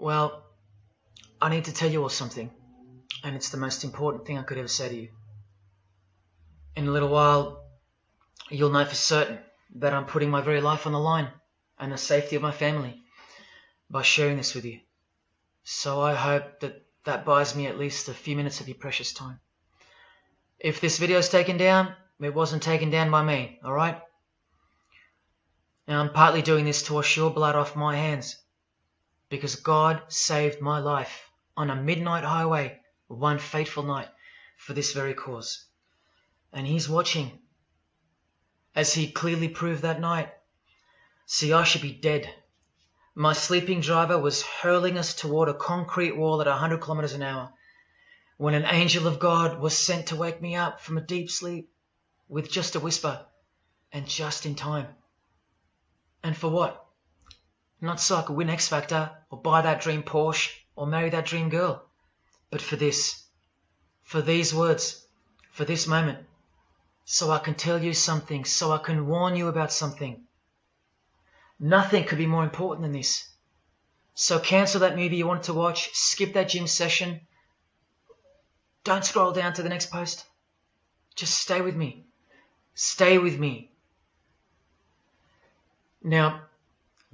Well, I need to tell you all something, and it's the most important thing I could ever say to you. In a little while, you'll know for certain that I'm putting my very life on the line and the safety of my family by sharing this with you. So I hope that buys me at least a few minutes of your precious time. If this video is taken down, it wasn't taken down by me, alright? Now I'm partly doing this to wash your blood off my hands, because God saved my life on a midnight highway one fateful night for this very cause. And He's watching, as He clearly proved that night. See, I should be dead. My sleeping driver was hurling us toward a concrete wall at 100 kilometers an hour when an angel of God was sent to wake me up from a deep sleep with just a whisper, and just in time. And for what? Not so I could win X Factor or buy that dream Porsche or marry that dream girl, but for this, for these words, for this moment, so I can tell you something, so I can warn you about something. Nothing could be more important than this. So cancel that movie you wanted to watch, skip that gym session. Don't scroll down to the next post. Just stay with me. Stay with me. Now,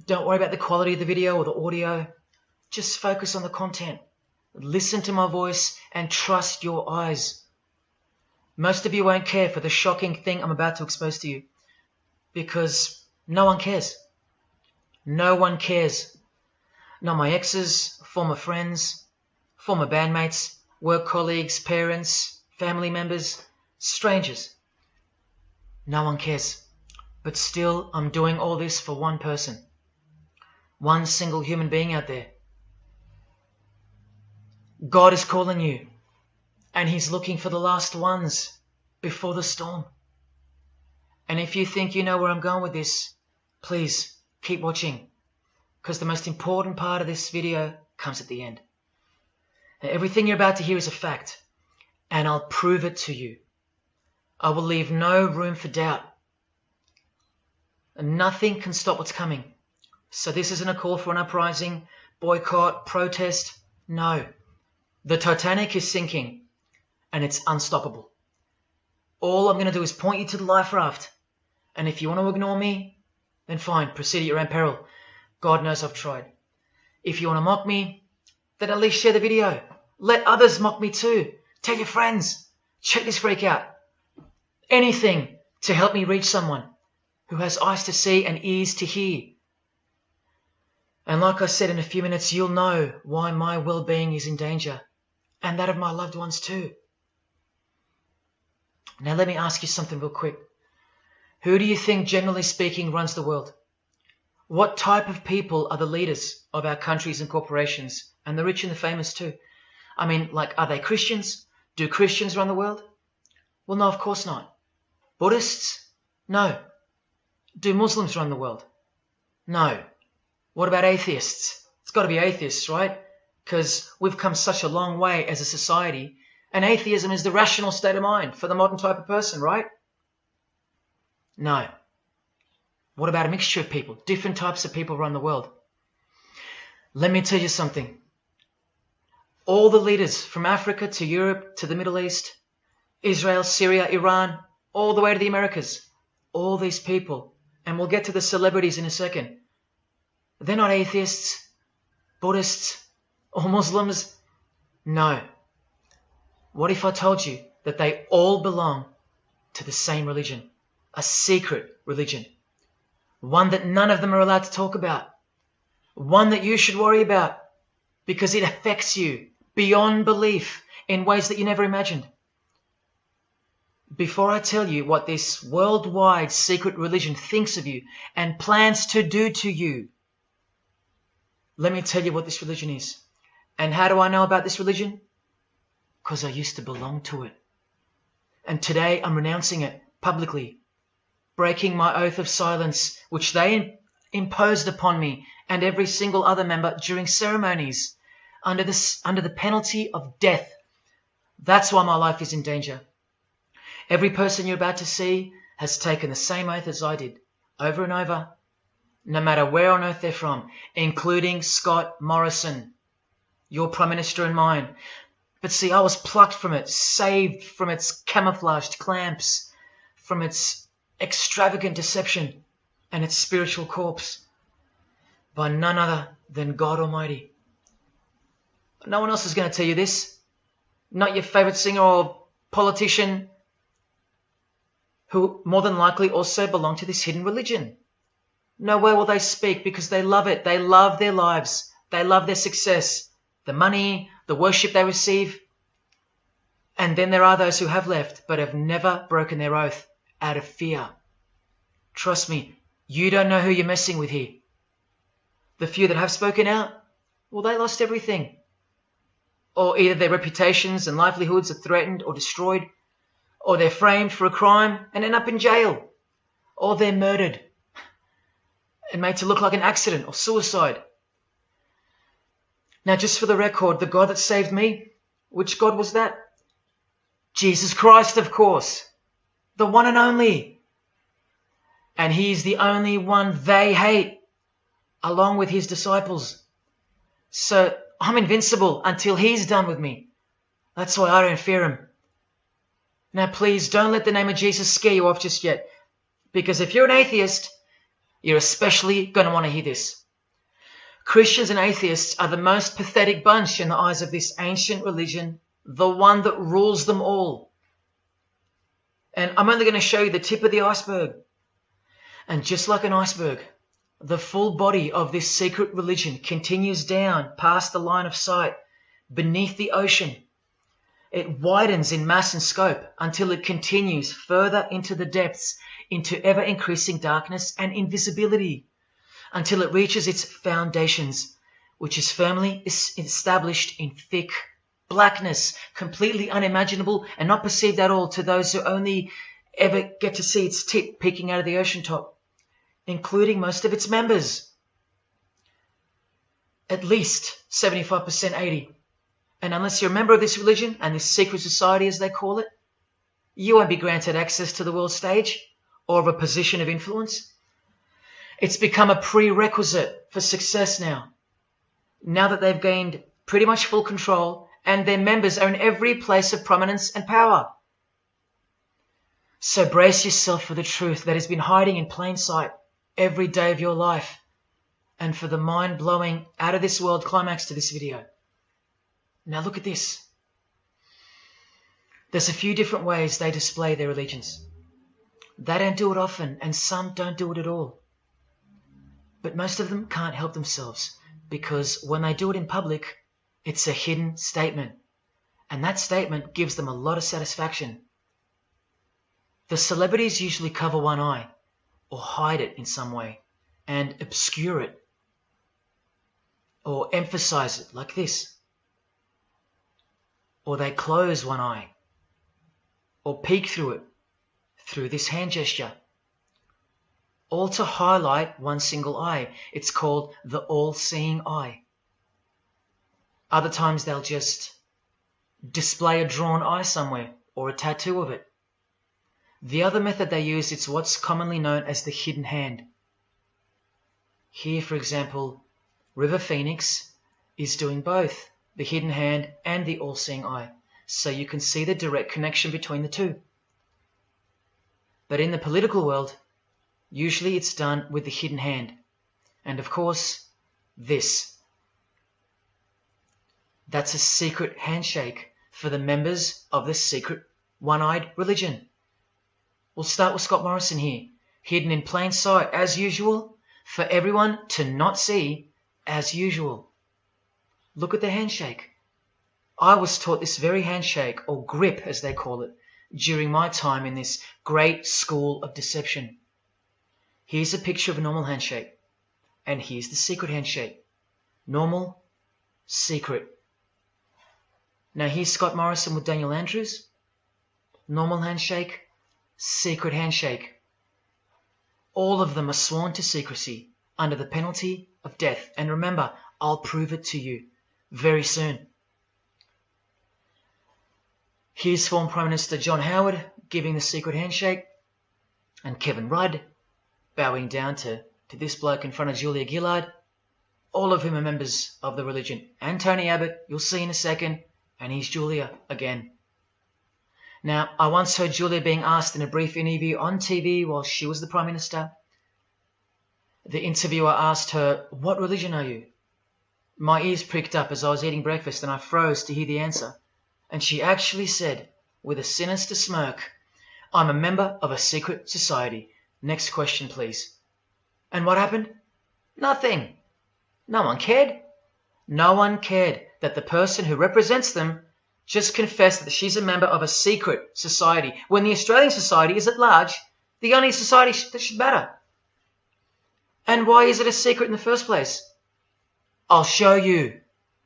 don't worry about the quality of the video or the audio. Just focus on the content. Listen to my voice and trust your eyes. Most of you won't care for the shocking thing I'm about to expose to you, because no one cares. No one cares. Not my exes, former friends, former bandmates, work colleagues, parents, family members, strangers. No one cares. But still, I'm doing all this for one person. One single human being out there. God is calling you, and He's looking for the last ones before the storm. And if you think you know where I'm going with this, please keep watching, because the most important part of this video comes at the end. Now, everything you're about to hear is a fact, and I'll prove it to you. I will leave no room for doubt. And nothing can stop what's coming. So this isn't a call for an uprising, boycott, protest. No. The Titanic is sinking, and it's unstoppable. All I'm going to do is point you to the life raft. And if you want to ignore me, then fine, proceed at your own peril. God knows I've tried. If you want to mock me, then at least share the video. Let others mock me too. Tell your friends. Check this freak out. Anything to help me reach someone who has eyes to see and ears to hear. And like I said, in a few minutes, you'll know why my well-being is in danger, and that of my loved ones too. Now let me ask you something real quick. Who do you think, generally speaking, runs the world? What type of people are the leaders of our countries and corporations, and the rich and the famous too? I mean, like, are they Christians? Do Christians run the world? Well, no, of course not. Buddhists? No. Do Muslims run the world? No. What about atheists? It's got to be atheists, right? Because we've come such a long way as a society, and atheism is the rational state of mind for the modern type of person, right? No. What about a mixture of people? Different types of people run the world. Let me tell you something. All the leaders from Africa to Europe to the Middle East, Israel, Syria, Iran, all the way to the Americas, all these people, and we'll get to the celebrities in a second, they're not atheists, Buddhists, or Muslims. No. What if I told you that they all belong to the same religion? A secret religion. One that none of them are allowed to talk about. One that you should worry about because it affects you beyond belief in ways that you never imagined. Before I tell you what this worldwide secret religion thinks of you and plans to do to you, let me tell you what this religion is. And how do I know about this religion? Because I used to belong to it. And today I'm renouncing it publicly, breaking my oath of silence, which they imposed upon me and every single other member during ceremonies under the penalty of death. That's why my life is in danger. Every person you're about to see has taken the same oath as I did, over and over, no matter where on earth they're from, including Scott Morrison, your Prime Minister and mine. But see, I was plucked from it, saved from its camouflaged clamps, from its extravagant deception and its spiritual corpse, by none other than God Almighty. No one else is going to tell you this. Not your favorite singer or politician, who more than likely also belong to this hidden religion. Nowhere will they speak because they love it. They love their lives. They love their success, the money, the worship they receive. And then there are those who have left but have never broken their oath out of fear. Trust me, you don't know who you're messing with here. The few that have spoken out, well, they lost everything. Or either their reputations and livelihoods are threatened or destroyed, or they're framed for a crime and end up in jail, or they're murdered and made to look like an accident or suicide. Now, just for the record, the God that saved me, which God was that? Jesus Christ, of course, the one and only. And he's the only one they hate, along with his disciples. So I'm invincible until he's done with me. That's why I don't fear him. Now please don't let the name of Jesus scare you off just yet, because if you're an atheist, you're especially going to want to hear this. Christians and atheists are the most pathetic bunch in the eyes of this ancient religion, the one that rules them all. And I'm only going to show you the tip of the iceberg. And just like an iceberg, the full body of this secret religion continues down past the line of sight, beneath the ocean. It widens in mass and scope until it continues further into the depths, into ever-increasing darkness and invisibility, until it reaches its foundations, which is firmly established in thick blackness, completely unimaginable and not perceived at all to those who only ever get to see its tip peeking out of the ocean top, including most of its members. At least 75%, 80%. And unless you're a member of this religion and this secret society, as they call it, you won't be granted access to the world stage or of a position of influence. It's become a prerequisite for success now that they've gained pretty much full control and their members are in every place of prominence and power. So brace yourself for the truth that has been hiding in plain sight every day of your life, and for the mind-blowing, out-of-this-world climax to this video. Now look at this. There's a few different ways they display their allegiance. They don't do it often, and some don't do it at all. But most of them can't help themselves, because when they do it in public, it's a hidden statement. And that statement gives them a lot of satisfaction. The celebrities usually cover one eye, or hide it in some way, and obscure it, or emphasize it like this. Or they close one eye, or peek through it, through this hand gesture, all to highlight one single eye. It's called the all-seeing eye. Other times they'll just display a drawn eye somewhere, or a tattoo of it. The other method they use is what's commonly known as the hidden hand. Here, for example, River Phoenix is doing both the hidden hand and the all-seeing eye, so you can see the direct connection between the two. But in the political world, usually it's done with the hidden hand. And of course, this. That's a secret handshake for the members of the secret one-eyed religion. We'll start with Scott Morrison here, hidden in plain sight as usual, for everyone to not see as usual. Look at the handshake. I was taught this very handshake, or grip as they call it, during my time in this great school of deception. Here's a picture of a normal handshake, and here's the secret handshake. Normal, secret. Now here's Scott Morrison with Daniel Andrews. Normal handshake, secret handshake. All of them are sworn to secrecy under the penalty of death. And remember, I'll prove it to you very soon. Here's former Prime Minister John Howard giving the secret handshake, and Kevin Rudd bowing down to this bloke in front of Julia Gillard. all of whom are members of the religion. And Tony Abbott, you'll see in a second, and he's Julia again. Now, I once heard Julia being asked in a brief interview on TV while she was the Prime Minister. The interviewer asked her, "What religion are you?" My ears pricked up as I was eating breakfast and I froze to hear the answer. And she actually said, with a sinister smirk, "I'm a member of a secret society. Next question, please." And what happened? Nothing. No one cared. No one cared that the person who represents them just confessed that she's a member of a secret society, when the Australian society is at large the only society that should matter. And why is it a secret in the first place? I'll show you.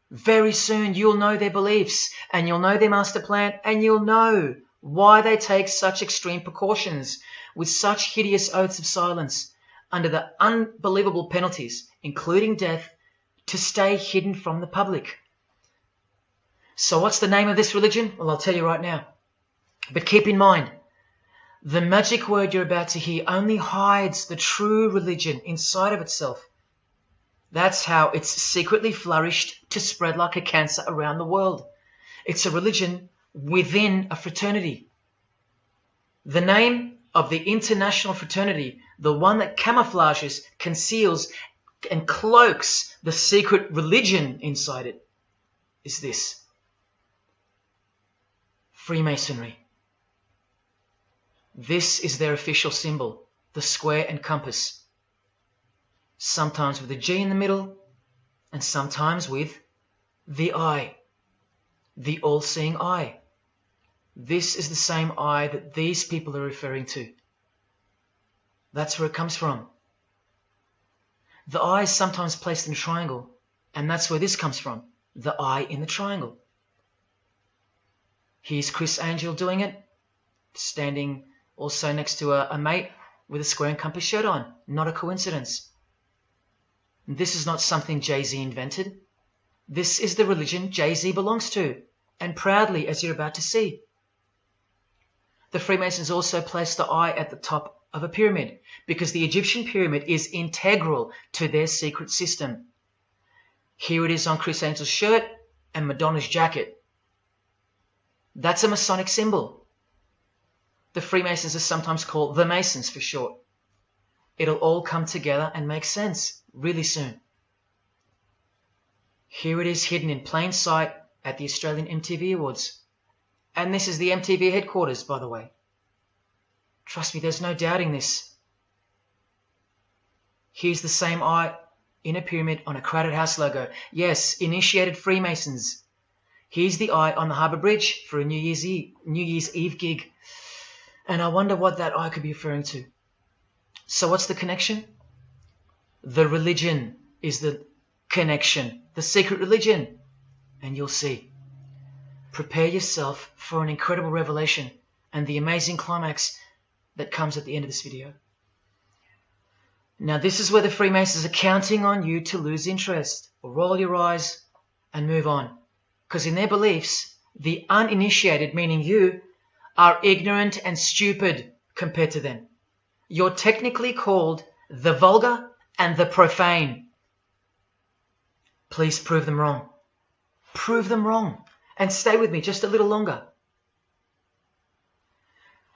Very soon you'll know their beliefs, and you'll know their master plan, and you'll know why they take such extreme precautions with such hideous oaths of silence under the unbelievable penalties, including death, to stay hidden from the public. So what's the name of this religion? Well, I'll tell you right now. But keep in mind, the magic word you're about to hear only hides the true religion inside of itself. That's how it's secretly flourished to spread like a cancer around the world. It's a religion within a fraternity. The name of the international fraternity, the one that camouflages, conceals, and cloaks the secret religion inside it, is this: Freemasonry. This is their official symbol, the square and compass. Sometimes with a G in the middle, and sometimes with the eye, the all-seeing eye. This is the same eye that these people are referring to. That's where it comes from. The eye is sometimes placed in a triangle, and that's where this comes from, the eye in the triangle. Here's Chris Angel doing it, standing also next to a mate with a square and compass shirt on. Not a coincidence. This is not something Jay-Z invented. This is the religion Jay-Z belongs to, and proudly, as you're about to see. The Freemasons also placed the eye at the top of a pyramid, because the Egyptian pyramid is integral to their secret system. Here it is on Chris Angel's shirt and Madonna's jacket. That's a Masonic symbol. The Freemasons are sometimes called the Masons for short. It'll all come together and make sense really soon. Here it is hidden in plain sight at the Australian MTV Awards. And this is the MTV headquarters, by the way. Trust me, there's no doubting this. Here's the same eye in a pyramid on a Crowded House logo. Yes, initiated Freemasons. Here's the eye on the Harbour Bridge for a New Year's Eve gig. And I wonder what that eye could be referring to. So what's the connection? The religion is the connection, the secret religion. And you'll see. Prepare yourself for an incredible revelation and the amazing climax that comes at the end of this video. Now this is where the Freemasons are counting on you to lose interest, or roll your eyes and move on. Because in their beliefs, the uninitiated, meaning you, are ignorant and stupid compared to them. You're technically called the vulgar and the profane. Please prove them wrong. Prove them wrong. And stay with me just a little longer.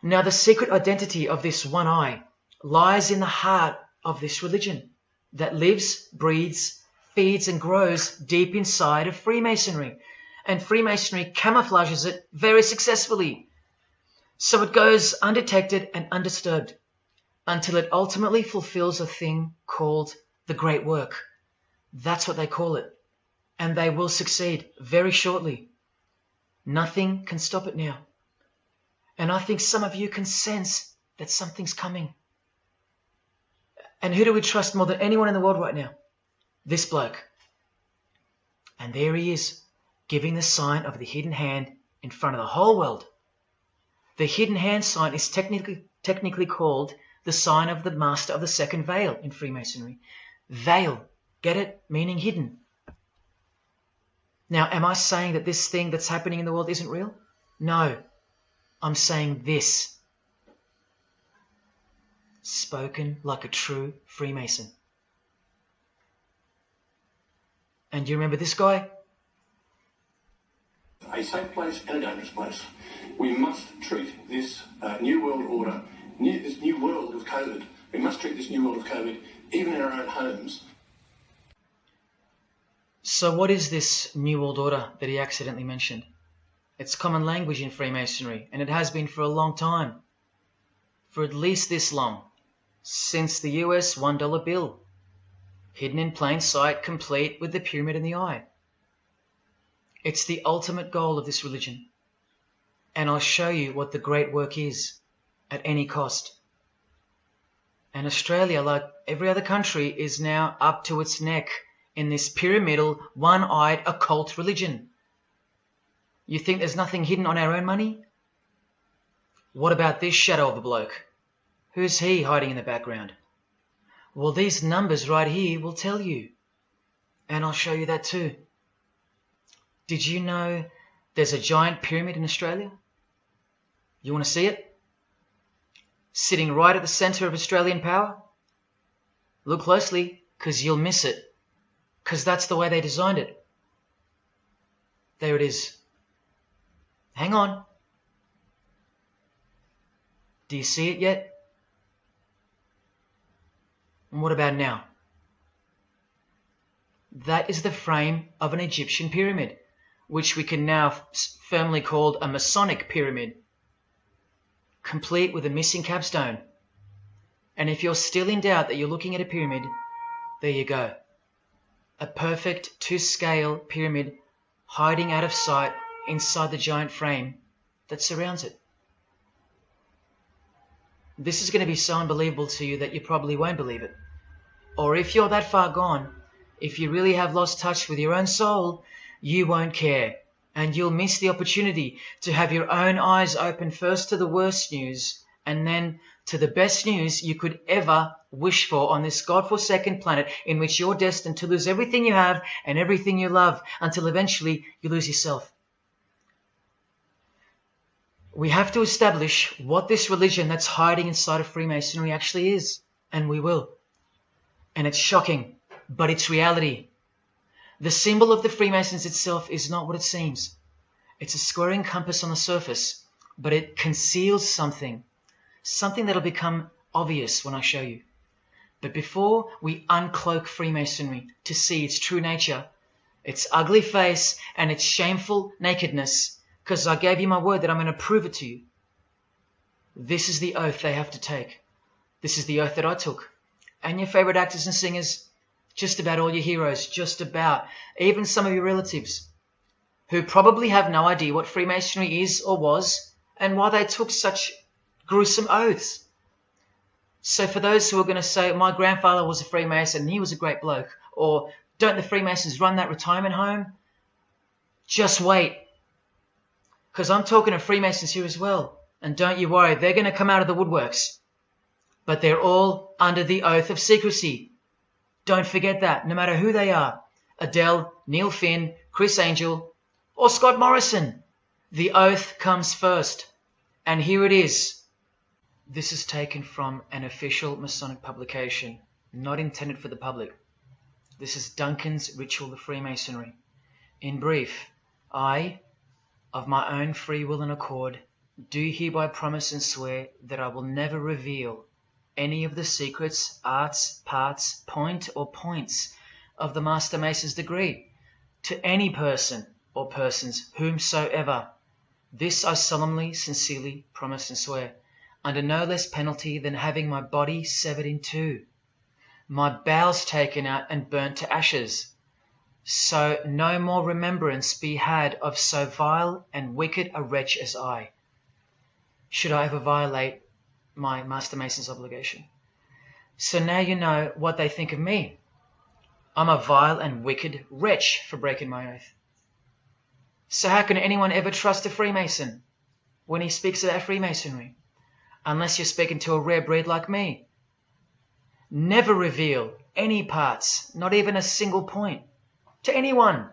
Now the secret identity of this one eye lies in the heart of this religion that lives, breathes, feeds and grows deep inside of Freemasonry. And Freemasonry camouflages it very successfully. So it goes undetected and undisturbed until it ultimately fulfills a thing called the great work. That's what they call it. And they will succeed very shortly. Nothing can stop it now. And I think some of you can sense that something's coming. And who do we trust more than anyone in the world right now? This bloke. And there he is, giving the sign of the hidden hand in front of the whole world. The hidden hand sign is technically called the sign of the master of the second veil in Freemasonry. Veil, get it? Meaning hidden. Now, am I saying that this thing that's happening in the world isn't real? No. I'm saying this. Spoken like a true Freemason. And you remember this guy? A safe place and a dangerous place. We must treat this new world order, this new world of COVID, we must treat this new world of COVID even in our own homes. So what is this New World Order that he accidentally mentioned? It's common language in Freemasonry, and it has been for a long time. For at least this long. Since the US $1 bill. Hidden in plain sight, complete with the pyramid in the eye. It's the ultimate goal of this religion. And I'll show you what the great work is, at any cost. And Australia, like every other country, is now up to its neck in this pyramidal, one-eyed, occult religion. You think there's nothing hidden on our own money? What about this shadow of a bloke? Who's he hiding in the background? Well, these numbers right here will tell you. And I'll show you that too. Did you know there's a giant pyramid in Australia? You want to see it? Sitting right at the centre of Australian power? Look closely, because you'll miss it. Because that's the way they designed it. There it is. Hang on. Do you see it yet? And what about now? That is the frame of an Egyptian pyramid, which we can now firmly call a Masonic pyramid, complete with a missing capstone. And if you're still in doubt that you're looking at a pyramid, there you go. A perfect to-scale pyramid hiding out of sight inside the giant frame that surrounds it. This is going to be so unbelievable to you that you probably won't believe it. Or if you're that far gone, if you really have lost touch with your own soul, you won't care. And you'll miss the opportunity to have your own eyes open first to the worst news and then to the best news you could ever wish for on this God-forsaken planet in which you're destined to lose everything you have and everything you love until eventually you lose yourself. We have to establish what this religion that's hiding inside of Freemasonry actually is, and we will. And it's shocking, but it's reality. The symbol of the Freemasons itself is not what it seems. It's a squaring compass on the surface, but it conceals something that'll become obvious when I show you. But before we uncloak Freemasonry to see its true nature, its ugly face and its shameful nakedness, because I gave you my word that I'm going to prove it to you. This is the oath they have to take. This is the oath that I took. And your favorite actors and singers, just about all your heroes, just about, even some of your relatives, who probably have no idea what Freemasonry is or was, and why they took such gruesome oaths. So for those who are going to say, my grandfather was a Freemason and he was a great bloke, or don't the Freemasons run that retirement home? Just wait. Because I'm talking to Freemasons here as well. And don't you worry, they're going to come out of the woodworks. But they're all under the oath of secrecy. Don't forget that, no matter who they are. Adele, Neil Finn, Chris Angel, or Scott Morrison. The oath comes first. And here it is. This is taken from an official Masonic publication, not intended for the public. This is Duncan's Ritual of Freemasonry. In brief, I, of my own free will and accord, do hereby promise and swear that I will never reveal any of the secrets, arts, parts, point or points of the Master Mason's degree to any person or persons whomsoever. This I solemnly, sincerely promise and swear, under no less penalty than having my body severed in two, my bowels taken out and burnt to ashes, so no more remembrance be had of so vile and wicked a wretch as I, should I ever violate my Master Mason's obligation. So now you know what they think of me. I'm a vile and wicked wretch for breaking my oath. So how can anyone ever trust a Freemason when he speaks about Freemasonry? Unless you're speaking to a rare breed like me. Never reveal any parts, not even a single point, to anyone.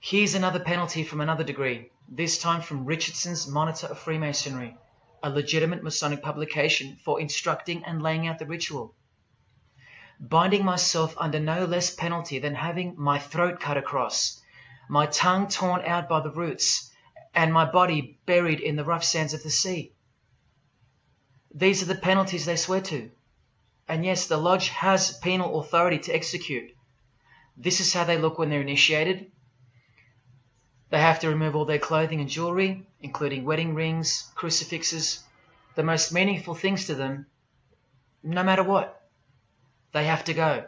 Here's another penalty from another degree, this time from Richardson's Monitor of Freemasonry, a legitimate Masonic publication for instructing and laying out the ritual. binding myself under no less penalty than having my throat cut across, my tongue torn out by the roots, and my body buried in the rough sands of the sea. These are the penalties they swear to. And yes, the lodge has penal authority to execute. This is how they look when they're initiated. They have to remove all their clothing and jewelry, including wedding rings, crucifixes, the most meaningful things to them, no matter what. They have to go,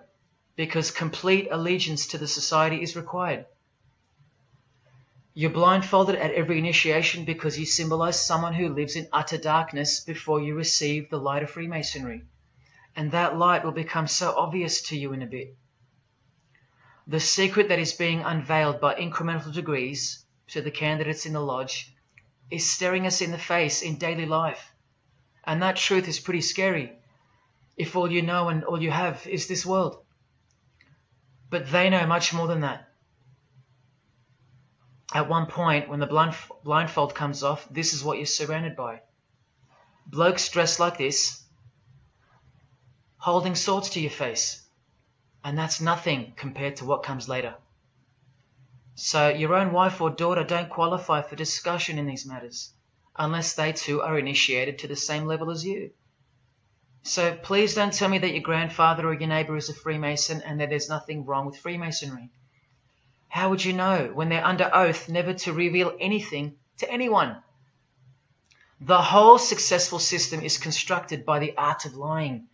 because complete allegiance to the society is required. You're blindfolded at every initiation because you symbolize someone who lives in utter darkness before you receive the light of Freemasonry. And that light will become so obvious to you in a bit. The secret that is being unveiled by incremental degrees to the candidates in the lodge is staring us in the face in daily life. And that truth is pretty scary if all you know and all you have is this world. But they know much more than that. At one point, when the blindfold comes off, this is what you're surrounded by. Blokes dressed like this, holding swords to your face. And that's nothing compared to what comes later. So your own wife or daughter don't qualify for discussion in these matters, unless they too are initiated to the same level as you. So please don't tell me that your grandfather or your neighbour is a Freemason and that there's nothing wrong with Freemasonry. How would you know when they're under oath never to reveal anything to anyone? The whole successful system is constructed by the art of lying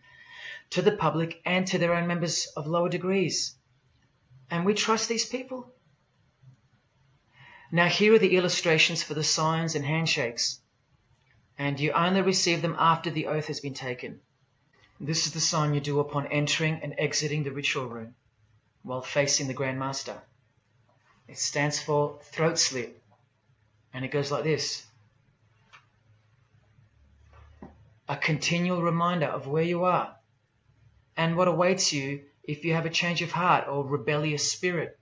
to the public and to their own members of lower degrees. And we trust these people. Now here are the illustrations for the signs and handshakes. And you only receive them after the oath has been taken. This is the sign you do upon entering and exiting the ritual room while facing the Grand Master. It stands for throat slit, and it goes like this. A continual reminder of where you are and what awaits you if you have a change of heart or rebellious spirit.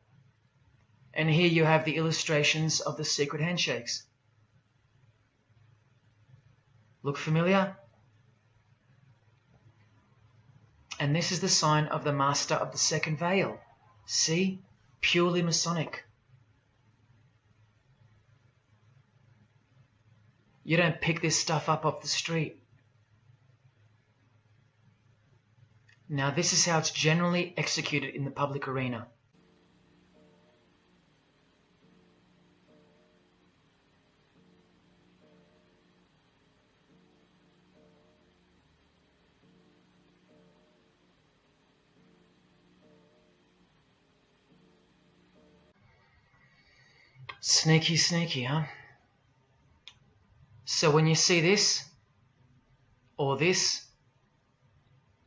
And here you have the illustrations of the secret handshakes. Look familiar? And this is the sign of the Master of the Second Veil. See? Purely Masonic. You don't pick this stuff up off the street. Now this is how it's generally executed in the public arena. Sneaky, sneaky, huh? So when you see this, or this,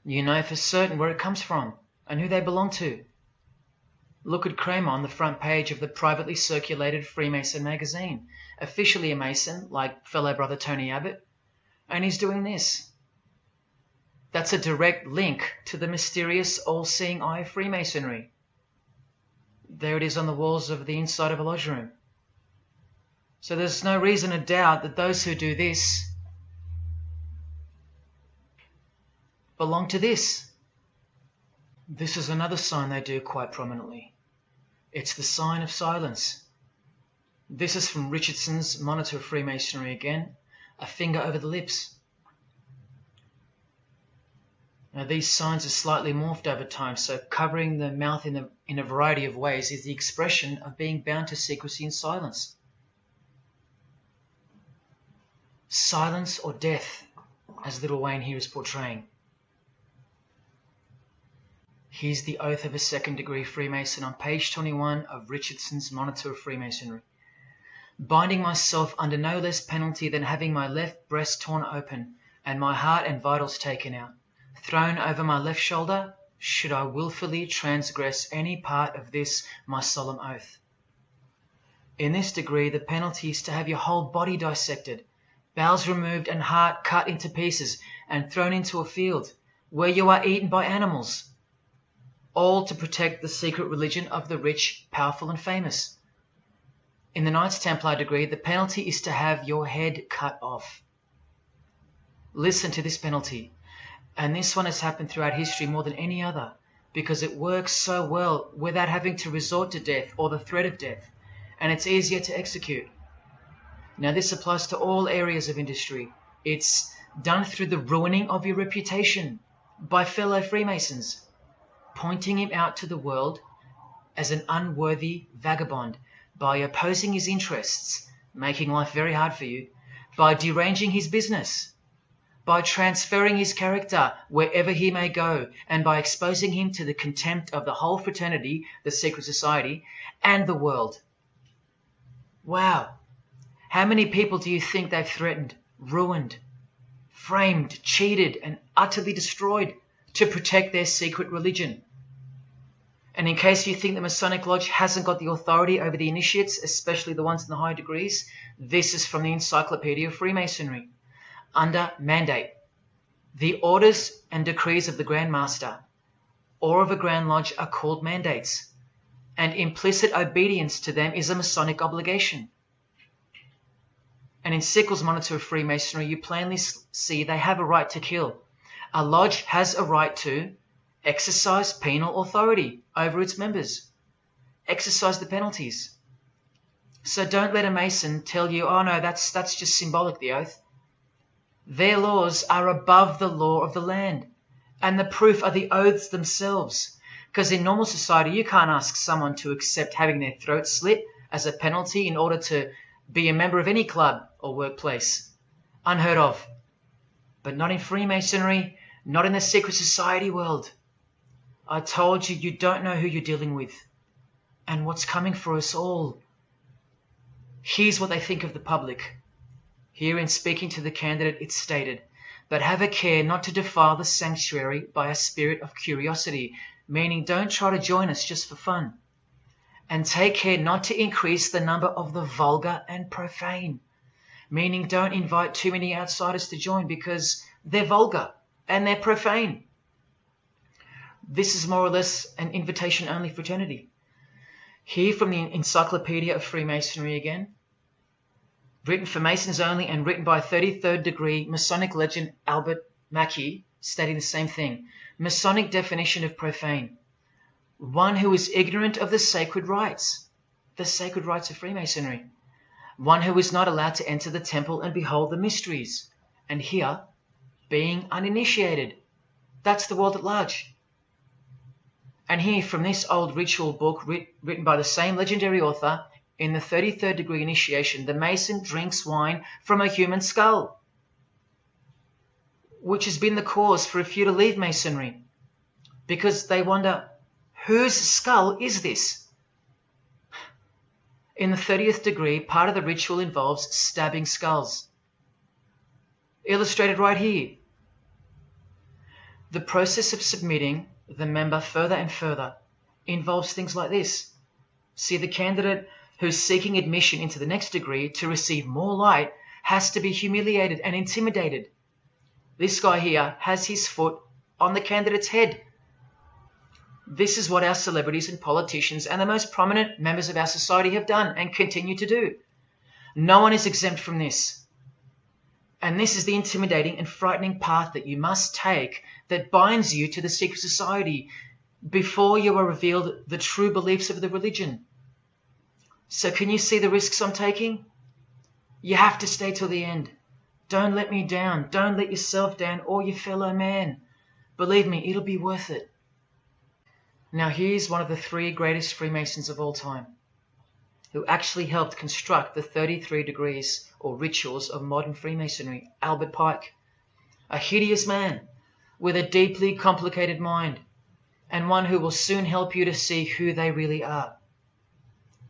you know for certain where it comes from and who they belong to. Look at Kramer on the front page of the privately circulated Freemason magazine, officially a Mason, like fellow brother Tony Abbott, and he's doing this. That's a direct link to the mysterious all-seeing eye of Freemasonry. There it is on the walls of the inside of a lodge room. So there's no reason to doubt that those who do this belong to this. This is another sign they do quite prominently. It's the sign of silence. This is from Richardson's Monitor of Freemasonry again, a finger over the lips. Now these signs are slightly morphed over time, so covering the mouth in a variety of ways is the expression of being bound to secrecy and silence. Silence or death, as Little Wayne here is portraying. Here's the oath of a second-degree Freemason on page 21 of Richardson's Monitor of Freemasonry. Binding myself under no less penalty than having my left breast torn open and my heart and vitals taken out, thrown over my left shoulder, should I wilfully transgress any part of this my solemn oath. In this degree, the penalty is to have your whole body dissected, bowels removed and heart cut into pieces and thrown into a field where you are eaten by animals, all to protect the secret religion of the rich, powerful and famous. In the Knights Templar degree, the penalty is to have your head cut off. Listen to this penalty. And this one has happened throughout history more than any other, because it works so well without having to resort to death or the threat of death, and it's easier to execute. Now this applies to all areas of industry. It's done through the ruining of your reputation by fellow Freemasons, pointing him out to the world as an unworthy vagabond, by opposing his interests, making life very hard for you, by deranging his business, by transferring his character wherever he may go, and by exposing him to the contempt of the whole fraternity, the secret society, and the world. Wow! How many people do you think they've threatened, ruined, framed, cheated, and utterly destroyed to protect their secret religion? And in case you think the Masonic Lodge hasn't got the authority over the initiates, especially the ones in the higher degrees, this is from the Encyclopedia of Freemasonry. Under mandate, the orders and decrees of the Grand Master or of a Grand Lodge are called mandates, and implicit obedience to them is a Masonic obligation. And in Sickles' Monitor of Freemasonry, you plainly see they have a right to kill. A lodge has a right to exercise penal authority over its members. Exercise the penalties. So don't let a Mason tell you, oh no, that's just symbolic, the oath. Their laws are above the law of the land, and the proof are the oaths themselves. Because in normal society, you can't ask someone to accept having their throat slit as a penalty in order to be a member of any club or workplace. Unheard of. But not in Freemasonry, not in the secret society world. I told you, you don't know who you're dealing with and what's coming for us all. Here's what they think of the public. Here in speaking to the candidate, it's stated, but have a care not to defile the sanctuary by a spirit of curiosity, meaning don't try to join us just for fun. And take care not to increase the number of the vulgar and profane, meaning don't invite too many outsiders to join because they're vulgar and they're profane. This is more or less an invitation-only fraternity. Here from the Encyclopedia of Freemasonry again, written for Masons only and written by 33rd degree Masonic legend Albert Mackey, stating the same thing. Masonic definition of profane. One who is ignorant of the sacred rites of Freemasonry. One who is not allowed to enter the temple and behold the mysteries. And here, being uninitiated. That's the world at large. And here from this old ritual book written by the same legendary author, in the 33rd degree initiation, the Mason drinks wine from a human skull, which has been the cause for a few to leave Masonry, because they wonder, whose skull is this? In the 30th degree, part of the ritual involves stabbing skulls. Illustrated right here. The process of submitting the member further and further involves things like this. See, the candidate who's seeking admission into the next degree to receive more light has to be humiliated and intimidated. This guy here has his foot on the candidate's head. This is what our celebrities and politicians and the most prominent members of our society have done and continue to do. No one is exempt from this. And this is the intimidating and frightening path that you must take that binds you to the secret society before you are revealed the true beliefs of the religion. So can you see the risks I'm taking? You have to stay till the end. Don't let me down. Don't let yourself down or your fellow man. Believe me, it'll be worth it. Now here's one of the 3 greatest Freemasons of all time, who actually helped construct the 33 degrees or rituals of modern Freemasonry, Albert Pike. A hideous man with a deeply complicated mind, and one who will soon help you to see who they really are.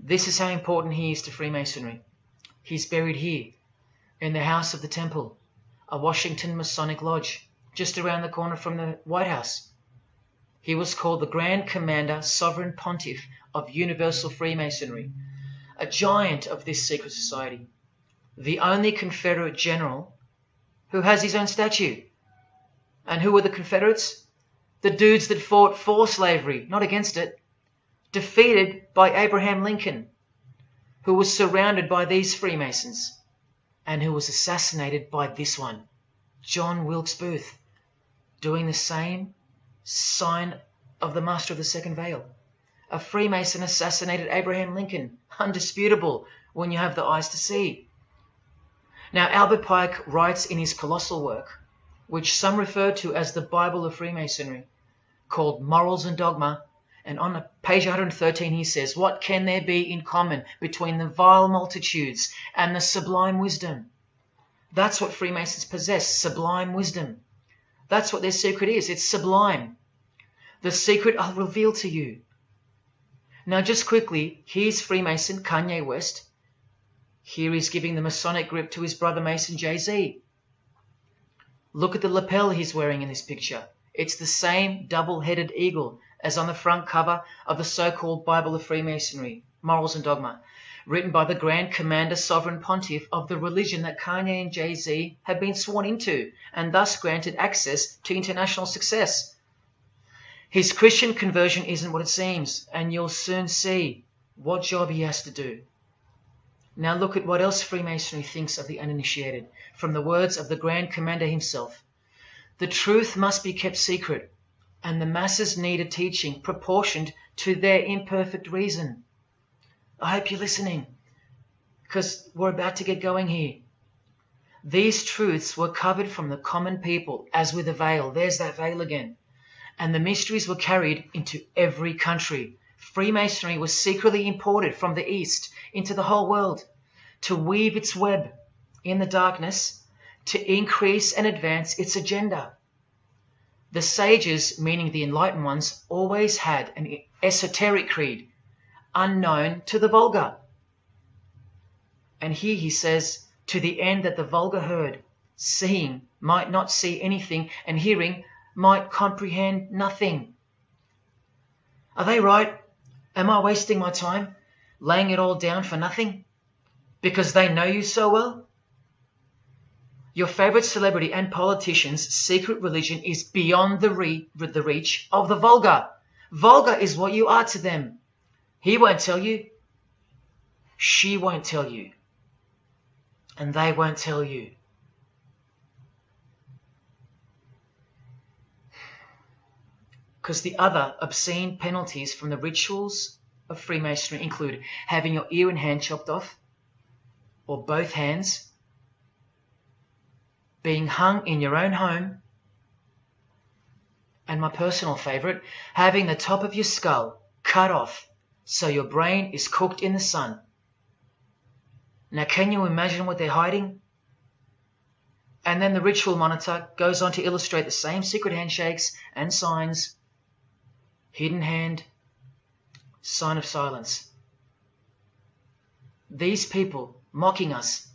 This is how important he is to Freemasonry. He's buried here, in the House of the Temple, a Washington Masonic Lodge, just around the corner from the White House. He was called the Grand Commander, Sovereign Pontiff of Universal Freemasonry, a giant of this secret society, the only Confederate general who has his own statue. And who were the Confederates? The dudes that fought for slavery, not against it, defeated by Abraham Lincoln, who was surrounded by these Freemasons, and who was assassinated by this one, John Wilkes Booth. doing the same sign of the master of the second veil. A Freemason assassinated Abraham Lincoln. Undisputable when you have the eyes to see. Now, Albert Pike writes in his colossal work, which some refer to as the Bible of Freemasonry, called Morals and Dogma, and on page 113 he says, "What can there be in common between the vile multitudes and the sublime wisdom?" That's what Freemasons possess, sublime wisdom. That's what their secret is. It's sublime. The secret I'll reveal to you. Now, just quickly, here's Freemason Kanye West. Here he's giving the Masonic grip to his brother Mason Jay-Z. Look at the lapel he's wearing in this picture. It's the same double-headed eagle as on the front cover of the so-called Bible of Freemasonry, Morals and Dogma, written by the Grand Commander Sovereign Pontiff of the religion that Kanye and Jay-Z have been sworn into and thus granted access to international success. His Christian conversion isn't what it seems, and you'll soon see what job he has to do. Now look at what else Freemasonry thinks of the uninitiated, from the words of the Grand Commander himself. The truth must be kept secret, and the masses need a teaching proportioned to their imperfect reason. I hope you're listening, because we're about to get going here. These truths were covered from the common people as with a veil. There's that veil again. And the mysteries were carried into every country. Freemasonry was secretly imported from the East into the whole world to weave its web in the darkness to increase and advance its agenda. The sages, meaning the enlightened ones, always had an esoteric creed, unknown to the vulgar. And here he says, to the end that the vulgar heard, seeing might not see anything, and hearing might comprehend nothing. Are they right? Am I wasting my time, laying it all down for nothing? Because they know you so well? Your favorite celebrity and politician's secret religion is beyond the reach of the vulgar. Vulgar is what you are to them. He won't tell you. She won't tell you. And they won't tell you. Because the other obscene penalties from the rituals of Freemasonry include having your ear and hand chopped off, or both hands, being hung in your own home, and my personal favourite, having the top of your skull cut off so your brain is cooked in the sun. Now, can you imagine what they're hiding? And then the ritual monitor goes on to illustrate the same secret handshakes and signs. Hidden hand, sign of silence. These people mocking us,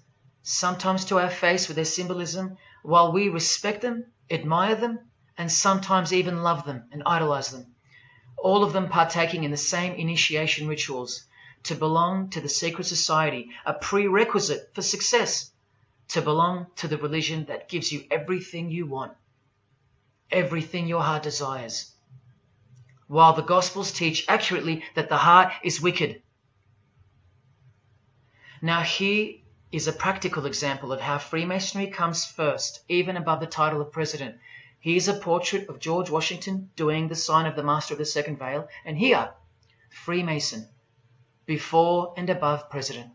sometimes to our face with their symbolism, while we respect them, admire them, and sometimes even love them and idolize them. All of them partaking in the same initiation rituals, to belong to the secret society, a prerequisite for success, to belong to the religion that gives you everything you want, everything your heart desires. While the Gospels teach accurately that the heart is wicked. Now here is a practical example of how Freemasonry comes first, even above the title of president. Here's a portrait of George Washington doing the sign of the Master of the Second Veil, and here, Freemason, before and above president.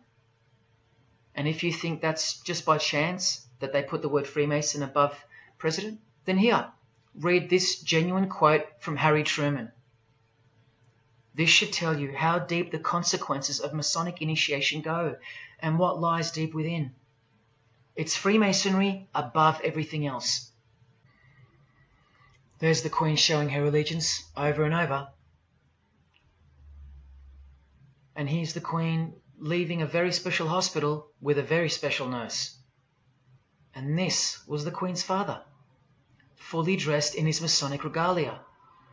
And if you think that's just by chance that they put the word Freemason above president, then here, read this genuine quote from Harry Truman. This should tell you how deep the consequences of Masonic initiation go and what lies deep within. It's Freemasonry above everything else. There's the Queen showing her allegiance over and over. And here's the Queen leaving a very special hospital with a very special nurse. And this was the Queen's father, fully dressed in his Masonic regalia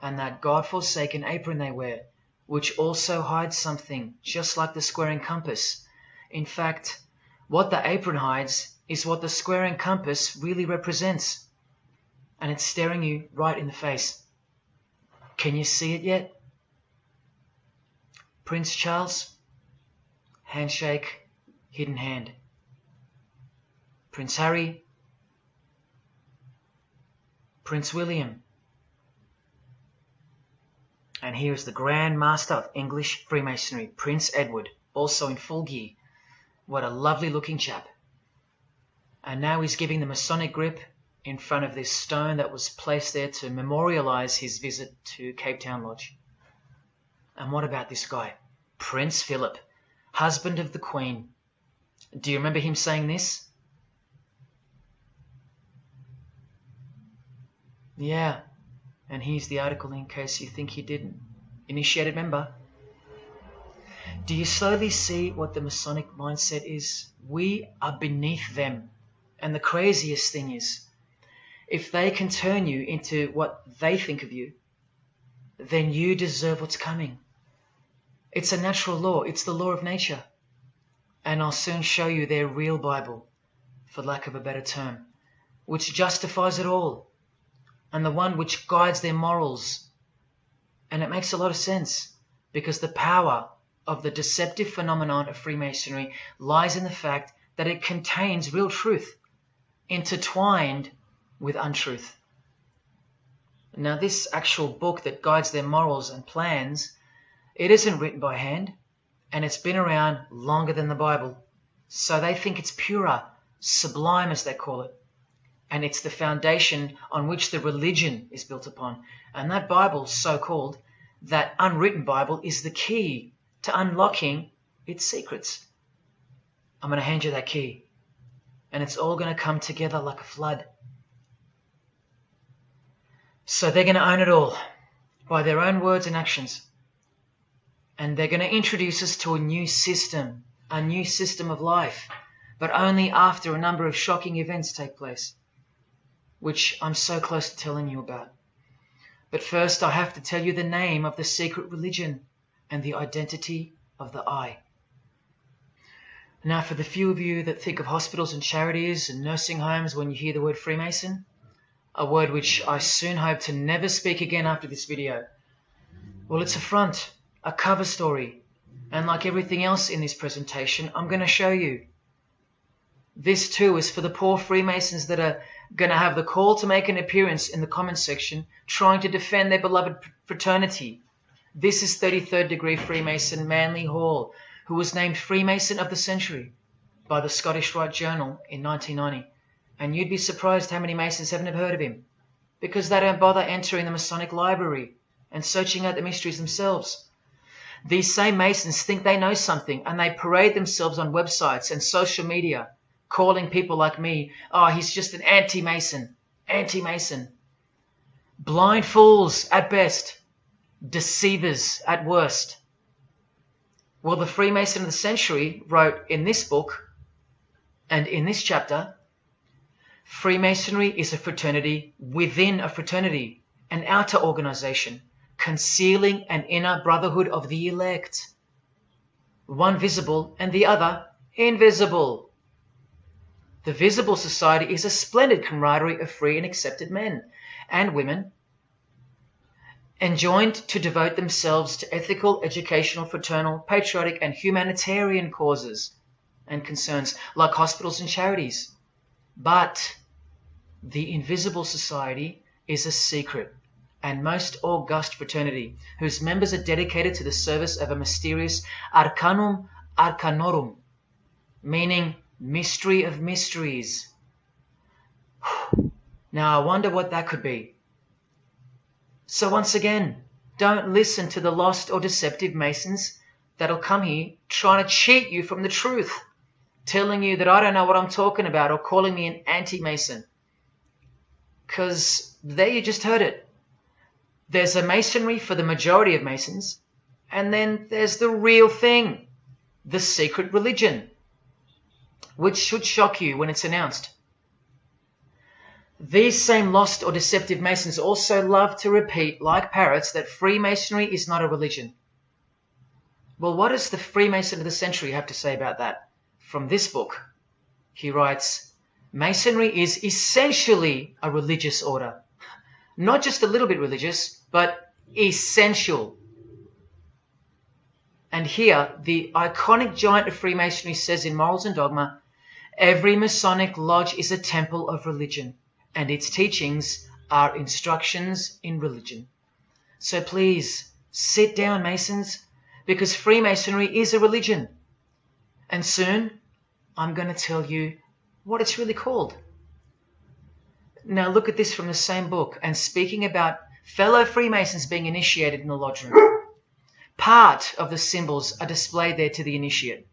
and that God-forsaken apron they wear, which also hides something, just like the square and compass. In fact, what the apron hides is what the square and compass really represents. And it's staring you right in the face. Can you see it yet? Prince Charles, handshake, hidden hand. Prince William. And here is the Grand Master of English Freemasonry, Prince Edward, also in full gear. What a lovely looking chap. And now he's giving the Masonic grip in front of this stone that was placed there to memorialize his visit to Cape Town Lodge. And what about this guy? Prince Philip, husband of the Queen. Do you remember him saying this? Yeah, and here's the article in case you think he didn't. Initiated member. Do you slowly see what the Masonic mindset is? We are beneath them. And the craziest thing is, if they can turn you into what they think of you, then you deserve what's coming. It's a natural law. It's the law of nature. And I'll soon show you their real Bible, for lack of a better term, which justifies it all, and the one which guides their morals. And it makes a lot of sense, because the power of the deceptive phenomenon of Freemasonry lies in the fact that it contains real truth, intertwined with untruth. Now, this actual book that guides their morals and plans, it isn't written by hand, and it's been around longer than the Bible. So they think it's purer, sublime as they call it. And it's the foundation on which the religion is built upon. And that Bible, so-called, that unwritten Bible, is the key to unlocking its secrets. I'm going to hand you that key. And it's all going to come together like a flood. So they're going to own it all by their own words and actions. And they're going to introduce us to a new system of life, but only after a number of shocking events take place, which I'm so close to telling you about. But first, I have to tell you the name of the secret religion and the identity of the I. Now, for the few of you that think of hospitals and charities and nursing homes when you hear the word Freemason, a word which I soon hope to never speak again after this video, well, it's a front, a cover story, and like everything else in this presentation, I'm going to show you. This too is for the poor Freemasons that are going to have the call to make an appearance in the comments section trying to defend their beloved fraternity. This is 33rd degree Freemason Manly Hall, who was named Freemason of the Century by the Scottish Rite Journal in 1990. And you'd be surprised how many Masons have never heard of him, because they don't bother entering the Masonic library and searching out the mysteries themselves. These same Masons think they know something, and they parade themselves on websites and social media, calling people like me, oh, he's just an anti-Mason, anti-Mason. Blind fools at best, deceivers at worst. Well, the Freemason of the Century wrote in this book and in this chapter, Freemasonry is a fraternity within a fraternity, an outer organization, concealing an inner brotherhood of the elect. One visible and the other invisible. The visible society is a splendid camaraderie of free and accepted men and women, enjoined to devote themselves to ethical, educational, fraternal, patriotic, and humanitarian causes and concerns like hospitals and charities. But the invisible society is a secret and most august fraternity whose members are dedicated to the service of a mysterious arcanum arcanorum, meaning mystery of mysteries. Now I wonder what that could be. So once again, don't listen to the lost or deceptive Masons that'll come here trying to cheat you from the truth, telling you that I don't know what I'm talking about or calling me an anti-Mason. Because there you just heard it. There's a Masonry for the majority of Masons, and then there's the real thing, the secret religion, which should shock you when it's announced. These same lost or deceptive Masons also love to repeat, like parrots, that Freemasonry is not a religion. Well, what does the Freemason of the Century have to say about that? From this book, he writes, Masonry is essentially a religious order. Not just a little bit religious, but essential. And here, the iconic giant of Freemasonry says in Morals and Dogma, every Masonic lodge is a temple of religion, and its teachings are instructions in religion. So please, sit down, Masons, because Freemasonry is a religion. And soon, I'm going to tell you what it's really called. Now look at this from the same book, and speaking about fellow Freemasons being initiated in the lodge room. Part of the symbols are displayed there to the initiate,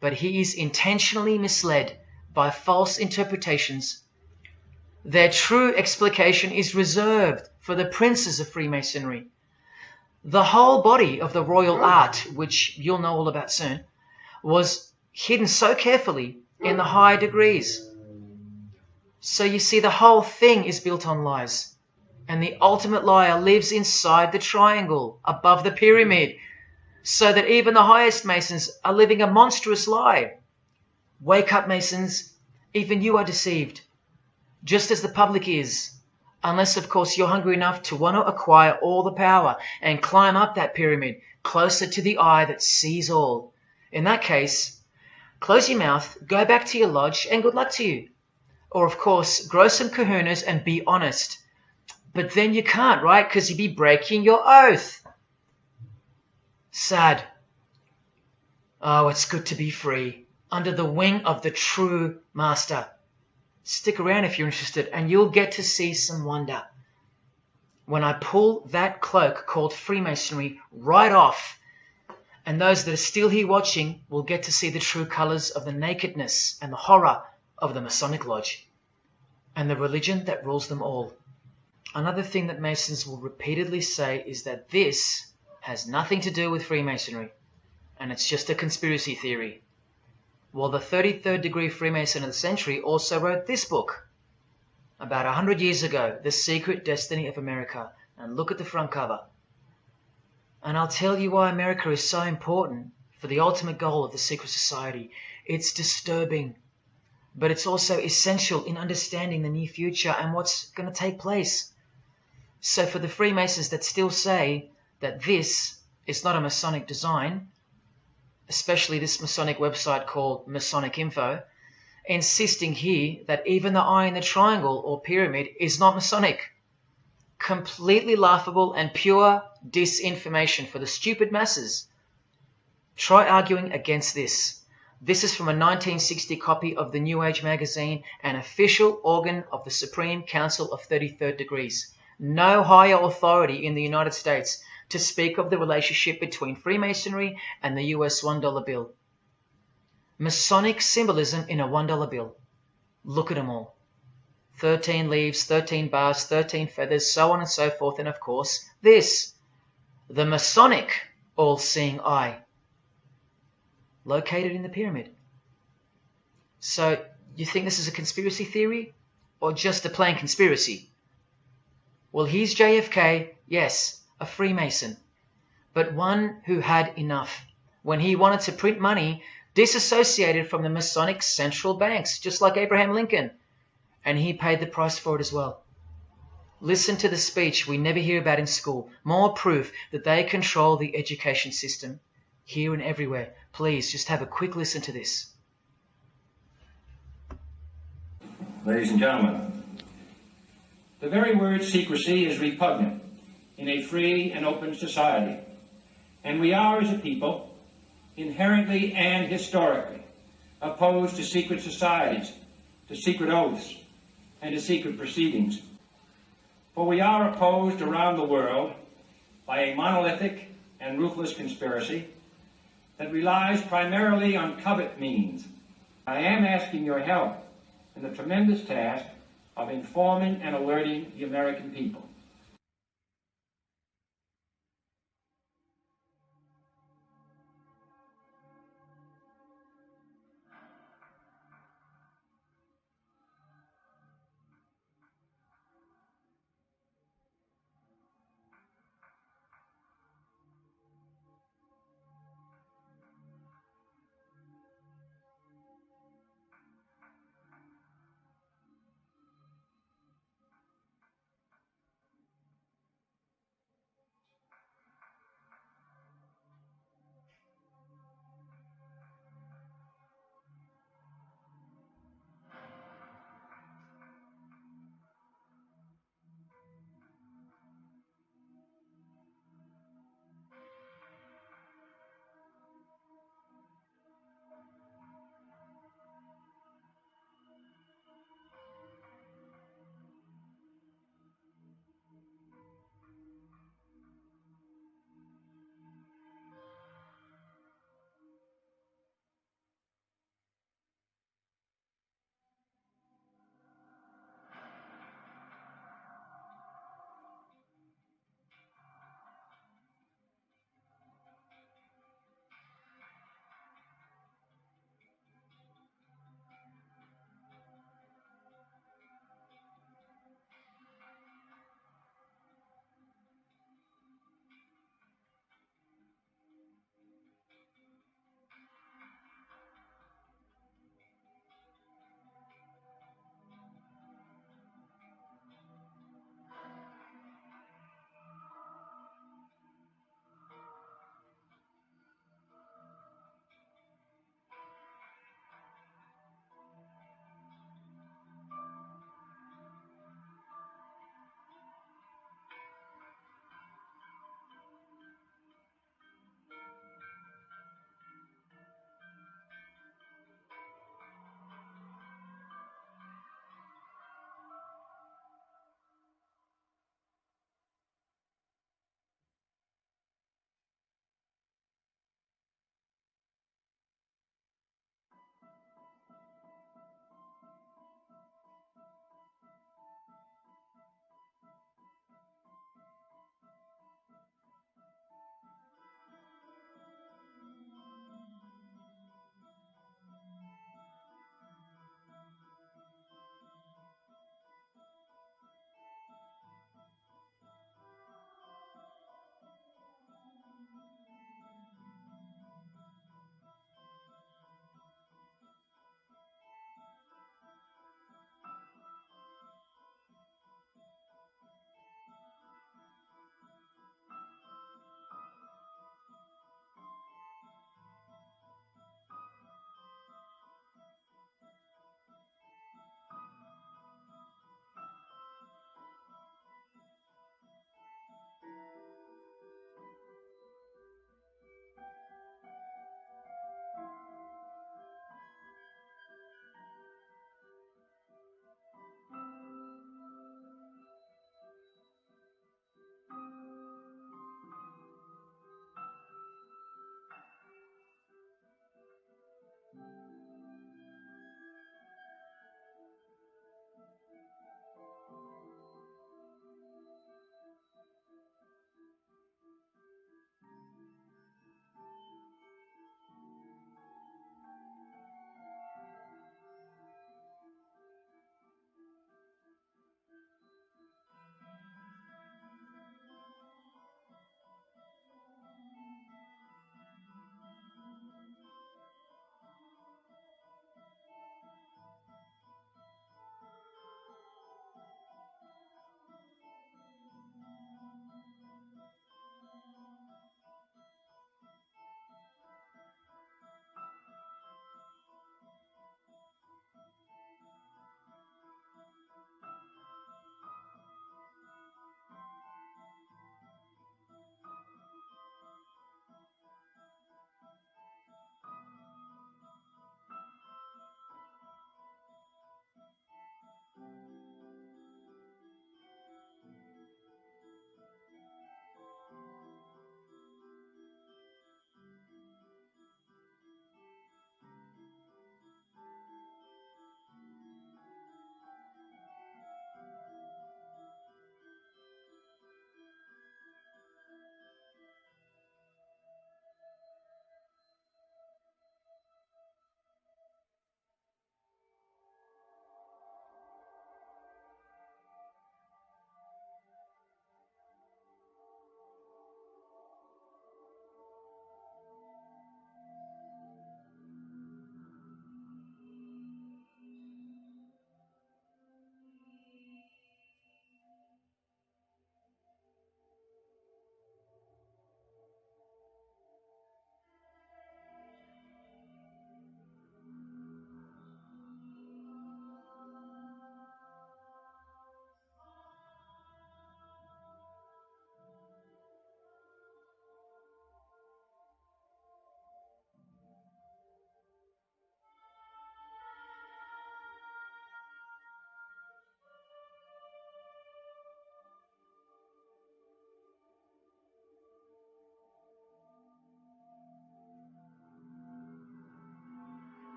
but he is intentionally misled by false interpretations. Their true explication is reserved for the princes of Freemasonry. The whole body of the royal art, which you'll know all about soon, was hidden so carefully in the high degrees. So you see, the whole thing is built on lies. And the ultimate liar lives inside the triangle, above the pyramid, so that even the highest Masons are living a monstrous lie. Wake up, Masons. Even you are deceived, just as the public is. Unless, of course, you're hungry enough to want to acquire all the power and climb up that pyramid closer to the eye that sees all. In that case, close your mouth, go back to your lodge, and good luck to you. Or, of course, grow some kahunas and be honest. But then you can't, right? Because you'd be breaking your oath. Sad. Oh, it's good to be free, under the wing of the true master. Stick around if you're interested, and you'll get to see some wonder. When I pull that cloak called Freemasonry right off, and those that are still here watching will get to see the true colours of the nakedness and the horror of the Masonic Lodge, and the religion that rules them all. Another thing that Masons will repeatedly say is that this has nothing to do with Freemasonry, and it's just a conspiracy theory. Well, the 33rd degree Freemason of the century also wrote this book about 100 years ago, The Secret Destiny of America. And look at the front cover. And I'll tell you why America is so important for the ultimate goal of the secret society. It's disturbing, but it's also essential in understanding the near future and what's going to take place. So for the Freemasons that still say that this is not a Masonic design, especially this Masonic website called Masonic Info, insisting here that even the eye in the triangle or pyramid is not Masonic. Completely laughable and pure disinformation for the stupid masses. Try arguing against this. This is from a 1960 copy of the New Age magazine, an official organ of the Supreme Council of 33rd Degrees. No higher authority in the United States to speak of the relationship between Freemasonry and the US $1 bill. Masonic symbolism in a $1 bill. Look at them all. 13 leaves, 13 bars, 13 feathers, so on and so forth, and of course, this, the Masonic all-seeing eye, located in the pyramid. So, you think this is a conspiracy theory, or just a plain conspiracy? Well, here's JFK, yes, a Freemason, but one who had enough when he wanted to print money disassociated from the Masonic central banks, just like Abraham Lincoln, and he paid the price for it as well. Listen to the speech we never hear about in school. More proof that they control the education system here and everywhere. Please, just have a quick listen to this. Ladies and gentlemen, the very word secrecy is repugnant in a free and open society, and we are, as a people, inherently and historically opposed to secret societies, to secret oaths, and to secret proceedings. For we are opposed around the world by a monolithic and ruthless conspiracy that relies primarily on covert means. I am asking your help in the tremendous task of informing and alerting the American people.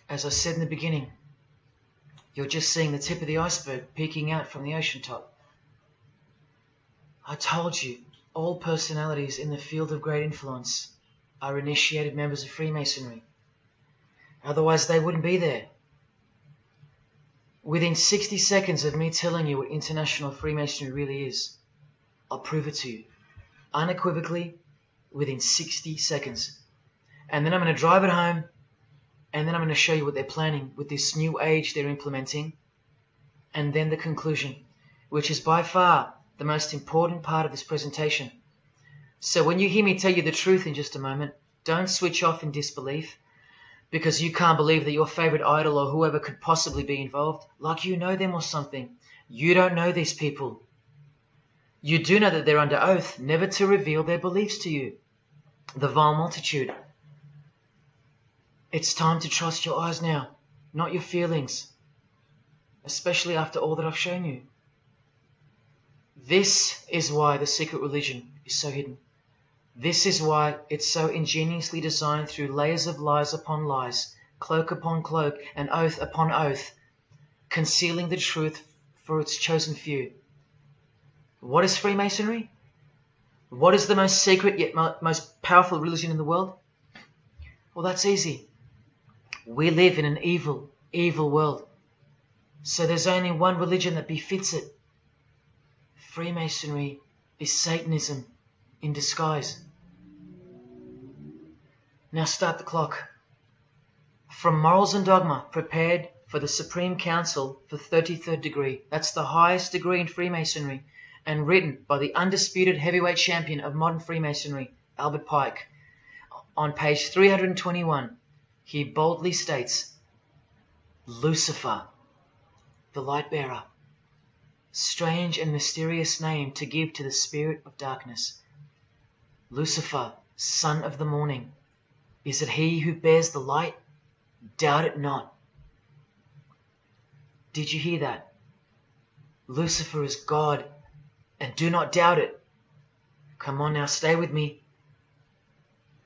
As I said in the beginning, you're just seeing the tip of the iceberg peeking out from the ocean top. I told you, all personalities in the field of great influence are initiated members of Freemasonry. Otherwise they wouldn't be there. Within 60 seconds of me telling you what international Freemasonry really is, I'll prove it to you. Unequivocally, within 60 seconds. And then I'm going to drive it home, and then I'm going to show you what they're planning with this new age they're implementing, and then the conclusion, which is by far the most important part of this presentation. So when you hear me tell you the truth in just a moment, don't switch off in disbelief, because you can't believe that your favorite idol or whoever could possibly be involved, like you know them or something. You don't know these people. You do know that they're under oath never to reveal their beliefs to you. The vile multitude. It's time to trust your eyes now, not your feelings, especially after all that I've shown you. This is why the secret religion is so hidden. This is why it's so ingeniously designed through layers of lies upon lies, cloak upon cloak, and oath upon oath, concealing the truth for its chosen few. What is Freemasonry? What is the most secret yet most powerful religion in the world? Well, that's easy. We live in an evil, evil world. So there's only one religion that befits it. Freemasonry is Satanism in disguise. Now start the clock. From Morals and Dogma, prepared for the Supreme Council for 33rd degree. That's the highest degree in Freemasonry, and written by the undisputed heavyweight champion of modern Freemasonry, Albert Pike. On page 321, he boldly states, Lucifer, the light bearer. Strange and mysterious name to give to the spirit of darkness. Lucifer, son of the morning. Is it he who bears the light? Doubt it not. Did you hear that? Lucifer is God, and do not doubt it. Come on now, stay with me.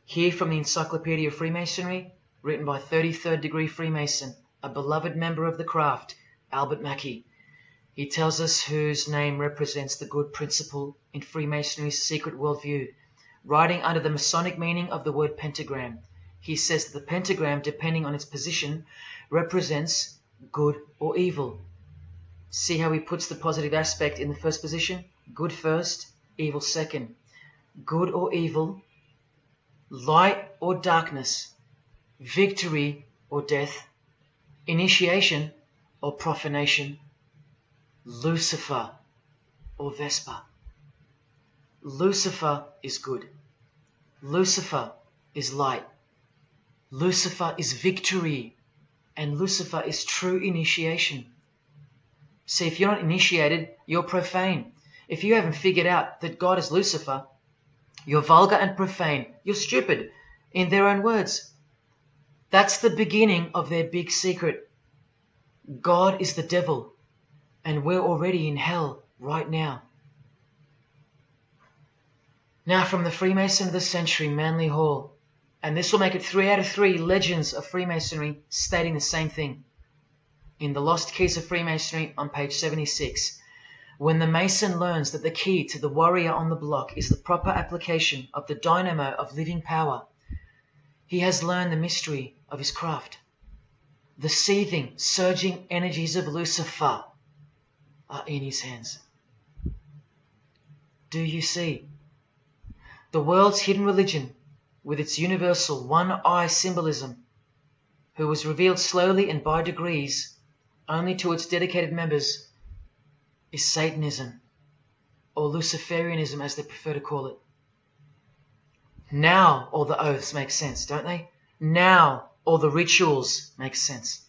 Here from the Encyclopedia of Freemasonry, written by 33rd degree Freemason, a beloved member of the craft, Albert Mackey. He tells us whose name represents the good principle in Freemasonry's secret worldview. Writing under the Masonic meaning of the word pentagram, he says that the pentagram, depending on its position, represents good or evil. See how he puts the positive aspect in the first position? Good first, evil second. Good or evil, light or darkness, victory or death, initiation or profanation, Lucifer or Vesper. Lucifer is good. Lucifer is light. Lucifer is victory. And Lucifer is true initiation. See, if you're not initiated, you're profane. If you haven't figured out that God is Lucifer, you're vulgar and profane. You're stupid, in their own words. That's the beginning of their big secret. God is the devil, and we're already in hell right now. Now from the Freemason of the Century, Manly Hall, and this will make it 3 out of 3 legends of Freemasonry stating the same thing. In The Lost Keys of Freemasonry on page 76, when the Mason learns that the key to the warrior on the block is the proper application of the dynamo of living power, he has learned the mystery of his craft. The seething, surging energies of Lucifer are in his hands. Do you see? The world's hidden religion, with its universal one-eye symbolism, who was revealed slowly and by degrees only to its dedicated members, is Satanism, or Luciferianism as they prefer to call it. Now all the oaths make sense, don't they? Now all the rituals make sense.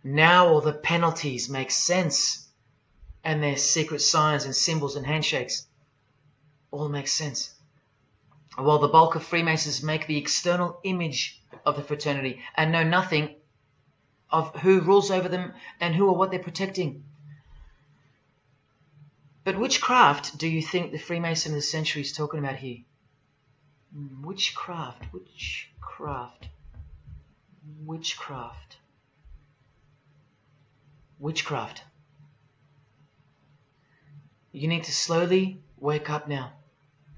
Now all the penalties make sense. And their secret signs and symbols and handshakes all make sense. While the bulk of Freemasons make the external image of the fraternity and know nothing of who rules over them and who or what they're protecting. But which craft do you think the Freemason of the Century is talking about here? Which craft? Which craft? Which craft? witchcraft. You need to slowly wake up now.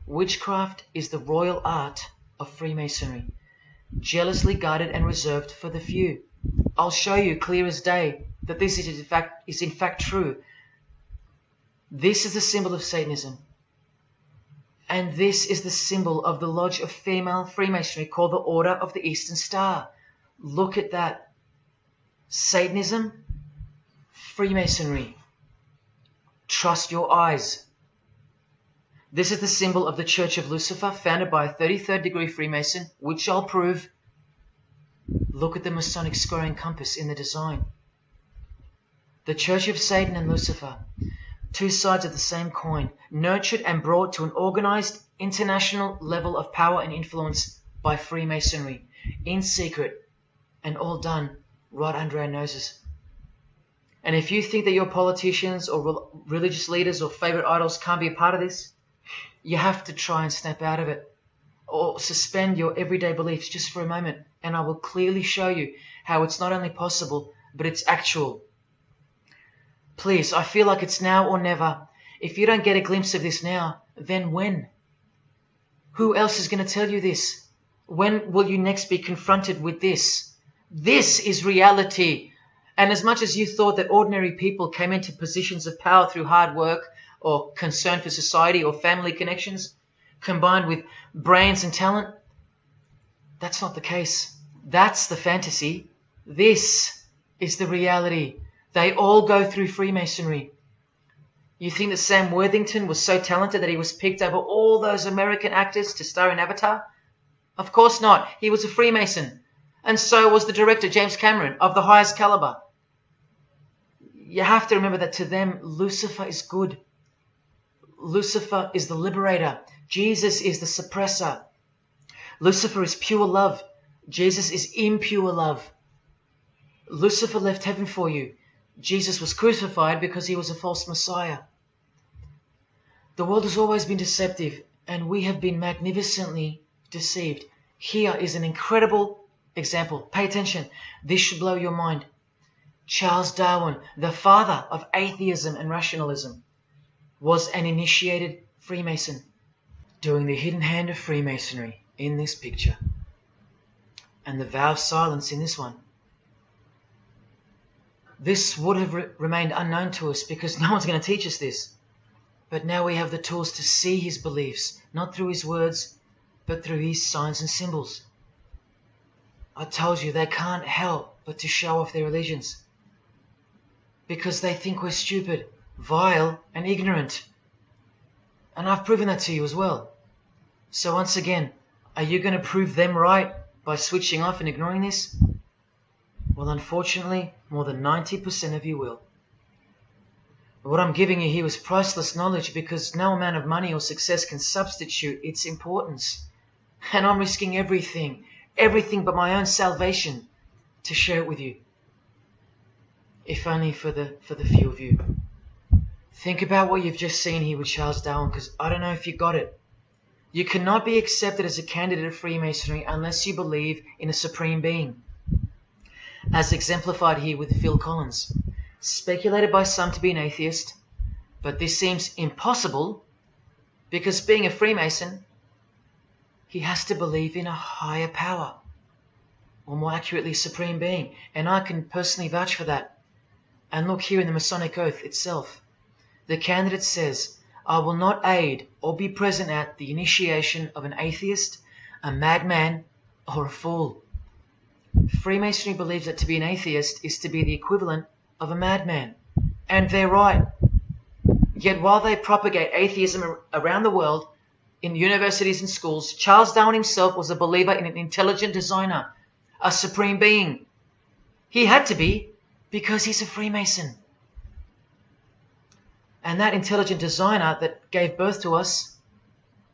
Witchcraft is the royal art of Freemasonry, jealously guarded and reserved for the few. I'll show you clear as day that this is in fact true. This is the symbol of Satanism. And this is the symbol of the lodge of female Freemasonry called the Order of the Eastern Star. Look at that. Satanism, Freemasonry. Trust your eyes. This is the symbol of the Church of Lucifer, founded by a 33rd degree Freemason, which I'll prove. Look at the Masonic square and compass in the design. The Church of Satan and Lucifer, two sides of the same coin, nurtured and brought to an organized international level of power and influence by Freemasonry, in secret, and all done right under our noses. And if you think that your politicians or religious leaders or favorite idols can't be a part of this, you have to try and snap out of it, or suspend your everyday beliefs just for a moment, and I will clearly show you how it's not only possible, but it's actual. Please, I feel like it's now or never. If you don't get a glimpse of this now, then when? Who else is going to tell you this? When will you next be confronted with this? This is reality. And as much as you thought that ordinary people came into positions of power through hard work or concern for society or family connections, combined with brains and talent, that's not the case. That's the fantasy. This is the reality. They all go through Freemasonry. You think that Sam Worthington was so talented that he was picked over all those American actors to star in Avatar? Of course not. He was a Freemason. And so was the director, James Cameron, of the highest caliber. You have to remember that to them, Lucifer is good. Lucifer is the liberator. Jesus is the suppressor. Lucifer is pure love. Jesus is impure love. Lucifer left heaven for you. Jesus was crucified because he was a false Messiah. The world has always been deceptive, and we have been magnificently deceived. Here is an incredible example. Pay attention. This should blow your mind. Charles Darwin, the father of atheism and rationalism, was an initiated Freemason, doing the hidden hand of Freemasonry in this picture, and the vow of silence in this one. This would have remained unknown to us because no one's going to teach us this. But now we have the tools to see his beliefs, not through his words, but through his signs and symbols. I told you they can't help but to show off their allegiance, because they think we're stupid, vile, and ignorant. And I've proven that to you as well. So once again, are you going to prove them right by switching off and ignoring this? Well, unfortunately, more than 90% of you will. But what I'm giving you here is priceless knowledge, because no amount of money or success can substitute its importance. And I'm risking everything but my own salvation to share it with you. If only for the few of you. Think about what you've just seen here with Charles Darwin, because I don't know if you got it. You cannot be accepted as a candidate of Freemasonry unless you believe in a supreme being, as exemplified here with Phil Collins, speculated by some to be an atheist, but this seems impossible because being a Freemason, he has to believe in a higher power, or more accurately, supreme being, and I can personally vouch for that. And look here in the Masonic Oath itself. The candidate says, I will not aid or be present at the initiation of an atheist, a madman, or a fool. Freemasonry believes that to be an atheist is to be the equivalent of a madman. And they're right. Yet while they propagate atheism around the world, in universities and schools, Charles Darwin himself was a believer in an intelligent designer, a supreme being. He had to be, because he's a Freemason. And that intelligent designer that gave birth to us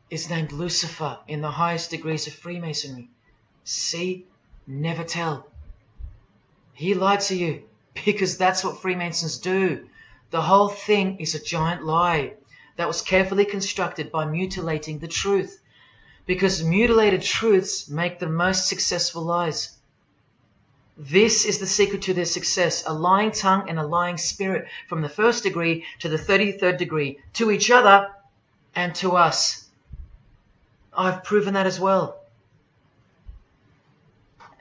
is named Lucifer in the highest degrees of Freemasonry. See? Never tell. He lied to you, because that's what Freemasons do. The whole thing is a giant lie that was carefully constructed by mutilating the truth, because mutilated truths make the most successful lies. This is the secret to their success, a lying tongue and a lying spirit from the 1st degree to the 33rd degree, to each other and to us. I've proven that as well.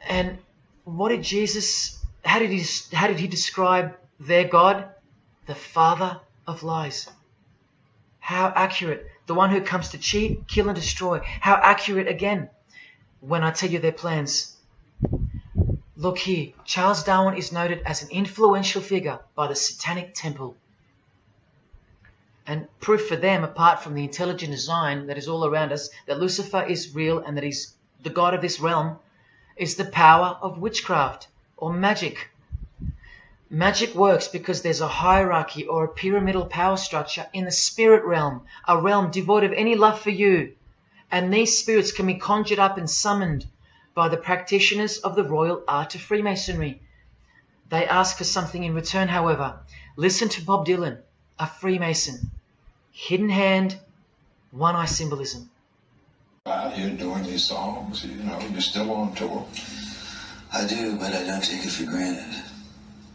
And what did Jesus, how did he describe their God? The father of lies. How accurate. The one who comes to cheat, kill and destroy. How accurate again when I tell you their plans. Look here, Charles Darwin is noted as an influential figure by the Satanic Temple. And proof for them, apart from the intelligent design that is all around us, that Lucifer is real and that he's the god of this realm, is the power of witchcraft or magic. Magic works because there's a hierarchy or a pyramidal power structure in the spirit realm, a realm devoid of any love for you. And these spirits can be conjured up and summoned by the practitioners of the royal art of Freemasonry. They ask for something in return, however. Listen to Bob Dylan, a Freemason. Hidden hand, one eye symbolism. Out here doing these songs, you're still on tour. I do, but I don't take it for granted.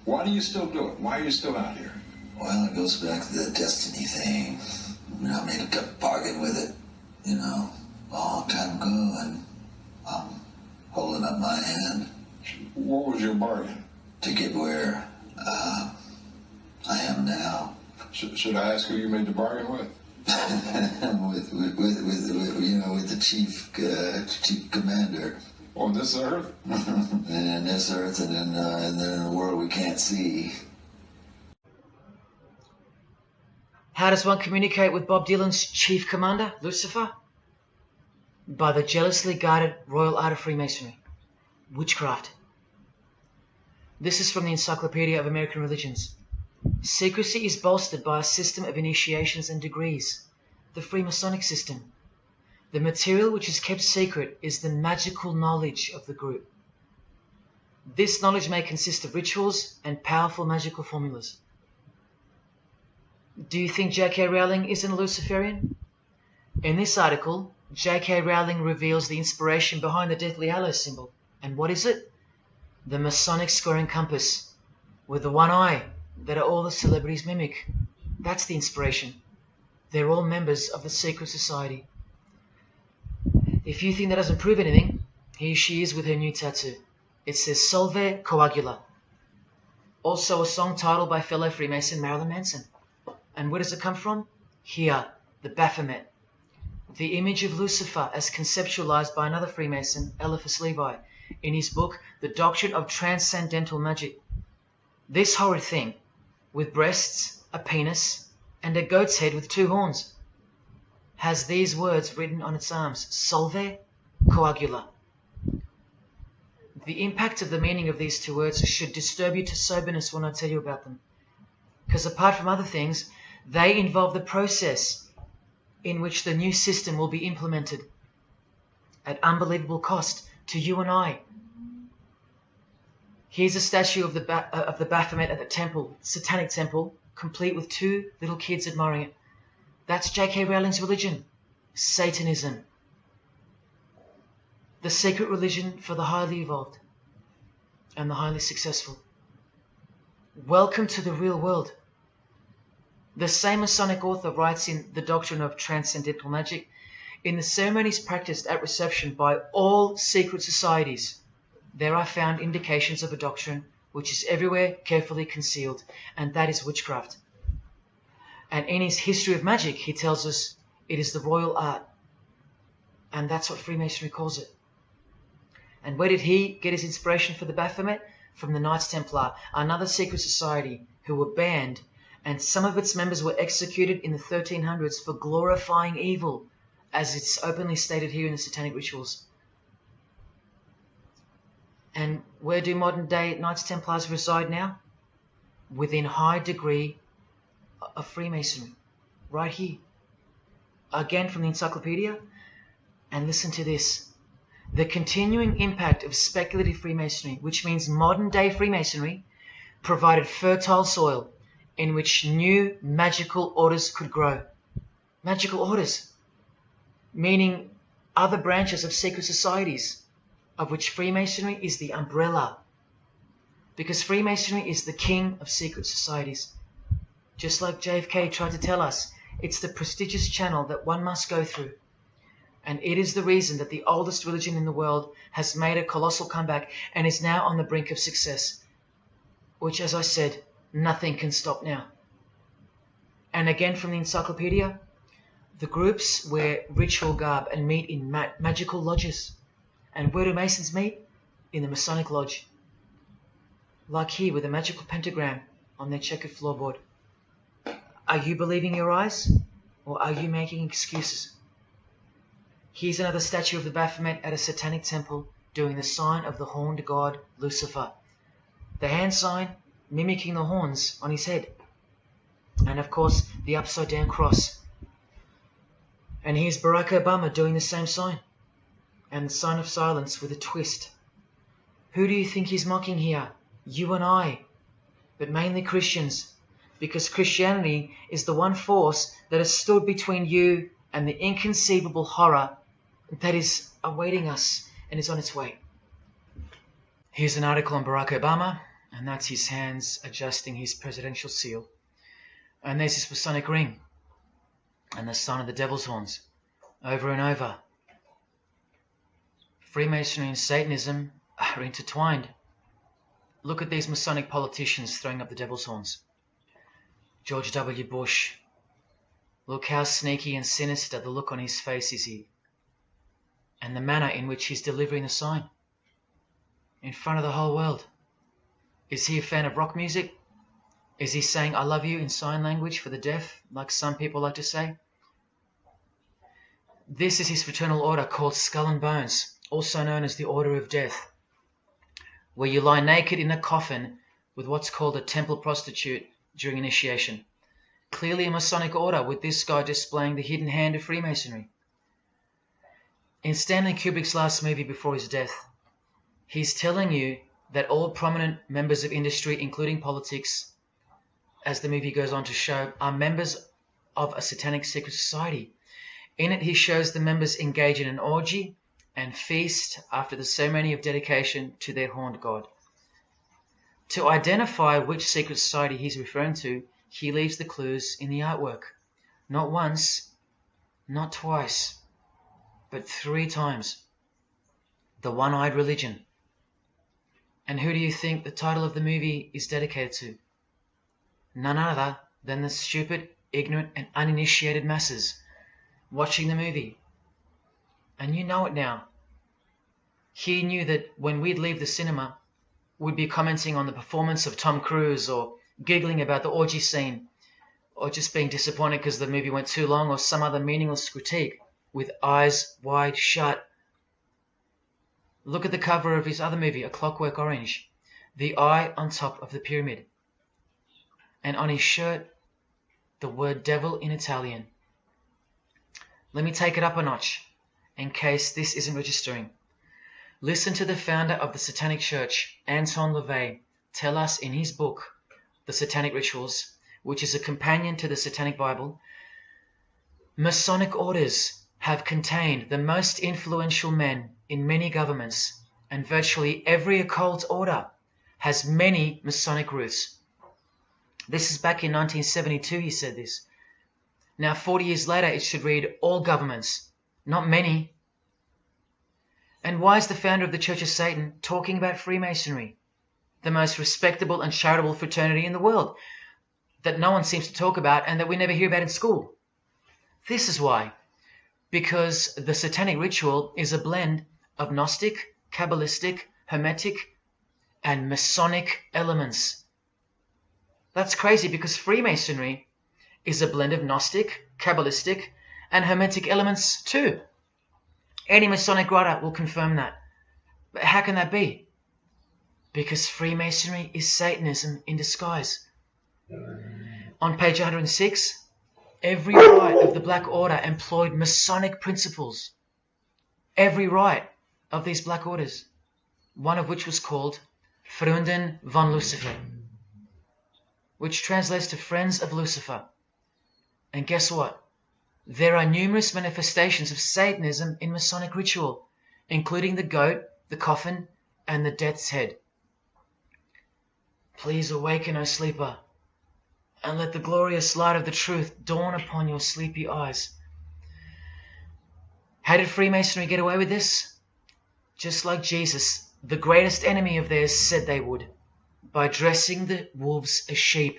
Why do you still do it? Why are you still out here? Well, it goes back to the destiny thing. I made a bargain with it, a long time ago, and I'm holding up my hand. What was your bargain? To get where I am now. Should I ask who you made the bargain with? with the chief commander. On this earth? And in this earth, and then in a world we can't see. How does one communicate with Bob Dylan's chief commander, Lucifer? By the jealously guarded royal art of Freemasonry, witchcraft. This is from the Encyclopedia of American Religions. Secrecy is bolstered by a system of initiations and degrees, the Freemasonic system. The material which is kept secret is the magical knowledge of the group. This knowledge may consist of rituals and powerful magical formulas. Do you think J.K. Rowling isn't a Luciferian? In this article, J.K. Rowling reveals the inspiration behind the Deathly Hallows symbol. And what is it? The Masonic square and compass, with the one eye that all the celebrities mimic. That's the inspiration. They're all members of the secret society. If you think that doesn't prove anything, here she is with her new tattoo. It says Solve Coagula. Also a song titled by fellow Freemason Marilyn Manson. And where does it come from? Here, the Baphomet. The image of Lucifer as conceptualized by another Freemason, Eliphas Levi, in his book, The Doctrine of Transcendental Magic. This horrid thing, with breasts, a penis, and a goat's head with 2 horns, has these words written on its arms, Solve Coagula. The impact of the meaning of these 2 words should disturb you to soberness when I tell you about them. Because apart from other things, they involve the process in which the new system will be implemented at unbelievable cost to you and I. Here's a statue of the Baphomet at the temple, Satanic Temple, complete with 2 little kids admiring it. That's J.K. Rowling's religion, Satanism. The secret religion for the highly evolved and the highly successful. Welcome to the real world. The same Masonic author writes in The Doctrine of Transcendental Magic, in the ceremonies practiced at reception by all secret societies, there are found indications of a doctrine which is everywhere carefully concealed, and that is witchcraft. And in his History of Magic, he tells us it is the royal art. And that's what Freemasonry calls it. And where did he get his inspiration for the Baphomet? From the Knights Templar, another secret society who were banned, and some of its members were executed in the 1300s for glorifying evil, as it's openly stated here in the Satanic Rituals. And where do modern day Knights Templars reside now? Within high degree of Freemasonry, right here. Again from the encyclopedia, and listen to this. The continuing impact of speculative Freemasonry, which means modern day Freemasonry, provided fertile soil in which new magical orders could grow. Magical orders, meaning other branches of secret societies, of which Freemasonry is the umbrella. because Freemasonry is the king of secret societies. Just like JFK tried to tell us, it's the prestigious channel that one must go through. And it is the reason that the oldest religion in the world has made a colossal comeback and is now on the brink of success, which, as I said, nothing can stop now. And again from the encyclopedia, the groups wear ritual garb and meet in magical lodges. And where do Masons meet? In the Masonic lodge. Like here with a magical pentagram on their checkered floorboard. Are you believing your eyes, or are you making excuses? Here's another statue of the Baphomet at a satanic temple doing the sign of the horned god Lucifer. The hand sign mimicking the horns on his head. And of course, the upside down cross. And here's Barack Obama doing the same sign. And the sign of silence with a twist. Who do you think he's mocking here? You and I. But mainly Christians. Because Christianity is the one force that has stood between you and the inconceivable horror that is awaiting us and is on its way. Here's an article on Barack Obama, and that's his hands adjusting his presidential seal. And there's his Masonic ring, and the sign of the devil's horns, over and over. Freemasonry and Satanism are intertwined. Look at these Masonic politicians throwing up the devil's horns. George W. Bush. Look how sneaky and sinister the look on his face is here. And the manner in which he's delivering the sign. In front of the whole world. Is he a fan of rock music? Is he saying I love you in sign language for the deaf, like some people like to say? This is his fraternal order called Skull and Bones, also known as the Order of Death, where you lie naked in a coffin with what's called a temple prostitute during initiation. Clearly a Masonic order, with this guy displaying the hidden hand of Freemasonry. In Stanley Kubrick's last movie before his death, he's telling you that all prominent members of industry, including politics, as the movie goes on to show, are members of a satanic secret society. In it, he shows the members engage in an orgy and feast after the ceremony of dedication to their horned god. To identify which secret society he's referring to, he leaves the clues in the artwork. Not once, not twice, but 3 times. The One-Eyed Religion. And who do you think the title of the movie is dedicated to? None other than the stupid, ignorant, and uninitiated masses watching the movie. And you know it now. He knew that when we'd leave the cinema, we'd be commenting on the performance of Tom Cruise, or giggling about the orgy scene, or just being disappointed because the movie went too long, or some other meaningless critique, with eyes wide shut. Look at the cover of his other movie, A Clockwork Orange. The eye on top of the pyramid. And on his shirt, the word devil in Italian. Let me take it up a notch, in case this isn't registering. Listen to the founder of the Satanic Church, Anton LaVey, tell us in his book, The Satanic Rituals, which is a companion to the Satanic Bible, Masonic orders have contained the most influential men in many governments, and virtually every occult order has many Masonic roots. This is back in 1972 he said this. Now 40 years later it should read all governments, not many. And why is the founder of the Church of Satan talking about Freemasonry, the most respectable and charitable fraternity in the world, that no one seems to talk about and that we never hear about in school? This is why. Because the Satanic Ritual is a blend of Gnostic, Kabbalistic, Hermetic, and Masonic elements. That's crazy, because Freemasonry is a blend of Gnostic, Kabbalistic, and Hermetic elements too. Any Masonic writer will confirm that. But how can that be? Because Freemasonry is Satanism in disguise. On page 106, every rite of the Black Order employed Masonic principles. Every rite of these Black Orders, one of which was called Freunden von Lucifer, which translates to Friends of Lucifer. And guess what? There are numerous manifestations of Satanism in Masonic ritual, including the goat, the coffin, and the death's head. Please awaken, O sleeper, and let the glorious light of the truth dawn upon your sleepy eyes. How did Freemasonry get away with this? Just like Jesus, the greatest enemy of theirs, said they would, by dressing the wolves as sheep.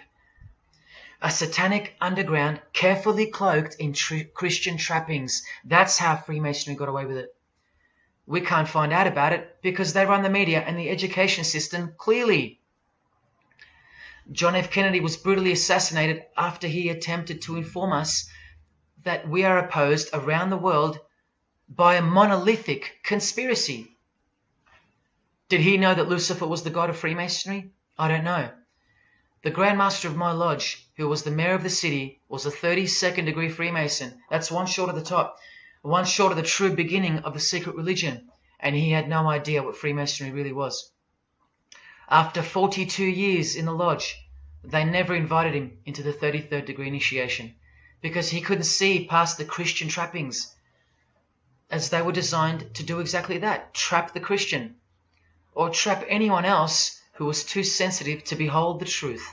A satanic underground carefully cloaked in Christian trappings. That's how Freemasonry got away with it. We can't find out about it because they run the media and the education system clearly. John F. Kennedy was brutally assassinated after he attempted to inform us that we are opposed around the world by a monolithic conspiracy. Did he know that Lucifer was the god of Freemasonry? I don't know. The Grand Master of my lodge, who was the mayor of the city, was a 32nd degree Freemason. That's one short of the top, one short of the true beginning of the secret religion, and he had no idea what Freemasonry really was. After 42 years in the lodge, they never invited him into the 33rd degree initiation because he couldn't see past the Christian trappings, as they were designed to do exactly that, trap the Christian, or trap anyone else who was too sensitive to behold the truth.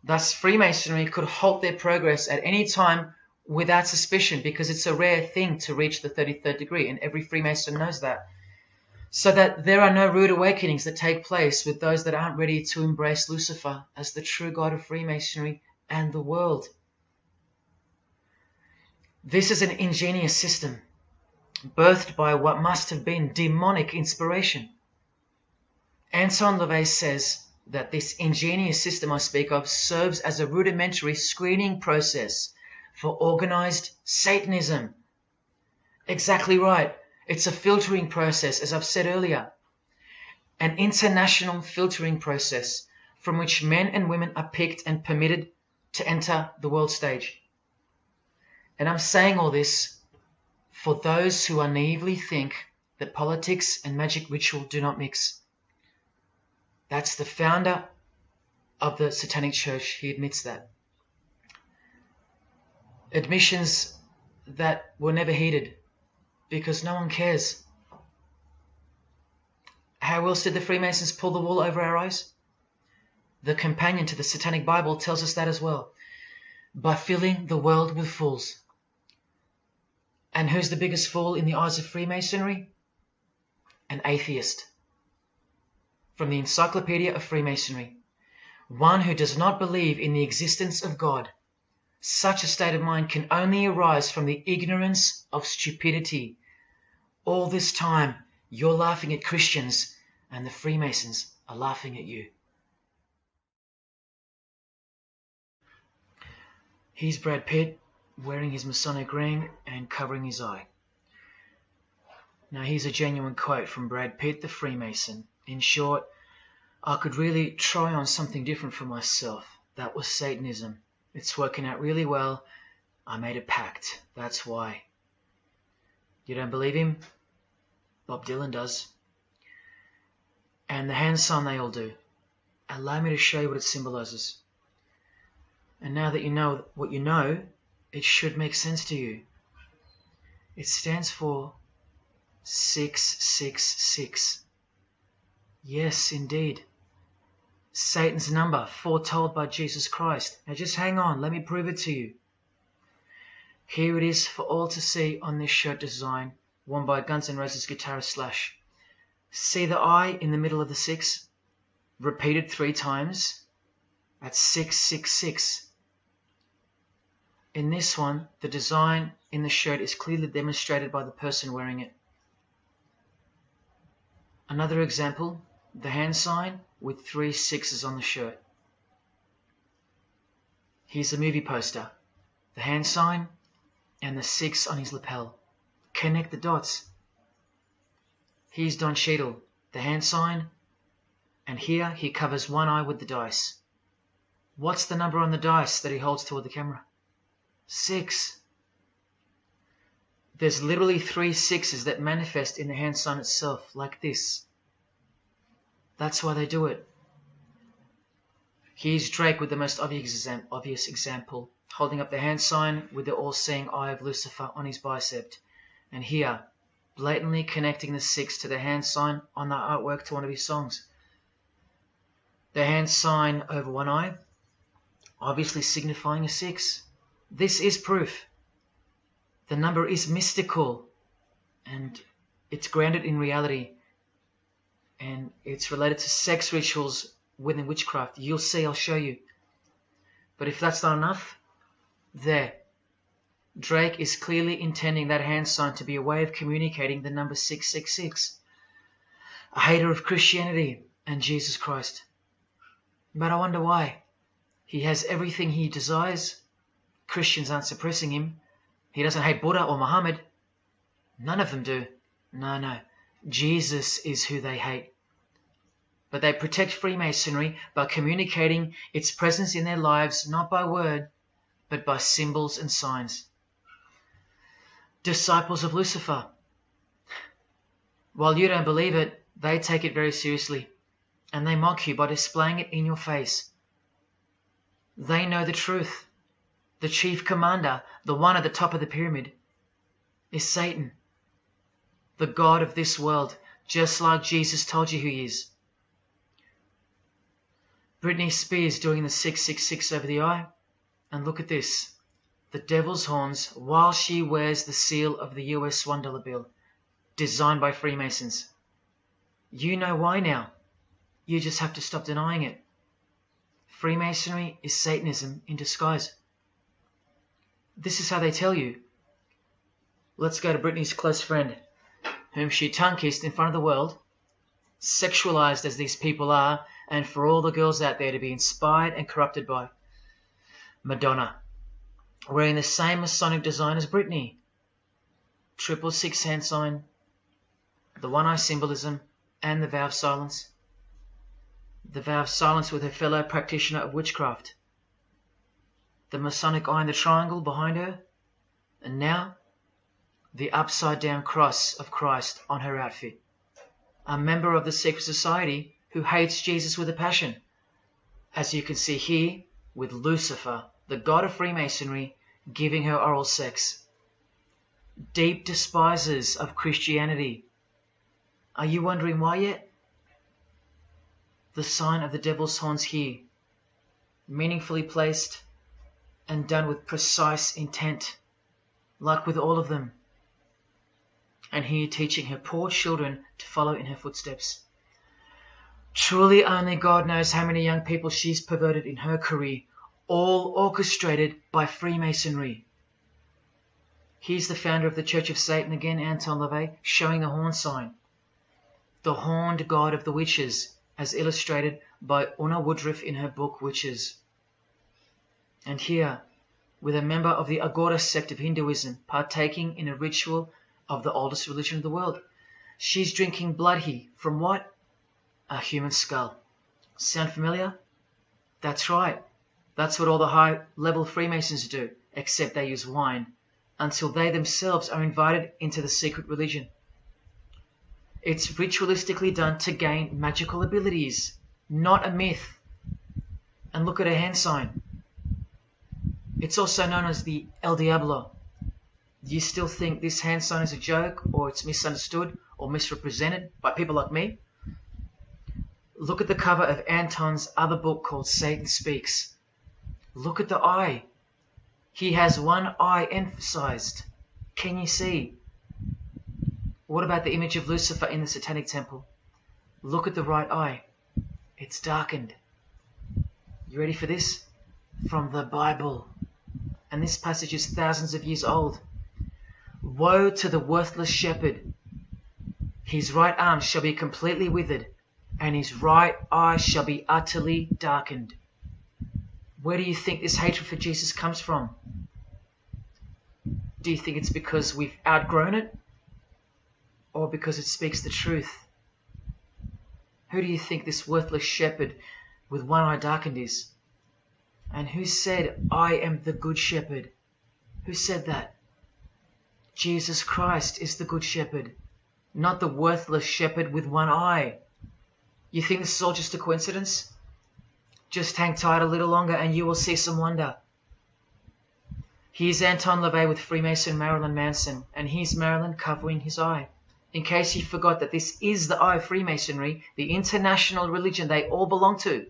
Thus, Freemasonry could halt their progress at any time without suspicion because it's a rare thing to reach the 33rd degree, and every Freemason knows that. So that there are no rude awakenings that take place with those that aren't ready to embrace Lucifer as the true god of Freemasonry and the world. This is an ingenious system, birthed by what must have been demonic inspiration. Anton LaVey says that this ingenious system I speak of serves as a rudimentary screening process for organized Satanism. Exactly right. It's a filtering process, as I've said earlier. An international filtering process from which men and women are picked and permitted to enter the world stage. And I'm saying all this for those who naively think that politics and magic ritual do not mix. That's the founder of the Satanic Church. He admits that. Admissions that were never heeded because no one cares. How else did the Freemasons pull the wool over our eyes? The companion to the Satanic Bible tells us that as well. By filling the world with fools. And who's the biggest fool in the eyes of Freemasonry? An atheist. From the Encyclopedia of Freemasonry. One who does not believe in the existence of God. Such a state of mind can only arise from the ignorance of stupidity. All this time, you're laughing at Christians, and the Freemasons are laughing at you. Here's Brad Pitt wearing his Masonic ring and covering his eye. Now here's a genuine quote from Brad Pitt, the Freemason. In short, I could really try on something different for myself. That was Satanism. It's working out really well. I made a pact. That's why. You don't believe him? Bob Dylan does. And the hand sign they all do. Allow me to show you what it symbolizes. And now that you know what you know, it should make sense to you. It stands for 666. Yes, indeed. Satan's number, foretold by Jesus Christ. Now just hang on, let me prove it to you. Here it is for all to see on this shirt design, worn by Guns N' Roses guitarist Slash. See the I in the middle of the 6? Repeated 3 times? That's 666. In this one, the design in the shirt is clearly demonstrated by the person wearing it. Another example, the hand sign with 3 6s on the shirt. Here's a movie poster, the hand sign and the 6 on his lapel. Connect the dots. Here's Don Cheadle, the hand sign, and here he covers one eye with the dice. What's the number on the dice that he holds toward the camera? 6. There's literally 3 6s that manifest in the hand sign itself, like this. That's why they do it. Here's Drake with the most obvious example, holding up the hand sign with the all-seeing eye of Lucifer on his bicep. And here, blatantly connecting the 6 to the hand sign on the artwork to one of his songs. The hand sign over one eye, obviously signifying a 6. This is proof. The number is mystical and it's grounded in reality, and it's related to sex rituals within witchcraft. You'll see, I'll show you. But if that's not enough, there. Drake is clearly intending that hand sign to be a way of communicating the number 666. A hater of Christianity and Jesus Christ. But I wonder why. He has everything he desires. Christians aren't suppressing him. He doesn't hate Buddha or Muhammad. None of them do. No. Jesus is who they hate. But they protect Freemasonry by communicating its presence in their lives, not by word, but by symbols and signs. Disciples of Lucifer. While you don't believe it, they take it very seriously, and they mock you by displaying it in your face. They know the truth. The chief commander, the one at the top of the pyramid, is Satan, the god of this world, just like Jesus told you who he is. Britney Spears doing the 666 over the eye, and look at this, the devil's horns while she wears the seal of the US $1 bill, designed by Freemasons. You know why now. You just have to stop denying it. Freemasonry is Satanism in disguise. This is how they tell you. Let's go to Britney's close friend, whom she tongue-kissed in front of the world, sexualized as these people are, and for all the girls out there to be inspired and corrupted by. Madonna, wearing the same Masonic design as Britney. 666 hand sign, the one-eye symbolism, and the vow of silence. The vow of silence with her fellow practitioner of witchcraft. The Masonic eye in the triangle behind her, and now the upside-down cross of Christ on her outfit. A member of the secret society who hates Jesus with a passion, as you can see here with Lucifer, the god of Freemasonry, giving her oral sex. Deep despisers of Christianity. Are you wondering why yet? The sign of the devil's horns here, meaningfully placed and done with precise intent, like with all of them. And here teaching her poor children to follow in her footsteps. Truly only God knows how many young people she's perverted in her career, all orchestrated by Freemasonry. Here's the founder of the Church of Satan again, Anton LaVey, showing the horn sign. The horned god of the witches, as illustrated by Una Woodruff in her book Witches. And here, with a member of the Agora sect of Hinduism partaking in a ritual of the oldest religion of the world. She's drinking blood here from what? A human skull. Sound familiar? That's right. That's what all the high-level Freemasons do, except they use wine, until they themselves are invited into the secret religion. It's ritualistically done to gain magical abilities, not a myth. And look at her hand sign. It's also known as the El Diablo. Do you still think this hand sign is a joke, or it's misunderstood or misrepresented by people like me? Look at the cover of Anton's other book called Satan Speaks. Look at the eye. He has one eye emphasized. Can you see? What about the image of Lucifer in the Satanic Temple? Look at the right eye. It's darkened. You ready for this? From the Bible. And this passage is thousands of years old. Woe to the worthless shepherd. His right arm shall be completely withered, and his right eye shall be utterly darkened. Where do you think this hatred for Jesus comes from? Do you think it's because we've outgrown it? Or because it speaks the truth? Who do you think this worthless shepherd with one eye darkened is? And who said, I am the good shepherd? Who said that? Jesus Christ is the good shepherd, not the worthless shepherd with one eye. You think this is all just a coincidence? Just hang tight a little longer and you will see some wonder. Here's Anton LaVey with Freemason Marilyn Manson, and here's Marilyn covering his eye. In case you forgot that this is the eye of Freemasonry, the international religion they all belong to.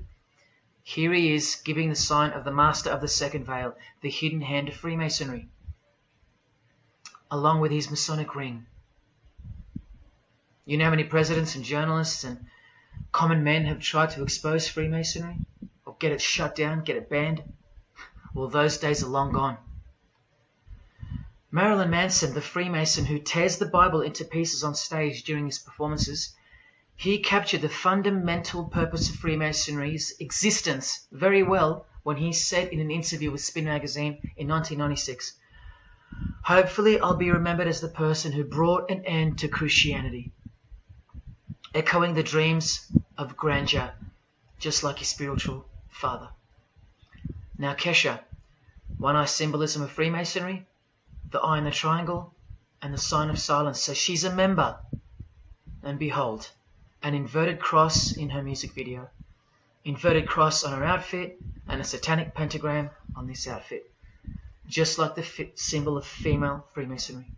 Here he is giving the sign of the master of the second veil, the hidden hand of Freemasonry, along with his Masonic ring. You know how many presidents and journalists and common men have tried to expose Freemasonry or get it shut down, get it banned? Well, those days are long gone. Marilyn Manson, the Freemason who tears the Bible into pieces on stage during his performances, he captured the fundamental purpose of Freemasonry's existence very well when he said in an interview with Spin magazine in 1996, "Hopefully I'll be remembered as the person who brought an end to Christianity," echoing the dreams of grandeur, just like his spiritual father. Now Kesha, one-eye symbolism of Freemasonry, the eye in the triangle, and the sign of silence. So she's a member. And behold, an inverted cross in her music video, inverted cross on her outfit, and a satanic pentagram on this outfit, just like the symbol of female Freemasonry.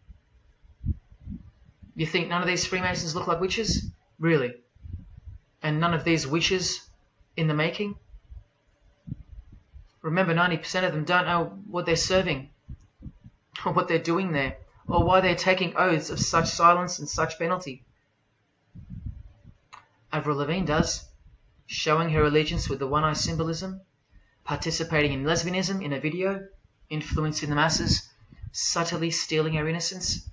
You think none of these Freemasons look like witches? Really? And none of these witches in the making? Remember, 90% of them don't know what they're serving, or what they're doing there, or why they're taking oaths of such silence and such penalty. Avril Lavigne does, showing her allegiance with the one-eye symbolism, participating in lesbianism in a video, influencing the masses, subtly stealing our innocence.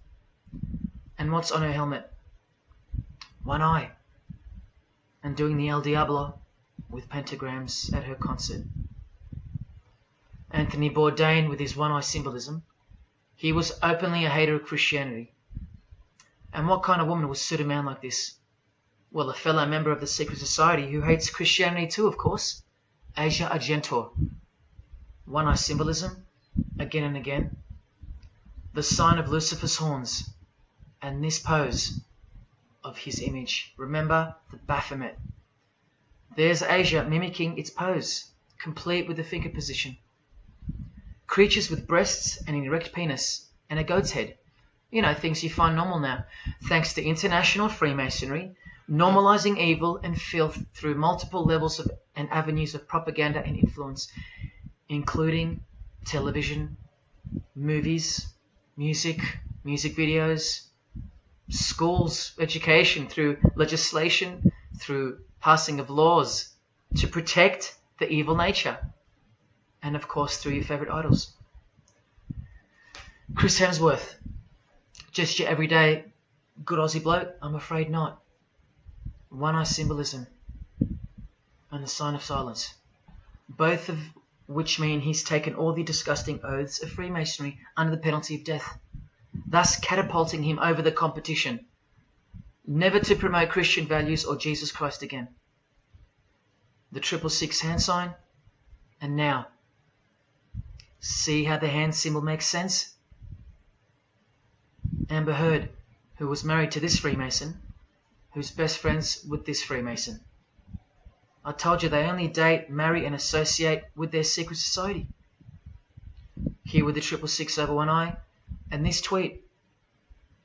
And what's on her helmet? One eye. And doing the El Diablo with pentagrams at her concert. Anthony Bourdain with his one-eye symbolism, he was openly a hater of Christianity. And what kind of woman would suit a man like this? Well, a fellow member of the secret society who hates Christianity too, of course, Asia Argento. One-eye symbolism, again and again. The sign of Lucifer's horns, and this pose of his image. Remember the Baphomet. There's Asia mimicking its pose, complete with the finger position. Creatures with breasts and an erect penis and a goat's head. You know, things you find normal now, thanks to international Freemasonry, normalizing evil and filth through multiple levels of and avenues of propaganda and influence, including television, movies, music videos, schools, education, through legislation, through passing of laws to protect the evil nature, and of course through your favorite idols. Chris Hemsworth, just your everyday good Aussie bloke? I'm afraid not. One-eye symbolism and the sign of silence, both of which mean he's taken all the disgusting oaths of Freemasonry under the penalty of death, thus catapulting him over the competition, never to promote Christian values or Jesus Christ again. The 666 hand sign, and now, see how the hand symbol makes sense? Amber Heard, who was married to this Freemason, who's best friends with this Freemason. I told you they only date, marry and associate with their secret society. Here with the 666 over one eye, and this tweet.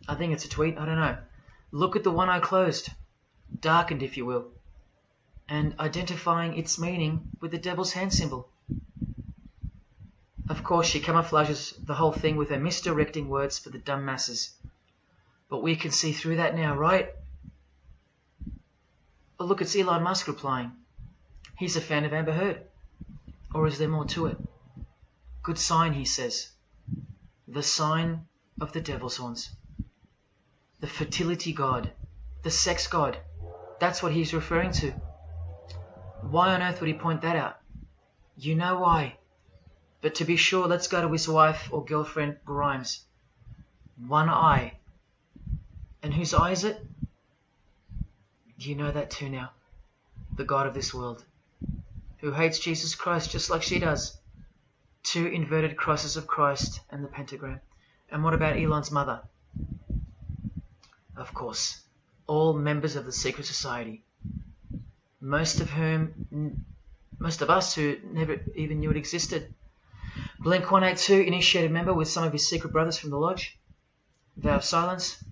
I think it's a tweet, I don't know. Look at the one eye closed, darkened if you will, and identifying its meaning with the devil's hand symbol. Of course, she camouflages the whole thing with her misdirecting words for the dumb masses. But we can see through that now, right? But look, it's Elon Musk replying. He's a fan of Amber Heard. Or is there more to it? Good sign, he says. The sign of the devil's horns. The fertility god. The sex god. That's what he's referring to. Why on earth would he point that out? You know why. But to be sure, let's go to his wife or girlfriend, Grimes. One eye. And whose eye is it? You know that too now. The God of this world, who hates Jesus Christ just like she does. 2 inverted crosses of Christ and the pentagram. And what about Elon's mother? Of course, all members of the secret society. Most of us who never even knew it existed. Blink-182 initiated member with some of his secret brothers from the lodge. Vow of silence.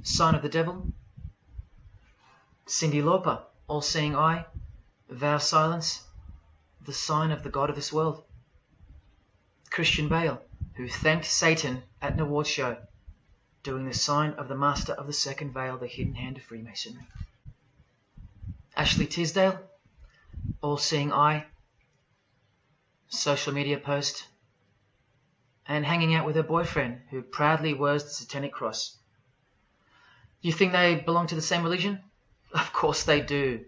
Sign of the devil. Cyndi Lauper, all-seeing eye. Vow of silence. the sign of the god of this world. Christian Bale, who thanked Satan at an award show, doing the sign of the master of the second veil, the hidden hand of Freemasonry. Ashley Tisdale, all-seeing eye, social media post, and hanging out with her boyfriend, who proudly wears the satanic cross. You think they belong to the same religion? Of course they do.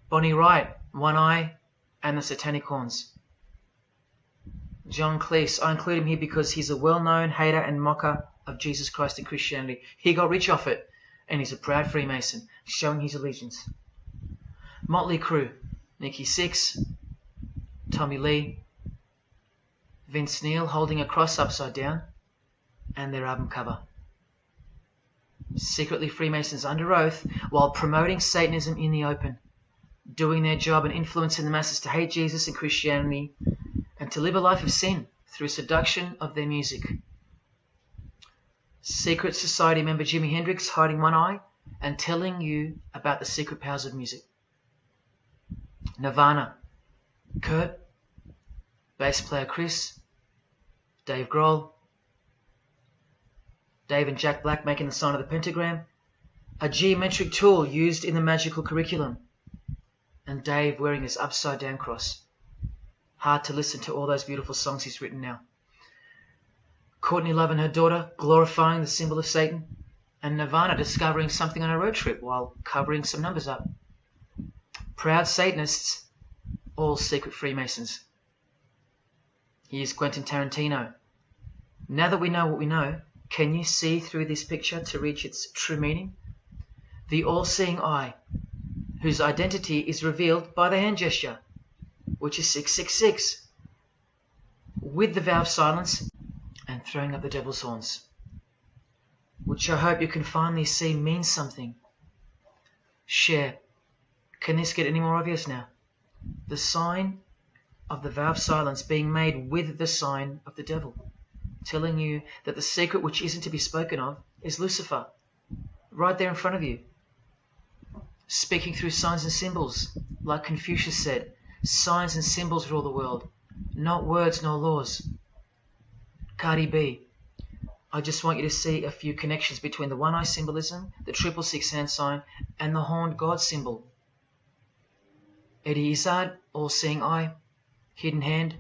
Bonnie Wright, one eye, and the satanic horns. John Cleese, I include him here because he's a well-known hater and mocker of Jesus Christ and Christianity. He got rich off it, and he's a proud Freemason, showing his allegiance. Motley Crue, Nikki Sixx, Tommy Lee, Vince Neil holding a cross upside down, and their album cover. Secretly Freemasons under oath while promoting Satanism in the open, doing their job and influencing the masses to hate Jesus and Christianity and to live a life of sin through seduction of their music. Secret Society member Jimi Hendrix hiding one eye and telling you about the secret powers of music. Nirvana, Kurt, bass player Chris, Dave Grohl, Dave and Jack Black making the sign of the pentagram, a geometric tool used in the magical curriculum, and Dave wearing his upside down cross. Hard to listen to all those beautiful songs he's written now. Courtney Love and her daughter glorifying the symbol of Satan, and Nirvana discovering something on a road trip while covering some numbers up. Proud Satanists, all secret Freemasons. Here's Quentin Tarantino. Now that we know what we know, can you see through this picture to reach its true meaning? The all-seeing eye, whose identity is revealed by the hand gesture, which is 666, with the vow of silence and throwing up the devil's horns, which I hope you can finally see means something. Share. Can this get any more obvious now? The sign of the vow of silence being made with the sign of the devil, telling you that the secret which isn't to be spoken of is Lucifer, right there in front of you. Speaking through signs and symbols, like Confucius said, signs and symbols rule the world, not words nor laws. Cardi B, I just want you to see a few connections between the one-eye symbolism, the 666 hand sign, and the horned God symbol. Eddie Izzard, all-seeing eye, hidden hand,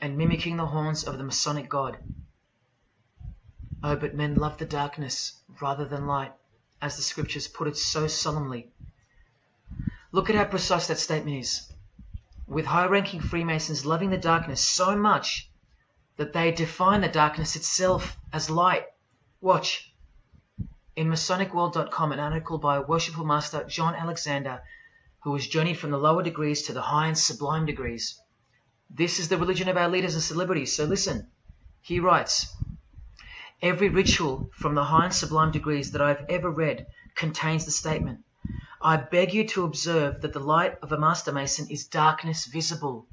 and mimicking the horns of the Masonic God. Oh, but men love the darkness rather than light, as the scriptures put it so solemnly. Look at how precise that statement is, with high-ranking Freemasons loving the darkness so much that they define the darkness itself as light. Watch. In MasonicWorld.com, an article by Worshipful Master John Alexander, who has journeyed from the lower degrees to the high and sublime degrees. This is the religion of our leaders and celebrities, so listen. He writes, every ritual from the high and sublime degrees that I've ever read contains the statement, I beg you to observe that the light of a Master Mason is darkness visible.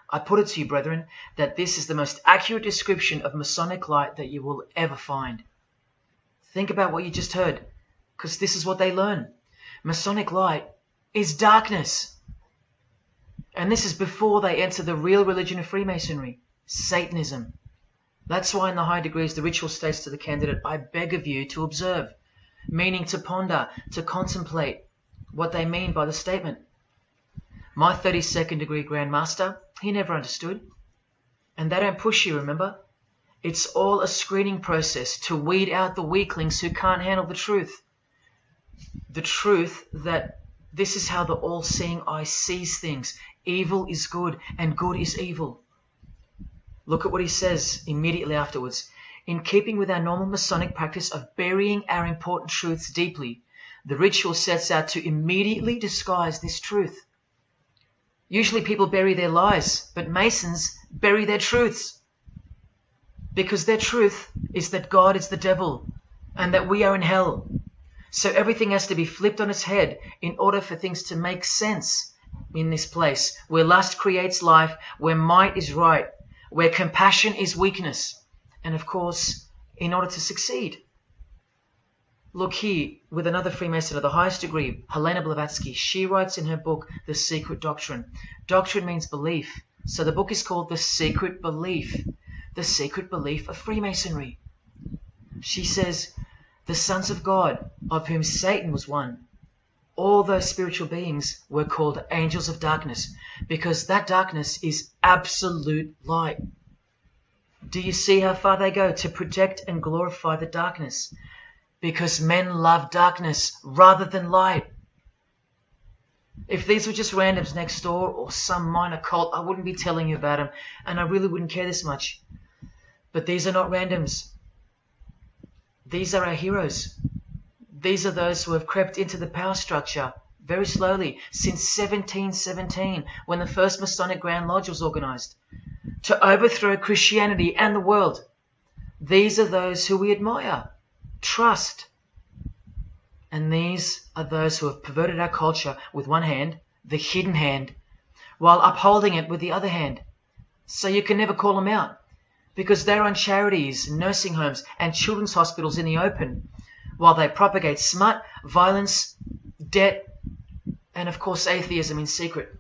I put it to you, brethren, that this is the most accurate description of Masonic light that you will ever find. Think about what you just heard, because this is what they learn. Masonic light is darkness. And this is before they enter the real religion of Freemasonry, Satanism. That's why in the high degrees the ritual states to the candidate, I beg of you to observe, meaning to ponder, to contemplate what they mean by the statement. My 32nd degree Grand Master, he never understood. And they don't push you, remember? It's all a screening process to weed out the weaklings who can't handle the truth. The truth that this is how the all-seeing eye sees things. Evil is good and good is evil. Look at what he says immediately afterwards. In keeping with our normal Masonic practice of burying our important truths deeply, the ritual sets out to immediately disguise this truth. Usually people bury their lies, but Masons bury their truths. Because their truth is that God is the devil and that we are in hell. So everything has to be flipped on its head in order for things to make sense in this place where lust creates life, where might is right, where compassion is weakness, and of course, in order to succeed. Look here, with another Freemason of the highest degree, Helena Blavatsky. She writes in her book, The Secret Doctrine. Doctrine means belief. So the book is called The Secret Belief. The Secret Belief of Freemasonry. She says, the sons of God, of whom Satan was one, all those spiritual beings were called angels of darkness, because that darkness is absolute light. Do you see how far they go to protect and glorify the darkness? Because men love darkness rather than light. If these were just randoms next door or some minor cult, I wouldn't be telling you about them, and I really wouldn't care this much. But these are not randoms. These are our heroes. These are those who have crept into the power structure very slowly since 1717, when the first Masonic Grand Lodge was organized, to overthrow Christianity and the world. These are those who we admire, trust. And these are those who have perverted our culture with one hand, the hidden hand, while upholding it with the other hand. So you can never call them out, because they run charities, nursing homes, and children's hospitals in the open, while they propagate smut, violence, debt, and of course atheism in secret.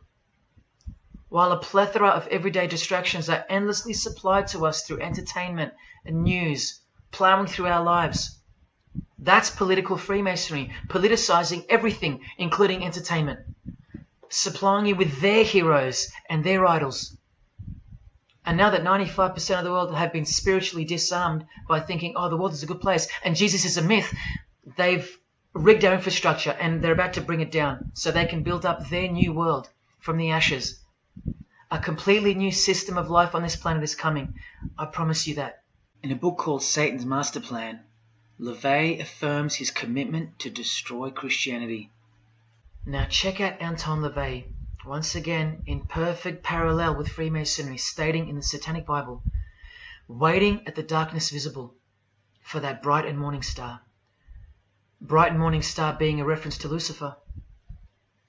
While a plethora of everyday distractions are endlessly supplied to us through entertainment and news, plowing through our lives. That's political Freemasonry, politicizing everything, including entertainment, supplying you with their heroes and their idols. And now that 95% of the world have been spiritually disarmed by thinking, oh, the world is a good place and Jesus is a myth, they've rigged our infrastructure and they're about to bring it down so they can build up their new world from the ashes. A completely new system of life on this planet is coming. I promise you that. In a book called Satan's Master Plan, LaVey affirms his commitment to destroy Christianity. Now check out Anton LaVey, once again in perfect parallel with Freemasonry, stating in the Satanic Bible, waiting at the darkness visible for that bright and morning star. Bright and morning star being a reference to Lucifer.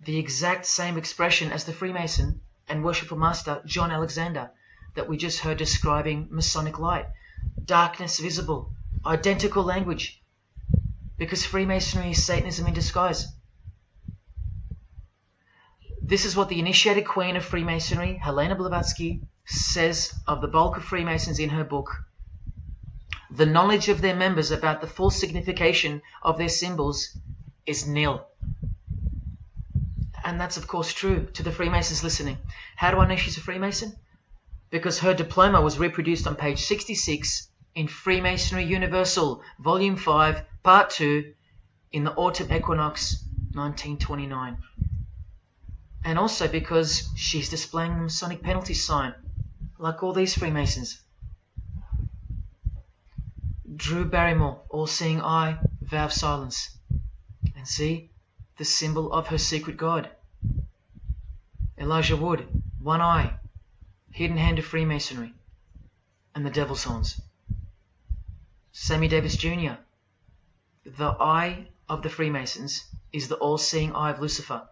The exact same expression as the Freemason and worshipful master John Alexander that we just heard describing Masonic light. Darkness visible. Identical language. Because Freemasonry is Satanism in disguise. This is what the initiated queen of Freemasonry, Helena Blavatsky, says of the bulk of Freemasons in her book. The knowledge of their members about the full signification of their symbols is nil. And that's of course true to the Freemasons listening. How do I know she's a Freemason? Because her diploma was reproduced on page 66 in Freemasonry Universal, Volume 5, Part 2, in the Autumn Equinox, 1929. And also because she's displaying the Masonic penalty sign, like all these Freemasons. Drew Barrymore, all-seeing eye, vow of silence. And see, the symbol of her secret god. Elijah Wood, one eye, hidden hand of Freemasonry, and the devil's horns. Sammy Davis Jr., the eye of the Freemasons is the all-seeing eye of Lucifer.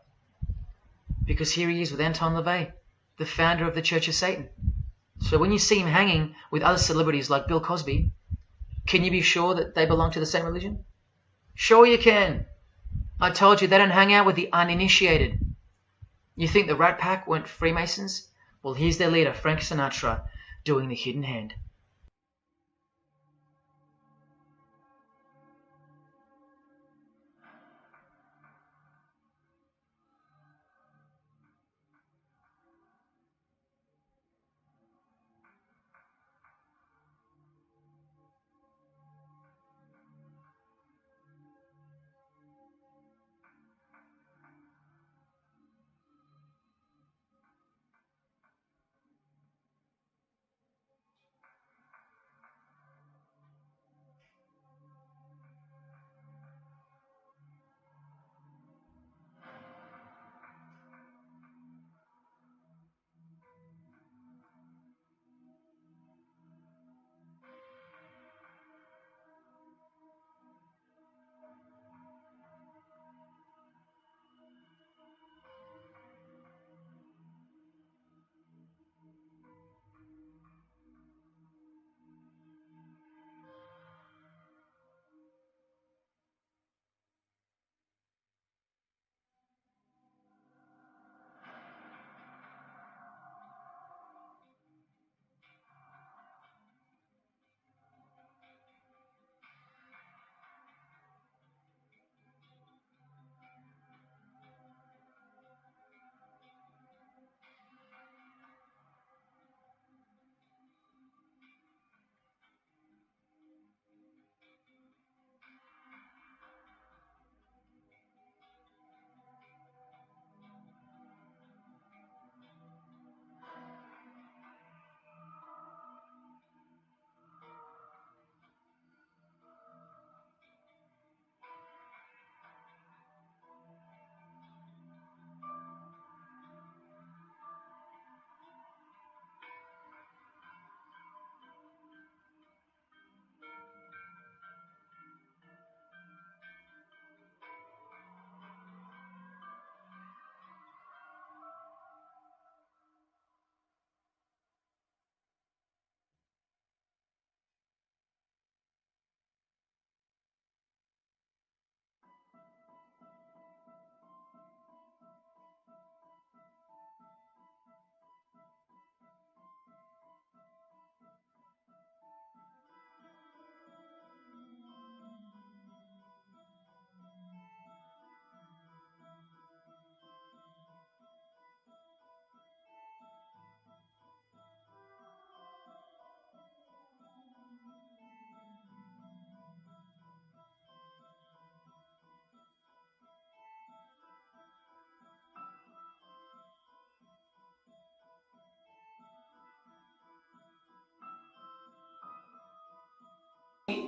Because here he is with Anton LaVey, the founder of the Church of Satan. So when you see him hanging with other celebrities like Bill Cosby, can you be sure that they belong to the same religion? Sure you can. I told you they don't hang out with the uninitiated. You think the Rat Pack weren't Freemasons? Well, here's their leader, Frank Sinatra, doing the hidden hand.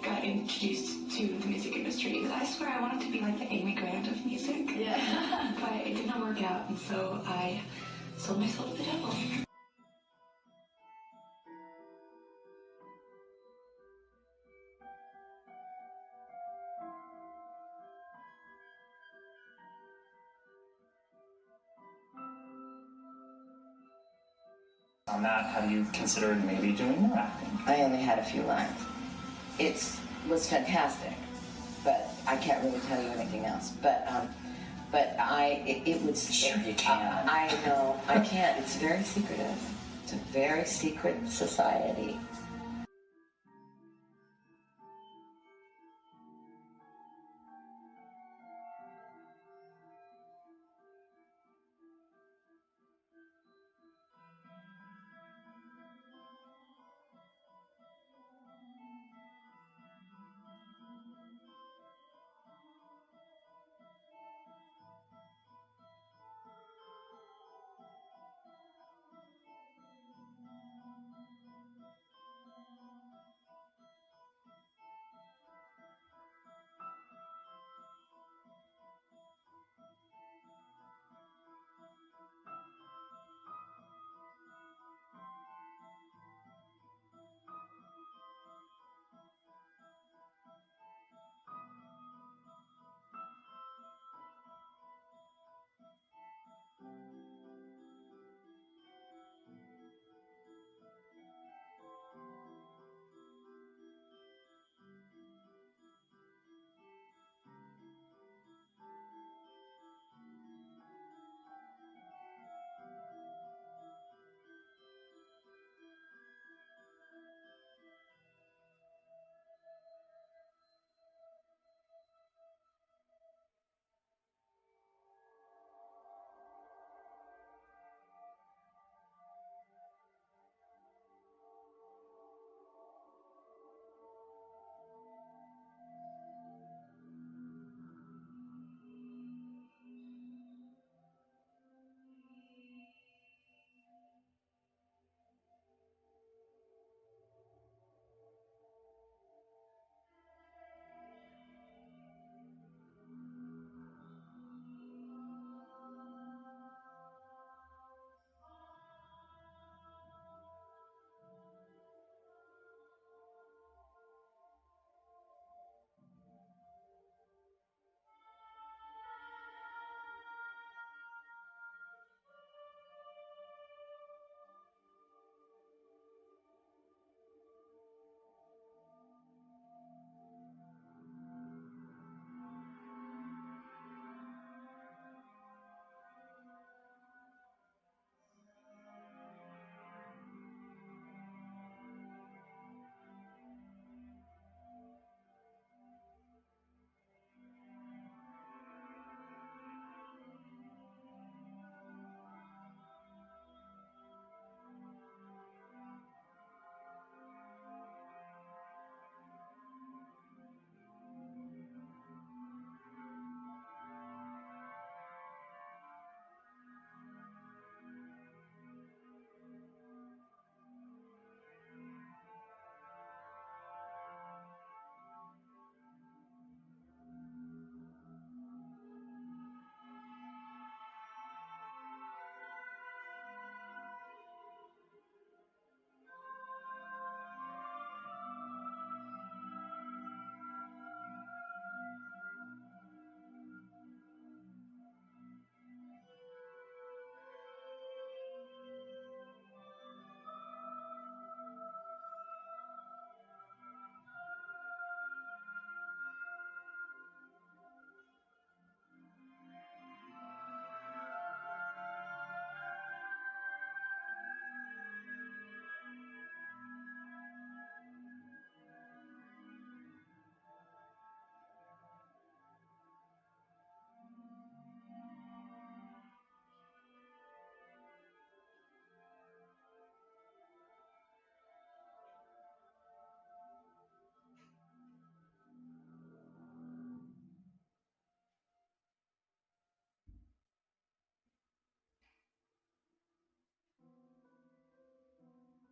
got introduced to the music industry. I swear I wanted to be like the Amy Grant of music. Yeah. But it did not work out, and so I sold myself to the devil. On that, have you considered maybe doing more acting? I only had a few lines. It was fantastic, but I can't really tell you anything else. But it was. Sure you can. I know, I can't. It's very secretive. It's a very secret society.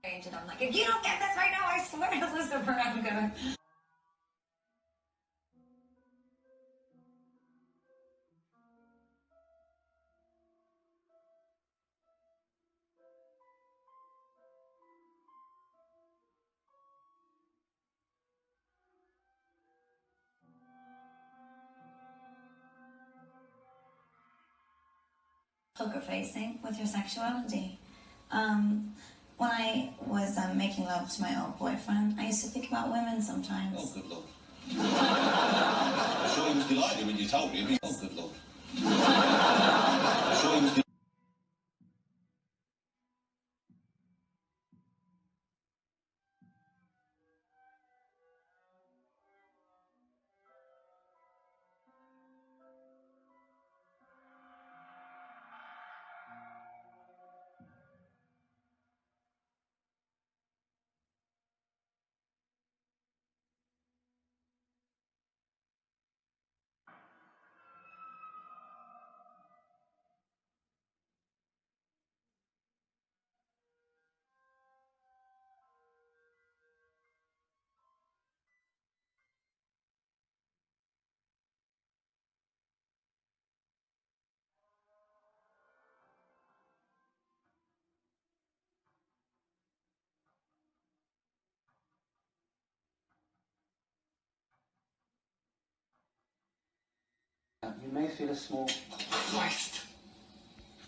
And I'm like, if you don't get this right now, I swear to Lucifer, I'm gonna. poker facing with your sexuality. When I was making love to my old boyfriend, I used to think about women sometimes. Oh, good Lord. I'm sure he was delighted when you told him. Oh, good Lord. I'm sure he was You may feel a small Christ!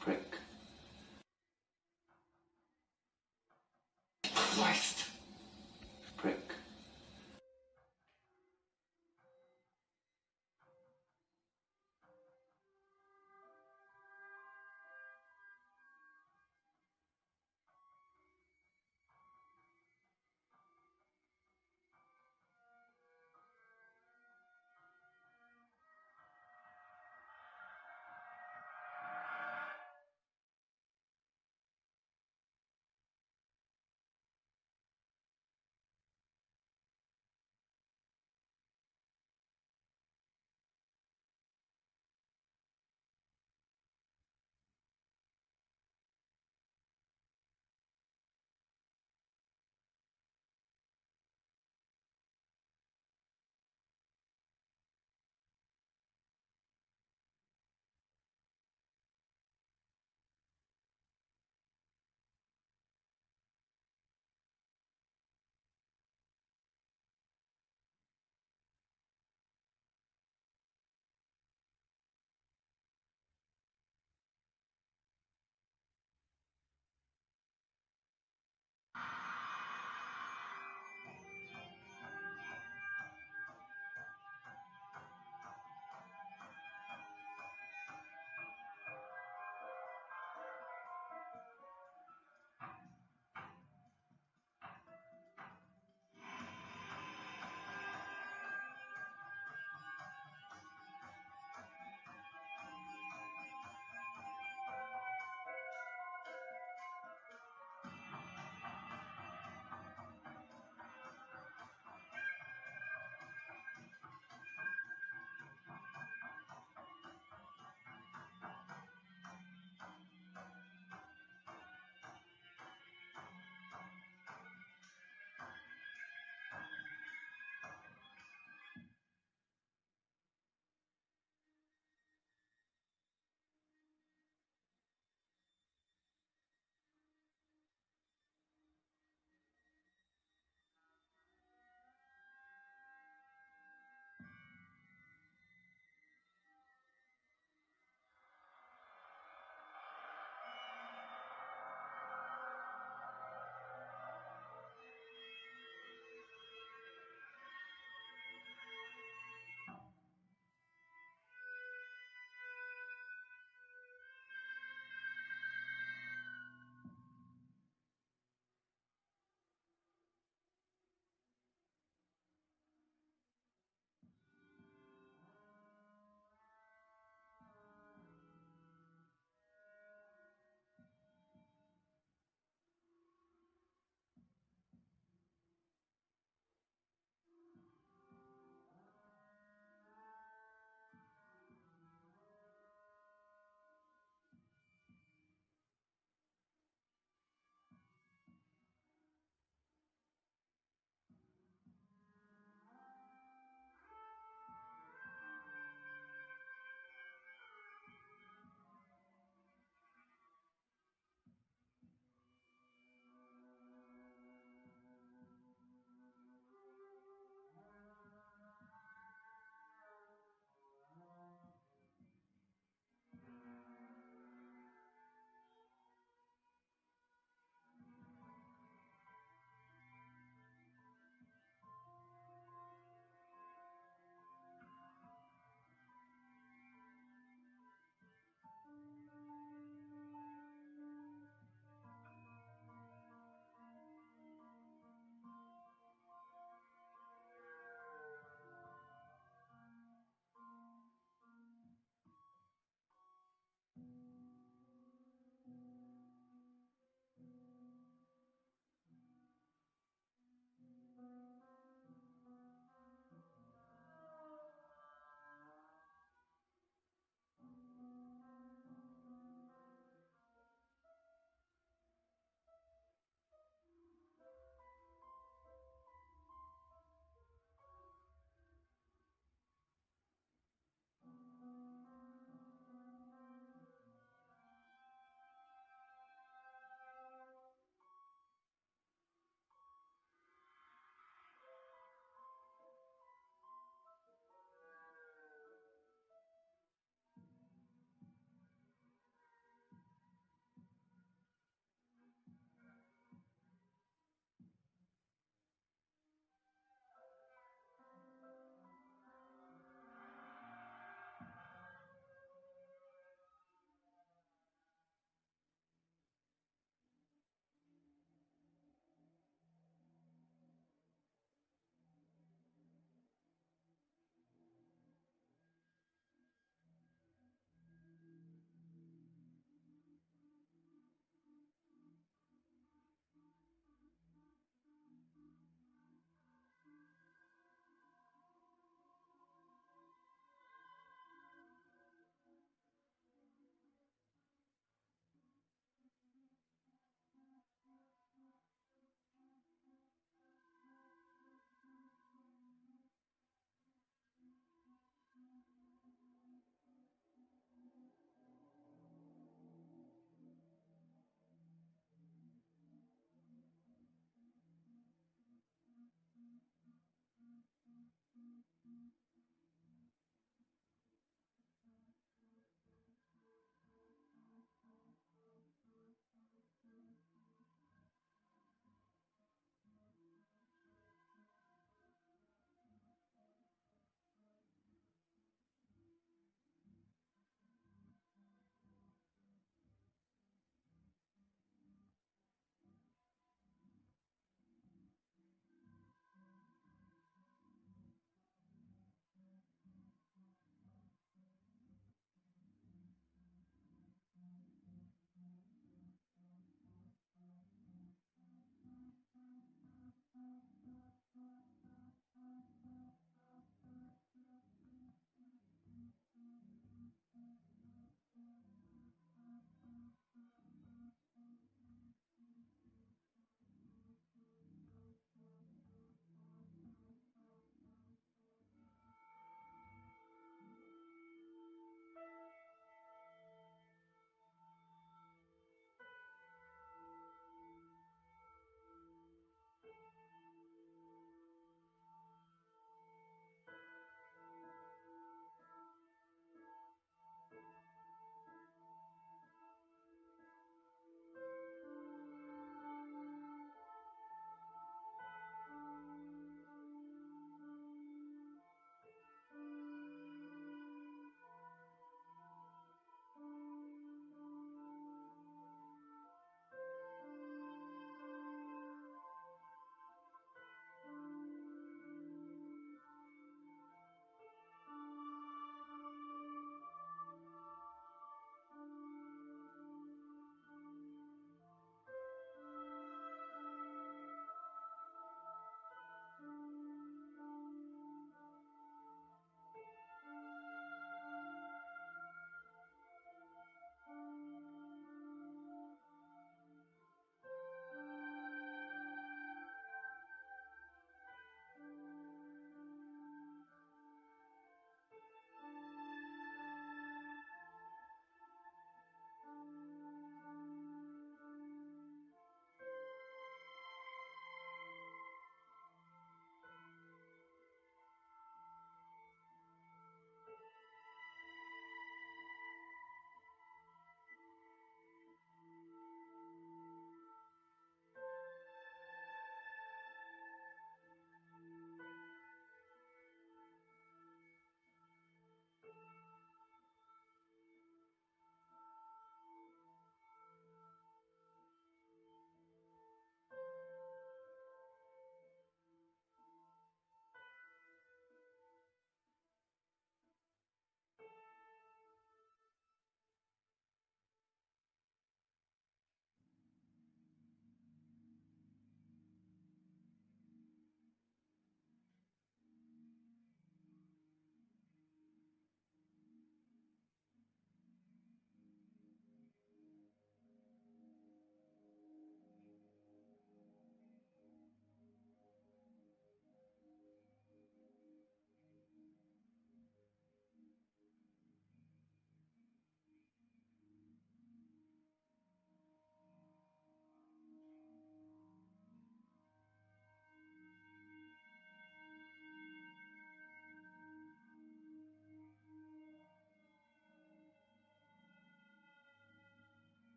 prick. Christ! Prick.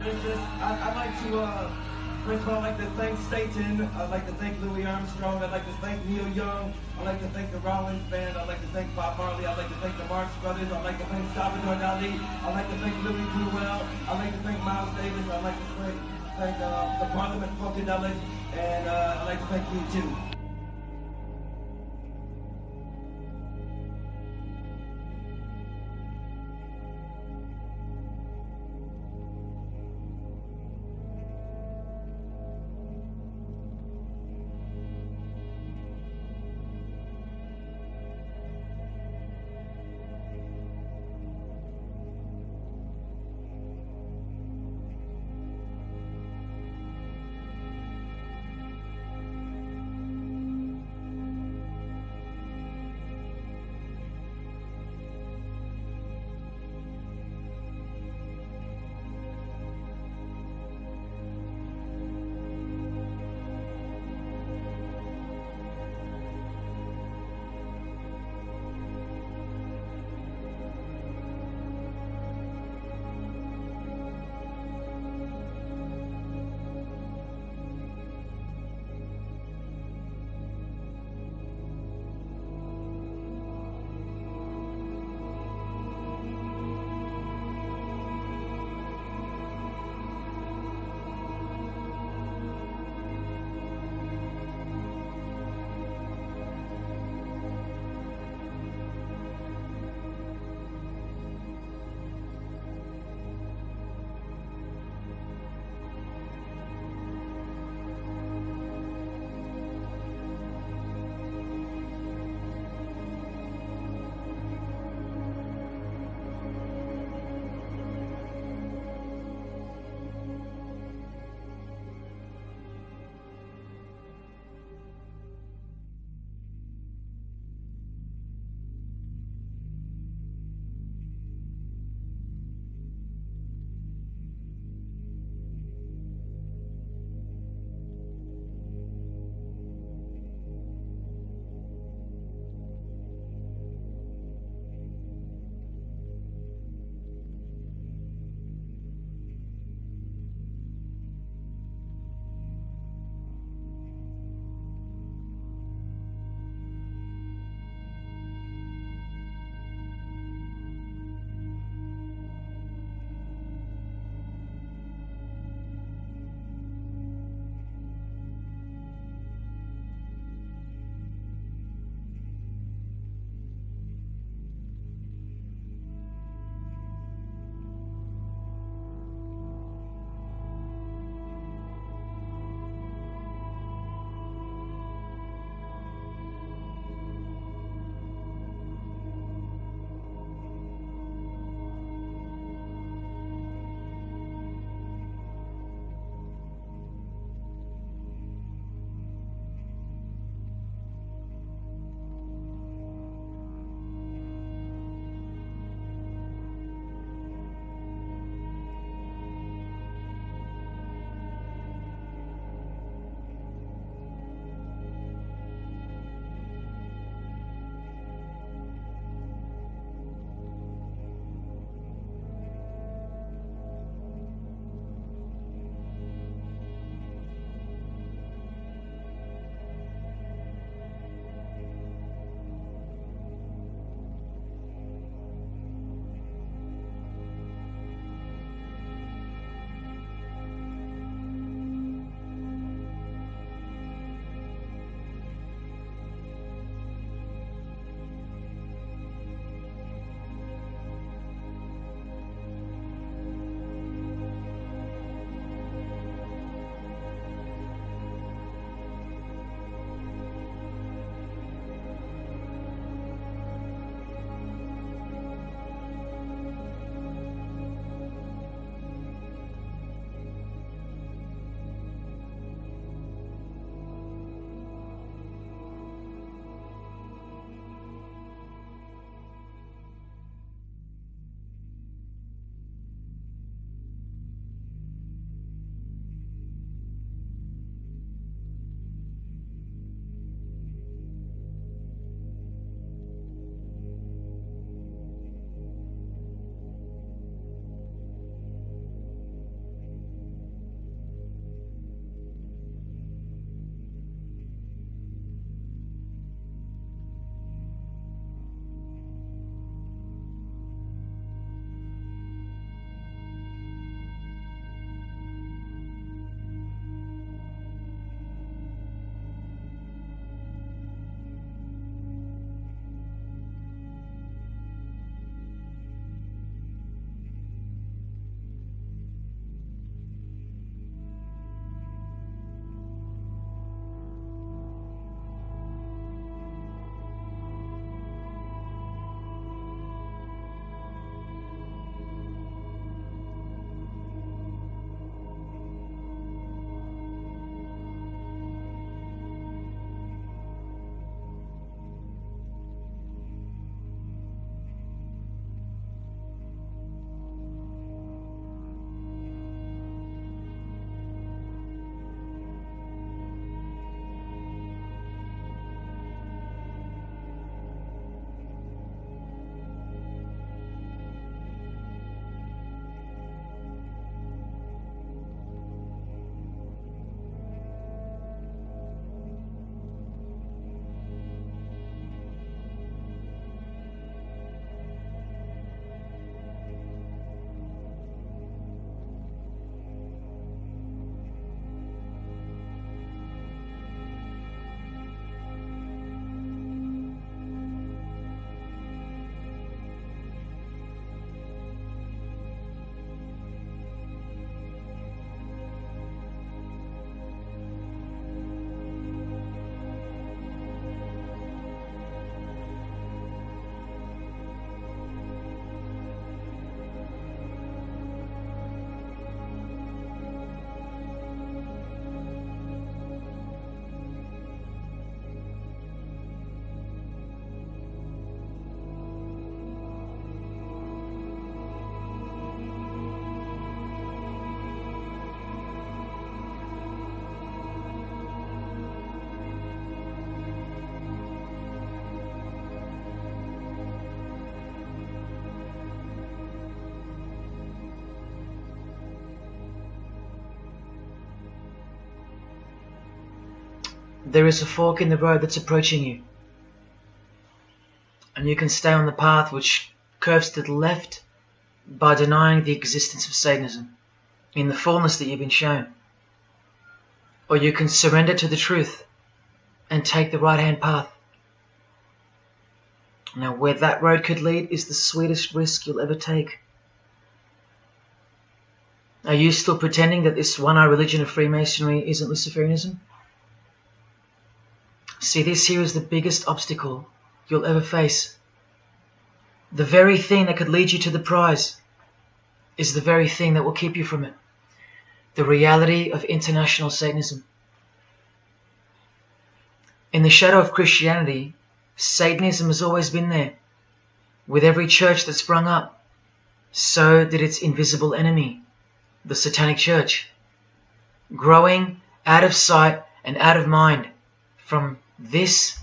I'd like to, first of all, I'd like to thank Satan. I'd like to thank Louis Armstrong. I'd like to thank Neil Young. I'd like to thank the Rollins Band. I'd like to thank Bob Marley. I'd like to thank the Marx Brothers. I'd like to thank Salvador Dali. I'd like to thank Louis Bruel. I'd like to thank Miles Davis. I'd like to thank the Parliament Funkadelic. And I'd like to thank you, too. there is a fork in the road that's approaching you. And you can stay on the path which curves to the left by denying the existence of Satanism in the fullness that you've been shown. Or you can surrender to the truth and take the right-hand path. Now, where that road could lead is the sweetest risk you'll ever take. Are you still pretending that this one-eye religion of Freemasonry isn't Luciferianism? See, this here is the biggest obstacle you'll ever face. The very thing that could lead you to the prize is the very thing that will keep you from it. The reality of international Satanism. In the shadow of Christianity, Satanism has always been there. With every church that sprung up, so did its invisible enemy, the Satanic Church, growing out of sight and out of mind from this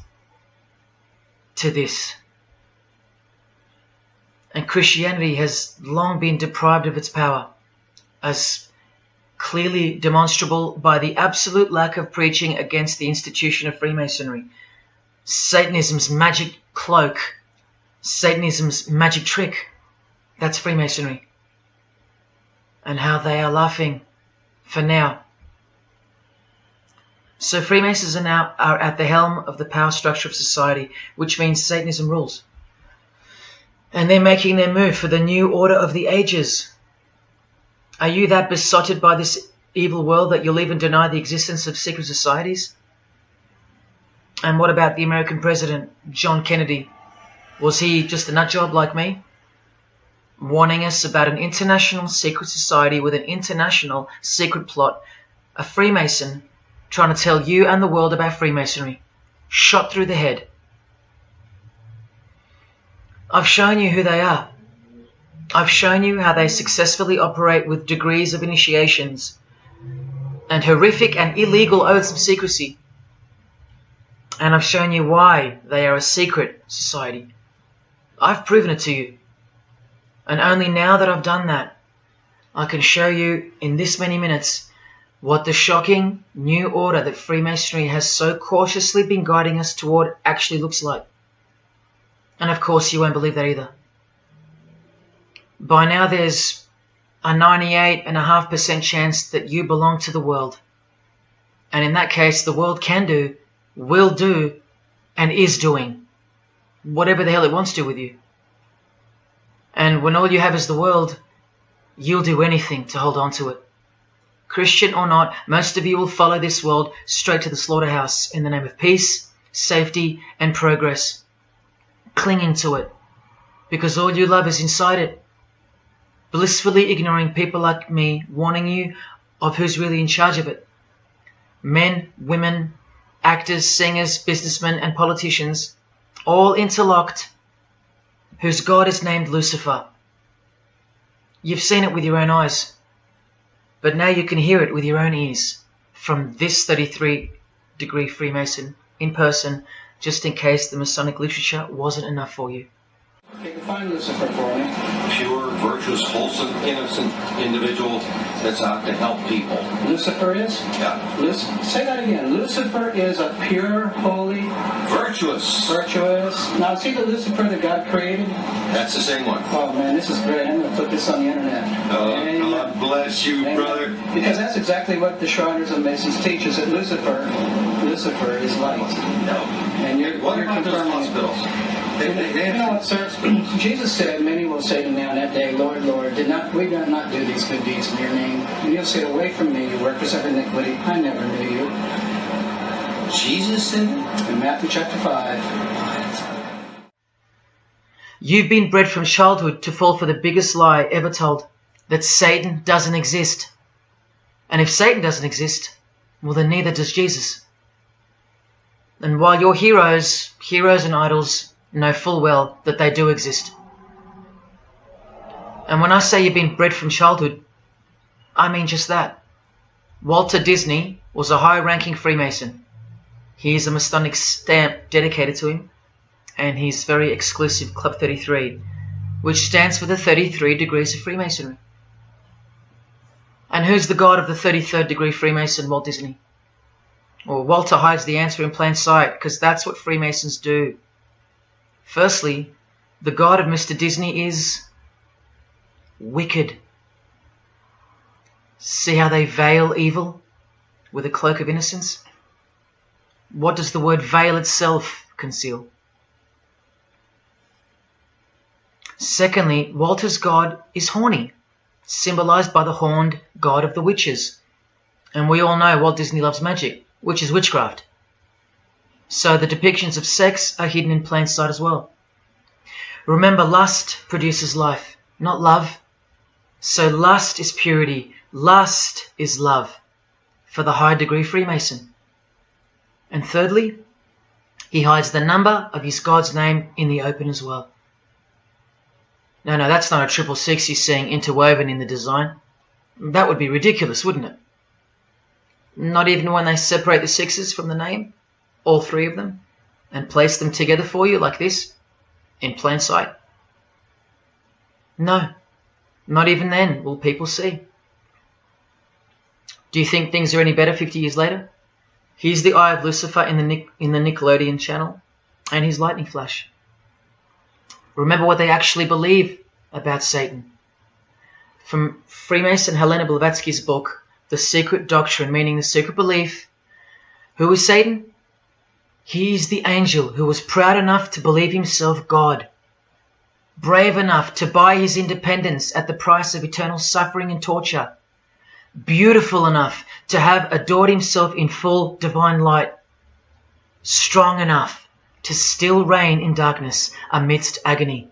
to this. And Christianity has long been deprived of its power, as clearly demonstrable by the absolute lack of preaching against the institution of Freemasonry. Satanism's magic cloak, Satanism's magic trick, that's Freemasonry. And how they are laughing for now. So Freemasons are at the helm of the power structure of society, which means Satanism rules. And they're making their move for the new order of the ages. Are you that besotted by this evil world that you'll even deny the existence of secret societies? And what about the American president, John Kennedy? Was he just a nutjob like me? Warning us about an international secret society with an international secret plot. A Freemason trying to tell you and the world about Freemasonry. Shot through the head. I've shown you who they are. I've shown you how they successfully operate with degrees of initiations and horrific and illegal oaths of secrecy. And I've shown you why they are a secret society. I've proven it to you. And only now that I've done that, I can show you in this many minutes what the shocking new order that Freemasonry has so cautiously been guiding us toward actually looks like. And of course you won't believe that either. By now there's a 98.5% chance that you belong to the world. And in that case, the world can do, will do, and is doing whatever the hell it wants to with you. And when all you have is the world, you'll do anything to hold on to it. Christian or not, most of you will follow this world straight to the slaughterhouse in the name of peace, safety, and progress. Clinging to it, because all you love is inside it. Blissfully ignoring people like me warning you of who's really in charge of it. Men, women, actors, singers, businessmen, and politicians, all interlocked, whose God is named Lucifer. You've seen it with your own eyes, but now you can hear it with your own ears from this 33-degree Freemason in person, just in case the Masonic literature wasn't enough for you. Okay, define Lucifer for me. Pure, virtuous, wholesome, innocent individual that's out to help people. Lucifer is? Yeah. Say that again. Lucifer is a pure, holy... Virtuous. Virtuous. Now, see the Lucifer that God created? That's the same one. Oh, man, this is great. I'm going to put this on the internet. Oh, God bless you, Amen. brother. Because that's exactly what the Shriners and Masons teach us, that Lucifer is light. No. And you're about those confirming hospitals? You know what, sir? Jesus said, many will say to me on that day, Lord, Lord, did we not do these good deeds in your name? And you'll say, away from me, you workers of iniquity. I never knew you. Jesus said it? In Matthew chapter 5. You've been bred from childhood to fall for the biggest lie ever told, that Satan doesn't exist. And if Satan doesn't exist, well then neither does Jesus. And while your heroes and idols know full well that they do exist. And when I say you've been bred from childhood, I mean just that. Walter Disney was a high-ranking Freemason. Here's a Masonic stamp dedicated to him, and his very exclusive Club 33, which stands for the 33 degrees of Freemasonry. And who's the god of the 33rd degree Freemason, Walt Disney? Or Walter hides the answer in plain sight, because that's what Freemasons do. Firstly, the God of Mr. Disney is wicked. See how they veil evil with a cloak of innocence? What does the word veil itself conceal? Secondly, Walter's God is horny, symbolized by the horned god of the witches. And we all know Walt Disney loves magic, which is witchcraft. So the depictions of sex are hidden in plain sight as well. Remember, lust produces life, not love. So lust is purity, lust is love for the high degree Freemason. And thirdly, he hides the number of his God's name in the open as well. No, that's not a 666 he's seeing interwoven in the design. That would be ridiculous, wouldn't it? Not even when they separate the sixes from the name, all three of them, and place them together for you like this, in plain sight. No, not even then will people see. Do you think things are any better 50 years later? Here's the eye of Lucifer in the Nickelodeon channel, and his lightning flash. Remember what they actually believe about Satan. From Freemason Helena Blavatsky's book, The Secret Doctrine, meaning the secret belief. Who is Satan? He is the angel who was proud enough to believe himself God, brave enough to buy his independence at the price of eternal suffering and torture, beautiful enough to have adored himself in full divine light, strong enough to still reign in darkness amidst agony.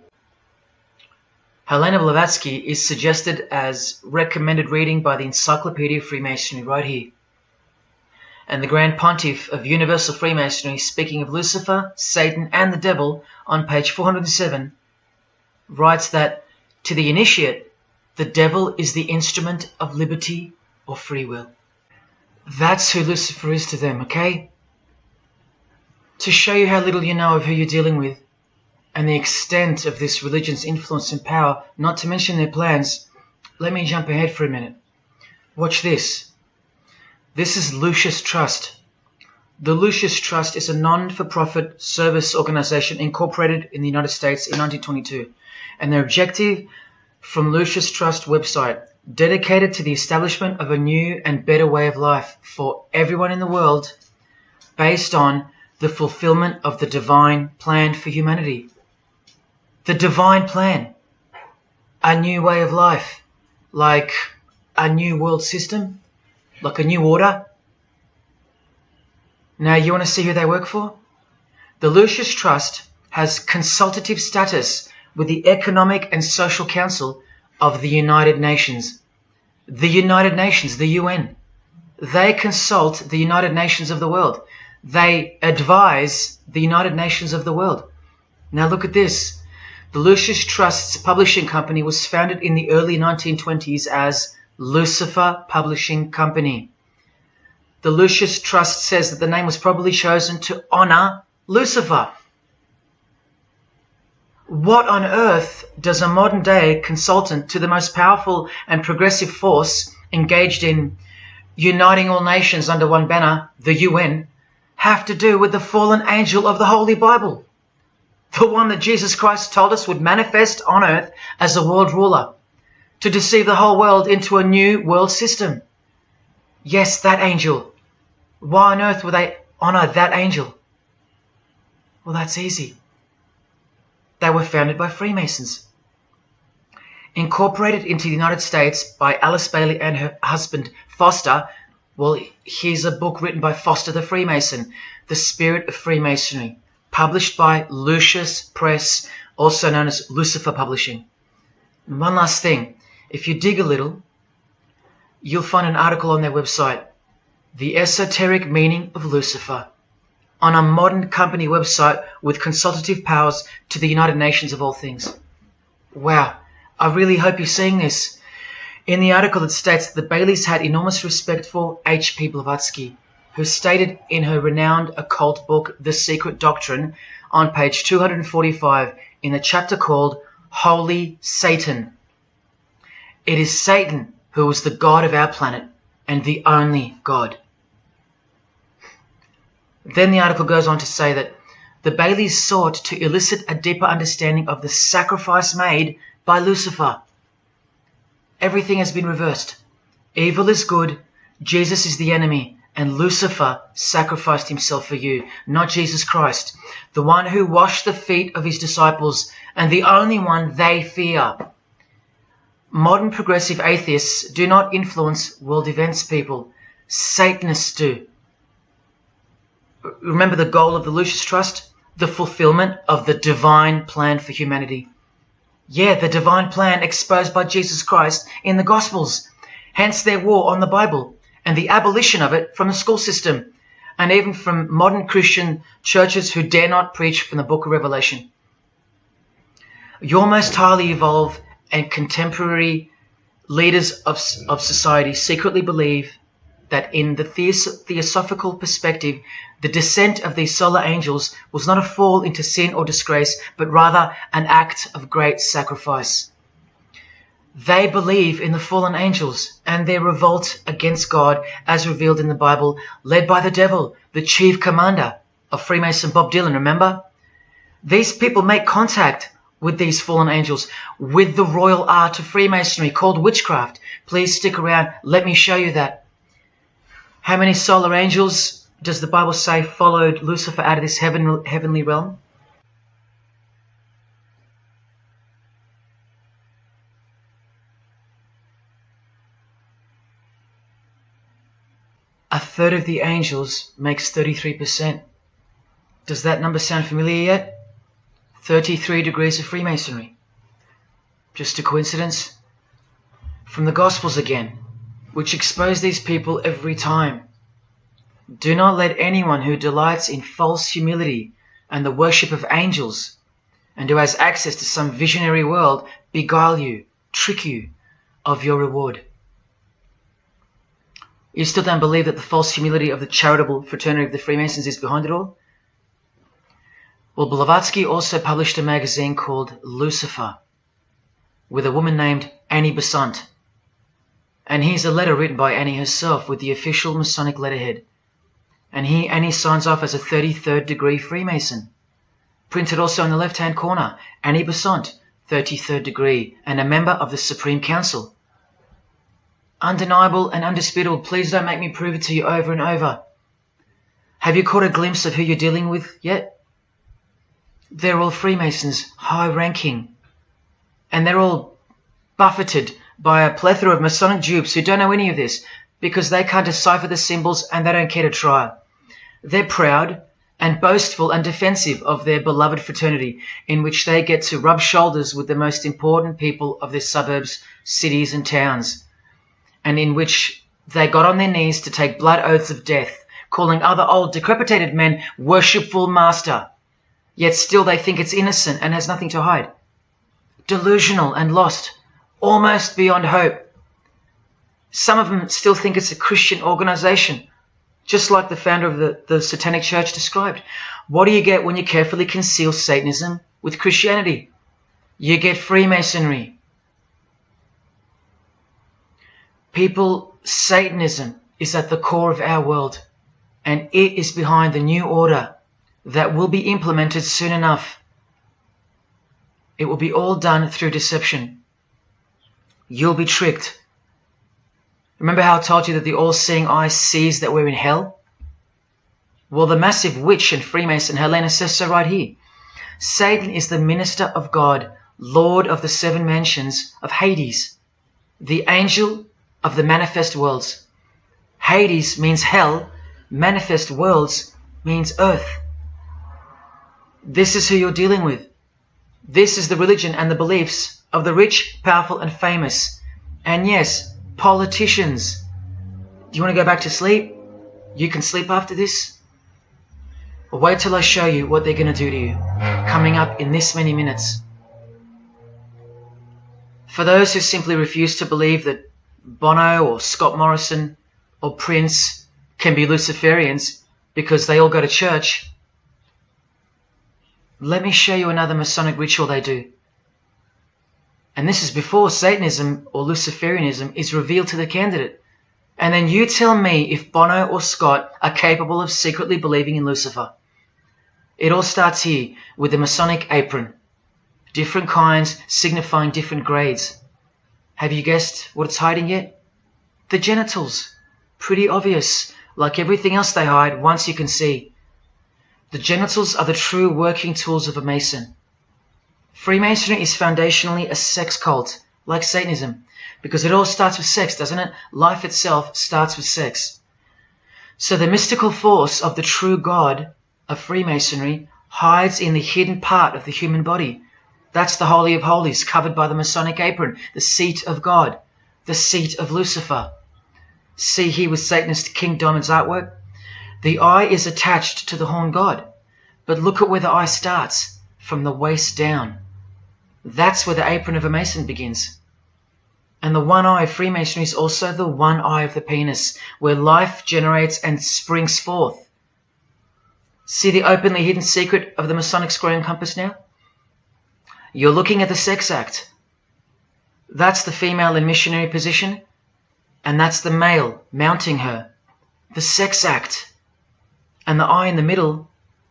Helena Blavatsky is suggested as recommended reading by the Encyclopedia of Freemasonry right here. And the Grand Pontiff of Universal Freemasonry, speaking of Lucifer, Satan and the Devil on page 407, writes that to the initiate, the devil is the instrument of liberty or free will. That's who Lucifer is to them, okay? To show you how little you know of who you're dealing with and the extent of this religion's influence and power, not to mention their plans, let me jump ahead for a minute. Watch this. This is Lucius Trust. The Lucius Trust is a non-for-profit service organization incorporated in the United States in 1922, and their objective from Lucius Trust website, dedicated to the establishment of a new and better way of life for everyone in the world based on the fulfillment of the divine plan for humanity. The divine plan. A new way of life. Like a new world system. Like a new order. Now you want to see who they work for? The Lucius Trust has consultative status with the Economic and Social Council of the United Nations. The United Nations, the UN. They consult the United Nations of the world. They advise the United Nations of the world. Now look at this. The Lucius Trust's publishing company was founded in the early 1920s as Lucifer Publishing Company. The Lucius Trust says that the name was probably chosen to honor Lucifer. What on earth does a modern day consultant to the most powerful and progressive force engaged in uniting all nations under one banner, the UN, have to do with the fallen angel of the Holy Bible? The one that Jesus Christ told us would manifest on earth as a world ruler, to deceive the whole world into a new world system. Yes, that angel. Why on earth would they honor that angel? Well, that's easy. They were founded by Freemasons. Incorporated into the United States by Alice Bailey and her husband Foster. Well, here's a book written by Foster the Freemason, The Spirit of Freemasonry, published by Lucius Press, also known as Lucifer Publishing. And one last thing, if you dig a little, you'll find an article on their website, The Esoteric Meaning of Lucifer, on a modern company website with consultative powers to the United Nations of all things. Wow, I really hope you're seeing this. In the article it states that the Baileys had enormous respect for H.P. Blavatsky, who stated in her renowned occult book, The Secret Doctrine, on page 245 in the chapter called Holy Satan. It is Satan who is the God of our planet and the only God. Then the article goes on to say that the Baileys sought to elicit a deeper understanding of the sacrifice made by Lucifer. Everything has been reversed. Evil is good, Jesus is the enemy, and Lucifer sacrificed himself for you, not Jesus Christ, the one who washed the feet of his disciples and the only one they fear. Modern progressive atheists do not influence world events, people. Satanists do. Remember the goal of the Lucis Trust? The fulfillment of the divine plan for humanity. Yeah, the divine plan exposed by Jesus Christ in the Gospels. Hence their war on the Bible and the abolition of it from the school system and even from modern Christian churches who dare not preach from the book of Revelation. Your most highly evolved and contemporary leaders of society secretly believe that in the theosophical perspective, the descent of these solar angels was not a fall into sin or disgrace, but rather an act of great sacrifice. They believe in the fallen angels and their revolt against God as revealed in the Bible, led by the devil, the chief commander of Freemason Bob Dylan, remember? These people make contact with these fallen angels, with the royal art of Freemasonry called witchcraft. Please stick around, let me show you that. How many solar angels does the Bible say followed Lucifer out of this heavenly realm? A third of the angels makes 33%. Does that number sound familiar yet? 33 degrees of Freemasonry. Just a coincidence? From the Gospels again, which expose these people every time. Do not let anyone who delights in false humility and the worship of angels and who has access to some visionary world beguile you, trick you of your reward. You still don't believe that the false humility of the charitable fraternity of the Freemasons is behind it all? Well, Blavatsky also published a magazine called Lucifer with a woman named Annie Besant. And here's a letter written by Annie herself with the official Masonic letterhead. And here Annie signs off as a 33rd degree Freemason. Printed also in the left-hand corner, Annie Besant, 33rd degree, and a member of the Supreme Council. Undeniable and undisputable. Please don't make me prove it to you over and over. Have you caught a glimpse of who you're dealing with yet? They're all Freemasons, high-ranking. And they're all buffeted by a plethora of Masonic dupes who don't know any of this because they can't decipher the symbols and they don't care to try. They're proud and boastful and defensive of their beloved fraternity in which they get to rub shoulders with the most important people of their suburbs, cities and towns, and in which they got on their knees to take blood oaths of death, calling other old decrepitated men worshipful master, yet still they think it's innocent and has nothing to hide. Delusional and lost, almost beyond hope. Some of them still think it's a Christian organization, just like the founder of the Satanic Church described. What do you get when you carefully conceal Satanism with Christianity? You get Freemasonry. People, Satanism is at the core of our world, and it is behind the new order that will be implemented soon enough. It will be all done through deception. You'll be tricked. Remember how I told you that the all-seeing eye sees that we're in hell? Well, the massive witch and Freemason Helena says so right here. Satan is the minister of God, Lord of the seven mansions of Hades, the angel of the manifest worlds. Hades means hell, manifest worlds means earth. This is who you're dealing with. This is the religion and the beliefs of the rich, powerful and famous. And yes, politicians. Do you want to go back to sleep? You can sleep after this. Or wait till I show you what they're going to do to you, coming up in this many minutes. For those who simply refuse to believe that Bono or Scott Morrison or Prince can be Luciferians because they all go to church, let me show you another Masonic ritual they do. And this is before Satanism or Luciferianism is revealed to the candidate. And then you tell me if Bono or Scott are capable of secretly believing in Lucifer. It all starts here with the Masonic apron. Different kinds signifying different grades. Have you guessed what it's hiding yet? The genitals. Pretty obvious. Like everything else they hide, once you can see. The genitals are the true working tools of a Mason. Freemasonry is foundationally a sex cult, like Satanism, because it all starts with sex, doesn't it? Life itself starts with sex. So the mystical force of the true God of Freemasonry hides in the hidden part of the human body. That's the Holy of Holies, covered by the Masonic apron, the seat of God, the seat of Lucifer. See here with Satanist King Diamond's artwork? The eye is attached to the horn god, but look at where the eye starts, from the waist down. That's where the apron of a Mason begins. And the one eye of Freemasonry is also the one eye of the penis, where life generates and springs forth. See the openly hidden secret of the Masonic square and compass now? You're looking at the sex act. That's the female in missionary position, and that's the male mounting her. The sex act. And the eye in the middle,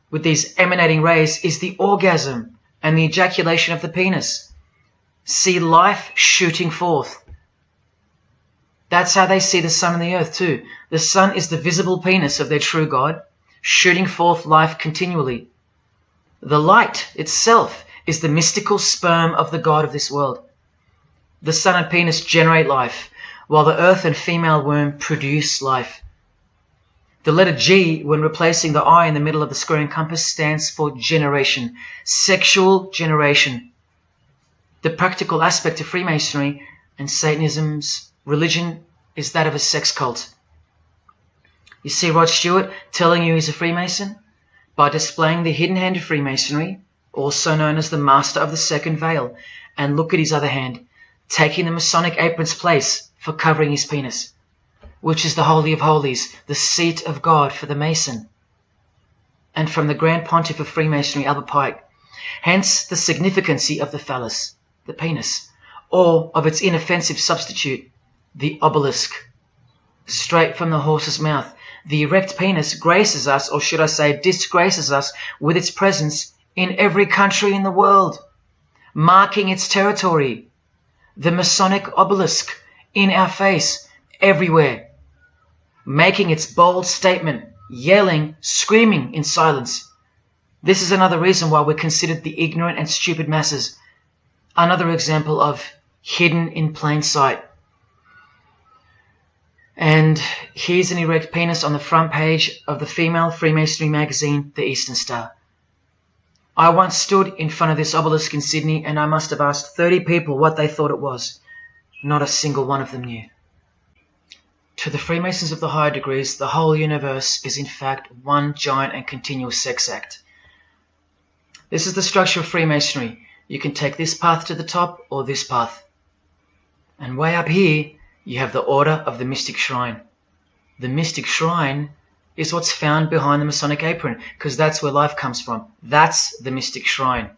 with these emanating rays, is the orgasm and the ejaculation of the penis. See life shooting forth. That's how they see the sun and the earth too. The sun is the visible penis of their true God, shooting forth life continually. The light itself is the mystical sperm of the God of this world. The sun and penis generate life, while the earth and female womb produce life. The letter G, when replacing the I in the middle of the square and compass, stands for generation, sexual generation. The practical aspect of Freemasonry and Satanism's religion is that of a sex cult. You see Rod Stewart telling you he's a Freemason? By displaying the hidden hand of Freemasonry, also known as the Master of the Second Veil, and look at his other hand, taking the Masonic apron's place for covering his penis, which is the Holy of Holies, the seat of God for the Mason. And from the Grand Pontiff of Freemasonry, Albert Pike, hence the significancy of the phallus, the penis, or of its inoffensive substitute, the obelisk. Straight from the horse's mouth, the erect penis graces us, or should I say disgraces us, with its presence in every country in the world, marking its territory. The Masonic obelisk in our face, everywhere, making its bold statement, yelling, screaming in silence. This is another reason why we're considered the ignorant and stupid masses. Another example of hidden in plain sight. And here's an erect penis on the front page of the female Freemasonry magazine, The Eastern Star. I once stood in front of this obelisk in Sydney, and I must have asked 30 people what they thought it was. Not a single one of them knew. To the Freemasons of the higher degrees, the whole universe is in fact one giant and continuous sex act. This is the structure of Freemasonry. You can take this path to the top or this path. And way up here, you have the Order of the Mystic Shrine. The Mystic Shrine is what's found behind the Masonic apron, because that's where life comes from. That's the Mystic Shrine.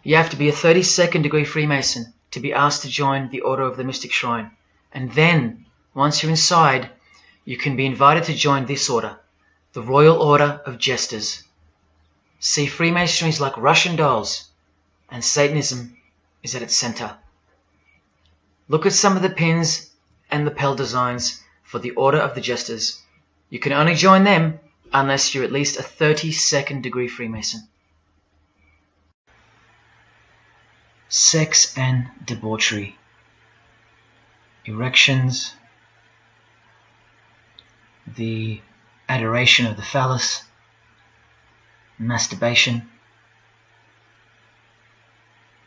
You have to be a 32nd degree Freemason to be asked to join the Order of the Mystic Shrine. And then, once you're inside, you can be invited to join this order, the Royal Order of Jesters. See, Freemasonry is like Russian dolls, and Satanism is at its center. Look at some of the pins and lapel designs for the Order of the Jesters. You can only join them unless you're at least a 32nd degree Freemason. Sex and debauchery. Erections. The adoration of the phallus. Masturbation.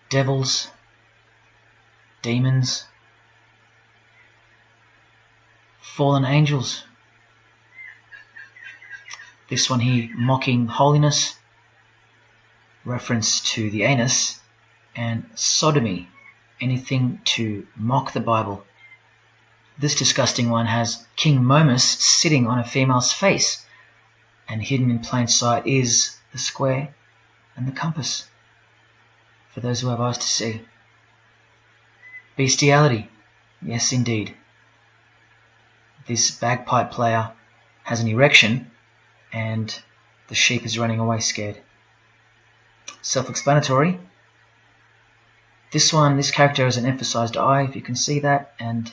Devils. Demons. Fallen angels. This one here, mocking holiness, reference to the anus, and sodomy, anything to mock the Bible. This disgusting one has King Momus sitting on a female's face, and hidden in plain sight is the square and the compass, for those who have eyes to see. Bestiality, yes indeed. this bagpipe player has an erection and the sheep is running away scared. Self-explanatory. This character has an emphasized eye, if you can see that, and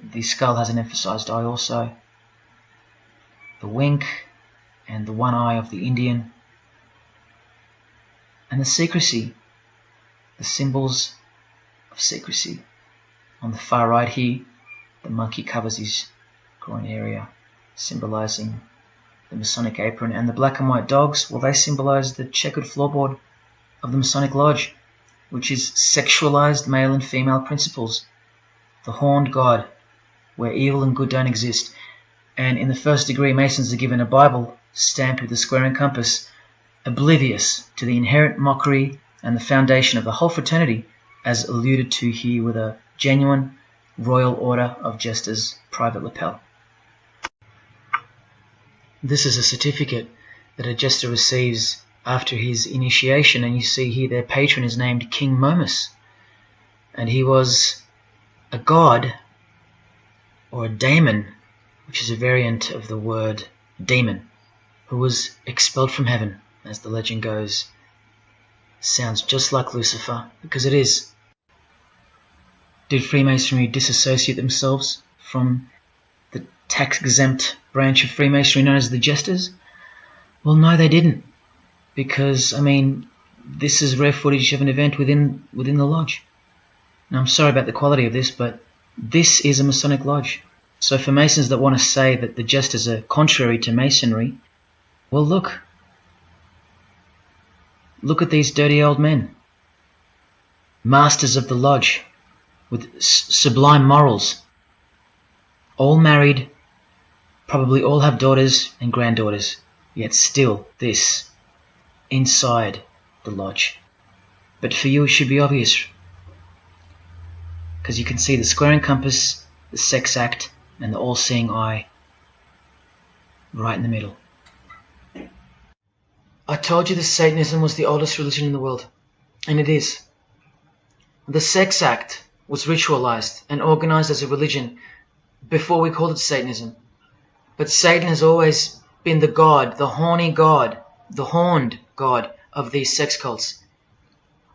the skull has an emphasized eye also. The wink and the one eye of the Indian. And the secrecy, the symbols of secrecy. On the far right here, the monkey covers his groin area, symbolizing the Masonic apron, and the black and white dogs, well, they symbolize the checkered floorboard of the Masonic Lodge, which is sexualized male and female principles, the horned god, where evil and good don't exist. And in the first degree, Masons are given a Bible stamped with a square and compass, oblivious to the inherent mockery and the foundation of the whole fraternity, as alluded to here with a genuine Royal Order of Jesters private lapel. This is a certificate that a jester receives after his initiation, and you see here their patron is named King Momus, and he was a god, or a daemon, which is a variant of the word demon, who was expelled from heaven, as the legend goes. Sounds just like Lucifer, because it is. Did Freemasonry disassociate themselves from the tax-exempt branch of Freemasonry known as the Jesters? Well, no, they didn't. Because, I mean, this is rare footage of an event within the lodge. Now, I'm sorry about the quality of this, but this is a Masonic lodge. So for Masons that want to say that the Jesters are contrary to Masonry, well, look. Look at these dirty old men. Masters of the lodge, with sublime morals. All married, probably all have daughters and granddaughters, yet still this, inside the lodge. But for you it should be obvious, because you can see the square and compass, the sex act, and the all-seeing eye right in the middle. I told you that Satanism was the oldest religion in the world, and it is. The sex act was ritualized and organized as a religion before we called it Satanism. But Satan has always been the god, the horny god, the horned god of these sex cults.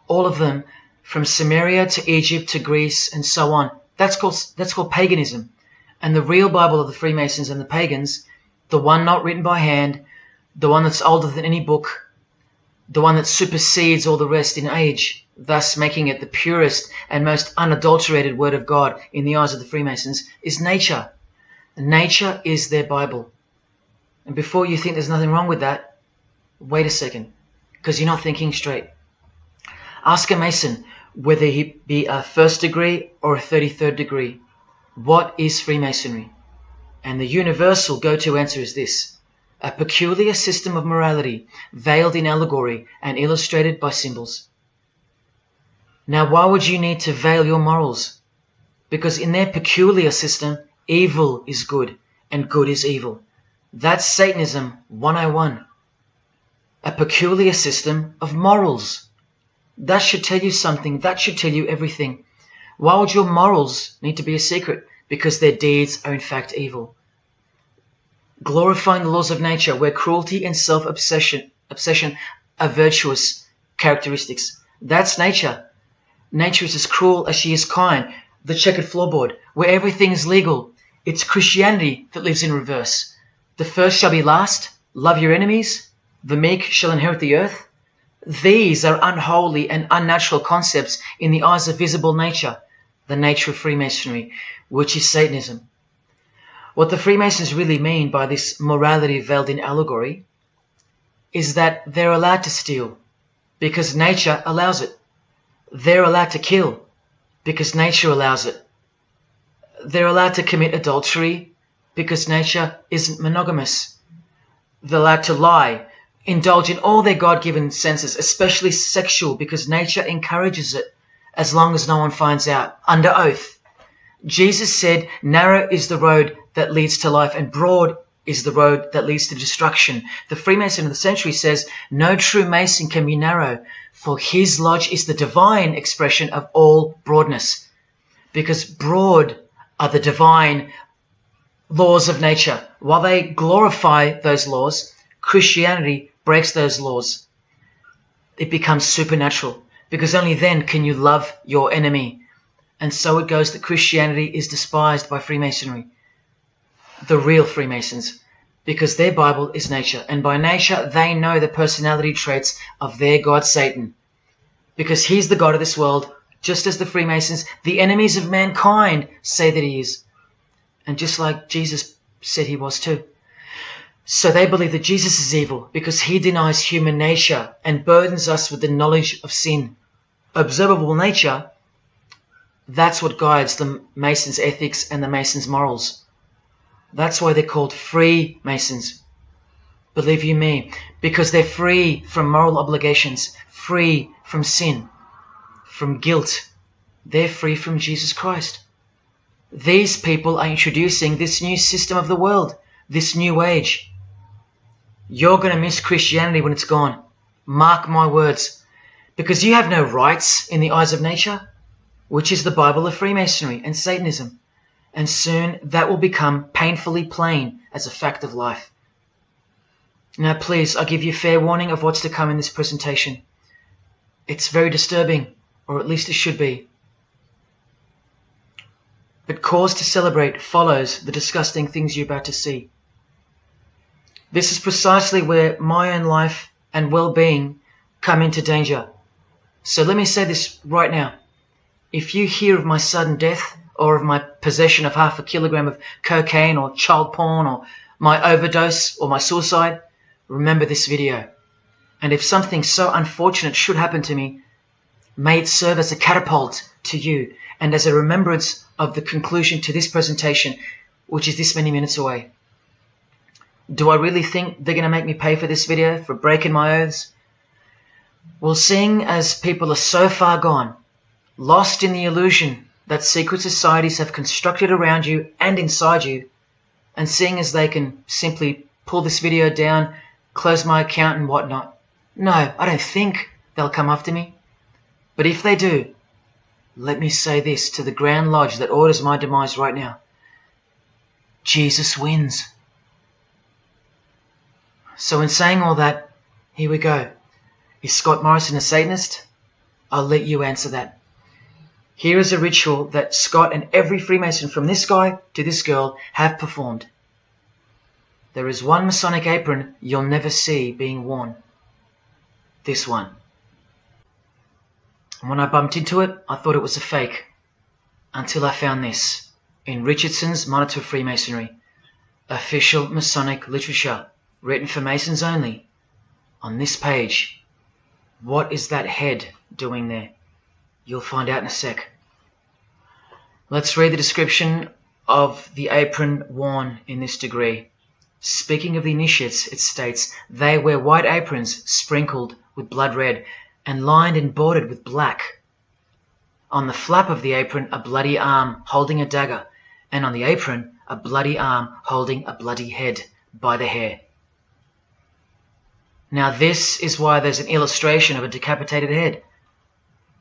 All of them, from Samaria to Egypt to Greece and so on, that's called paganism. And the real Bible of the Freemasons and the pagans, the one not written by hand, the one that's older than any book, the one that supersedes all the rest in age, thus making it the purest and most unadulterated word of God in the eyes of the Freemasons, is nature. Nature is their Bible. And before you think there's nothing wrong with that, wait a second, because you're not thinking straight. Ask a Mason, whether he be a first degree or a 33rd degree, what is Freemasonry? And the universal go-to answer is this: a peculiar system of morality, veiled in allegory and illustrated by symbols. Now, why would you need to veil your morals? Because in their peculiar system, evil is good and good is evil. That's Satanism 101. A peculiar system of morals. That should tell you something. That should tell you everything. Why would your morals need to be a secret? Because their deeds are in fact evil. Glorifying the laws of nature, where cruelty and self-obsession are virtuous characteristics. That's nature. Nature is as cruel as she is kind. The checkered floorboard, where everything is legal. It's Christianity that lives in reverse. The first shall be last. Love your enemies. The meek shall inherit the earth. These are unholy and unnatural concepts in the eyes of visible nature, the nature of Freemasonry, which is Satanism. What the Freemasons really mean by this morality veiled in allegory is that they're allowed to steal because nature allows it. They're allowed to kill because nature allows it. They're allowed to commit adultery because nature isn't monogamous. They're allowed to lie, indulge in all their God-given senses, especially sexual, because nature encourages it, as long as no one finds out, under oath. Jesus said, narrow is the road that leads to life, and broad is the road that leads to destruction. The Freemason of the century says, no true Mason can be narrow, for his lodge is the divine expression of all broadness. Because broad are the divine laws of nature. While they glorify those laws, Christianity breaks those laws. It becomes supernatural, because only then can you love your enemy. And so it goes that Christianity is despised by Freemasonry, the real Freemasons, because their Bible is nature. And by nature, they know the personality traits of their God, Satan, because he's the God of this world, just as the Freemasons, the enemies of mankind, say that he is. And just like Jesus said he was too. So they believe that Jesus is evil because he denies human nature and burdens us with the knowledge of sin. Observable nature, that's what guides the Masons' ethics and the Masons' morals. That's why they're called Freemasons. Believe you me, because they're free from moral obligations, free from sin, from guilt. They're free from Jesus Christ. These people are introducing this new system of the world, this new age. You're going to miss Christianity when it's gone. Mark my words. Because you have no rights in the eyes of nature, which is the Bible of Freemasonry and Satanism. And soon that will become painfully plain as a fact of life. Now please, I give you fair warning of what's to come in this presentation. It's very disturbing, or at least it should be. But cause to celebrate follows the disgusting things you're about to see. This is precisely where my own life and well-being come into danger. So let me say this right now. If you hear of my sudden death, or of my possession of 0.5 kilogram of cocaine or child porn, or my overdose or my suicide, remember this video. And if something so unfortunate should happen to me, may it serve as a catapult to you and as a remembrance of the conclusion to this presentation, which is this many minutes away. Do I really think they're going to make me pay for this video, for breaking my oaths? Well, seeing as people are so far gone, lost in the illusion that secret societies have constructed around you and inside you, and seeing as they can simply pull this video down, close my account and whatnot, no, I don't think they'll come after me. But if they do, let me say this to the Grand Lodge that orders my demise right now. Jesus wins. So in saying all that, here we go. Is Scott Morrison a Satanist? I'll let you answer that. Here is a ritual that Scott and every Freemason from this guy to this girl have performed. There is one Masonic apron you'll never see being worn. This one. And when I bumped into it, I thought it was a fake. Until I found this in Richardson's Monitor of Freemasonry, official Masonic literature, written for Masons only. On this page, what is that head doing there? You'll find out in a sec. Let's read the description of the apron worn in this degree. Speaking of the initiates, it states, they wear white aprons sprinkled with blood red and lined and bordered with black. On the flap of the apron, a bloody arm holding a dagger, and on the apron, a bloody arm holding a bloody head by the hair. Now this is why there's an illustration of a decapitated head.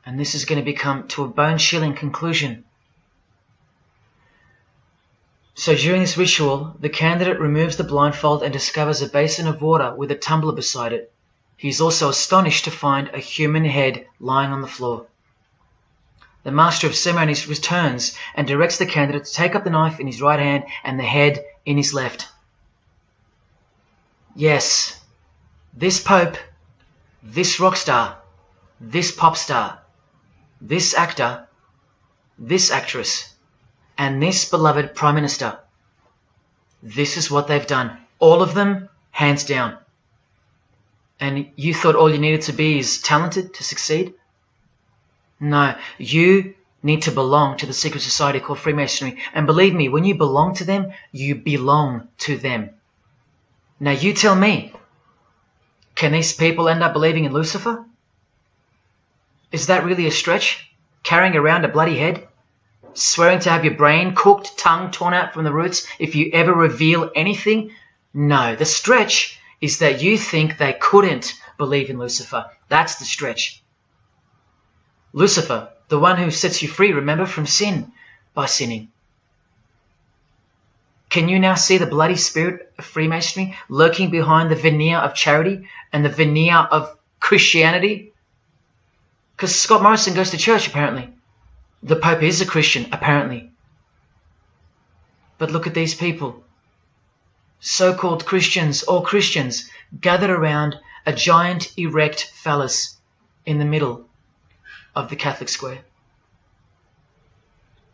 And this is going to become to a bone-chilling conclusion. So during this ritual, the candidate removes the blindfold and discovers a basin of water with a tumbler beside it. He is also astonished to find a human head lying on the floor. The master of ceremonies returns and directs the candidate to take up the knife in his right hand and the head in his left. Yes, this pope, this rock star, this pop star, this actor, this actress, and this beloved Prime Minister. This is what they've done. All of them, hands down. And you thought all you needed to be is talented to succeed? No, you need to belong to the secret society called Freemasonry. And believe me, when you belong to them, you belong to them. Now you tell me, can these people end up believing in Lucifer? Is that really a stretch? Carrying around a bloody head? Swearing to have your brain cooked, tongue torn out from the roots if you ever reveal anything? No, the stretch is that you think they couldn't believe in Lucifer. That's the stretch. Lucifer, the one who sets you free, remember, from sin by sinning. Can you now see the bloody spirit of Freemasonry lurking behind the veneer of charity and the veneer of Christianity? Because Scott Morrison goes to church, apparently. The Pope is a Christian, apparently. But look at these people. So-called Christians or Christians gathered around a giant erect phallus in the middle of the Catholic square.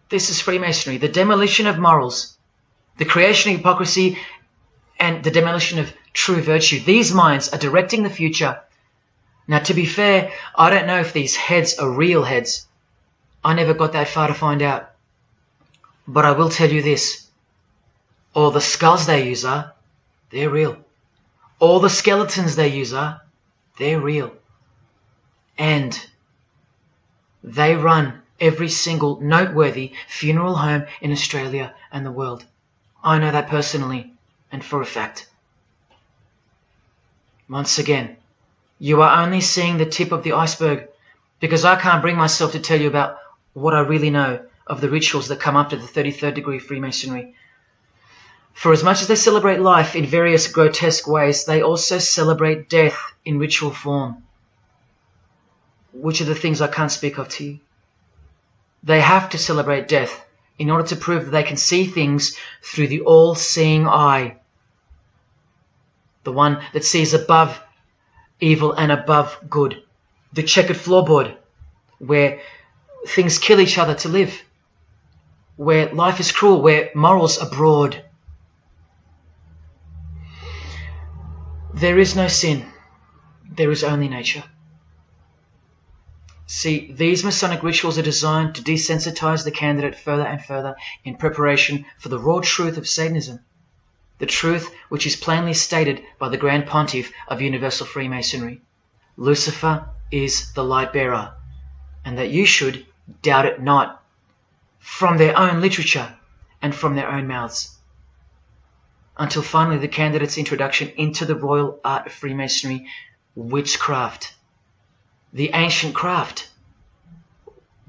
This is Freemasonry, the demolition of morals, the creation of hypocrisy, and the demolition of true virtue. These minds are directing the future. Now, to be fair, I don't know if these heads are real heads. I never got that far to find out. But I will tell you this. All the skulls they use they're real. All the skeletons they use they're real. And they run every single noteworthy funeral home in Australia and the world. I know that personally and for a fact. Once again, you are only seeing the tip of the iceberg, because I can't bring myself to tell you about what I really know of the rituals that come after the 33rd degree Freemasonry. For as much as they celebrate life in various grotesque ways, they also celebrate death in ritual form, which are the things I can't speak of to you. They have to celebrate death in order to prove that they can see things through the all-seeing eye, the one that sees above evil and above good, the checkered floorboard, where things kill each other to live, where life is cruel, where morals are broad. There is no sin, there is only nature. See, these Masonic rituals are designed to desensitize the candidate further and further in preparation for the raw truth of Satanism, the truth which is plainly stated by the Grand Pontiff of Universal Freemasonry. Lucifer is the light bearer, and that you should doubt it not, from their own literature and from their own mouths. Until finally the candidate's introduction into the royal art of Freemasonry, witchcraft. The ancient craft.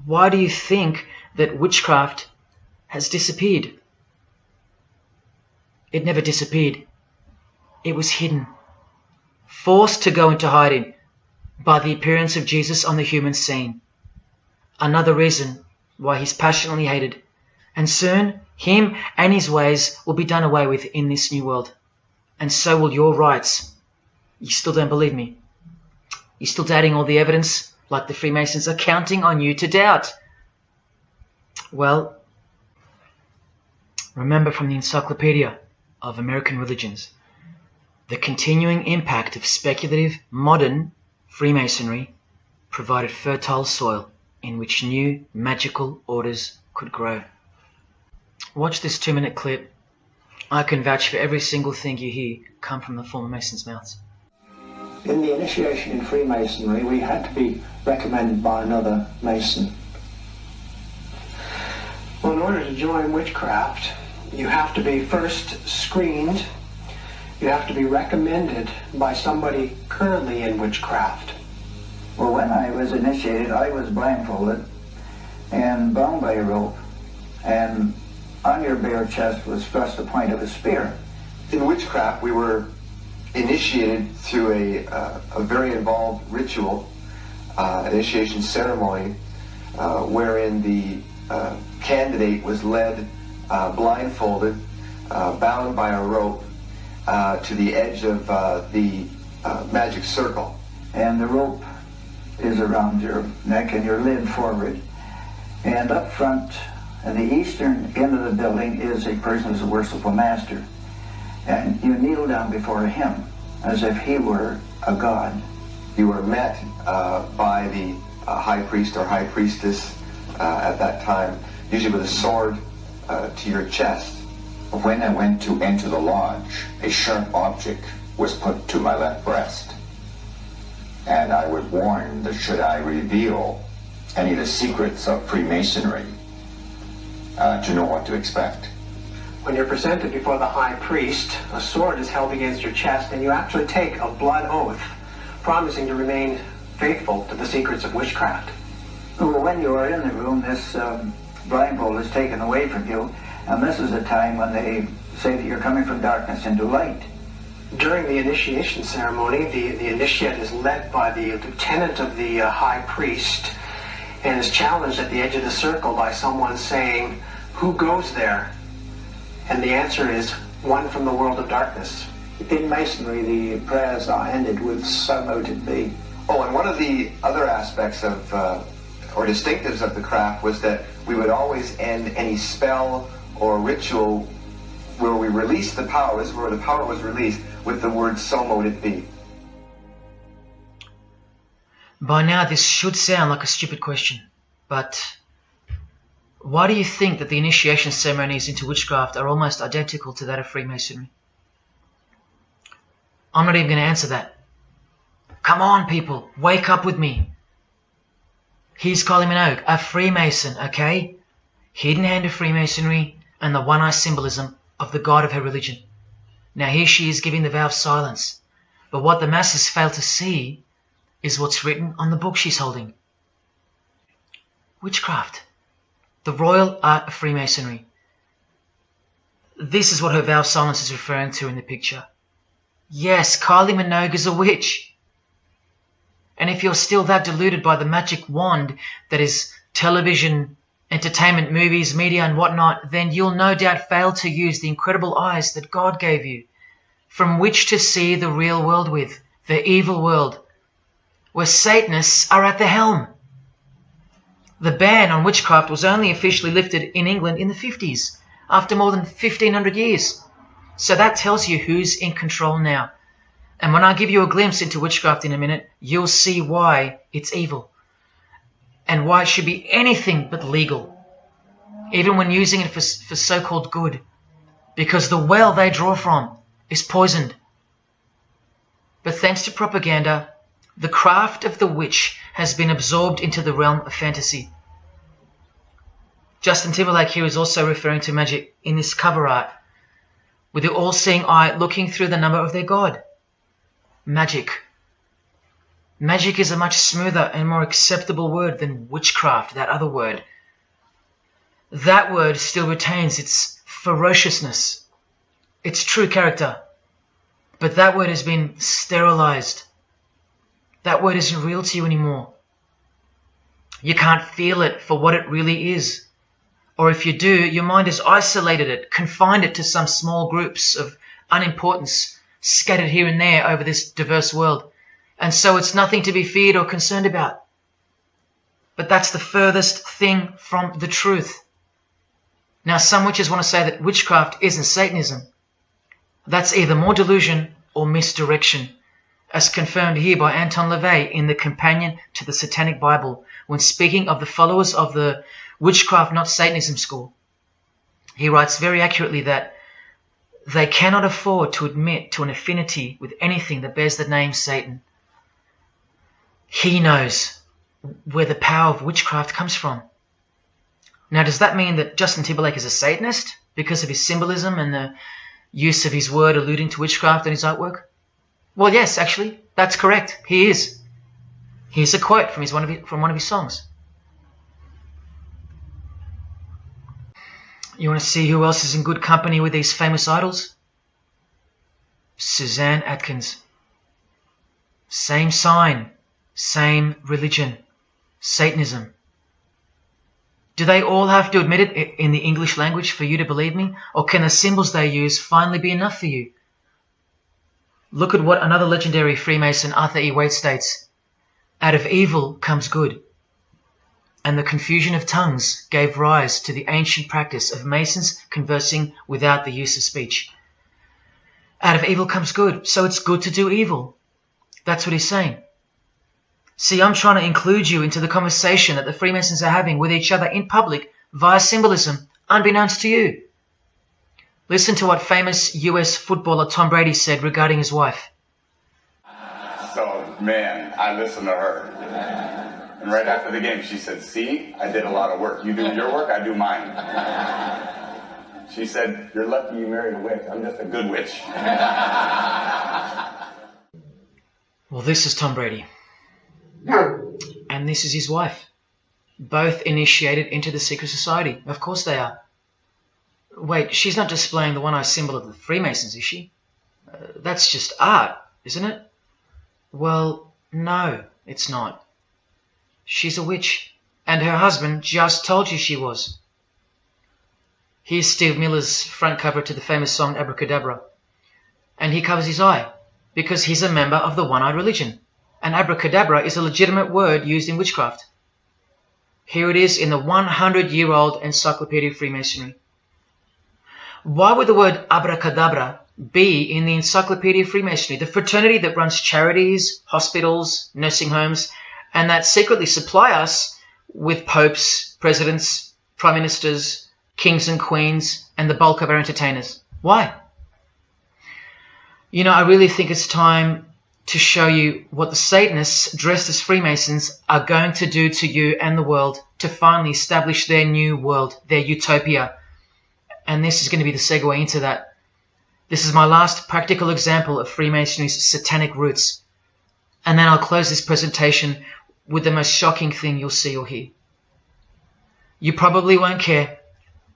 Why do you think that witchcraft has disappeared? It never disappeared. It was hidden, forced to go into hiding by the appearance of Jesus on the human scene. Another reason why he's passionately hated, and soon him and his ways will be done away with in this new world, and so will your rights. You still don't believe me? You're still doubting all the evidence, like the Freemasons are counting on you to doubt. Well, remember from the Encyclopedia of American Religions, the continuing impact of speculative, modern Freemasonry provided fertile soil in which new magical orders could grow. Watch this 2-minute clip. I can vouch for every single thing you hear come from the former Masons' mouths. In the initiation in Freemasonry, we had to be recommended by another Mason. Well, in order to join witchcraft, you have to be first screened. You have to be recommended by somebody currently in witchcraft. Well, when I was initiated, I was blindfolded and bound by a rope, and on your bare chest was thrust the point of a spear. In witchcraft, we were initiated through a very involved ritual, initiation ceremony, wherein the candidate was led blindfolded, bound by a rope to the edge of the magic circle. And the rope is around your neck and you're led forward. And up front, at the eastern end of the building, is a person who's a worshipful master. And you kneel down before him as if he were a god. You were met by the high priest or high priestess at that time, usually with a sword to your chest. When I went to enter the lodge, a sharp object was put to my left breast. And I was warned that should I reveal any of the secrets of Freemasonry, to know what to expect. When you're presented before the high priest, a sword is held against your chest, and you actually take a blood oath, promising to remain faithful to the secrets of witchcraft. Well, when you are in the room, this blindfold is taken away from you, and this is the time when they say that you're coming from darkness into light. During the initiation ceremony, the initiate is led by the lieutenant of the high priest and is challenged at the edge of the circle by someone saying, "Who goes there?" And the answer is, "One from the world of darkness." In Masonry, the prayers are ended with "So mote it be." Oh, and one of the other aspects of, or distinctives of the craft was that we would always end any spell or ritual where we released the power, this is where the power was released, with the word "So mote it be." By now this should sound like a stupid question, but why do you think that the initiation ceremonies into witchcraft are almost identical to that of Freemasonry? I'm not even going to answer that. Come on, people, wake up with me. Here's Kylie Minogue, a Freemason, okay? Hidden hand of Freemasonry and the one-eye symbolism of the god of her religion. Now here she is giving the vow of silence, but what the masses fail to see is what's written on the book she's holding. Witchcraft, the royal art of Freemasonry. This is what her vow of silence is referring to in the picture. Yes, Kylie Minogue is a witch. And if you're still that deluded by the magic wand that is television, entertainment, movies, media and whatnot, then you'll no doubt fail to use the incredible eyes that God gave you, from which to see the real world with, the evil world, where Satanists are at the helm. The ban on witchcraft was only officially lifted in England in the 50s, after more than 1500 years. So that tells you who's in control now. And when I give you a glimpse into witchcraft in a minute, you'll see why it's evil. And why it should be anything but legal, even when using it for so-called good, because the well they draw from is poisoned. But thanks to propaganda, the craft of the witch has been absorbed into the realm of fantasy. Justin Timberlake here is also referring to magic in this cover art, with the all-seeing eye looking through the number of their god. Magic. Magic is a much smoother and more acceptable word than witchcraft, that other word. That word still retains its ferociousness, its true character. But that word has been sterilized. That word isn't real to you anymore. You can't feel it for what it really is. Or if you do, your mind has isolated it, confined it to some small groups of unimportance scattered here and there over this diverse world. And so it's nothing to be feared or concerned about. But that's the furthest thing from the truth. Now, some witches want to say that witchcraft isn't Satanism. That's either more delusion or misdirection, as confirmed here by Anton LaVey in the Companion to the Satanic Bible, when speaking of the followers of the Witchcraft Not Satanism school. He writes very accurately that they cannot afford to admit to an affinity with anything that bears the name Satan. He knows where the power of witchcraft comes from. Now, does that mean that Justin Timberlake is a Satanist because of his symbolism and the use of his word alluding to witchcraft in his artwork? Well, yes, actually, that's correct. He is. Here's a quote from one of his songs. You want to see who else is in good company with these famous idols? Suzanne Atkins. Same sign, same religion, Satanism. Do they all have to admit it in the English language for you to believe me? Or can the symbols they use finally be enough for you? Look at what another legendary Freemason, Arthur E. Waite, states. Out of evil comes good. And the confusion of tongues gave rise to the ancient practice of Masons conversing without the use of speech. Out of evil comes good, so it's good to do evil. That's what he's saying. See, I'm trying to include you into the conversation that the Freemasons are having with each other in public via symbolism, unbeknownst to you. Listen to what famous US footballer Tom Brady said regarding his wife. So, man, I listened to her. And right after the game, she said, see, I did a lot of work. You do your work, I do mine. She said, you're lucky you married a witch. I'm just a good witch. Well, this is Tom Brady. And this is his wife. Both initiated into the secret society. Of course they are. Wait, she's not displaying the one-eye symbol of the Freemasons, is she? That's just art, isn't it? Well, no, it's not. She's a witch, and her husband just told you she was. Here's Steve Miller's front cover to the famous song Abracadabra, and he covers his eye because he's a member of the one-eyed religion, and abracadabra is a legitimate word used in witchcraft. Here it is in the 100-year-old Encyclopedia of Freemasonry. Why would the word abracadabra be in the Encyclopedia of Freemasonry, the fraternity that runs charities, hospitals, nursing homes, and that secretly supply us with popes, presidents, prime ministers, kings and queens, and the bulk of our entertainers? Why? You know, I really think it's time to show you what the Satanists dressed as Freemasons are going to do to you and the world to finally establish their new world, their utopia. And this is going to be the segue into that. This is my last practical example of Freemasonry's satanic roots. And then I'll close this presentation with the most shocking thing you'll see or hear. You probably won't care,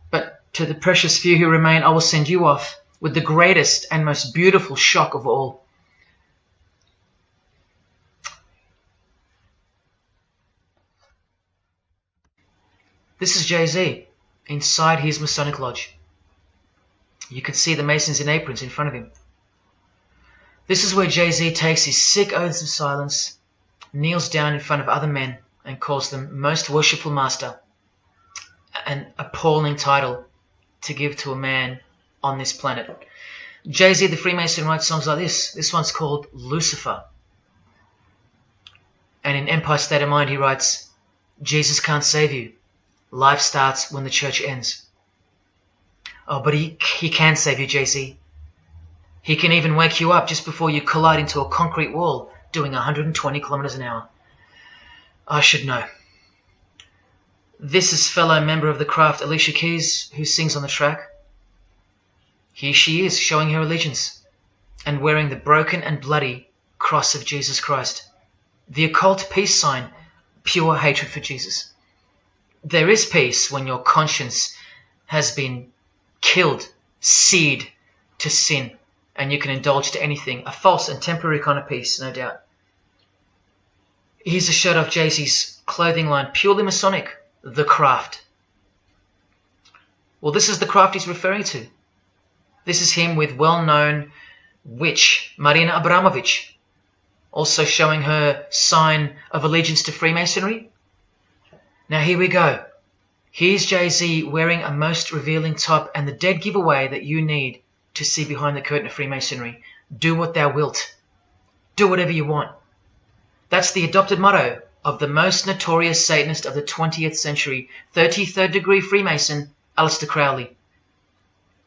but to the precious few who remain, I will send you off with the greatest and most beautiful shock of all. This is Jay-Z inside his Masonic Lodge. You can see the Masons in aprons in front of him. This is where Jay-Z takes his sick oaths of silence, kneels down in front of other men, and calls them Most Worshipful Master, an appalling title to give to a man on this planet. Jay-Z the Freemason writes songs like this. This one's called Lucifer. And in Empire State of Mind he writes, Jesus can't save you. Life starts when the church ends. Oh, but he can save you, Jay-Z. He can even wake you up just before you collide into a concrete wall doing 120 kilometers an hour. I should know. This is fellow member of the craft Alicia Keys, who sings on the track. Here she is, showing her allegiance and wearing the broken and bloody cross of Jesus Christ, the occult peace sign, pure hatred for Jesus. There is peace when your conscience has been killed, seared to sin, and you can indulge to anything, a false and temporary kind of peace, no doubt. Here's a shot of Jay-Z's clothing line, purely Masonic, The Craft. Well, this is the craft he's referring to. This is him with well-known witch Marina Abramovich, also showing her sign of allegiance to Freemasonry. Now here we go. Here's Jay-Z wearing a most revealing top and the dead giveaway that you need to see behind the curtain of Freemasonry. Do what thou wilt. Do whatever you want. That's the adopted motto of the most notorious Satanist of the 20th century, 33rd degree Freemason, Aleister Crowley.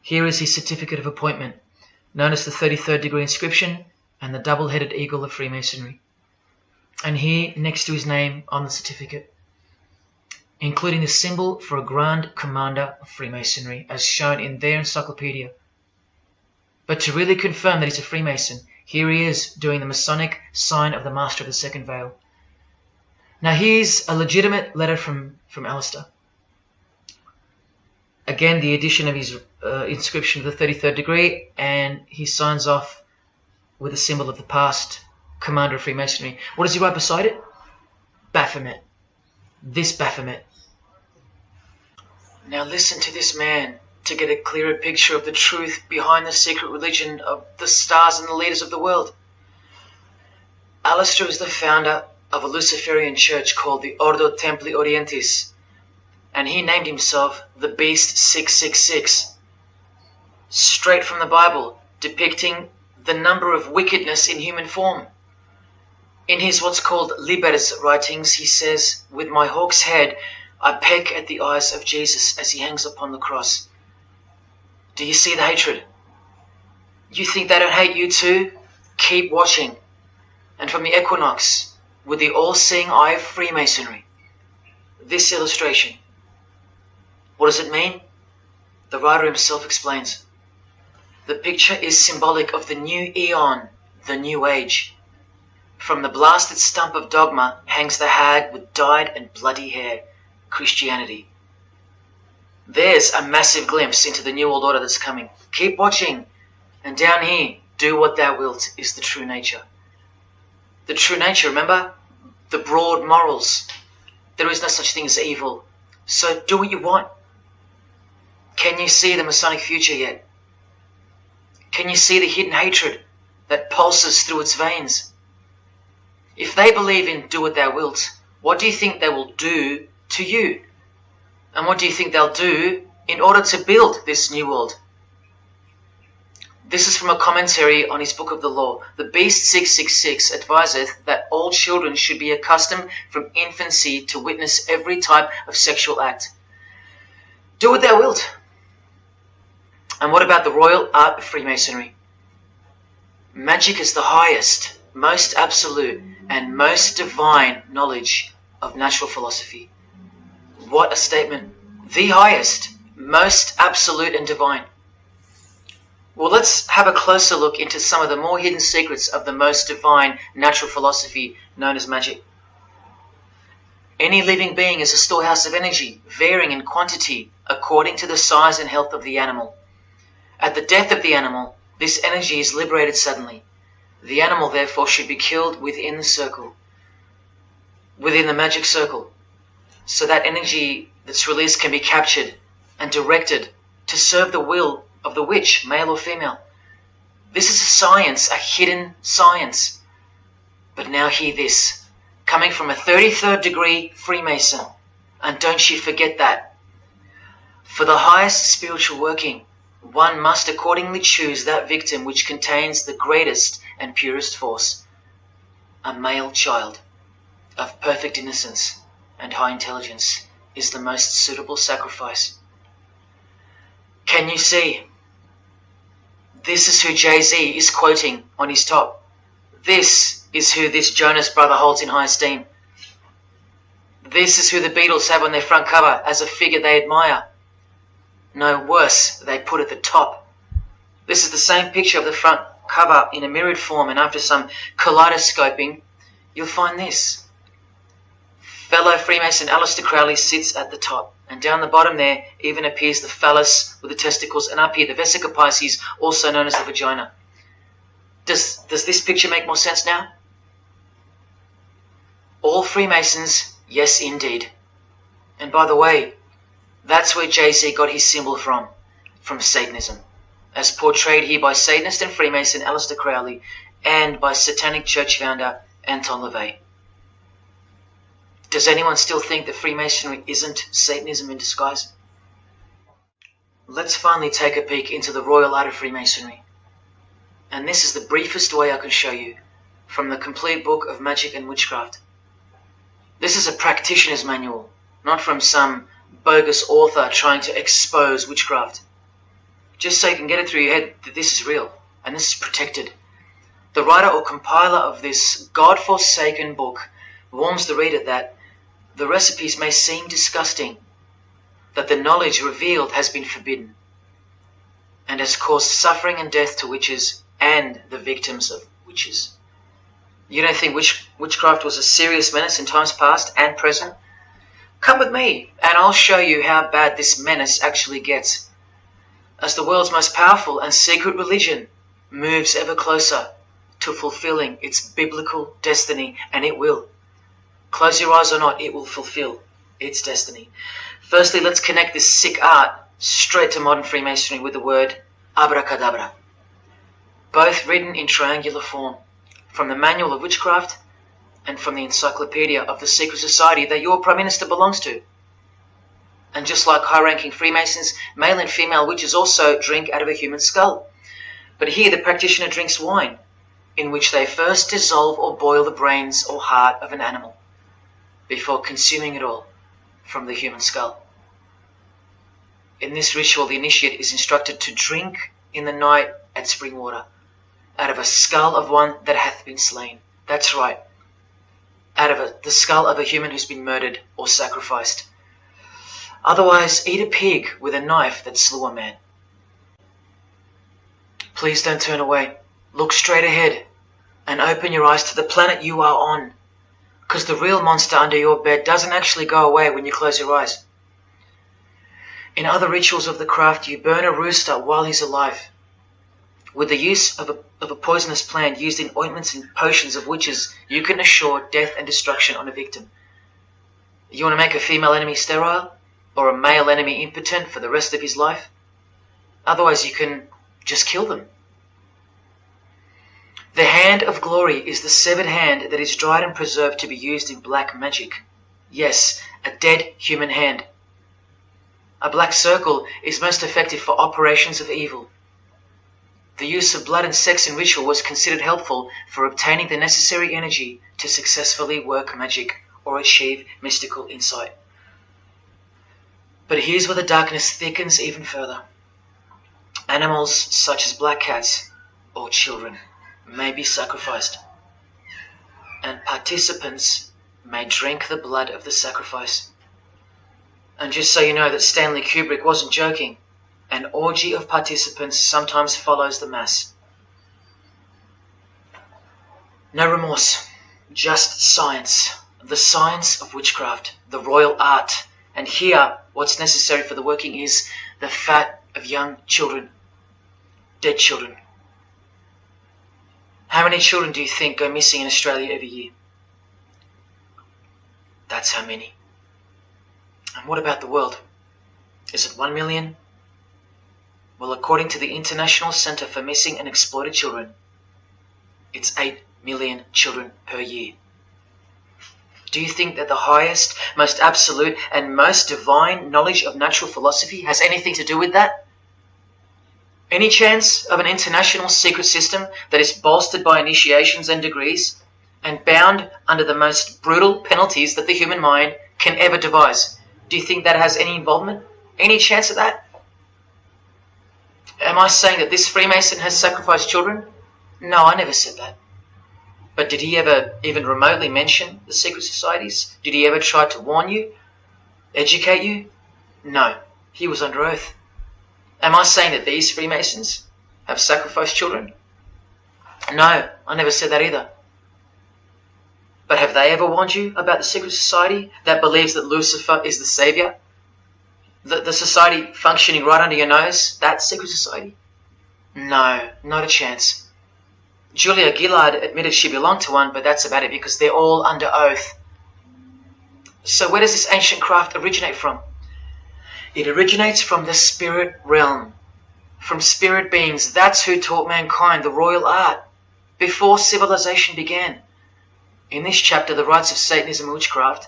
Here is his certificate of appointment, known as the 33rd degree inscription and the double-headed eagle of Freemasonry. And here, next to his name on the certificate, including the symbol for a Grand Commander of Freemasonry, as shown in their encyclopedia. But to really confirm that he's a Freemason, here he is doing the Masonic sign of the Master of the Second Veil. Now here's a legitimate letter from Aleister. Again, the addition of his inscription of the 33rd degree, and he signs off with a symbol of the past Commander of Freemasonry. What does he write beside it? Baphomet. This Baphomet. Now listen to this man to get a clearer picture of the truth behind the secret religion of the stars and the leaders of the world. Aleister is the founder of a Luciferian church called the Ordo Templi Orientis, and he named himself the Beast 666, straight from the Bible, depicting the number of wickedness in human form. In his what's called Liber's writings, he says, "With my hawk's head, I peck at the eyes of Jesus as he hangs upon the cross." Do you see the hatred? You think they don't hate you too? Keep watching. And from the equinox, with the all-seeing eye of Freemasonry, this illustration. What does it mean? The writer himself explains. The picture is symbolic of the new eon, the new age. From the blasted stump of dogma hangs the hag with dyed and bloody hair, Christianity. There's a massive glimpse into the New World Order that's coming. Keep watching. And down here, do what thou wilt is the true nature. The true nature, remember? The broad morals. There is no such thing as evil. So do what you want. Can you see the Masonic future yet? Can you see the hidden hatred that pulses through its veins? If they believe in do what thou wilt, what do you think they will do to you? And what do you think they'll do in order to build this new world? This is from a commentary on his book of the law. The Beast 666 adviseth that all children should be accustomed from infancy to witness every type of sexual act. Do what thou wilt. And what about the royal art of Freemasonry? Magic is the highest, most absolute, and most divine knowledge of natural philosophy. What a statement. The highest, most absolute and divine. Well, let's have a closer look into some of the more hidden secrets of the most divine natural philosophy known as magic. Any living being is a storehouse of energy, varying in quantity according to the size and health of the animal. At the death of the animal, this energy is liberated suddenly. The animal, therefore, should be killed within the circle, within the magic circle, so that energy that's released can be captured and directed to serve the will of the witch, male or female. This is a science, a hidden science. But now hear this, coming from a 33rd degree Freemason, and don't you forget that. For the highest spiritual working, one must accordingly choose that victim which contains the greatest and purest force, a male child of perfect innocence and high intelligence is the most suitable sacrifice. Can you see? This is who Jay-Z is quoting on his top. This is who this Jonas brother holds in high esteem. This is who the Beatles have on their front cover as a figure they admire. No, worse, they put at the top. This is the same picture of the front cover in a mirrored form, and after some kaleidoscoping, you'll find this. Fellow Freemason Aleister Crowley sits at the top, and down the bottom there even appears the phallus with the testicles, and up here the vesica Pisces, also known as the vagina. Does this picture make more sense now? All Freemasons, yes indeed. And by the way, that's where Jay-Z got his symbol from Satanism, as portrayed here by Satanist and Freemason Aleister Crowley and by Satanic Church founder Anton LaVey. Does anyone still think that Freemasonry isn't Satanism in disguise? Let's finally take a peek into the royal art of Freemasonry. And this is the briefest way I can show you from the complete book of magic and witchcraft. This is a practitioner's manual, not from some bogus author trying to expose witchcraft. Just so you can get it through your head that this is real and this is protected. The writer or compiler of this God-forsaken book warns the reader that the recipes may seem disgusting, that the knowledge revealed has been forbidden, and has caused suffering and death to witches and the victims of witches. You don't think witchcraft was a serious menace in times past and present? Come with me, and I'll show you how bad this menace actually gets, as the world's most powerful and secret religion moves ever closer to fulfilling its biblical destiny, and it will. Close your eyes or not, it will fulfill its destiny. Firstly, let's connect this sick art straight to modern Freemasonry with the word abracadabra, both written in triangular form, from the Manual of Witchcraft and from the Encyclopedia of the Secret Society that your Prime Minister belongs to. And just like high-ranking Freemasons, male and female witches also drink out of a human skull. But here the practitioner drinks wine, in which they first dissolve or boil the brains or heart of an animal, before consuming it all from the human skull. In this ritual, the initiate is instructed to drink in the night at spring water, out of a skull of one that hath been slain. That's right, out of the skull of a human who's been murdered or sacrificed. Otherwise, eat a pig with a knife that slew a man. Please don't turn away. Look straight ahead and open your eyes to the planet you are on, because the real monster under your bed doesn't actually go away when you close your eyes. In other rituals of the craft, you burn a rooster while he's alive. With the use of a poisonous plant used in ointments and potions of witches, you can assure death and destruction on a victim. You want to make a female enemy sterile or a male enemy impotent for the rest of his life? Otherwise, you can just kill them. The hand of glory is the severed hand that is dried and preserved to be used in black magic. Yes, a dead human hand. A black circle is most effective for operations of evil. The use of blood and sex in ritual was considered helpful for obtaining the necessary energy to successfully work magic or achieve mystical insight. But here's where the darkness thickens even further. Animals such as black cats or children may be sacrificed, and participants may drink the blood of the sacrifice. And just so you know that Stanley Kubrick wasn't joking, an orgy of participants sometimes follows the mass. No remorse, just science, the science of witchcraft, the royal art. And here, what's necessary for the working is the fat of young children, dead children. How many children do you think go missing in Australia every year? That's how many. And what about the world? Is it 1 million? Well, according to the International Centre for Missing and Exploited Children, it's 8 million children per year. Do you think that the highest, most absolute, and most divine knowledge of natural philosophy has anything to do with that? Any chance of an international secret system that is bolstered by initiations and degrees and bound under the most brutal penalties that the human mind can ever devise? Do you think that has any involvement? Any chance of that? Am I saying that this Freemason has sacrificed children? No, I never said that. But did he ever even remotely mention the secret societies? Did he ever try to warn you? Educate you? No, he was under oath. Am I saying that these Freemasons have sacrificed children? No, I never said that either. But have they ever warned you about the secret society that believes that Lucifer is the savior? The society functioning right under your nose, that secret society? No, not a chance. Julia Gillard admitted she belonged to one, but that's about it because they're all under oath. So where does this ancient craft originate from? It originates from the spirit realm, from spirit beings. That's who taught mankind the royal art before civilization began. In this chapter, The Rites of Satanism and Witchcraft,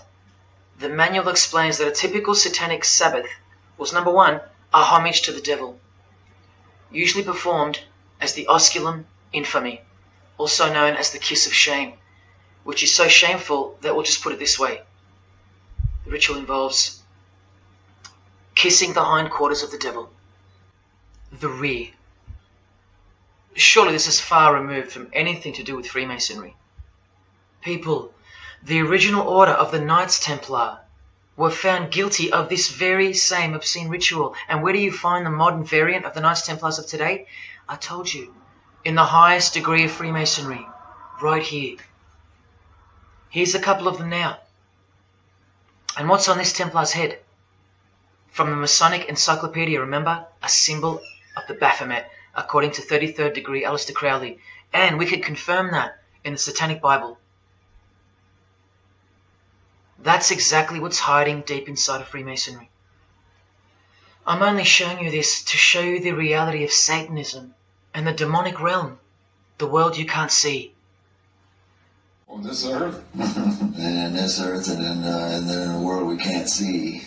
the manual explains that a typical satanic Sabbath was, number one, a homage to the devil, usually performed as the osculum infami, also known as the kiss of shame, which is so shameful that we'll just put it this way. The ritual involves kissing the hindquarters of the devil, the rear. Surely this is far removed from anything to do with Freemasonry. People, the original order of the Knights Templar were found guilty of this very same obscene ritual. And where do you find the modern variant of the Knights Templars of today? I told you, in the highest degree of Freemasonry, right here. Here's a couple of them now. And what's on this Templar's head? From the Masonic Encyclopedia, remember? A symbol of the Baphomet, according to 33rd degree Aleister Crowley. And we could confirm that in the Satanic Bible. That's exactly what's hiding deep inside of Freemasonry. I'm only showing you this to show you the reality of Satanism and the demonic realm, the world you can't see. On this earth? And in this earth and then in a world we can't see.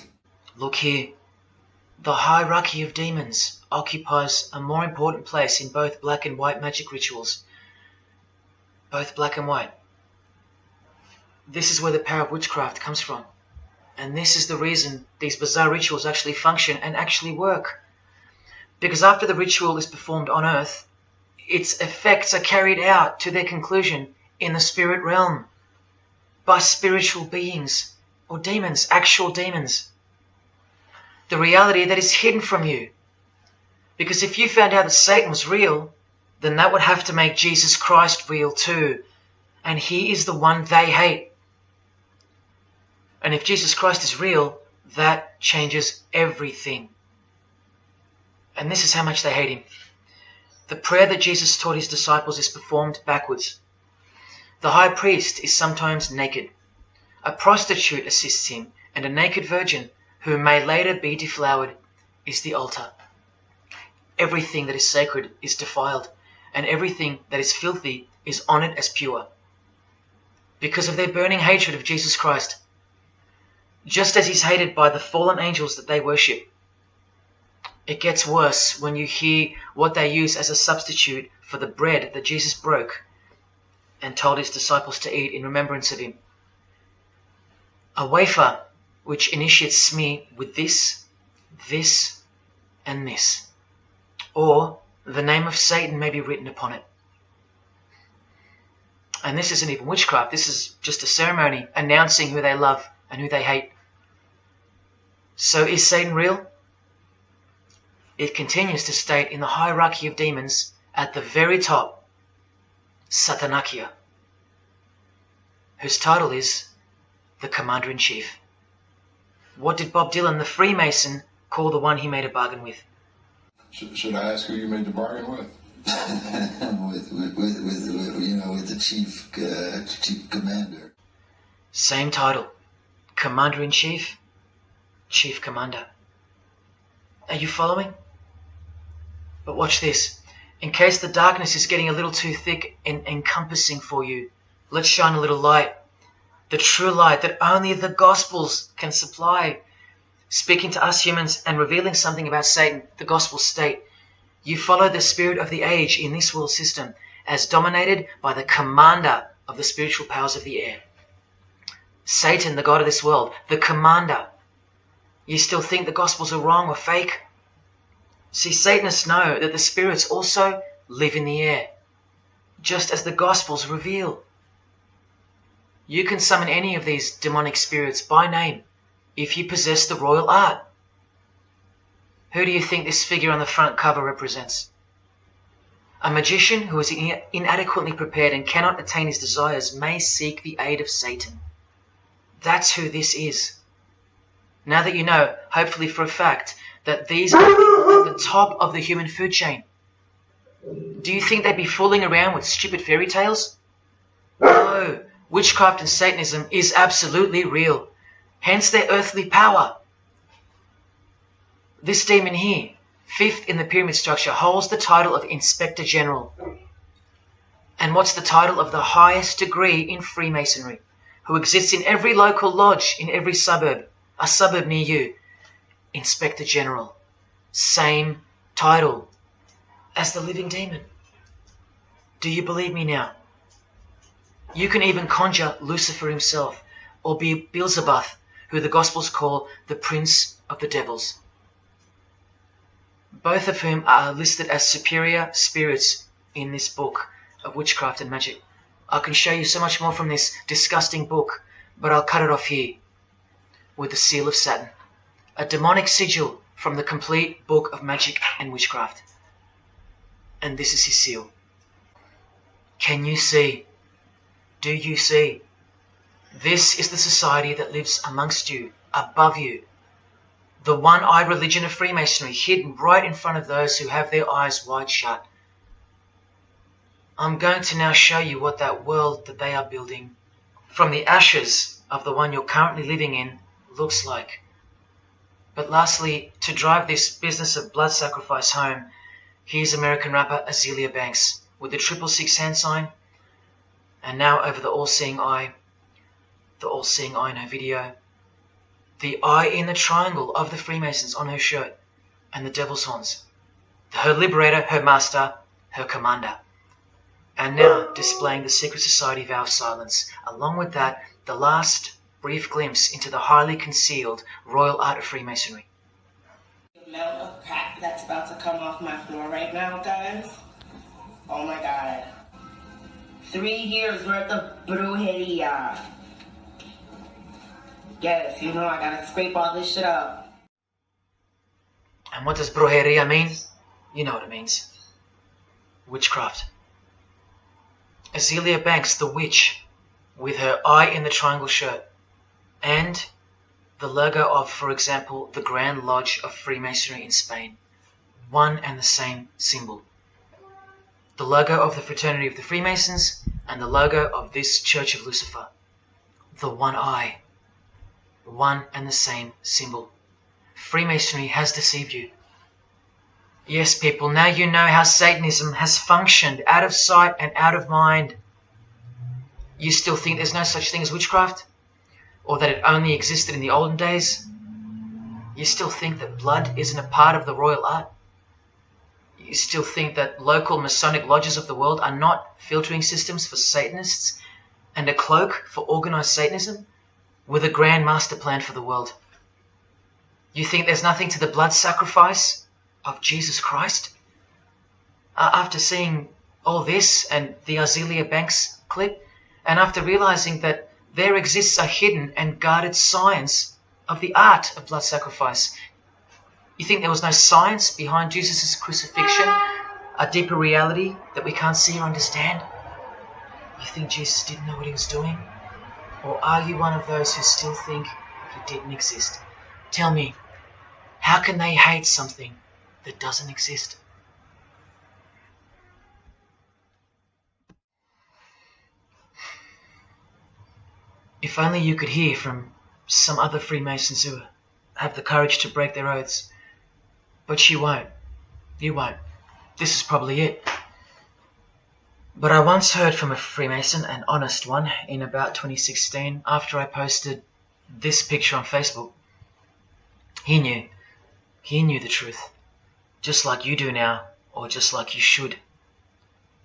Look here. The hierarchy of demons occupies a more important place in both black and white magic rituals. Both black and white. This is where the power of witchcraft comes from. And this is the reason these bizarre rituals actually function and actually work. Because after the ritual is performed on earth, its effects are carried out to their conclusion in the spirit realm by spiritual beings or demons, actual demons. The reality that is hidden from you. Because if you found out that Satan was real, then that would have to make Jesus Christ real too. And he is the one they hate. And if Jesus Christ is real, that changes everything. And this is how much they hate him. The prayer that Jesus taught his disciples is performed backwards. The high priest is sometimes naked. A prostitute assists him, and a naked virgin, who may later be deflowered, is the altar. Everything that is sacred is defiled, and everything that is filthy is honored as pure, because of their burning hatred of Jesus Christ, just as he's hated by the fallen angels that they worship. It gets worse when you hear what they use as a substitute for the bread that Jesus broke and told his disciples to eat in remembrance of him. A wafer which initiates me with this, this, and this, or the name of Satan may be written upon it. And this isn't even witchcraft. This is just a ceremony announcing who they love and who they hate. So is Satan real? It continues to state in the hierarchy of demons at the very top, Satanakia, whose title is the Commander-in-Chief. What did Bob Dylan, the Freemason, call the one he made a bargain with? Should I ask who you made the bargain with? with the chief commander. Same title, Commander-in-Chief, Chief Commander. Are you following? But watch this. In case the darkness is getting a little too thick and encompassing for you, let's shine a little light. The true light that only the Gospels can supply. Speaking to us humans and revealing something about Satan, the Gospels state, you follow the spirit of the age in this world system as dominated by the commander of the spiritual powers of the air. Satan, the god of this world, the commander. You still think the Gospels are wrong or fake? See, Satanists know that the spirits also live in the air, just as the Gospels reveal. You can summon any of these demonic spirits by name if you possess the royal art. Who do you think this figure on the front cover represents? A magician who is inadequately prepared and cannot attain his desires may seek the aid of Satan. That's who this is. Now that you know, hopefully for a fact, that these are people at the top of the human food chain, do you think they'd be fooling around with stupid fairy tales? No, witchcraft and Satanism is absolutely real, hence their earthly power. This demon here, fifth in the pyramid structure, holds the title of Inspector General. And what's the title of the highest degree in Freemasonry, who exists in every local lodge in every suburb, a suburb near you? Inspector General. Same title as the living demon. Do you believe me now? You can even conjure Lucifer himself, or be Beelzebub, who the Gospels call the Prince of the Devils, both of whom are listed as superior spirits in this book of witchcraft and magic. I can show you so much more from this disgusting book, but I'll cut it off here with the seal of Saturn, a demonic sigil from the complete book of magic and witchcraft. And this is his seal. Can you see? Do you see? This is the society that lives amongst you, above you. The one-eyed religion of Freemasonry, hidden right in front of those who have their eyes wide shut. I'm going to now show you what that world that they are building, from the ashes of the one you're currently living in, looks like. But lastly, to drive this business of blood sacrifice home, here's American rapper Azealia Banks with the 666 hand sign, and now over the all-seeing eye in her video, the eye in the triangle of the Freemasons on her shirt, and the devil's horns, her liberator, her master, her commander. And now displaying the secret society vow of silence, along with that, the last brief glimpse into the highly concealed royal art of Freemasonry. The amount of crap that's about to come off my floor right now, guys. Oh my god. 3 years worth of brujeria. Yes, you know I gotta scrape all this shit up. And what does brujeria mean? You know what it means. Witchcraft. Azealia Banks, the witch, with her eye in the triangle shirt, and the logo of, for example, the Grand Lodge of Freemasonry in Spain. one and the same symbol. The logo of the Fraternity of the Freemasons and the logo of this Church of Lucifer. The one eye. One and the same symbol. Freemasonry has deceived you. Yes, people, now you know how Satanism has functioned out of sight and out of mind. You still think there's no such thing as witchcraft? Or that it only existed in the olden days? You still think that blood isn't a part of the royal art? You still think that local Masonic lodges of the world are not filtering systems for Satanists and a cloak for organized Satanism with a grand master plan for the world? You think there's nothing to the blood sacrifice of Jesus Christ? After seeing all this and the Azealia Banks clip, and after realizing that there exists a hidden and guarded science of the art of blood sacrifice, you think there was no science behind Jesus' crucifixion, a deeper reality that we can't see or understand? You think Jesus didn't know what he was doing? Or are you one of those who still think he didn't exist? Tell me, how can they hate something that doesn't exist? If only you could hear from some other Freemasons who have the courage to break their oaths. But you won't. You won't. This is probably it. But I once heard from a Freemason, an honest one, in about 2016, after I posted this picture on Facebook. He knew the truth, just like you do now, or just like you should.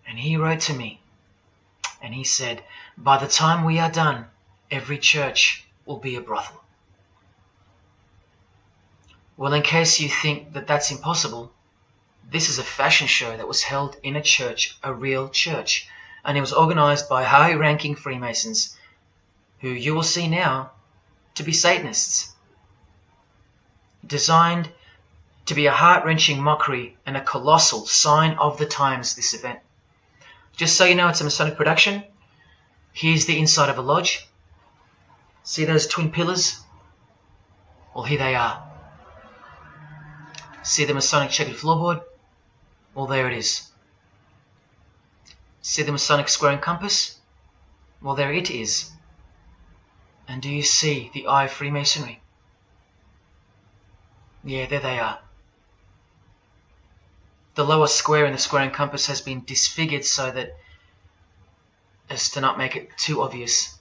And he wrote to me, and he said, by the time we are done, every church will be a brothel. Well, in case you think that that's impossible, this is a fashion show that was held in a church, a real church, and it was organized by high-ranking Freemasons, who you will see now to be Satanists. Designed to be a heart-wrenching mockery and a colossal sign of the times, this event. Just so you know, it's a Masonic production. Here's the inside of a lodge. See those twin pillars? Well, here they are. See the Masonic checkered floorboard? Well, there it is. See the Masonic square and compass? Well, there it is. And do you see the eye of Freemasonry? Yeah, there they are. The lower square in the square and compass has been disfigured so that as to not make it too obvious.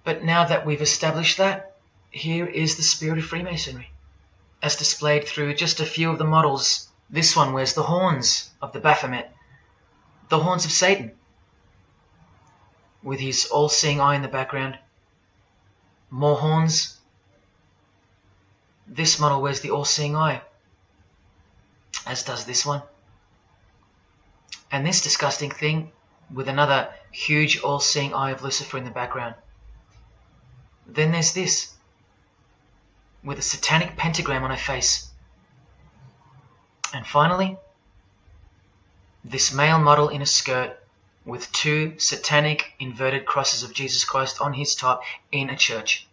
But now that we've established that, here is the spirit of Freemasonry, as displayed through just a few of the models. This one wears the horns of the Baphomet, the horns of Satan, with his all-seeing eye in the background. More horns. This model wears the all-seeing eye, as does this one. And this disgusting thing with another huge all-seeing eye of Lucifer in the background. Then there's this, with a satanic pentagram on her face. And finally, this male model in a skirt with two satanic inverted crosses of Jesus Christ on his top in a church.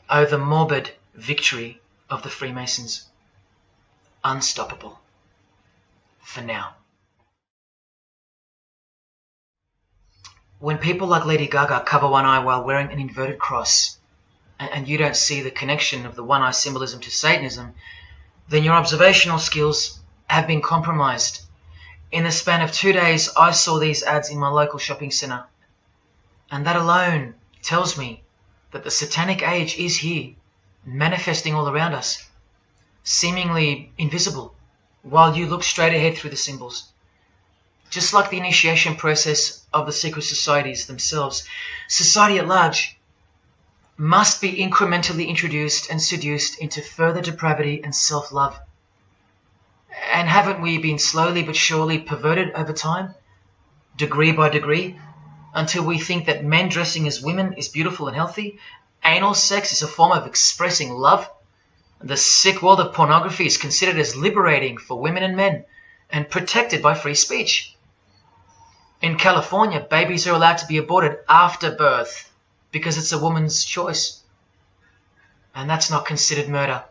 Oh, the morbid victory of the Freemasons. Unstoppable. For now. When people like Lady Gaga cover one eye while wearing an inverted cross, and you don't see the connection of the one eye symbolism to Satanism, then your observational skills have been compromised. In the span of 2 days, I saw these ads in my local shopping centre. And that alone tells me that the satanic age is here, manifesting all around us, seemingly invisible, while you look straight ahead through the symbols. Just like the initiation process of the secret societies themselves, society at large must be incrementally introduced and seduced into further depravity and self-love. And haven't we been slowly but surely perverted over time, degree by degree, until we think that men dressing as women is beautiful and healthy, anal sex is a form of expressing love, the sick world of pornography is considered as liberating for women and men, and protected by free speech. In California, babies are allowed to be aborted after birth because it's a woman's choice. And that's not considered murder.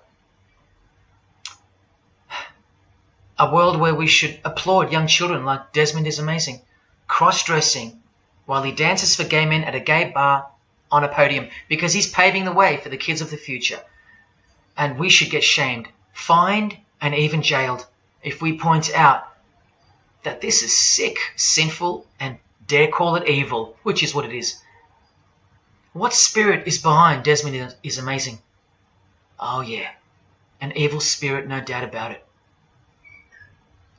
A world where we should applaud young children like Desmond is amazing, cross-dressing while he dances for gay men at a gay bar on a podium because he's paving the way for the kids of the future. And we should get shamed, fined, and even jailed if we point out that this is sick, sinful, and dare call it evil, which is what it is. What spirit is behind Desmond is amazing? Oh yeah, an evil spirit, no doubt about it.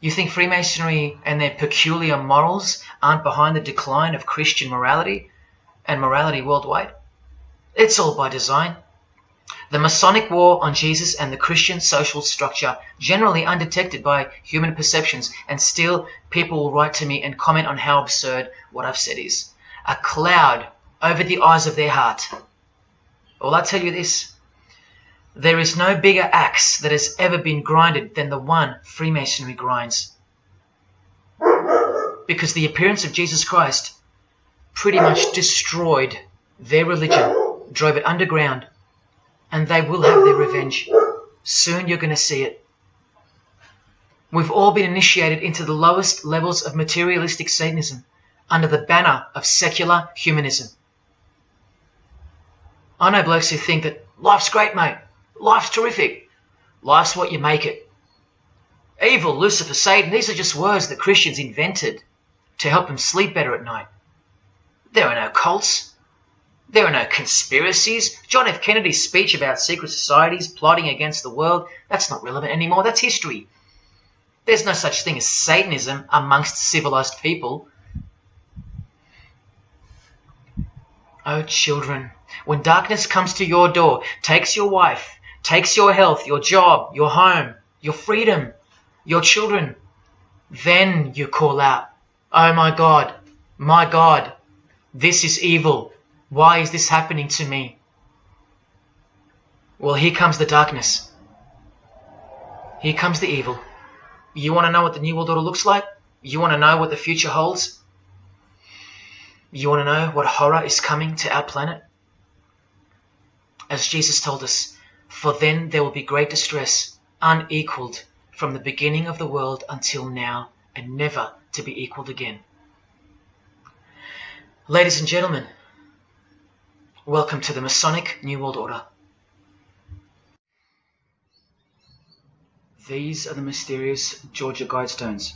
You think Freemasonry and their peculiar morals aren't behind the decline of Christian morality and morality worldwide? It's all by design. The Masonic war on Jesus and the Christian social structure, generally undetected by human perceptions, and still people will write to me and comment on how absurd what I've said is. A cloud over the eyes of their heart. Well, I tell you this, there is no bigger axe that has ever been grinded than the one Freemasonry grinds. Because the appearance of Jesus Christ pretty much destroyed their religion, drove it underground, and they will have their revenge. Soon you're going to see it. We've all been initiated into the lowest levels of materialistic Satanism under the banner of secular humanism. I know blokes who think that life's great, mate. Life's terrific. Life's what you make it. Evil, Lucifer, Satan, these are just words that Christians invented to help them sleep better at night. There are no cults. There are no conspiracies. John F. Kennedy's speech about secret societies plotting against the world, that's not relevant anymore. That's history. There's no such thing as Satanism amongst civilized people. Oh, children, when darkness comes to your door, takes your wife, takes your health, your job, your home, your freedom, your children, then you call out, oh my God, this is evil. Why is this happening to me? Well, here comes the darkness. Here comes the evil. You want to know what the New World Order looks like? You want to know what the future holds? You want to know what horror is coming to our planet? As Jesus told us, for then there will be great distress, unequaled from the beginning of the world until now, and never to be equaled again. Ladies and gentlemen, welcome to the Masonic New World Order. These are the mysterious Georgia Guidestones,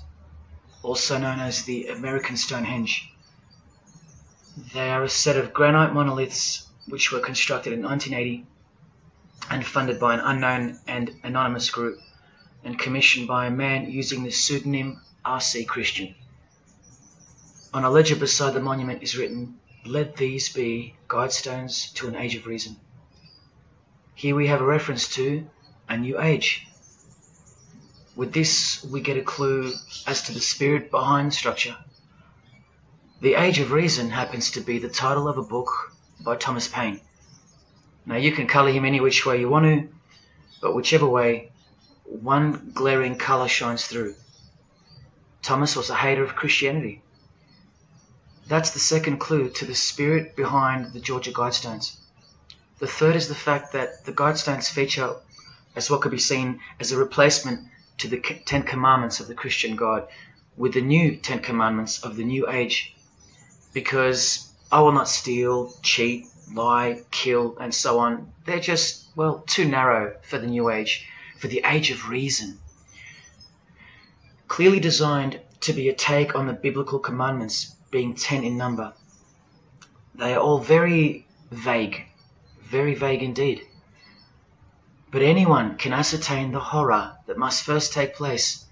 also known as the American Stonehenge. They are a set of granite monoliths which were constructed in 1980 and funded by an unknown and anonymous group and commissioned by a man using the pseudonym R.C. Christian. On a ledger beside the monument is written, "Let these be guidestones to an age of reason." Here we have a reference to a new age. With this, we get a clue as to the spirit behind the structure. The Age of Reason happens to be the title of a book by Thomas Paine. Now, you can colour him any which way you want to, but whichever way, one glaring colour shines through. Thomas was a hater of Christianity. That's the second clue to the spirit behind the Georgia Guidestones. The third is the fact that the Guidestones feature as what could be seen as a replacement to the Ten Commandments of the Christian God with the new Ten Commandments of the New Age. Because I will not steal, cheat, lie, kill, and so on. They're just, well, too narrow for the New Age, for the Age of Reason. Clearly designed to be a take on the biblical commandments, being 10 in number. They are all very vague indeed. But anyone can ascertain the horror that must first take place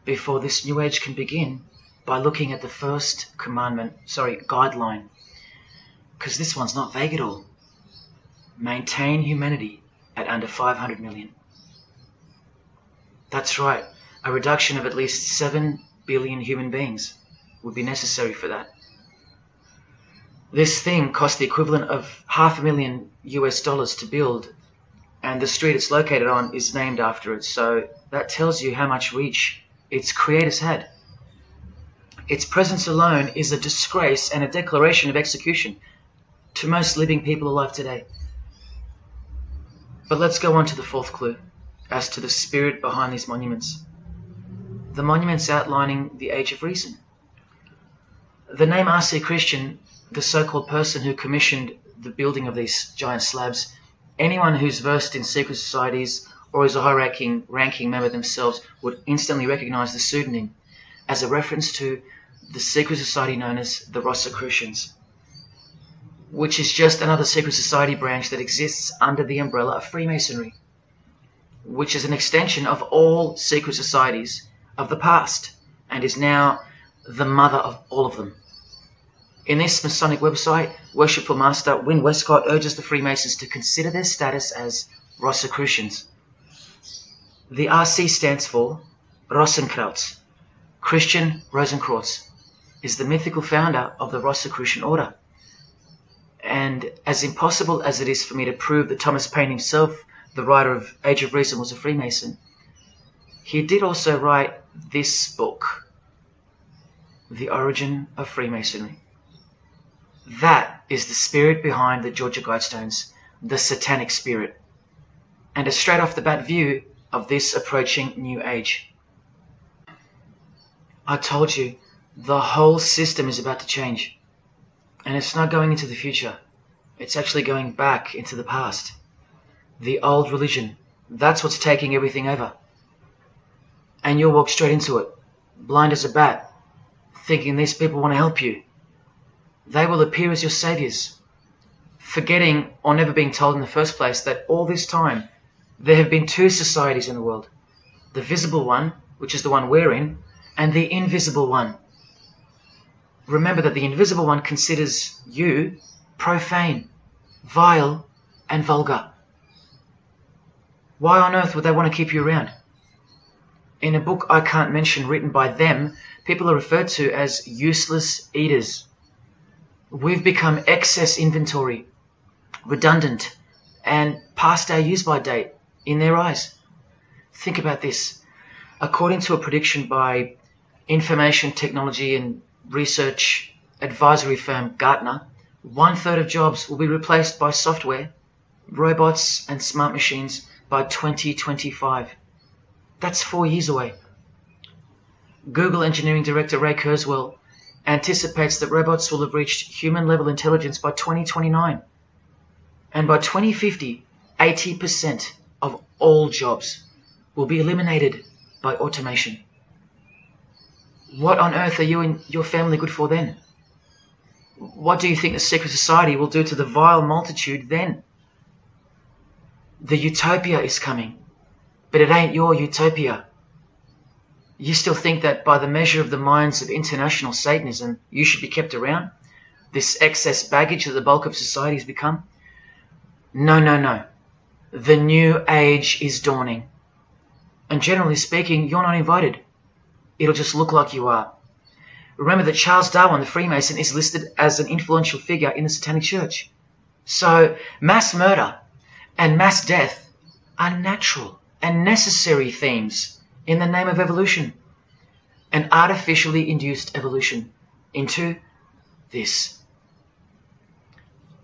before this New Age can begin by looking at the first guideline. Because this one's not vague at all. Maintain humanity at under 500 million. That's right, a reduction of at least 7 billion human beings would be necessary for that. This thing cost the equivalent of $500,000 to build, and the street it's located on is named after it, so that tells you how much reach its creators had. Its presence alone is a disgrace and a declaration of execution to most living people alive today. But let's go on to the fourth clue, as to the spirit behind these monuments. the monuments outlining the Age of Reason. The name R.C. Christian, the so-called person who commissioned the building of these giant slabs, anyone who's versed in secret societies or is a high-ranking member themselves would instantly recognize the pseudonym as a reference to the secret society known as the Rosicrucians, which is just another secret society branch that exists under the umbrella of Freemasonry, which is an extension of all secret societies of the past and is now the mother of all of them. In this Masonic website, Worshipful Master Wynne Westcott urges the Freemasons to consider their status as Rosicrucians. The RC stands for Rosenkreuz. Christian Rosenkreuz is the mythical founder of the Rosicrucian order. And as impossible as it is for me to prove that Thomas Paine himself, the writer of Age of Reason, was a Freemason, he did also write this book, The Origin of Freemasonry. That is the spirit behind the Georgia Guidestones, the satanic spirit, and a straight off the bat view of this approaching new age. I told you, the whole system is about to change, and it's not going into the future, it's actually going back into the past. The old religion, that's what's taking everything over. And you'll walk straight into it, blind as a bat, thinking these people want to help you. They will appear as your saviors, forgetting or never being told in the first place that all this time there have been two societies in the world. The visible one, which is the one we're in, and the invisible one. Remember that the invisible one considers you profane, vile, and vulgar. Why on earth would they want to keep you around? In a book I can't mention written by them, people are referred to as useless eaters. We've become excess inventory, redundant, and past our use-by date in their eyes. Think about this. According to a prediction by information technology and research advisory firm Gartner, 1/3 of jobs will be replaced by software, robots, and smart machines by 2025. That's 4 years away. Google engineering director Ray Kurzweil anticipates that robots will have reached human-level intelligence by 2029. And by 2050, 80% of all jobs will be eliminated by automation. What on earth are you and your family good for then? What do you think the secret society will do to the vile multitude then? The utopia is coming, but it ain't your utopia. You still think that by the measure of the minds of international Satanism, you should be kept around? This excess baggage that the bulk of society has become? No, no, no. The new age is dawning. And generally speaking, you're not invited. It'll just look like you are. Remember that Charles Darwin, the Freemason, is listed as an influential figure in the Satanic Church. So mass murder and mass death are natural and necessary themes in the name of evolution, an artificially induced evolution into this.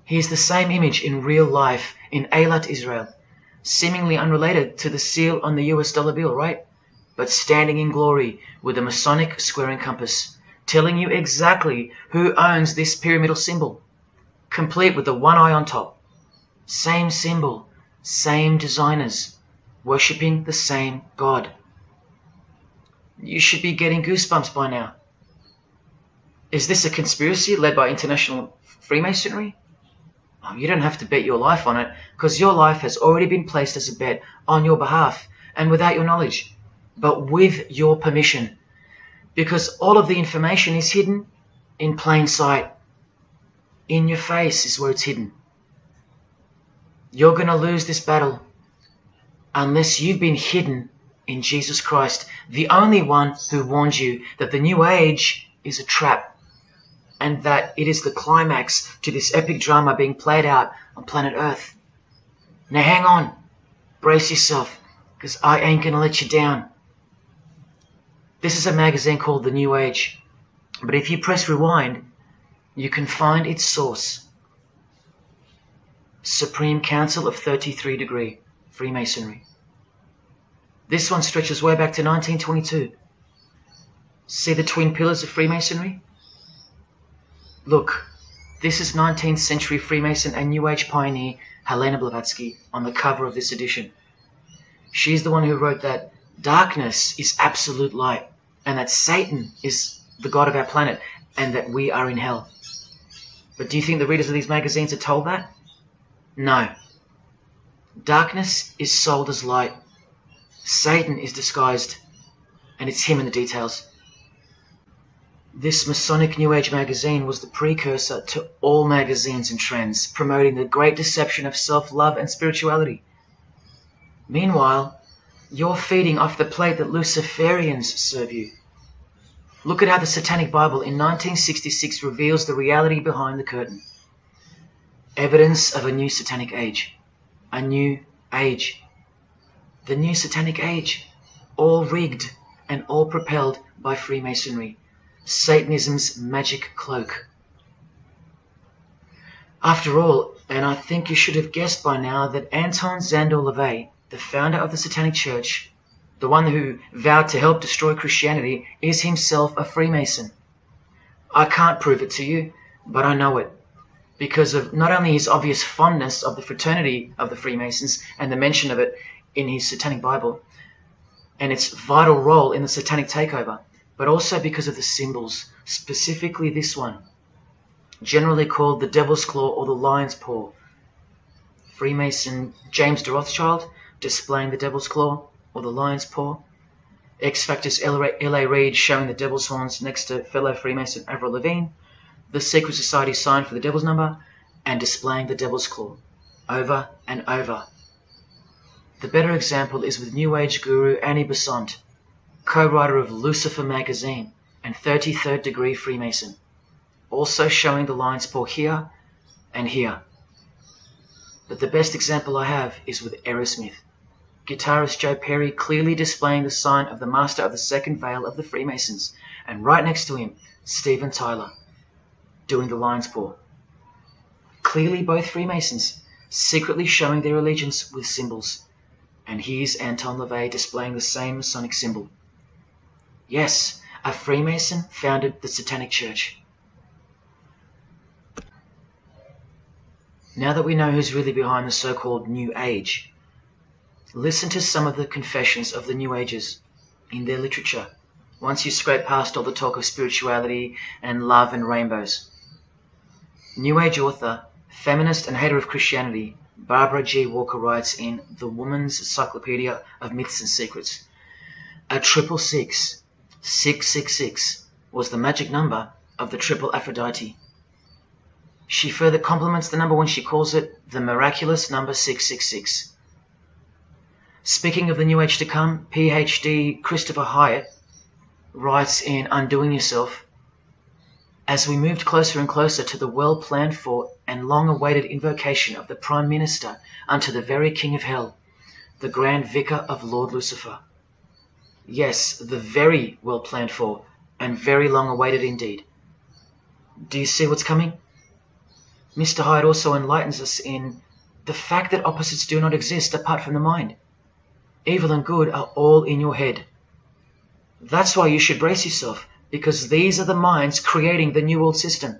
Here's the same image in real life in Eilat, Israel, seemingly unrelated to the seal on the US dollar bill, right? But standing in glory with a Masonic square and compass, telling you exactly who owns this pyramidal symbol, complete with the one eye on top. Same symbol, same designers, worshipping the same God. You should be getting goosebumps by now. Is this a conspiracy led by international Freemasonry? Oh, you don't have to bet your life on it, because your life has already been placed as a bet on your behalf and without your knowledge, but with your permission, because all of the information is hidden in plain sight. In your face is where it's hidden. You're going to lose this battle unless you've been hidden in Jesus Christ, the only one who warned you that the new age is a trap and that it is the climax to this epic drama being played out on planet Earth. Now hang on, brace yourself, because I ain't going to let you down. This is a magazine called The New Age, but if you press rewind, you can find its source. Supreme Council of 33 Degree Freemasonry. This one stretches way back to 1922. See the twin pillars of Freemasonry? Look, this is 19th century Freemason and New Age pioneer Helena Blavatsky on the cover of this edition. She's the one who wrote that darkness is absolute light, and that Satan is the god of our planet, and that we are in hell. But do you think the readers of these magazines are told that? No. Darkness is sold as light. Satan is disguised, and it's him in the details. This Masonic New Age magazine was the precursor to all magazines and trends, promoting the great deception of self-love and spirituality. Meanwhile, you're feeding off the plate that Luciferians serve you. Look at how the Satanic Bible in 1966 reveals the reality behind the curtain. Evidence of a new Satanic age. A new age. The new Satanic age. All rigged and all propelled by Freemasonry. Satanism's magic cloak. After all, and I think you should have guessed by now that Anton Szandor LaVey, the founder of the Satanic Church, the one who vowed to help destroy Christianity, is himself a Freemason. I can't prove it to you, but I know it, because of not only his obvious fondness of the fraternity of the Freemasons and the mention of it in his Satanic Bible, and its vital role in the Satanic takeover, but also because of the symbols, specifically this one, generally called the Devil's Claw or the Lion's Paw. Freemason James de Rothschild displaying the Devil's Claw or the Lion's Paw. X-Factor's L.A. Reid showing the Devil's Horns next to fellow Freemason Avril Lavigne. The Secret Society sign for the Devil's Number, and displaying the Devil's Claw over and over. The better example is with New Age guru Annie Besant, co-writer of Lucifer magazine and 33rd degree Freemason, also showing the lion's paw here and here. But the best example I have is with Aerosmith, guitarist Joe Perry clearly displaying the sign of the master of the second veil of the Freemasons, and right next to him, Steven Tyler, doing the lion's paw. Clearly both Freemasons, secretly showing their allegiance with symbols. And here's Anton LaVey displaying the same Masonic symbol. Yes, a Freemason founded the Satanic Church. Now that we know who's really behind the so-called New Age, listen to some of the confessions of the New Agers in their literature, once you scrape past all the talk of spirituality and love and rainbows. New Age author, feminist and hater of Christianity, Barbara G. Walker writes in The Woman's Encyclopedia of Myths and Secrets, a 666, 666, was the magic number of the triple Aphrodite. She further compliments the number when she calls it the miraculous number 666. Speaking of the New Age to come, PhD Christopher Hyatt writes in Undoing Yourself, as we moved closer and closer to the well-planned for and long-awaited invocation of the Prime Minister unto the very King of Hell, the Grand Vicar of Lord Lucifer. Yes, the very well-planned for and very long-awaited indeed. Do you see what's coming? Mr. Hyde also enlightens us in the fact that opposites do not exist apart from the mind. Evil and good are all in your head. That's why you should brace yourself, because these are the minds creating the New World System.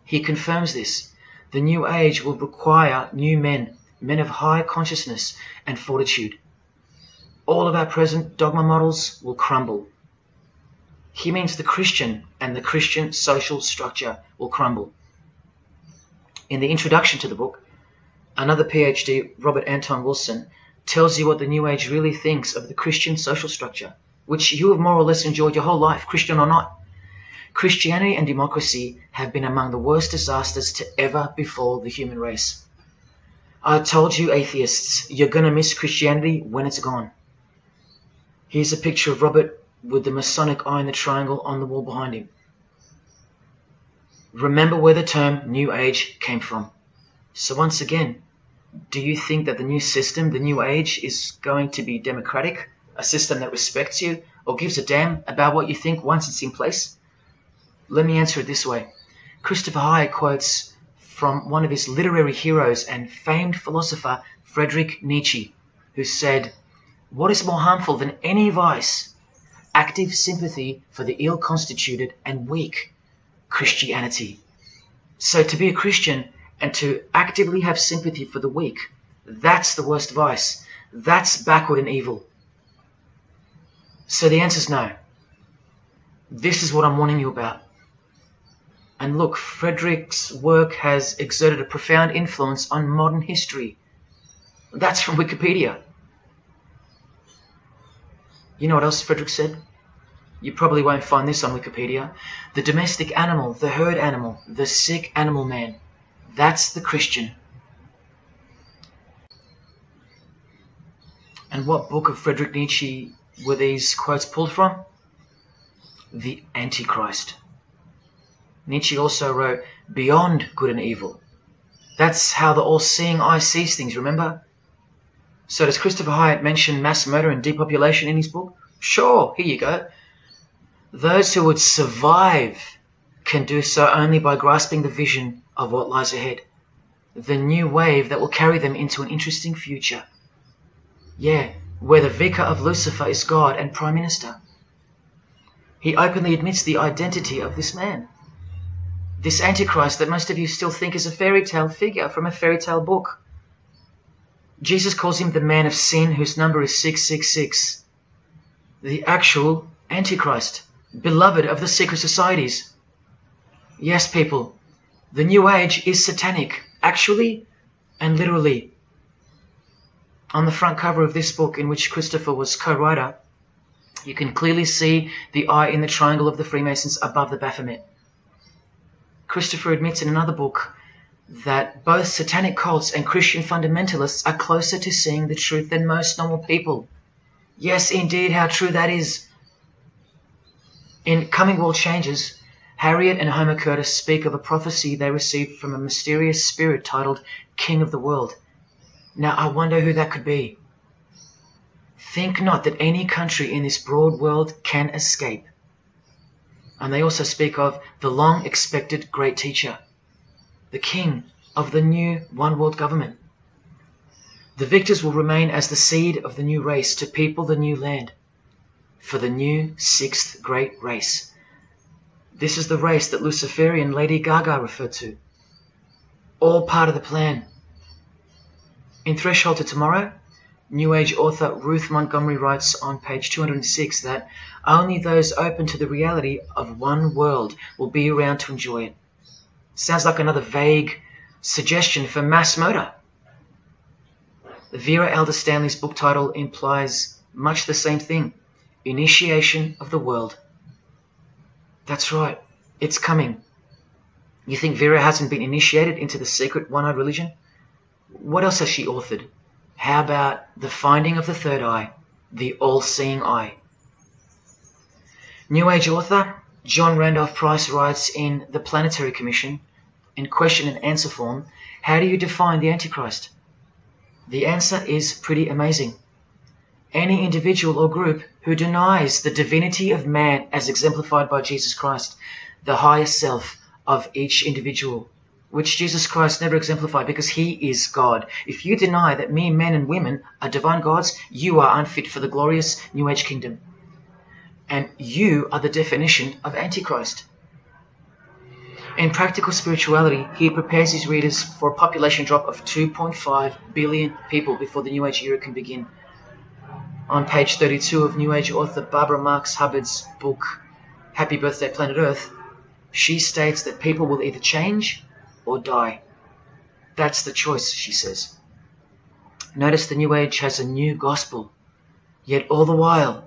He confirms this. The New Age will require new men, men of high consciousness and fortitude. All of our present dogma models will crumble. He means the Christian and the Christian social structure will crumble. In the introduction to the book, another PhD, Robert Anton Wilson, tells you what the New Age really thinks of the Christian social structure, which you have more or less enjoyed your whole life, Christian or not. Christianity and democracy have been among the worst disasters to ever befall the human race. I told you, atheists, you're going to miss Christianity when it's gone. Here's a picture of Robert with the Masonic eye in the triangle on the wall behind him. Remember where the term New Age came from. So once again, do you think that the new system, the New Age, is going to be democratic, a system that respects you or gives a damn about what you think once it's in place? Let me answer it this way. Christopher Hyatt quotes from one of his literary heroes and famed philosopher, Friedrich Nietzsche, who said, "What is more harmful than any vice? active sympathy for the ill-constituted and weak. Christianity. So to be a Christian and to actively have sympathy for the weak, that's the worst vice. That's backward and evil. So the answer's no. This is what I'm warning you about. And look, Frederick's work has exerted a profound influence on modern history. That's from Wikipedia. You know what else Frederick said? You probably won't find this on Wikipedia. The domestic animal, the herd animal, the sick animal man. That's the Christian. And what book of Friedrich Nietzsche were these quotes pulled from? The Antichrist. Nietzsche also wrote Beyond Good and Evil. That's how the all-seeing eye sees things, remember? So does Christopher Hyatt mention mass murder and depopulation in his book? Sure, here you go. Those who would survive can do so only by grasping the vision of what lies ahead. The new wave that will carry them into an interesting future. Yeah, where the vicar of Lucifer is God and Prime Minister. He openly admits the identity of this man. This Antichrist that most of you still think is a fairy tale figure from a fairy tale book. Jesus calls him the man of sin whose number is 666. The actual Antichrist, beloved of the secret societies. Yes, people, the New Age is satanic, actually and literally. On the front cover of this book, in which Christopher was co-writer, you can clearly see the eye in the triangle of the Freemasons above the Baphomet. Christopher admits in another book that both satanic cults and Christian fundamentalists are closer to seeing the truth than most normal people. Yes, indeed, how true that is. In Coming World Changes, Harriet and Homer Curtis speak of a prophecy they received from a mysterious spirit titled King of the World. Now, I wonder who that could be. Think not that any country in this broad world can escape. And they also speak of the long-expected great teacher, the king of the new one-world government. The victors will remain as the seed of the new race to people the new land, for the new sixth great race. This is the race that Luciferian Lady Gaga referred to. All part of the plan. In Threshold to Tomorrow, New Age author Ruth Montgomery writes on page 206 that only those open to the reality of one world will be around to enjoy it. Sounds like another vague suggestion for mass murder. Vera Elder Stanley's book title implies much the same thing. Initiation of the world. That's right. It's coming. You think Vera hasn't been initiated into the secret one-eyed religion? What else has she authored? How about The Finding of the Third Eye, the all-seeing eye? New Age author John Randolph Price writes in The Planetary Commission, in question and answer form, how do you define the Antichrist? The answer is pretty amazing. Any individual or group who denies the divinity of man as exemplified by Jesus Christ, the higher self of each individual, which Jesus Christ never exemplified because he is God. If you deny that mere men and women are divine gods, you are unfit for the glorious New Age kingdom. And you are the definition of Antichrist. In Practical Spirituality, he prepares his readers for a population drop of 2.5 billion people before the New Age era can begin. On page 32 of New Age author Barbara Marx Hubbard's book, Happy Birthday Planet Earth, she states that people will either change or die. That's the choice, she says. Notice the New Age has a new gospel, yet all the while,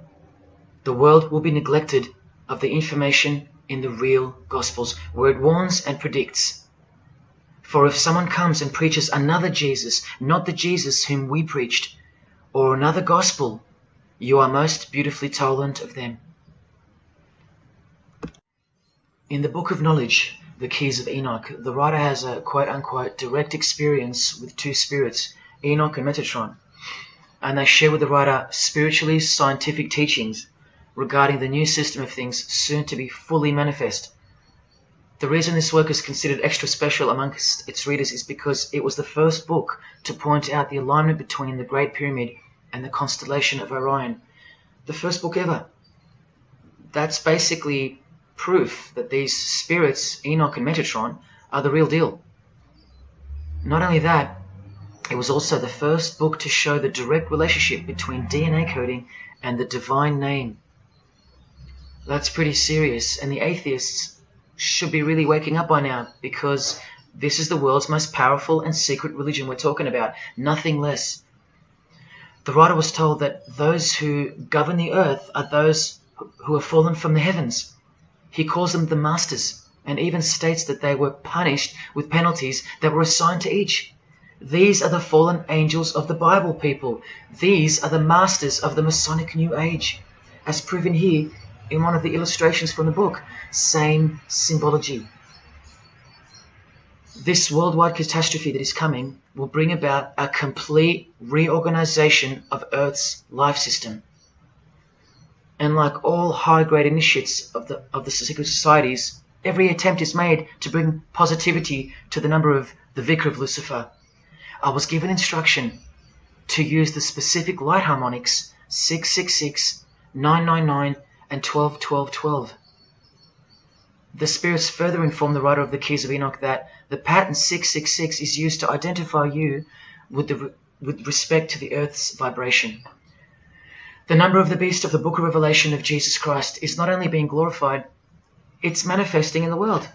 the world will be neglected of the information in the real Gospels, where it warns and predicts. For if someone comes and preaches another Jesus, not the Jesus whom we preached, or another gospel, you are most beautifully tolerant of them. In the Book of Knowledge, The Keys of Enoch, the writer has a quote-unquote direct experience with two spirits, Enoch and Metatron, and they share with the writer spiritually scientific teachings regarding the new system of things soon to be fully manifest. The reason this work is considered extra special amongst its readers is because it was the first book to point out the alignment between the Great Pyramid and the constellation of Orion. The first book ever. that's basically proof that these spirits, Enoch and Metatron, are the real deal. Not only that, it was also the first book to show the direct relationship between DNA coding and the divine name. That's pretty serious, and the atheists should be really waking up by now, because this is the world's most powerful and secret religion we're talking about, nothing less. The writer was told that those who govern the earth are those who have fallen from the heavens. He calls them the masters, and even states that they were punished with penalties that were assigned to each. These are the fallen angels of the Bible, people. These are the masters of the Masonic New Age, as proven here in one of the illustrations from the book. Same symbology. This worldwide catastrophe that is coming will bring about a complete reorganization of Earth's life system. And like all high-grade initiates of the secret societies, every attempt is made to bring positivity to the number of the Vicar of Lucifer. I was given instruction to use the specific light harmonics 666, 999, and 12-12-12. The spirits further inform the writer of the Keys of Enoch that the pattern 666 is used to identify you with respect to the Earth's vibration. The number of the beast of the Book of Revelation of Jesus Christ is not only being glorified, it's manifesting in the world.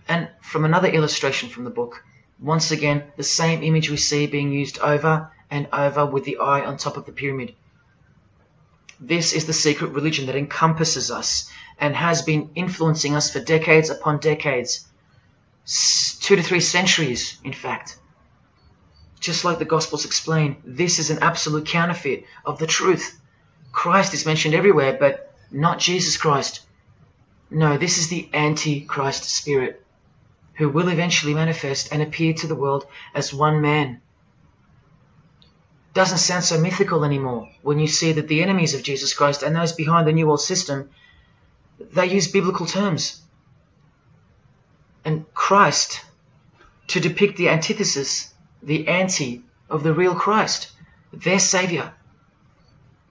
And from another illustration from the book, once again, the same image we see being used over and over with the eye on top of the pyramid. This is the secret religion that encompasses us and has been influencing us for decades upon decades, 2 to 3 centuries, in fact. Just like the Gospels explain, this is an absolute counterfeit of the truth. Christ is mentioned everywhere, but not Jesus Christ. No, this is the Antichrist spirit, who will eventually manifest and appear to the world as one man. Doesn't sound so mythical anymore when you see that the enemies of Jesus Christ and those behind the New World System, they use biblical terms. And Christ, to depict the antithesis, the anti of the real Christ, their Savior.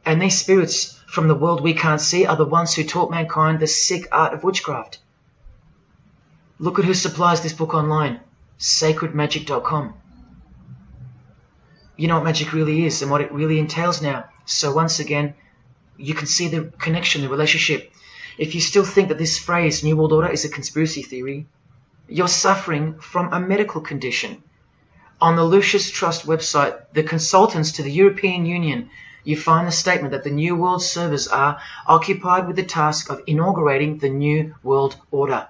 And these spirits from the world we can't see are the ones who taught mankind the sick art of witchcraft. Look at who supplies this book online, sacredmagic.com. You know what magic really is and what it really entails now. So once again, you can see the connection, the relationship. If you still think that this phrase, New World Order, is a conspiracy theory, you're suffering from a medical condition. On the Lucius Trust website, the consultants to the European Union, you find the statement that the New World servers are occupied with the task of inaugurating the New World Order.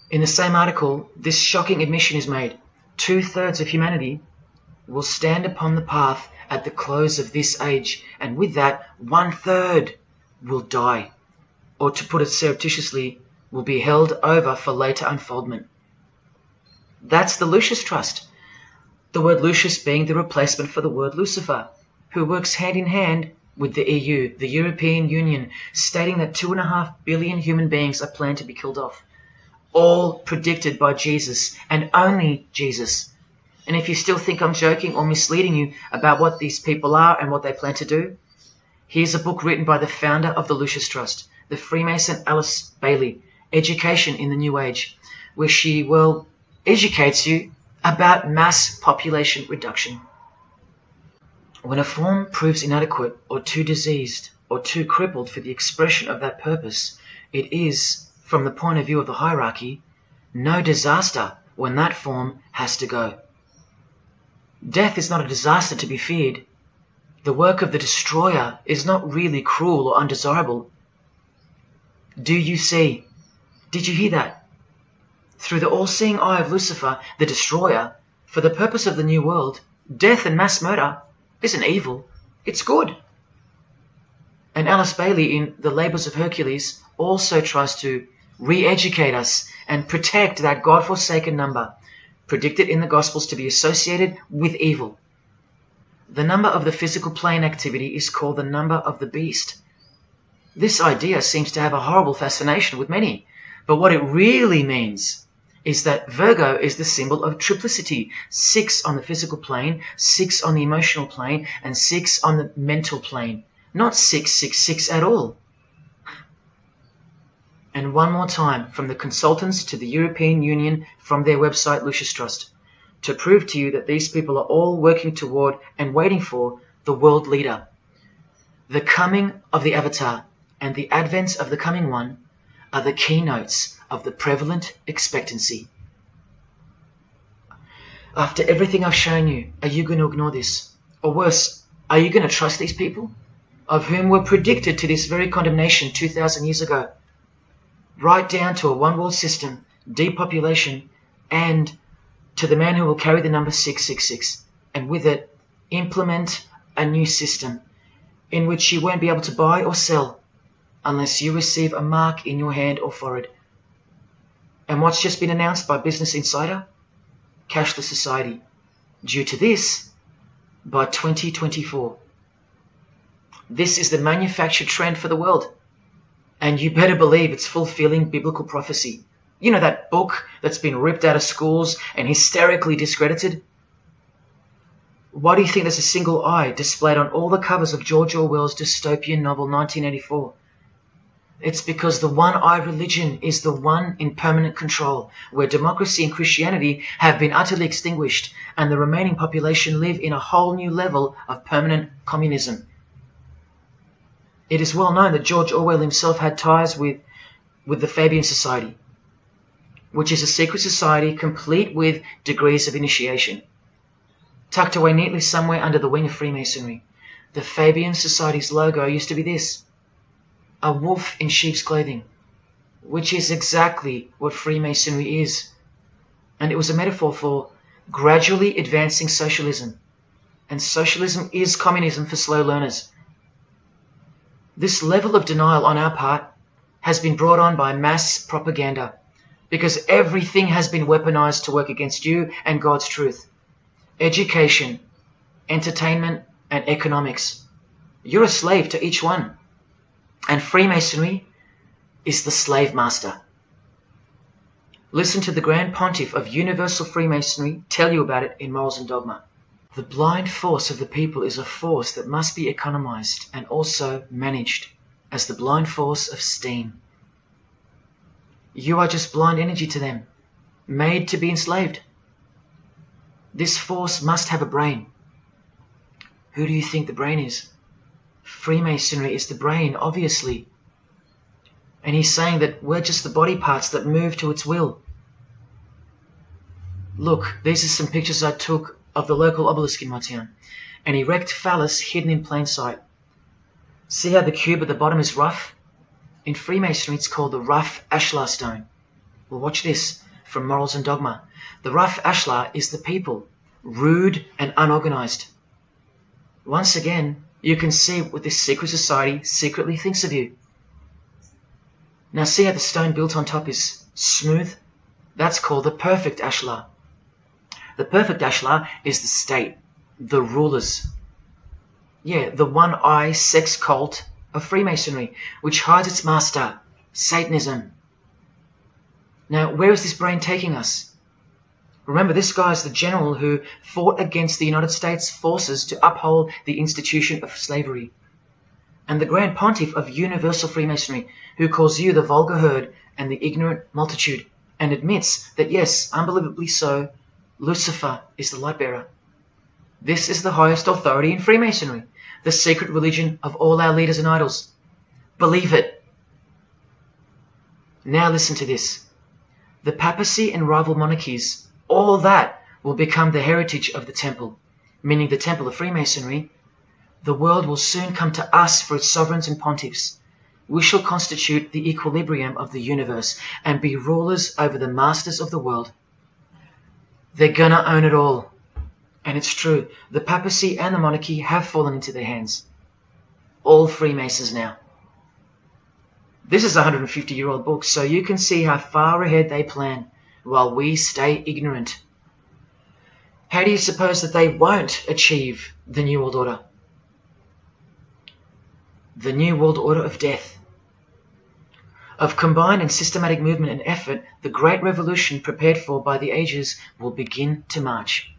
In the same article, this shocking admission is made. 2/3 of humanity will stand upon the path at the close of this age, and with that, 1/3 will die, or to put it surreptitiously, will be held over for later unfoldment. That's the Lucius Trust. The word Lucius being the replacement for the word Lucifer, who works hand in hand with the EU, the European Union, stating that 2.5 billion human beings are planned to be killed off. All predicted by Jesus, and only Jesus. And if you still think I'm joking or misleading you about what these people are and what they plan to do, here's a book written by the founder of the Lucius Trust, the Freemason Alice Bailey, Education in the New Age, where she, well, educates you about mass population reduction. When a form proves inadequate or too diseased or too crippled for the expression of that purpose, it is, from the point of view of the hierarchy, no disaster when that form has to go. Death is not a disaster to be feared. The work of the destroyer is not really cruel or undesirable. Do you see? Did you hear that? Through the all-seeing eye of Lucifer, the destroyer, for the purpose of the new world, death and mass murder isn't evil, it's good. And Alice Bailey in The Labours of Hercules also tries to re-educate us and protect that God-forsaken number, predicted in the Gospels to be associated with evil. The number of the physical plane activity is called the number of the beast. This idea seems to have a horrible fascination with many, but what it really means is that Virgo is the symbol of triplicity, 6 on the physical plane, 6 on the emotional plane, and 6 on the mental plane. not 666 at all. And one more time, from the consultants to the European Union, from their website Lucius Trust, to prove to you that these people are all working toward and waiting for the world leader. The coming of the Avatar and the advents of the coming one are the keynotes of the prevalent expectancy. After everything I've shown you, are you going to ignore this? Or worse, are you going to trust these people, of whom were predicted to this very condemnation 2,000 years ago? Right down to a one-world system, depopulation, and to the man who will carry the number 666, and with it implement a new system in which you won't be able to buy or sell unless you receive a mark in your hand or forehead. And what's just been announced by Business Insider? Cashless society. Due to this, by 2024. This is the manufactured trend for the world. And you better believe it's fulfilling biblical prophecy. You know that book that's been ripped out of schools and hysterically discredited? Why do you think there's a single eye displayed on all the covers of George Orwell's dystopian novel 1984? It's because the one-eye religion is the one in permanent control, where democracy and Christianity have been utterly extinguished and the remaining population live in a whole new level of permanent communism. It is well known that George Orwell himself had ties with the Fabian Society, which is a secret society complete with degrees of initiation. Tucked away neatly somewhere under the wing of Freemasonry, the Fabian Society's logo used to be this: a wolf in sheep's clothing, which is exactly what Freemasonry is. And it was a metaphor for gradually advancing socialism. And socialism is communism for slow learners. This level of denial on our part has been brought on by mass propaganda, because everything has been weaponized to work against you and God's truth. Education, entertainment, and economics. You're a slave to each one. And Freemasonry is the slave master. Listen to the Grand Pontiff of Universal Freemasonry tell you about it in Morals and Dogma. The blind force of the people is a force that must be economized and also managed as the blind force of steam. You are just blind energy to them, made to be enslaved. This force must have a brain. Who do you think the brain is? Freemasonry is the brain, obviously. And he's saying that we're just the body parts that move to its will. Look, these are some pictures I took of the local obelisk in Altiyan, an erect phallus hidden in plain sight. See how the cube at the bottom is rough? In Freemasonry it's called the rough ashlar stone. Well, watch this from Morals and Dogma. The rough ashlar is the people, rude and unorganized. Once again, you can see what this secret society secretly thinks of you. Now see how the stone built on top is smooth? That's called the perfect ashlar. The perfect ashlar is the state, the rulers. Yeah, the one-eye sex cult of Freemasonry, which hides its master, Satanism. Now, where is this brain taking us? Remember, this guy is the general who fought against the United States forces to uphold the institution of slavery. And the Grand Pontiff of Universal Freemasonry, who calls you the vulgar herd and the ignorant multitude, and admits that, yes, unbelievably so, Lucifer is the light bearer. This is the highest authority in Freemasonry, the secret religion of all our leaders and idols. Believe it. Now listen to this. The papacy and rival monarchies, all that will become the heritage of the temple, meaning the temple of Freemasonry. The world will soon come to us for its sovereigns and pontiffs. We shall constitute the equilibrium of the universe and be rulers over the masters of the world. They're gonna own it all. And it's true, the papacy and the monarchy have fallen into their hands. All Freemasons now. This is a 150-year-old book, so you can see how far ahead they plan, while we stay ignorant. How do you suppose that they won't achieve the New World Order? The New World Order of death. Of combined and systematic movement and effort, the great revolution prepared for by the ages will begin to march.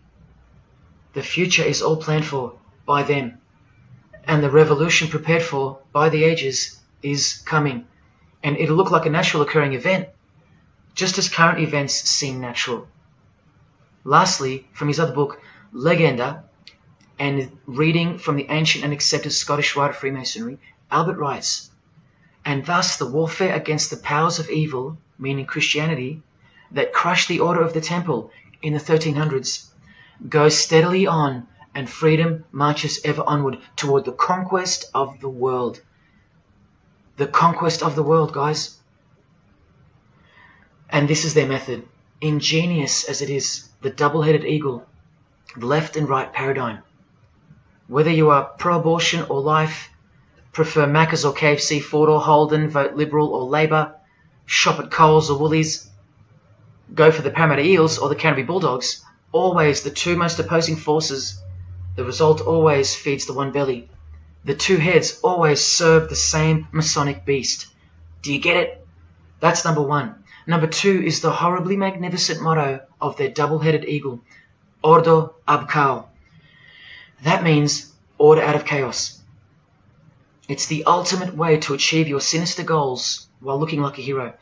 The future is all planned for by them, And the revolution prepared for by the ages is coming. And it'll look like a natural occurring event, just as current events seem natural. Lastly, from his other book, Legenda, and reading from the ancient and accepted Scottish rite of Freemasonry, Albert writes, "And thus the warfare against the powers of evil, meaning Christianity, that crushed the order of the temple in the 1300s, goes steadily on, and freedom marches ever onward toward the conquest of the world." The conquest of the world, guys. And this is their method. Ingenious as it is, the double-headed eagle, the left and right paradigm. Whether you are pro-abortion or life, prefer Macca's or KFC, Ford or Holden, vote Liberal or Labour, shop at Coles or Woolies, go for the Parramatta Eels or the Canterbury Bulldogs, always the two most opposing forces, the result always feeds the one belly. The two heads always serve the same Masonic beast. Do you get it? That's number one. Number two is the horribly magnificent motto of their double-headed eagle, Ordo ab Chaos. That means order out of chaos. It's the ultimate way to achieve your sinister goals while looking like a hero.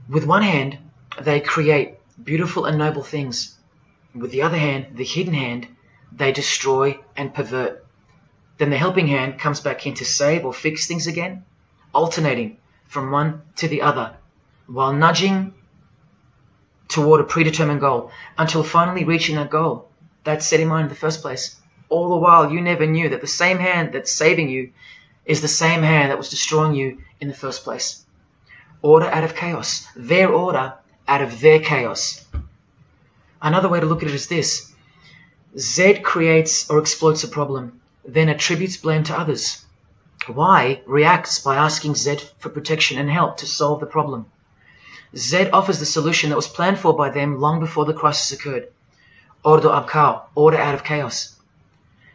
With one hand, they create beautiful and noble things. With the other hand, the hidden hand, they destroy and pervert. Then the helping hand comes back in to save or fix things again, alternating from one to the other, while nudging toward a predetermined goal, until finally reaching that goal that's set in mind in the first place. All the while, you never knew that the same hand that's saving you is the same hand that was destroying you in the first place. Order out of chaos. Their order out of their chaos. Another way to look at it is this. Z creates or exploits a problem, then attributes blame to others. Y reacts by asking Z for protection and help to solve the problem. Z offers the solution that was planned for by them long before the crisis occurred. Ordo ab Chaos, order out of chaos.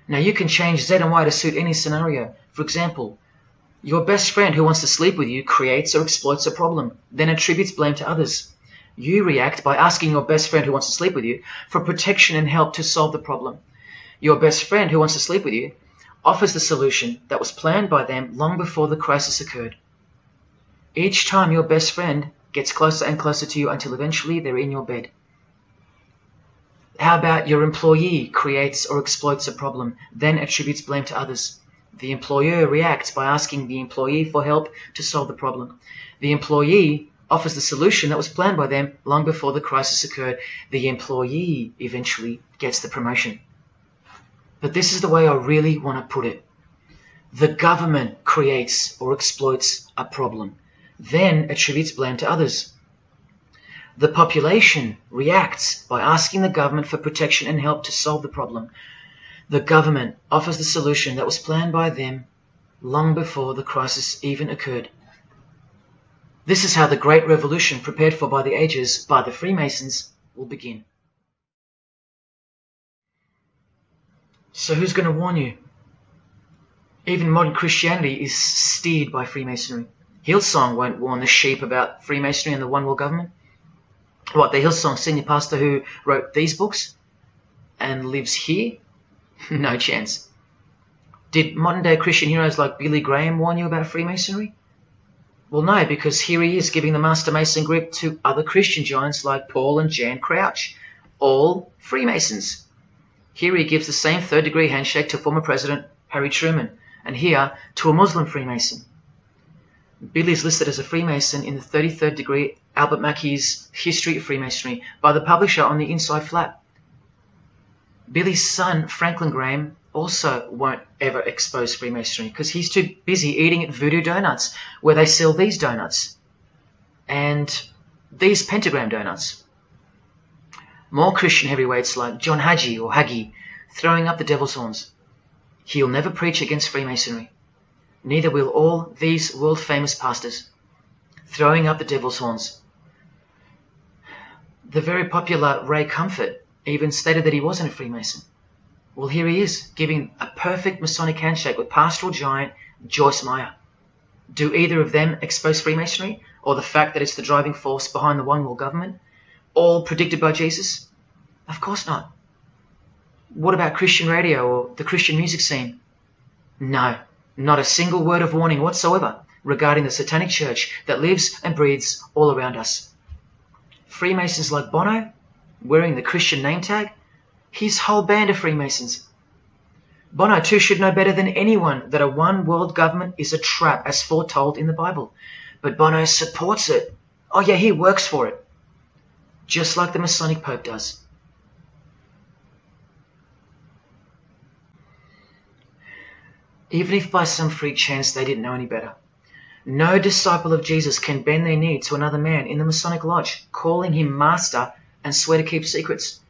Now you can change Z and Y to suit any scenario. For example, your best friend who wants to sleep with you creates or exploits a problem, then attributes blame to others. You react by asking your best friend who wants to sleep with you for protection and help to solve the problem. Your best friend who wants to sleep with you offers the solution that was planned by them long before the crisis occurred. Each time your best friend gets closer and closer to you until eventually they're in your bed. How about your employee creates or exploits a problem, then attributes blame to others? The employer reacts by asking the employee for help to solve the problem. The employee offers the solution that was planned by them long before the crisis occurred. The employee eventually gets the promotion. But this is the way I really want to put it. The government creates or exploits a problem, then attributes blame to others. The population reacts by asking the government for protection and help to solve the problem. The government offers the solution that was planned by them long before the crisis even occurred. This is how the Great Revolution, prepared for by the ages by the Freemasons, will begin. So who's going to warn you? Even modern Christianity is steered by Freemasonry. Hillsong won't warn the sheep about Freemasonry and the One World Government. What, the Hillsong senior pastor who wrote these books and lives here? No chance. Did modern day Christian heroes like Billy Graham warn you about Freemasonry? Well, no, because here he is giving the Master Mason grip to other Christian giants like Paul and Jan Crouch, all Freemasons. Here he gives the same third-degree handshake to former President Harry Truman, and here to a Muslim Freemason. Billy is listed as a Freemason in the 33rd degree Albert Mackey's History of Freemasonry by the publisher on the inside flap. Billy's son, Franklin Graham, also won't ever expose Freemasonry because he's too busy eating at Voodoo Donuts, where they sell these donuts and these pentagram donuts. More Christian heavyweights like John Hagee or Hagee throwing up the devil's horns. He'll never preach against Freemasonry. Neither will all these world-famous pastors throwing up the devil's horns. The very popular Ray Comfort even stated that he wasn't a Freemason. Well, here he is, giving a perfect Masonic handshake with pastoral giant Joyce Meyer. Do either of them expose Freemasonry, or the fact that it's the driving force behind the One World Government, all predicted by Jesus? Of course not. What about Christian radio or the Christian music scene? No, not a single word of warning whatsoever regarding the satanic church that lives and breathes all around us. Freemasons like Bono, wearing the Christian name tag, his whole band of Freemasons. Bono too should know better than anyone that a one world government is a trap as foretold in the Bible. But Bono supports it. Oh yeah, he works for it. Just like the Masonic Pope does. Even if by some freak chance they didn't know any better. No disciple of Jesus can bend their knee to another man in the Masonic Lodge, calling him master and swear to keep secrets.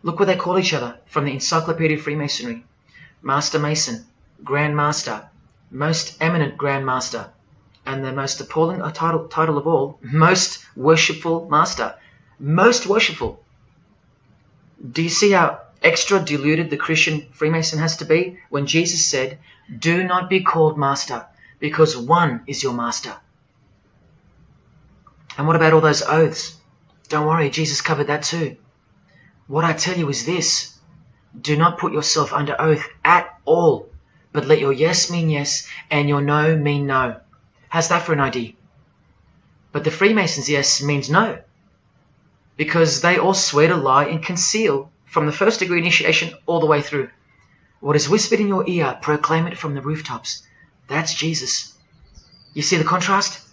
Look what they call each other from the Encyclopedia of Freemasonry. Master Mason, Grand Master, Most Eminent Grand Master, and the most appalling title of all, Most Worshipful Master. Most worshipful. Do you see how extra deluded the Christian Freemason has to be when Jesus said, "Do not be called master, because one is your master"? And what about all those oaths? Don't worry, Jesus covered that too. What I tell you is this: do not put yourself under oath at all, but let your yes mean yes and your no mean no. How's that for an idea? But the Freemasons' yes means no, because they all swear to lie and conceal from the first degree initiation all the way through. What is whispered in your ear, proclaim it from the rooftops. That's Jesus. You see the contrast?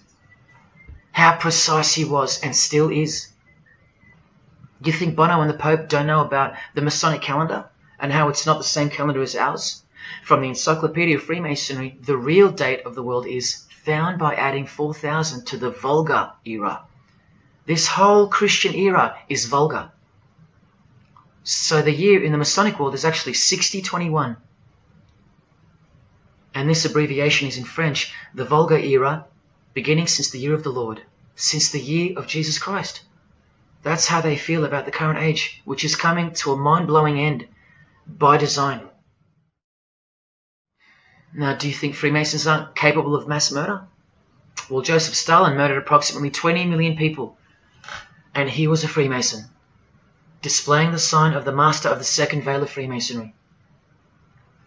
How precise he was and still is. Do you think Bono and the Pope don't know about the Masonic calendar and how it's not the same calendar as ours? From the Encyclopedia of Freemasonry, the real date of the world is found by adding 4000 to the vulgar era. This whole Christian era is vulgar. So the year in the Masonic world is actually 6021. And this abbreviation is in French, the vulgar era, beginning since the year of the Lord, since the year of Jesus Christ. That's how they feel about the current age, which is coming to a mind-blowing end by design. Now, do you think Freemasons aren't capable of mass murder? Well, Joseph Stalin murdered approximately 20 million people, and he was a Freemason, displaying the sign of the master of the second veil of Freemasonry.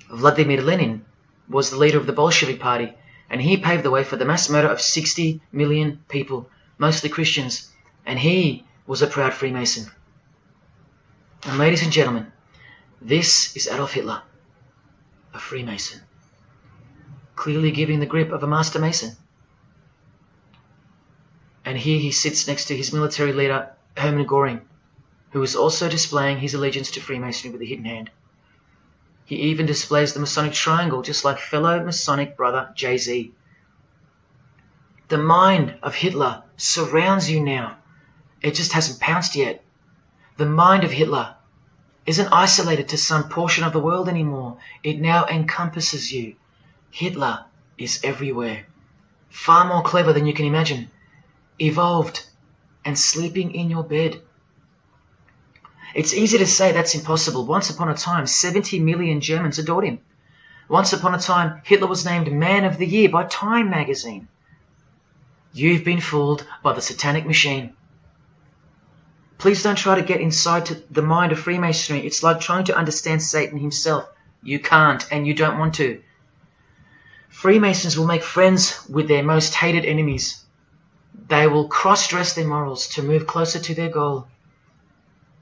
Vladimir Lenin was the leader of the Bolshevik Party, and he paved the way for the mass murder of 60 million people, mostly Christians, and he was a proud Freemason. And ladies and gentlemen, this is Adolf Hitler, a Freemason, clearly giving the grip of a Master Mason. And here he sits next to his military leader, Hermann Göring, who is also displaying his allegiance to Freemasonry with a hidden hand. He even displays the Masonic triangle, just like fellow Masonic brother Jay-Z. The mind of Hitler surrounds you now. It just hasn't pounced yet. The mind of Hitler isn't isolated to some portion of the world anymore. It now encompasses you. Hitler is everywhere. Far more clever than you can imagine. Evolved and sleeping in your bed. It's easy to say that's impossible. Once upon a time, 70 million Germans adored him. Once upon a time, Hitler was named Man of the Year by Time magazine. You've been fooled by the satanic machine. Please don't try to get inside to the mind of Freemasonry. It's like trying to understand Satan himself. You can't, and you don't want to. Freemasons will make friends with their most hated enemies. They will cross-dress their morals to move closer to their goal.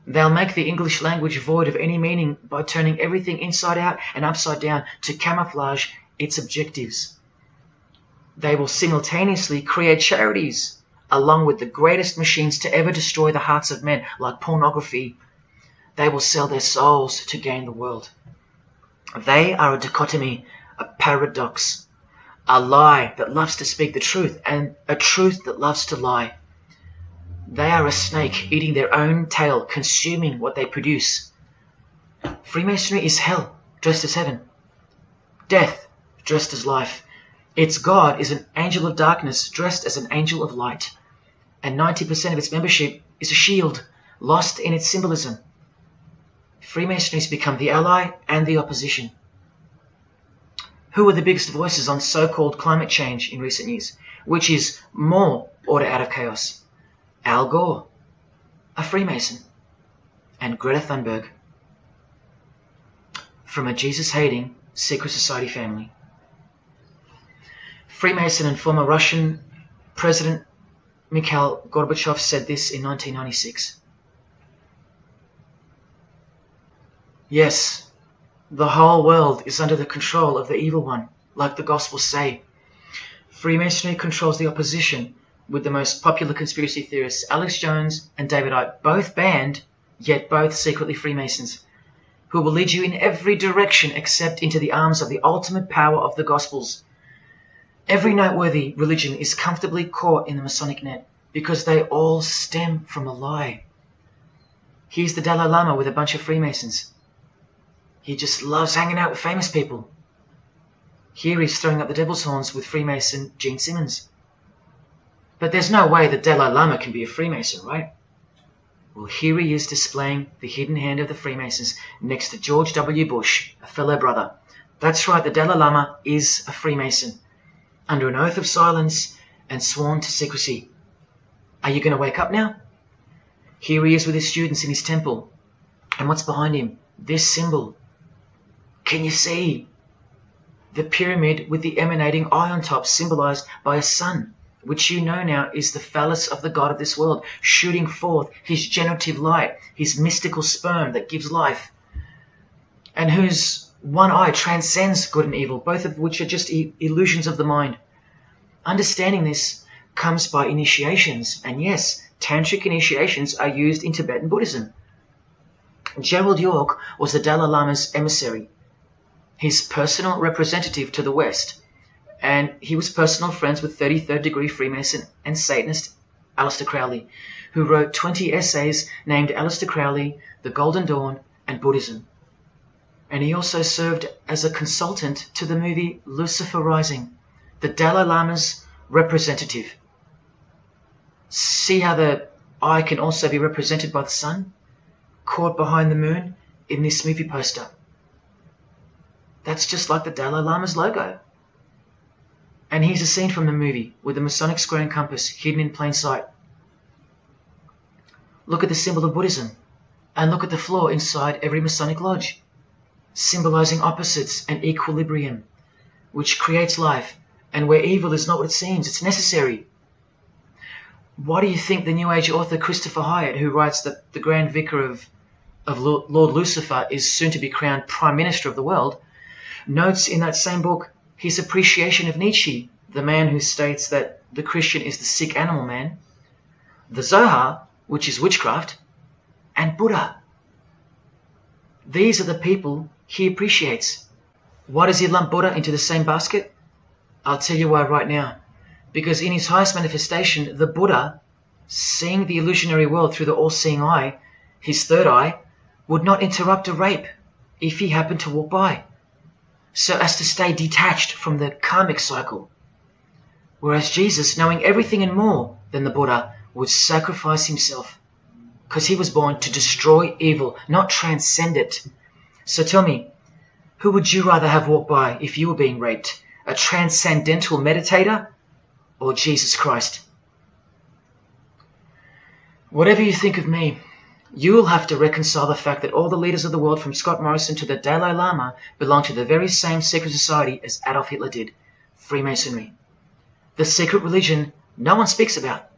They'll make the English language void of any meaning by turning everything inside out and upside down to camouflage its objectives. They will simultaneously create charities along with the greatest machines to ever destroy the hearts of men, like pornography. They will sell their souls to gain the world. They are a dichotomy, a paradox, a lie that loves to speak the truth and a truth that loves to lie. They are a snake eating their own tail, consuming what they produce. Freemasonry is hell dressed as heaven, death dressed as life. Its God is an angel of darkness dressed as an angel of light, and 90% of its membership is a shield, lost in its symbolism. Freemasonry has become the ally and the opposition. Who are the biggest voices on so-called climate change in recent years? Which is more order out of chaos? Al Gore, a Freemason, and Greta Thunberg. From a Jesus-hating, secret society family. Freemason and former Russian President Mikhail Gorbachev said this in 1996. Yes, the whole world is under the control of the evil one, like the Gospels say. Freemasonry controls the opposition, with the most popular conspiracy theorists, Alex Jones and David Icke, both banned, yet both secretly Freemasons, who will lead you in every direction except into the arms of the ultimate power of the Gospels. Every noteworthy religion is comfortably caught in the Masonic net, because they all stem from a lie. Here's the Dalai Lama with a bunch of Freemasons. He just loves hanging out with famous people. Here he's throwing up the devil's horns with Freemason Gene Simmons. But there's no way the Dalai Lama can be a Freemason, right? Well, here he is displaying the hidden hand of the Freemasons next to George W. Bush, a fellow brother. That's right, the Dalai Lama is a Freemason, under an oath of silence and sworn to secrecy. Are you going to wake up now? Here he is with his students in his temple. And what's behind him? This symbol. Can you see? The pyramid with the emanating eye on top, symbolized by a sun, which you know now is the phallus of the god of this world, shooting forth his generative light, his mystical sperm that gives life, and whose one eye transcends good and evil, both of which are just illusions of the mind. Understanding this comes by initiations, and yes, tantric initiations are used in Tibetan Buddhism. Gerald York was the Dalai Lama's emissary, his personal representative to the West, and he was personal friends with 33rd degree Freemason and Satanist Aleister Crowley, who wrote 20 essays named Aleister Crowley, The Golden Dawn, and Buddhism. And he also served as a consultant to the movie Lucifer Rising, the Dalai Lama's representative. See how the eye can also be represented by the sun, caught behind the moon in this movie poster. That's just like the Dalai Lama's logo. And here's a scene from the movie with the Masonic square and compass hidden in plain sight. Look at the symbol of Buddhism, and look at the floor inside every Masonic lodge, symbolizing opposites and equilibrium, which creates life, and where evil is not what it seems, it's necessary. Why do you think the New Age author Christopher Hyatt, who writes that the Grand Vicar of Lord Lucifer is soon to be crowned Prime Minister of the world, notes in that same book his appreciation of Nietzsche, the man who states that the Christian is the sick animal man, the Zohar, which is witchcraft, and Buddha. These are the people he appreciates. Why does he lump Buddha into the same basket? I'll tell you why right now. Because in his highest manifestation, the Buddha, seeing the illusionary world through the all-seeing eye, his third eye, would not interrupt a rape if he happened to walk by, so as to stay detached from the karmic cycle. Whereas Jesus, knowing everything and more than the Buddha, would sacrifice himself, because he was born to destroy evil, not transcend it. So tell me, who would you rather have walk by if you were being raped? A transcendental meditator or Jesus Christ? Whatever you think of me, you will have to reconcile the fact that all the leaders of the world, from Scott Morrison to the Dalai Lama, belong to the very same secret society as Adolf Hitler did, Freemasonry. The secret religion no one speaks about,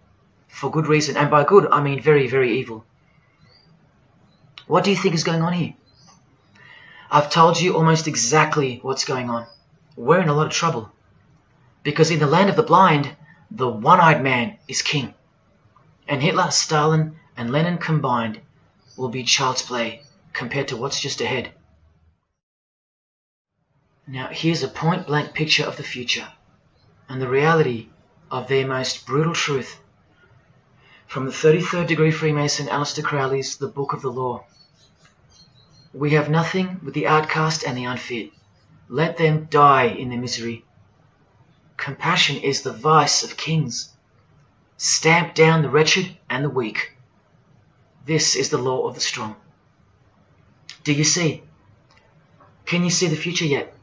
for good reason, and by good I mean very, very evil. What do you think is going on here? I've told you almost exactly what's going on. We're in a lot of trouble, because in the land of the blind, the one-eyed man is king, and Hitler, Stalin, and Lenin combined will be child's play compared to what's just ahead. Now here's a point-blank picture of the future and the reality of their most brutal truth from the 33rd degree Freemason Aleister Crowley's The Book of the Law. We have nothing but the outcast and the unfit. Let them die in their misery. Compassion is the vice of kings. Stamp down the wretched and the weak. This is the law of the strong. Do you see? Can you see the future yet?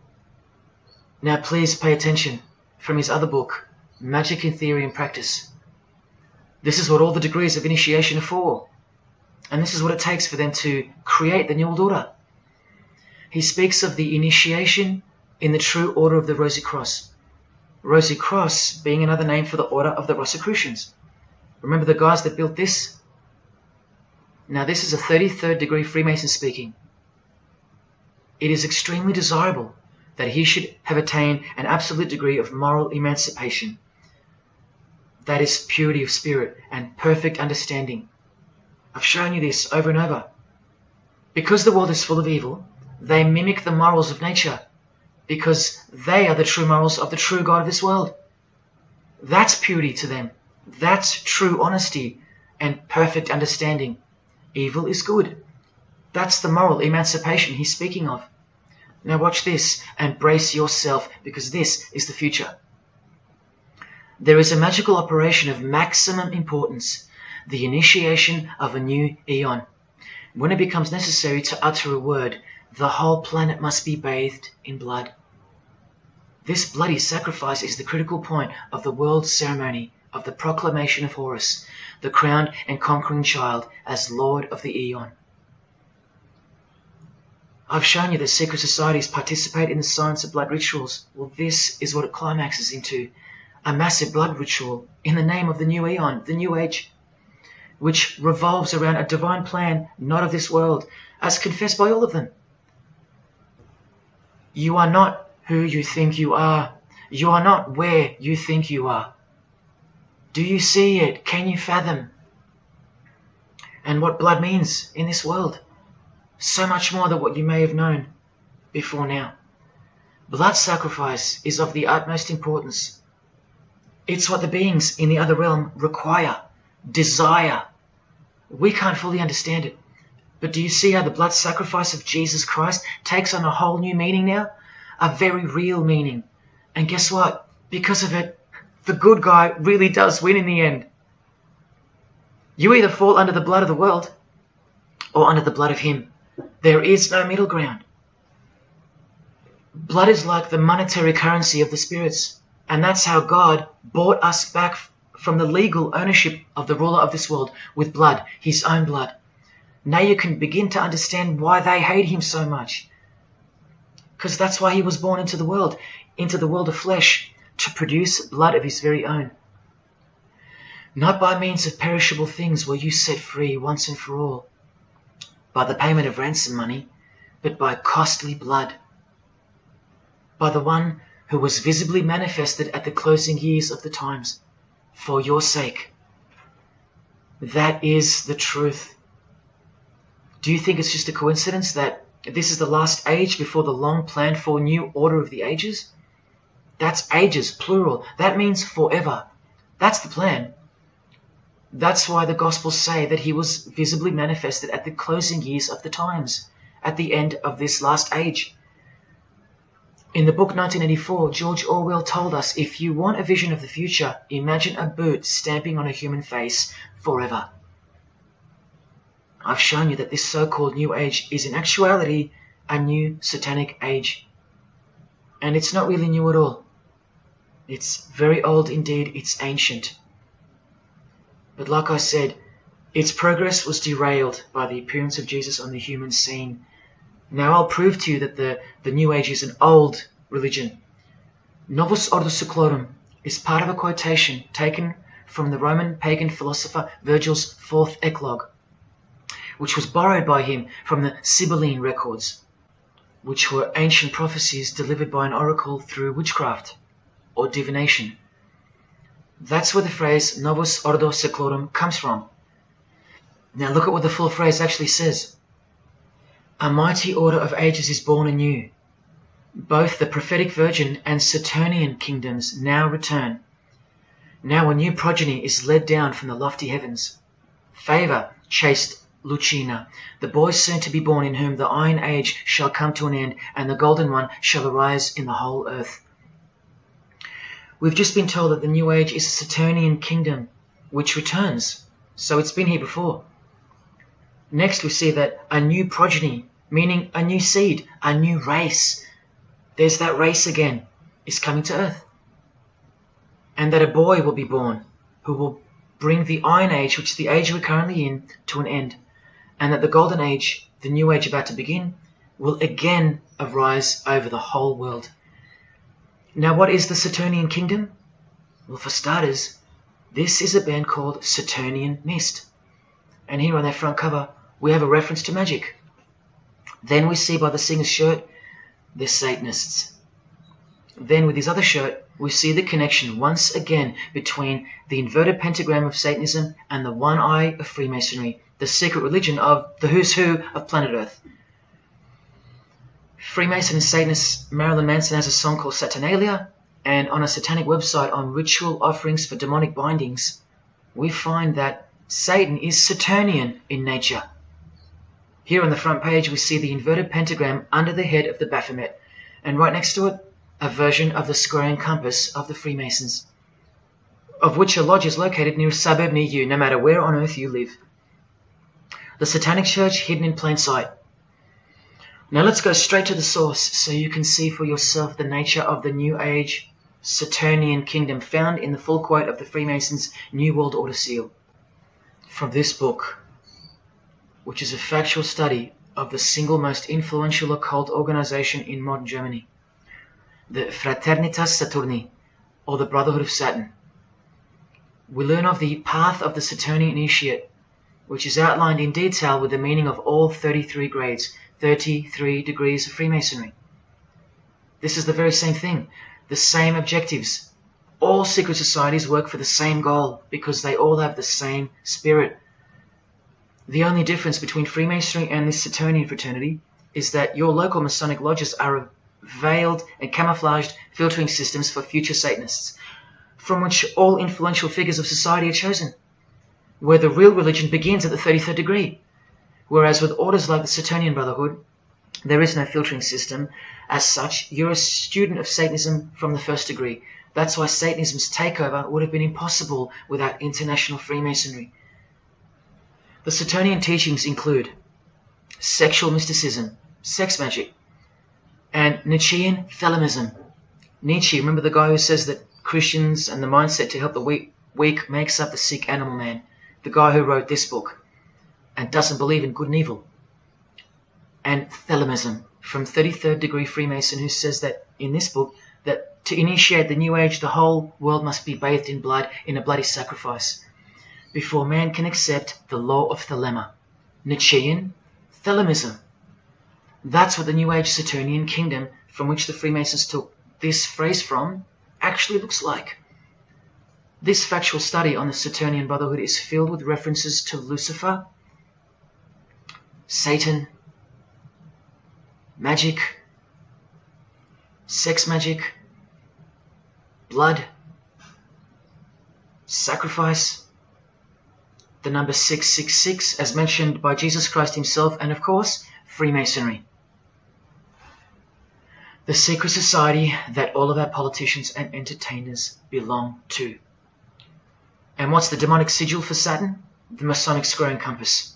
Now please pay attention from his other book, Magic in Theory and Practice. This is what all the degrees of initiation are for. And this is what it takes for them to create the New World Order. He speaks of the initiation in the true order of the Rosy Cross. Rosy Cross being another name for the order of the Rosicrucians. Remember the guys that built this? Now this is a 33rd degree Freemason speaking. It is extremely desirable that he should have attained an absolute degree of moral emancipation. That is purity of spirit and perfect understanding. I've shown you this over and over. Because the world is full of evil, they mimic the morals of nature, because they are the true morals of the true God of this world. That's purity to them. That's true honesty and perfect understanding. Evil is good. That's the moral emancipation he's speaking of. Now watch this and brace yourself, because this is the future. There is a magical operation of maximum importance, the initiation of a new eon. When it becomes necessary to utter a word, the whole planet must be bathed in blood. This bloody sacrifice is the critical point of the world ceremony of the proclamation of Horus, the crowned and conquering child, as Lord of the Eon. I've shown you that secret societies participate in the science of blood rituals. Well, this is what it climaxes into. A massive blood ritual in the name of the new Eon, the new age, which revolves around a divine plan not of this world, as confessed by all of them. You are not who you think you are. You are not where you think you are. Do you see it? Can you fathom? And what blood means in this world? So much more than what you may have known before now. Blood sacrifice is of the utmost importance. It's what the beings in the other realm require, desire. We can't fully understand it. But do you see how the blood sacrifice of Jesus Christ takes on a whole new meaning now? A very real meaning. And guess what? Because of it, the good guy really does win in the end. You either fall under the blood of the world or under the blood of him. There is no middle ground. Blood is like the monetary currency of the spirits, and that's how God bought us back from the legal ownership of the ruler of this world with blood, his own blood. Now you can begin to understand why they hate him so much. Because that's why he was born into the world of flesh, to produce blood of his very own. Not by means of perishable things were you set free once and for all, by the payment of ransom money, but by costly blood, by the one who was visibly manifested at the closing years of the times, for your sake. That is the truth. Do you think it's just a coincidence that this is the last age before the long planned for new order of the ages? That's ages, plural. That means forever. That's the plan. That's why the Gospels say that he was visibly manifested at the closing years of the times, at the end of this last age. In the book 1984, George Orwell told us, if you want a vision of the future, imagine a boot stamping on a human face forever. I've shown you that this so-called new age is in actuality a new satanic age. And it's not really new at all. It's very old indeed, it's ancient. But like I said, its progress was derailed by the appearance of Jesus on the human scene. Now I'll prove to you that the New Age is an old religion. Novus Ordo Seclorum is part of a quotation taken from the Roman pagan philosopher Virgil's fourth eclogue, which was borrowed by him from the Sibylline records, which were ancient prophecies delivered by an oracle through witchcraft or divination. That's where the phrase Novus Ordo Seclorum comes from. Now look at what the full phrase actually says. A mighty order of ages is born anew. Both the prophetic virgin and Saturnian kingdoms now return. Now a new progeny is led down from the lofty heavens. Favor, chaste Lucina, the boy soon to be born, in whom the iron age shall come to an end, and the golden one shall arise in the whole earth. We've just been told that the New Age is a Saturnian kingdom, which returns, so it's been here before. Next we see that a new progeny, meaning a new seed, a new race, there's that race again, is coming to earth. And that a boy will be born, who will bring the Iron Age, which is the age we're currently in, to an end. And that the Golden Age, the New Age about to begin, will again arise over the whole world. Now, what is the Saturnian kingdom? Well, for starters, this is a band called Saturnian Mist. And here on their front cover, we have a reference to magic. Then we see by the singer's shirt, they're Satanists. Then with his other shirt, we see the connection once again between the inverted pentagram of Satanism and the one eye of Freemasonry, the secret religion of the who's who of planet Earth. Freemason and Satanist Marilyn Manson has a song called Saturnalia, and on a satanic website on ritual offerings for demonic bindings, we find that Satan is Saturnian in nature. Here on the front page, we see the inverted pentagram under the head of the Baphomet, and right next to it, a version of the square and compass of the Freemasons, of which a lodge is located near a suburb near you, no matter where on earth you live. The Satanic Church hidden in plain sight. Now let's go straight to the source so you can see for yourself the nature of the New Age Saturnian kingdom found in the full quote of the Freemasons' New World Order seal. From this book, which is a factual study of the single most influential occult organization in modern Germany, the Fraternitas Saturni, or the Brotherhood of Saturn. We learn of the path of the Saturnian initiate, which is outlined in detail with the meaning of all 33 grades, 33 degrees of Freemasonry. This is the very same thing, the same objectives. All secret societies work for the same goal because they all have the same spirit. The only difference between Freemasonry and this Saturnian fraternity is that your local Masonic lodges are veiled and camouflaged filtering systems for future Satanists, from which all influential figures of society are chosen, where the real religion begins at the 33rd degree. Whereas with orders like the Saturnian Brotherhood, there is no filtering system. As such, you're a student of Satanism from the first degree. That's why Satanism's takeover would have been impossible without international Freemasonry. The Saturnian teachings include sexual mysticism, sex magic, and Nietzschean Thelemism. Nietzsche, remember the guy who says that Christians and the mindset to help the weak makes up the sick animal man? The guy who wrote this book and doesn't believe in good and evil. And Thelemism from 33rd degree Freemason, who says that in this book that to initiate the New Age, the whole world must be bathed in blood in a bloody sacrifice before man can accept the law of Thelema. Nietzschean Thelemism. That's what the New Age Saturnian kingdom, from which the Freemasons took this phrase from, actually looks like. This factual study on the Saturnian Brotherhood is filled with references to Lucifer, Satan, magic, sex magic, blood, sacrifice, the number 666 as mentioned by Jesus Christ himself, and of course, Freemasonry. The secret society that all of our politicians and entertainers belong to. And what's the demonic sigil for Saturn? The Masonic square and compass.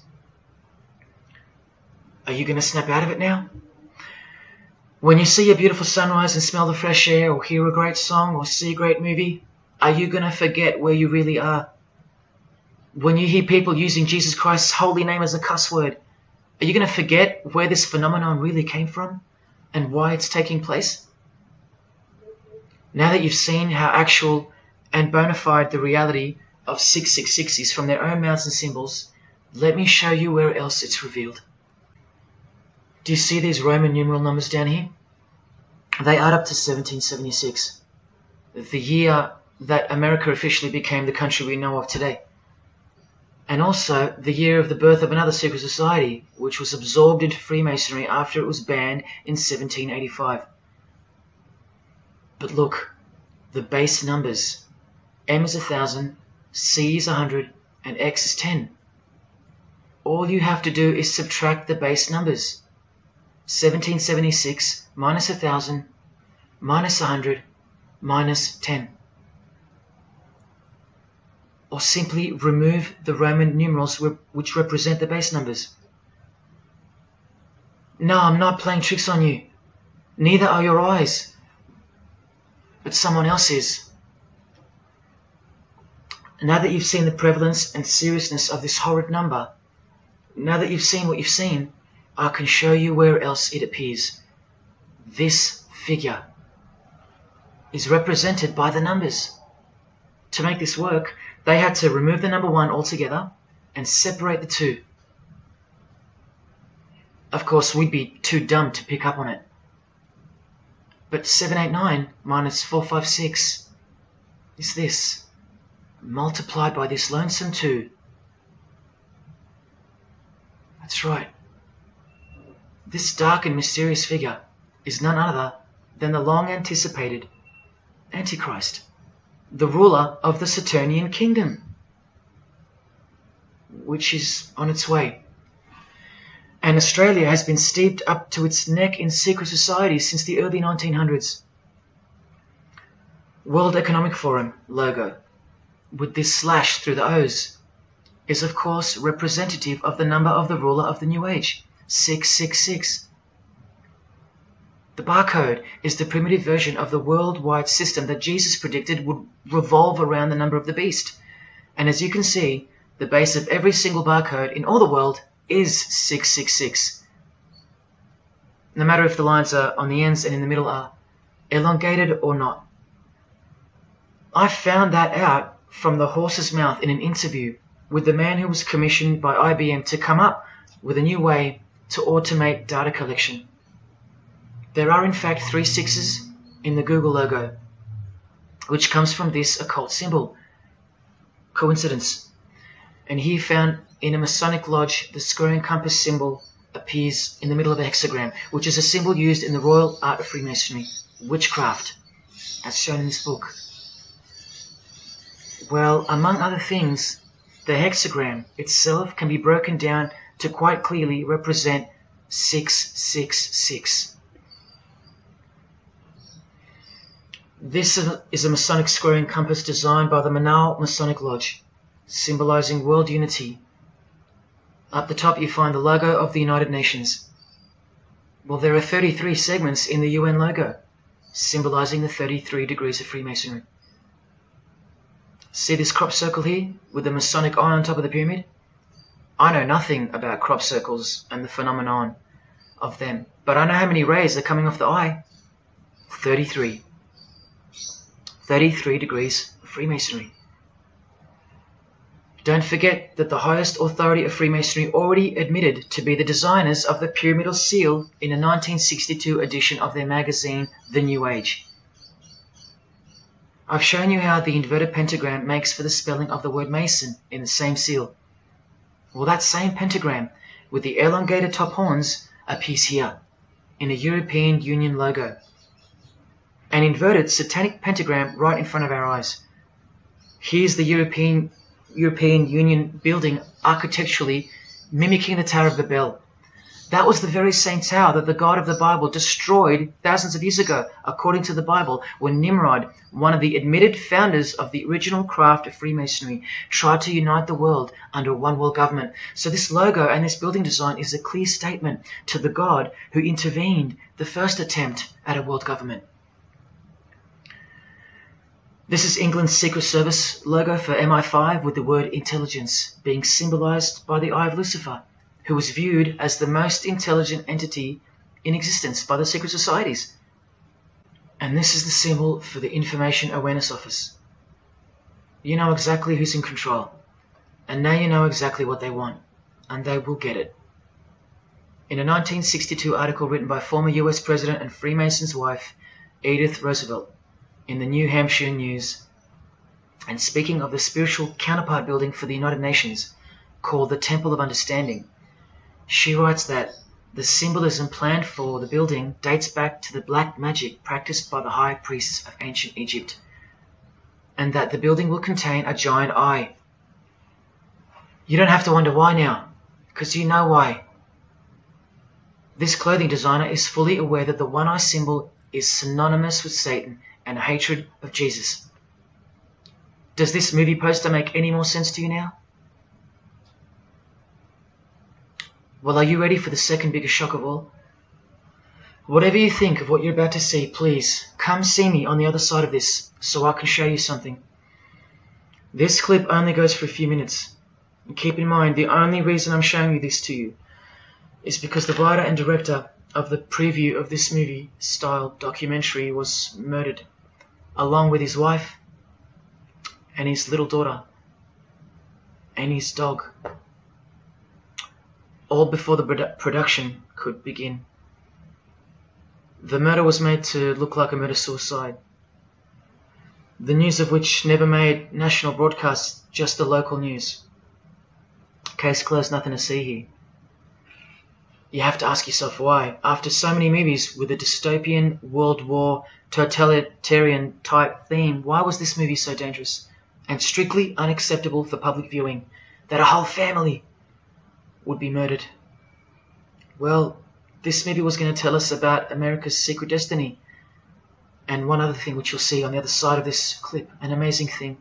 Are you going to snap out of it now? When you see a beautiful sunrise and smell the fresh air, or hear a great song, or see a great movie, are you going to forget where you really are? When you hear people using Jesus Christ's holy name as a cuss word, are you going to forget where this phenomenon really came from and why it's taking place? Now that you've seen how actual and bona fide the reality of 666 is from their own mouths and symbols, let me show you where else it's revealed. Do you see these Roman numeral numbers down here? They add up to 1776, the year that America officially became the country we know of today. And also the year of the birth of another secret society, which was absorbed into Freemasonry after it was banned in 1785. But look, the base numbers. M is 1,000, C is 100, and X is 10. All you have to do is subtract the base numbers. 1776 minus 1,000 minus 100 minus 10. Or simply remove the Roman numerals which represent the base numbers. No, I'm not playing tricks on you. Neither are your eyes. But someone else is. Now that you've seen the prevalence and seriousness of this horrid number, now that you've seen what you've seen, I can show you where else it appears. This figure. is represented by the numbers. To make this work, they had to remove the number 1 altogether and separate the 2. Of course, we'd be too dumb to pick up on it. But 789 minus 456 is this, multiplied by this lonesome 2. That's right. This dark and mysterious figure is none other than the long-anticipated Antichrist, the ruler of the Saturnian kingdom, which is on its way. And Australia has been steeped up to its neck in secret societies since the early 1900s. World Economic Forum logo, with this slash through the O's, is of course representative of the number of the ruler of the New Age, 666. The barcode is the primitive version of the worldwide system that Jesus predicted would revolve around the number of the beast. And as you can see, the base of every single barcode in all the world is 666. No matter if the lines are on the ends and in the middle are elongated or not. I found that out from the horse's mouth in an interview with the man who was commissioned by IBM to come up with a new way to automate data collection. There are in fact 3 6s in the Google logo, which comes from this occult symbol. Coincidence? And he found in a Masonic lodge the square and compass symbol appears in the middle of a hexagram, which is a symbol used in the royal art of Freemasonry, witchcraft, as shown in this book. Well, among other things, the hexagram itself can be broken down to quite clearly represent 666. This is a Masonic square and compass designed by the Manal Masonic Lodge, symbolizing world unity. Up the top you find the logo of the United Nations. Well, there are 33 segments in the UN logo, symbolizing the 33 degrees of Freemasonry. See this crop circle here, with the Masonic eye on top of the pyramid? I know nothing about crop circles and the phenomenon of them, but I know how many rays are coming off the eye. 33. 33 degrees of Freemasonry. Don't forget that the highest authority of Freemasonry already admitted to be the designers of the pyramidal seal in a 1962 edition of their magazine, The New Age. I've shown you how the inverted pentagram makes for the spelling of the word Mason in the same seal. Well, that same pentagram with the elongated top horns appears here in a European Union logo. An inverted satanic pentagram right in front of our eyes. Here's the European Union building architecturally mimicking the Tower of Babel. That was the very same tower that the God of the Bible destroyed thousands of years ago, according to the Bible, when Nimrod, one of the admitted founders of the original craft of Freemasonry, tried to unite the world under one world government. So this logo and this building design is a clear statement to the God who intervened the first attempt at a world government. This is England's Secret Service logo for MI5 with the word intelligence being symbolized by the eye of Lucifer, who was viewed as the most intelligent entity in existence by the secret societies. And this is the symbol for the Information Awareness Office. You know exactly who's in control, and now you know exactly what they want, and they will get it. In a 1962 article written by former US President and Freemason's wife, Edith Roosevelt, in the New Hampshire News, and speaking of the spiritual counterpart building for the United Nations, called the Temple of Understanding, she writes that the symbolism planned for the building dates back to the black magic practiced by the high priests of ancient Egypt, and that the building will contain a giant eye. You don't have to wonder why now, because you know why. This clothing designer is fully aware that the one-eye symbol is synonymous with Satan and hatred of Jesus. Does this movie poster make any more sense to you now? Well, are you ready for the second biggest shock of all? Whatever you think of what you're about to see, please come see me on the other side of this so I can show you something. This clip only goes for a few minutes. And keep in mind, the only reason I'm showing you this to you is because the writer and director of the preview of this movie-style documentary was murdered. along with his wife and his little daughter and his dog, all before the production could begin. The murder was made to look like a murder-suicide, the news of which never made national broadcasts, just the local news. Case closed, nothing to see here. You have to ask yourself why, after so many movies with a dystopian, World War, totalitarian type theme, why was this movie so dangerous and strictly unacceptable for public viewing, that a whole family would be murdered? Well, this movie was going to tell us about America's secret destiny. And one other thing which you'll see on the other side of this clip, an amazing thing.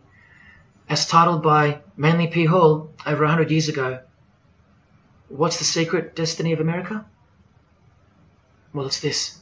As titled by Manly P. Hall over 100 years ago, what's the secret destiny of America? Well, it's this.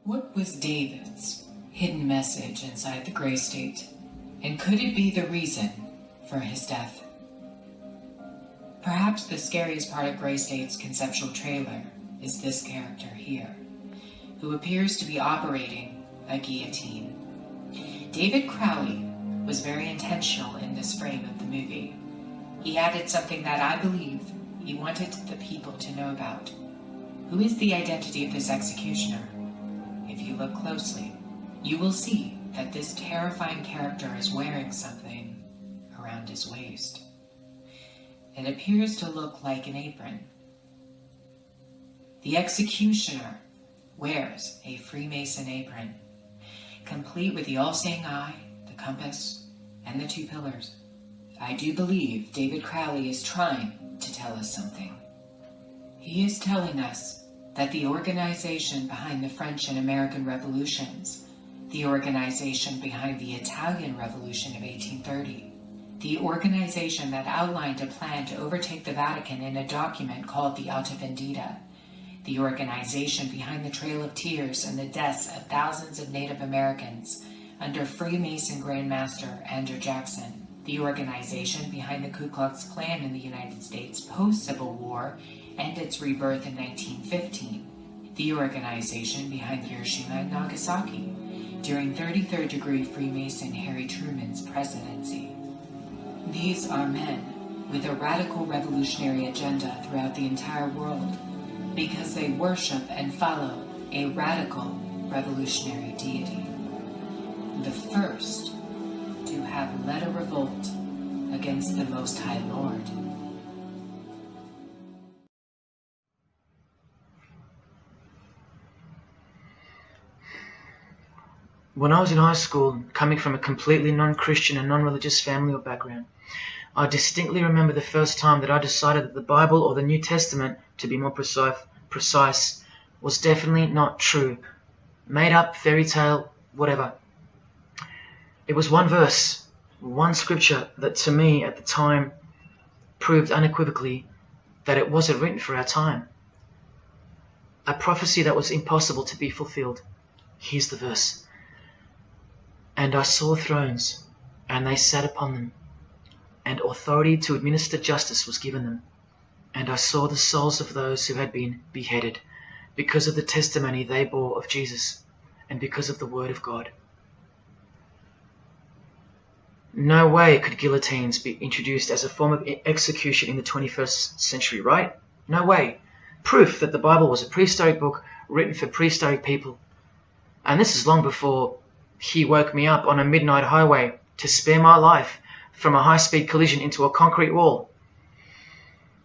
What was David's hidden message inside the gray state? And could it be the reason for his death? Perhaps the scariest part of Gray State's conceptual trailer is this character here, who appears to be operating a guillotine. David Crowley was very intentional in this frame of the movie. He added something that I believe he wanted the people to know about. Who is the identity of this executioner? If you look closely, you will see that this terrifying character is wearing something around his waist. It appears to look like an apron. The executioner wears a Freemason apron, complete with the all-seeing eye, the compass, and the two pillars. I do believe David Crowley is trying to tell us something. He is telling us that the organization behind the French and American revolutions, the organization behind the Italian Revolution of 1830, the organization that outlined a plan to overtake the Vatican in a document called the Alta Vendita, the organization behind the Trail of Tears and the deaths of thousands of Native Americans, under Freemason Grandmaster Andrew Jackson, the organization behind the Ku Klux Klan in the United States post-Civil War and its rebirth in 1915, the organization behind Hiroshima and Nagasaki during 33rd degree Freemason Harry Truman's presidency. These are men with a radical revolutionary agenda throughout the entire world because they worship and follow a radical revolutionary deity, the first to have led a revolt against the Most High Lord. When I was in high school, coming from a completely non-Christian and non-religious family or background, I distinctly remember the first time that I decided that the Bible or the New Testament, to be more precise, was definitely not true. Made up, fairy tale, whatever. It was one verse, one scripture that to me at the time proved unequivocally that it wasn't written for our time. A prophecy that was impossible to be fulfilled. Here's the verse. And I saw thrones, and they sat upon them, and authority to administer justice was given them. And I saw the souls of those who had been beheaded, because of the testimony they bore of Jesus, and because of the word of God. No way could guillotines be introduced as a form of execution in the 21st century, right? No way. Proof that the Bible was a prehistoric book written for prehistoric people. And this is long before he woke me up on a midnight highway to spare my life from a high-speed collision into a concrete wall.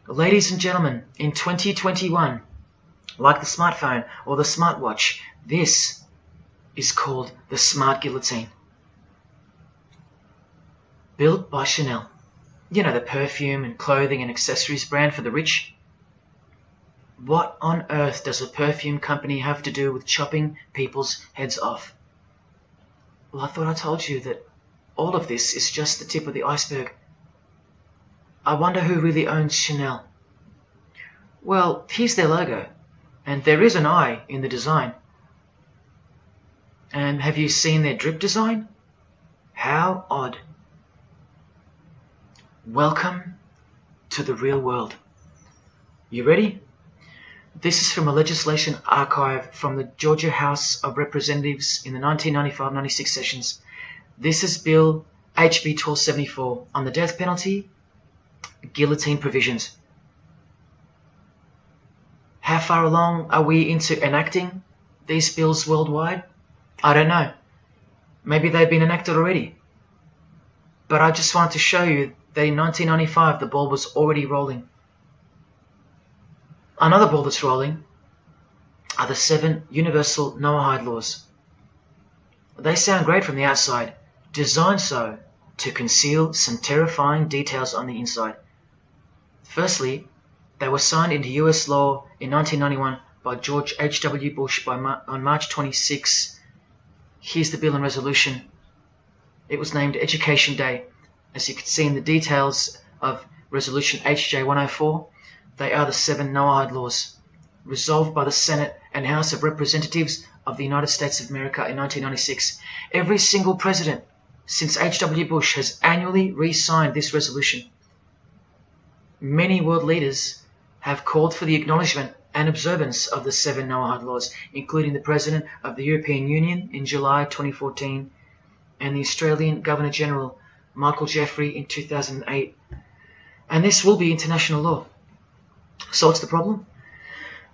Ladies and gentlemen, in 2021, like the smartphone or the smartwatch, this is called the smart guillotine. Built by Chanel. You know, the perfume and clothing and accessories brand for the rich. What on earth does a perfume company have to do with chopping people's heads off? Well, I thought I told you that all of this is just the tip of the iceberg. I wonder who really owns Chanel. Well, here's their logo, and there is an eye in the design. And have you seen their drip design? How odd. Welcome to the real world. You ready? This is from a legislation archive from the Georgia House of Representatives in the 1995-96 sessions. This is Bill HB 1274 on the death penalty, guillotine provisions. How far along are we into enacting these bills worldwide? I don't know. Maybe they've been enacted already. But I just wanted to show you that in 1995 the ball was already rolling. Another ball that's rolling are the 7 universal Noahide laws. They sound great from the outside, designed so to conceal some terrifying details on the inside. Firstly, they were signed into US law in 1991 by George H.W. Bush on March 26. Here's the bill and resolution. It was named Education Day. As you can see in the details of Resolution HJ 104, they are the 7 Noahide laws, resolved by the Senate and House of Representatives of the United States of America in 1996. Every single president since H.W. Bush has annually re-signed this resolution. Many world leaders have called for the acknowledgement and observance of the 7 Noahide laws, including the President of the European Union in July 2014 and the Australian Governor-General Michael Jeffrey in 2008. And this will be international law. So what's the problem?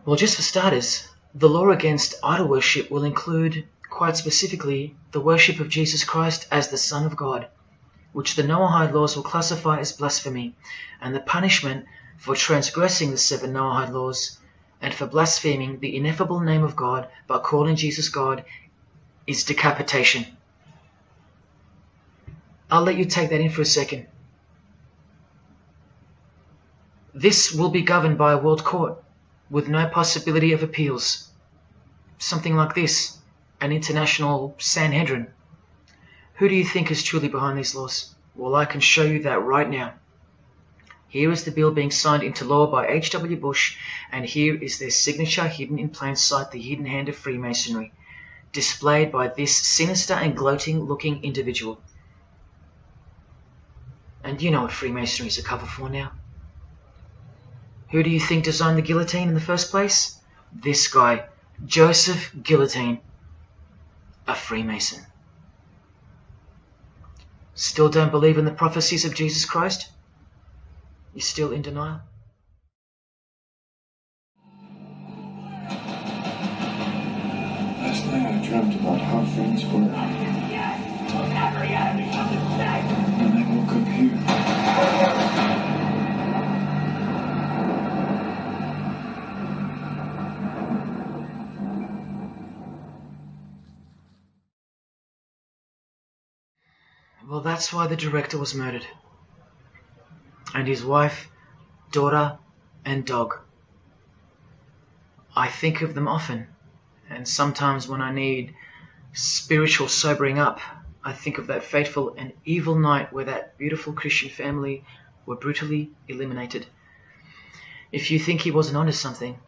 Well, just for starters, the law against idol worship will include, quite specifically, the worship of Jesus Christ as the Son of God, which the Noahide laws will classify as blasphemy, and the punishment for transgressing the 7 Noahide laws and for blaspheming the ineffable name of God by calling Jesus God is decapitation. I'll let you take that in for a second. This will be governed by a world court with no possibility of appeals. Something like this, an international Sanhedrin. Who do you think is truly behind these laws? Well, I can show you that right now. Here is the bill being signed into law by H.W. Bush, and here is their signature hidden in plain sight, the hidden hand of Freemasonry. displayed by this sinister and gloating-looking individual. And you know what Freemasonry is a cover for now. Who do you think designed the guillotine in the first place? This guy, Joseph Guillotine, a Freemason. Still don't believe in the prophecies of Jesus Christ? You're still in denial? Last night I dreamt about how things were. And I woke up here. Well, that's why the director was murdered. And his wife, daughter, and dog. I think of them often, and sometimes when I need spiritual sobering up, I think of that fateful and evil night where that beautiful Christian family were brutally eliminated. If you think he wasn't onto something,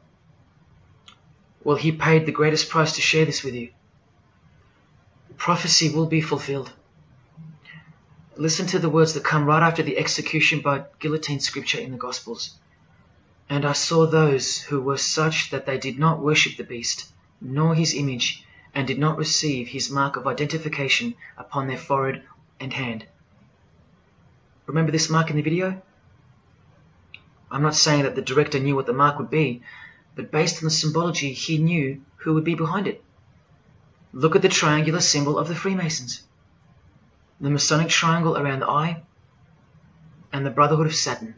well, he paid the greatest price to share this with you. Prophecy will be fulfilled. Listen to the words that come right after the execution by guillotine scripture in the Gospels. And I saw those who were such that they did not worship the beast, nor his image, and did not receive his mark of identification upon their forehead and hand. Remember this mark in the video? I'm not saying that the director knew what the mark would be, but based on the symbology, he knew who would be behind it. Look at the triangular symbol of the Freemasons. The Masonic triangle around the eye, and the Brotherhood of Saturn.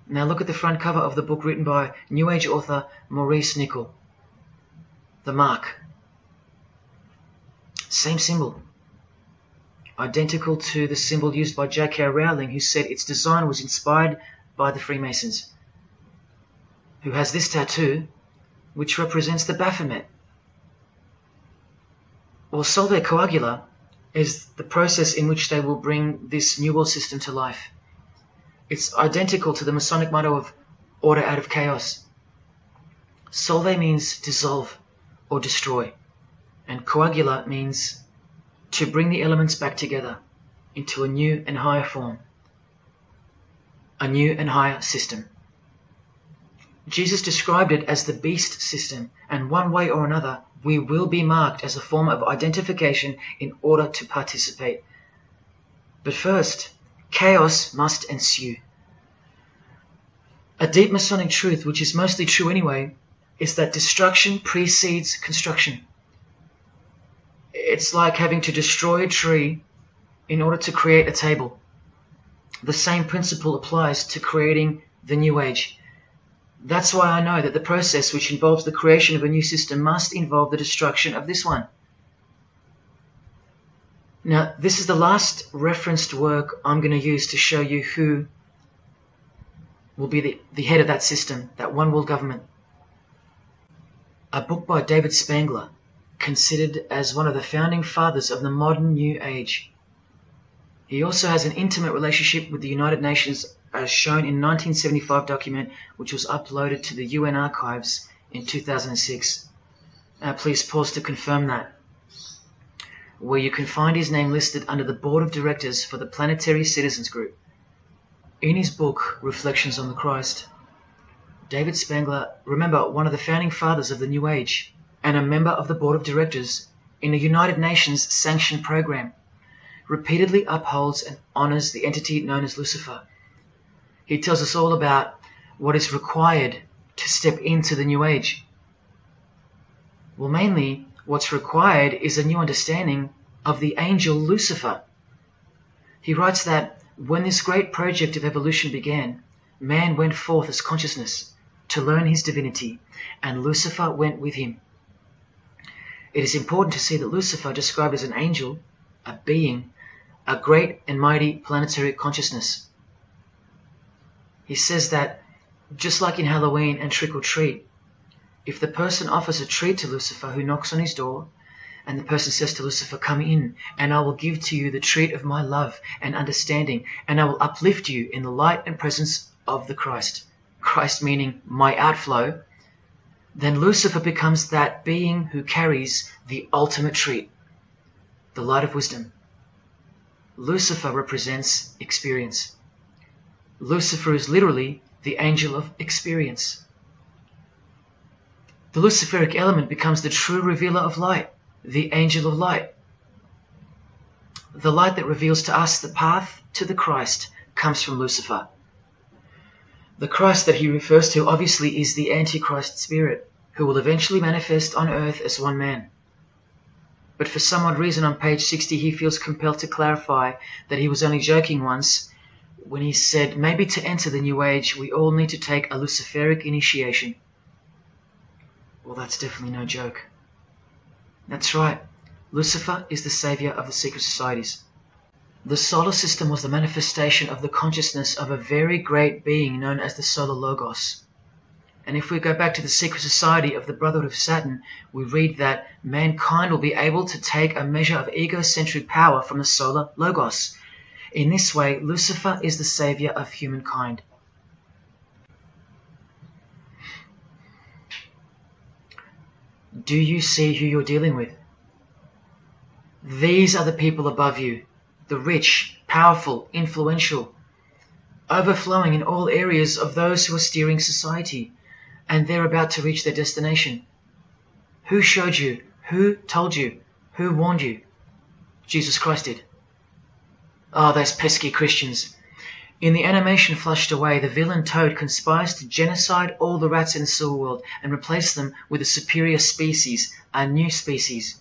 Now look at the front cover of the book written by New Age author Maurice Nicoll. The mark. Same symbol. Identical to the symbol used by J.K. Rowling, who said its design was inspired by the Freemasons. Who has this tattoo, which represents the Baphomet. Well, Solve Coagula is the process in which they will bring this New World system to life. It's identical to the Masonic motto of order out of chaos. Solve means dissolve or destroy, and coagula means to bring the elements back together into a new and higher form, a new and higher system. Jesus described it as the beast system, and one way or another, we will be marked as a form of identification in order to participate. But first, chaos must ensue. A deep Masonic truth, which is mostly true anyway, is that destruction precedes construction. It's like having to destroy a tree in order to create a table. The same principle applies to creating the New Age. That's why I know that the process which involves the creation of a new system must involve the destruction of this one. Now, this is the last referenced work I'm going to use to show you who will be the head of that system, that one world government. A book by David Spangler, considered as one of the founding fathers of the modern New Age. He also has an intimate relationship with the United Nations, as shown in 1975 document which was uploaded to the UN archives in 2006. Please pause to confirm that, where you can find his name listed under the Board of Directors for the Planetary Citizens Group. In his book, Reflections on the Christ, David Spangler, remember, one of the founding fathers of the New Age and a member of the Board of Directors in a United Nations sanctioned program, repeatedly upholds and honors the entity known as Lucifer. He tells us all about what is required to step into the New Age. Well, mainly, what's required is a new understanding of the angel Lucifer. He writes that when this great project of evolution began, man went forth as consciousness to learn his divinity, and Lucifer went with him. It is important to see that Lucifer, described as an angel, a being, a great and mighty planetary consciousness. He says that, just like in Halloween and trick or treat, if the person offers a treat to Lucifer who knocks on his door, and the person says to Lucifer, "Come in, and I will give to you the treat of my love and understanding, and I will uplift you in the light and presence of the Christ." Christ meaning my outflow. then Lucifer becomes that being who carries the ultimate treat, the light of wisdom. Lucifer represents experience. Lucifer is literally the angel of experience. The Luciferic element becomes the true revealer of light, the angel of light. The light that reveals to us the path to the Christ comes from Lucifer. The Christ that he refers to obviously is the Antichrist spirit, who will eventually manifest on earth as one man. But for some odd reason on page 60 he feels compelled to clarify that he was only joking once when he said maybe to enter the New Age we all need to take a Luciferic initiation. Well, that's definitely no joke. That's right, Lucifer is the savior of the secret societies. The solar system was the manifestation of the consciousness of a very great being known as the Solar Logos. And if we go back to the secret society of the Brotherhood of Saturn, we read that mankind will be able to take a measure of egocentric power from the Solar Logos. In this way, Lucifer is the savior of humankind. Do you see who you're dealing with? These are the people above you, the rich, powerful, influential, overflowing in all areas of those who are steering society, and they're about to reach their destination. Who showed you? Who told you? Who warned you? Jesus Christ did. Oh, those pesky Christians. In the animation flushed away, the villain Toad conspires to genocide all the rats in the Silver World and replace them with a superior species, a new species.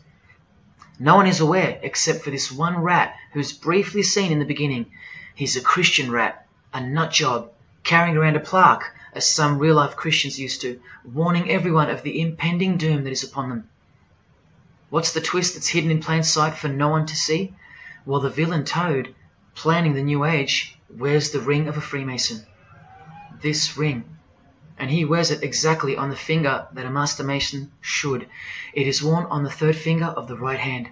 No one is aware except for this one rat who's briefly seen in the beginning. He's a Christian rat, a nut job, carrying around a plaque, as some real-life Christians used to, warning everyone of the impending doom that is upon them. What's the twist that's hidden in plain sight for no one to see? Well, the villain Toad, planning the New Age, wears the ring of a Freemason. This ring. And he wears it exactly on the finger that a Master Mason should. It is worn on the third finger of the right hand.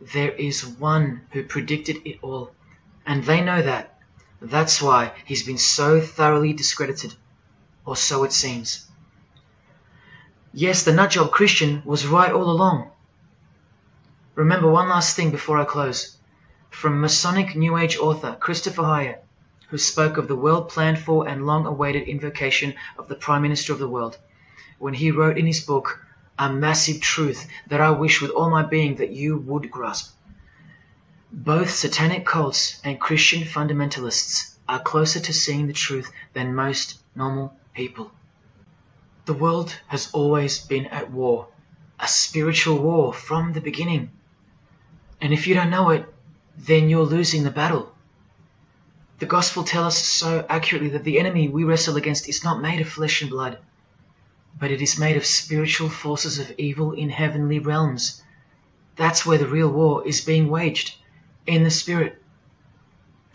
There is one who predicted it all, and they know that. That's why he's been so thoroughly discredited, or so it seems. Yes, the nutjob Christian was right all along. Remember one last thing before I close. From Masonic New Age author Christopher Hyatt, who spoke of the well-planned-for and long-awaited invocation of the Prime Minister of the world, when he wrote in his book, A Massive Truth That I Wish With All My Being That You Would Grasp. Both satanic cults and Christian fundamentalists are closer to seeing the truth than most normal people. The world has always been at war, a spiritual war from the beginning. And if you don't know it, then you're losing the battle. The Gospel tells us so accurately that the enemy we wrestle against is not made of flesh and blood, but it is made of spiritual forces of evil in heavenly realms. That's where the real war is being waged, in the spirit.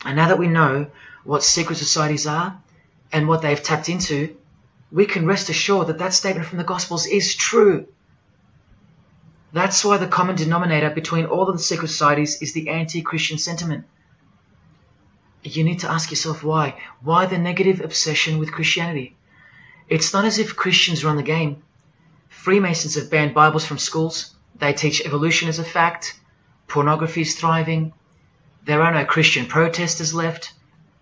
And now that we know what secret societies are and what they've tapped into, we can rest assured that that statement from the Gospels is true. That's why the common denominator between all of the secret societies is the anti-Christian sentiment. You need to ask yourself why. Why the negative obsession with Christianity? It's not as if Christians run the game. Freemasons have banned Bibles from schools. They teach evolution as a fact. Pornography is thriving. There are no Christian protesters left.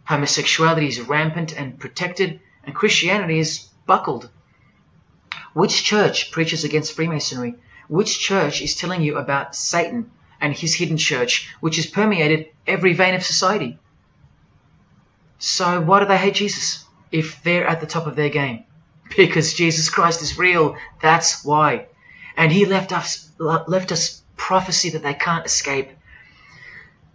Homosexuality is rampant and protected, and Christianity is buckled. Which church preaches against Freemasonry? Which church is telling you about Satan and his hidden church, which has permeated every vein of society? So why do they hate Jesus if they're at the top of their game? Because Jesus Christ is real, that's why. And he left us prophecy that they can't escape.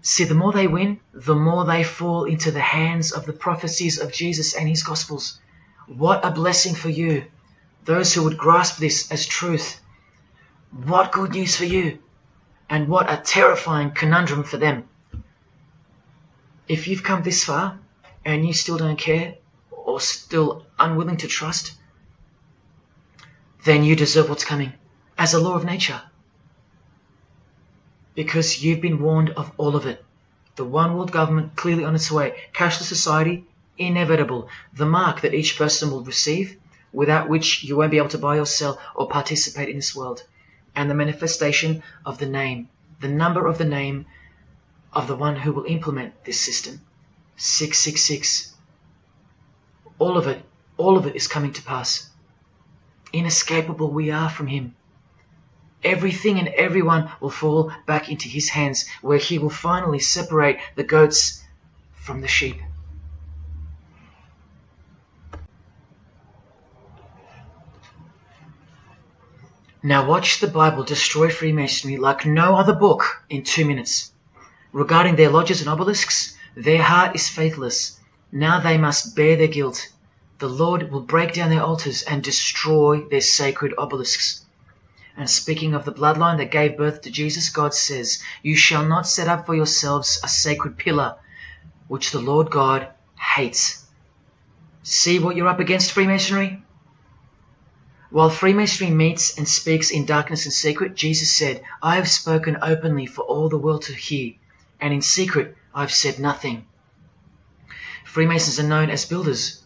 See, the more they win, the more they fall into the hands of the prophecies of Jesus and his Gospels. What a blessing for you, those who would grasp this as truth. What good news for you, and what a terrifying conundrum for them. If you've come this far, and you still don't care, or still unwilling to trust, then you deserve what's coming, as a law of nature. Because you've been warned of all of it. The one world government clearly on its way. Cashless society, inevitable. The mark that each person will receive without which you won't be able to buy or sell or participate in this world, and the manifestation of the name, the number of the name of the one who will implement this system, 666. All of it is coming to pass. Inescapable we are from him. Everything and everyone will fall back into his hands, where he will finally separate the goats from the sheep. Now watch the Bible destroy Freemasonry like no other book in 2 minutes. Regarding their lodges and obelisks, their heart is faithless. Now they must bear their guilt. The Lord will break down their altars and destroy their sacred obelisks. And speaking of the bloodline that gave birth to Jesus, God says, "You shall not set up for yourselves a sacred pillar, which the Lord God hates." See what you're up against, Freemasonry? While Freemasonry meets and speaks in darkness and secret, Jesus said, "I have spoken openly for all the world to hear, and in secret I have said nothing." Freemasons are known as builders.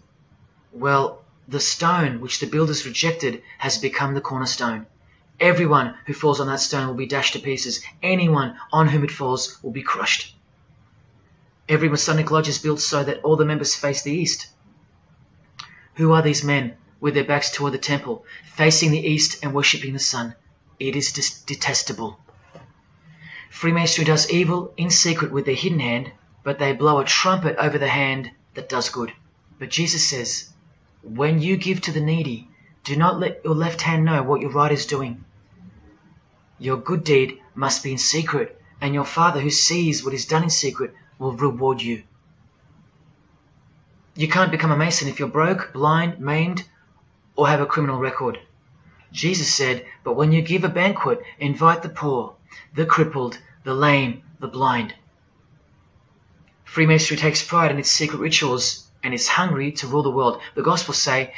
Well, the stone which the builders rejected has become the cornerstone. Everyone who falls on that stone will be dashed to pieces. Anyone on whom it falls will be crushed. Every Masonic lodge is built so that all the members face the east. Who are these men with their backs toward the temple, facing the east and worshipping the sun? It is detestable. Freemasonry does evil in secret with their hidden hand, but they blow a trumpet over the hand that does good. But Jesus says, when you give to the needy, do not let your left hand know what your right is doing. Your good deed must be in secret, and your Father who sees what is done in secret will reward you. You can't become a Mason if you're broke, blind, maimed, or have a criminal record. Jesus said, but when you give a banquet, invite the poor, the crippled, the lame, the blind. Freemasonry takes pride in its secret rituals and is hungry to rule the world. The Gospels say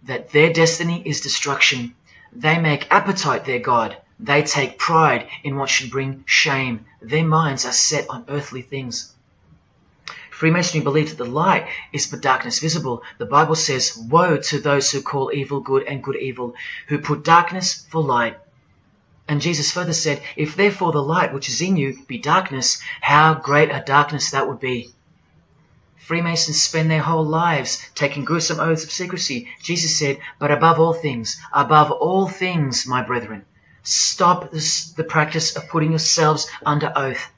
that their destiny is destruction. They make appetite their God. They take pride in what should bring shame. Their minds are set on earthly things. Freemasonry believes that the light is but darkness visible. The Bible says, woe to those who call evil good and good evil, who put darkness for light. And Jesus further said, if therefore the light which is in you be darkness, how great a darkness that would be. Freemasons spend their whole lives taking gruesome oaths of secrecy. Jesus said, but above all things, my brethren, stop the practice of putting yourselves under oath.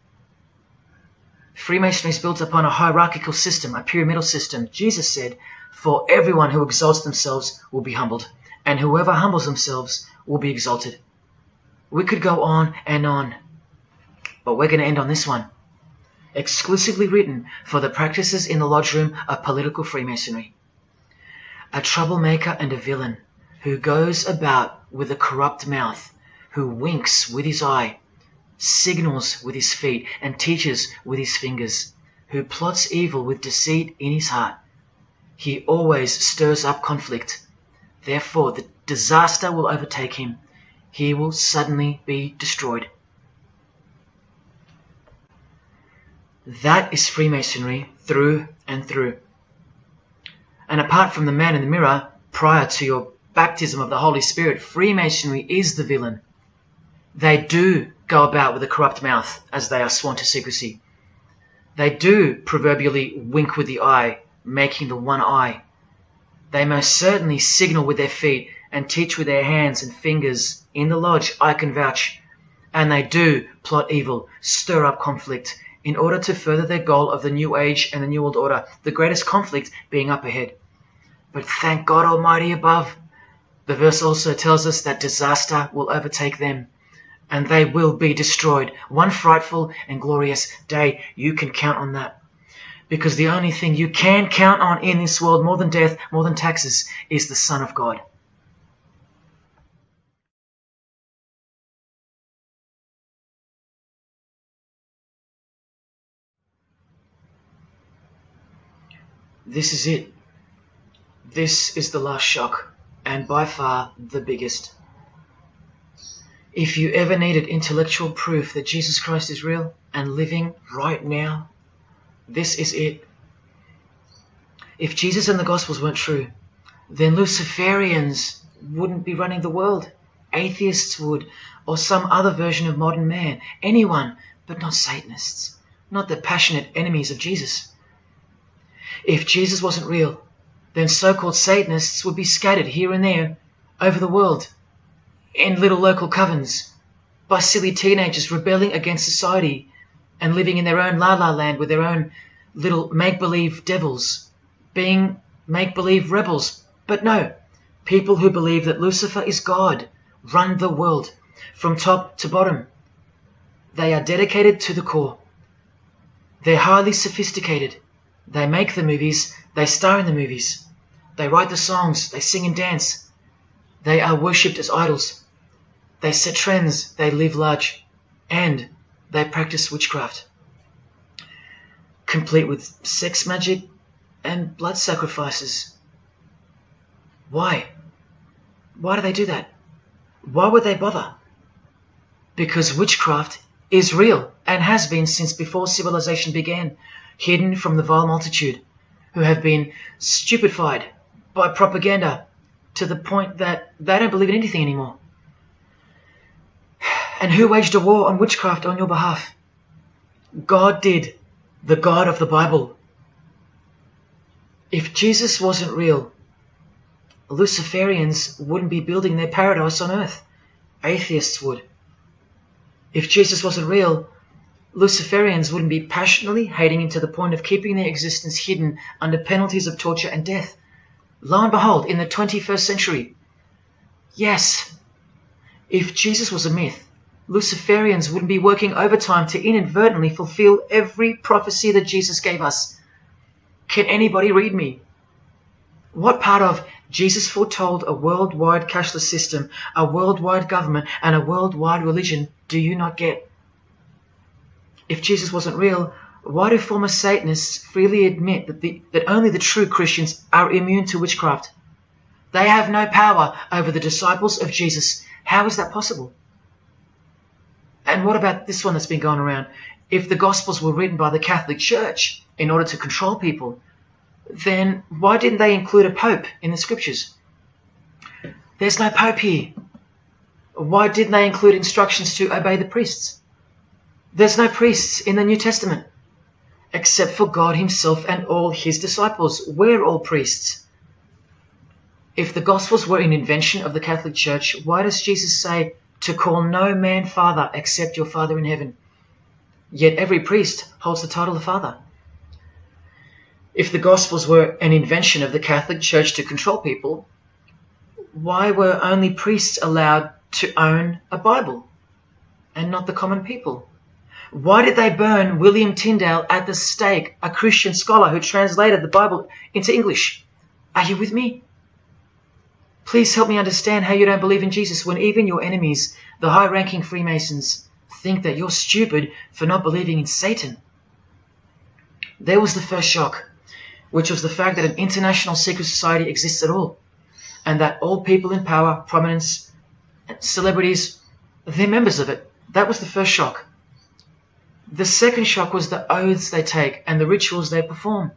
Freemasonry is built upon a hierarchical system, a pyramidal system. Jesus said, for everyone who exalts themselves will be humbled, and whoever humbles themselves will be exalted. We could go on, but we're going to end on this one. Exclusively written for the practices in the lodge room of political Freemasonry. A troublemaker and a villain who goes about with a corrupt mouth, who winks with his eye, signals with his feet, and teaches with his fingers, who plots evil with deceit in his heart. He always stirs up conflict. Therefore, the disaster will overtake him. He will suddenly be destroyed. That is Freemasonry through and through. And apart from the man in the mirror, prior to your baptism of the Holy Spirit, Freemasonry is the villain. They do go about with a corrupt mouth as they are sworn to secrecy. They do proverbially wink with the eye, making the one eye. They most certainly signal with their feet and teach with their hands and fingers. In the lodge, I can vouch. And they do plot evil, stir up conflict, in order to further their goal of the New Age and the New World Order, the greatest conflict being up ahead. But thank God Almighty above, the verse also tells us that disaster will overtake them, and they will be destroyed. One frightful and glorious day. You can count on that. Because the only thing you can count on in this world, more than death, more than taxes, is the Son of God. This is it. This is the last shock, and by far the biggest. If you ever needed intellectual proof that Jesus Christ is real and living right now, this is it. If Jesus and the Gospels weren't true, then Luciferians wouldn't be running the world. Atheists would, or some other version of modern man. Anyone, but not Satanists, not the passionate enemies of Jesus. If Jesus wasn't real, then so-called Satanists would be scattered here and there over the world in little local covens by silly teenagers rebelling against society and living in their own la-la land with their own little make-believe devils, being make-believe rebels. But no, people who believe that Lucifer is God run the world from top to bottom. They are dedicated to the core. They're highly sophisticated. They make the movies, they star in the movies. They write the songs, they sing and dance. They are worshipped as idols. They set trends, they live large, and they practice witchcraft, complete with sex magic and blood sacrifices. Why? Why do they do that? Why would they bother? Because witchcraft is real and has been since before civilization began, hidden from the vile multitude who have been stupefied by propaganda to the point that they don't believe in anything anymore. And who waged a war on witchcraft on your behalf? God did, the God of the Bible. If Jesus wasn't real, Luciferians wouldn't be building their paradise on earth. Atheists would. If Jesus wasn't real, Luciferians wouldn't be passionately hating him to the point of keeping their existence hidden under penalties of torture and death. Lo and behold, in the 21st century. Yes, if Jesus was a myth, Luciferians wouldn't be working overtime to inadvertently fulfill every prophecy that Jesus gave us. Can anybody read me? What part of Jesus foretold a worldwide cashless system, a worldwide government, and a worldwide religion do you not get? If Jesus wasn't real, why do former Satanists freely admit that only the true Christians are immune to witchcraft? They have no power over the disciples of Jesus. How is that possible? And what about this one that's been going around? If the Gospels were written by the Catholic Church in order to control people, then why didn't they include a pope in the scriptures? There's no pope here. Why didn't they include instructions to obey the priests? There's no priests in the New Testament, except for God himself and all his disciples. We're all priests. If the Gospels were an invention of the Catholic Church, why does Jesus say to call no man Father except your Father in heaven? Yet every priest holds the title of Father. If the Gospels were an invention of the Catholic Church to control people, why were only priests allowed to own a Bible and not the common people? Why did they burn William Tyndale at the stake, a Christian scholar who translated the Bible into English? Are you with me? Please help me understand how you don't believe in Jesus when even your enemies, the high-ranking Freemasons, think that you're stupid for not believing in Satan. There was the first shock, which was the fact that an international secret society exists at all, and that all people in power, prominence, celebrities, they're members of it. That was the first shock. The second shock was the oaths they take and the rituals they perform.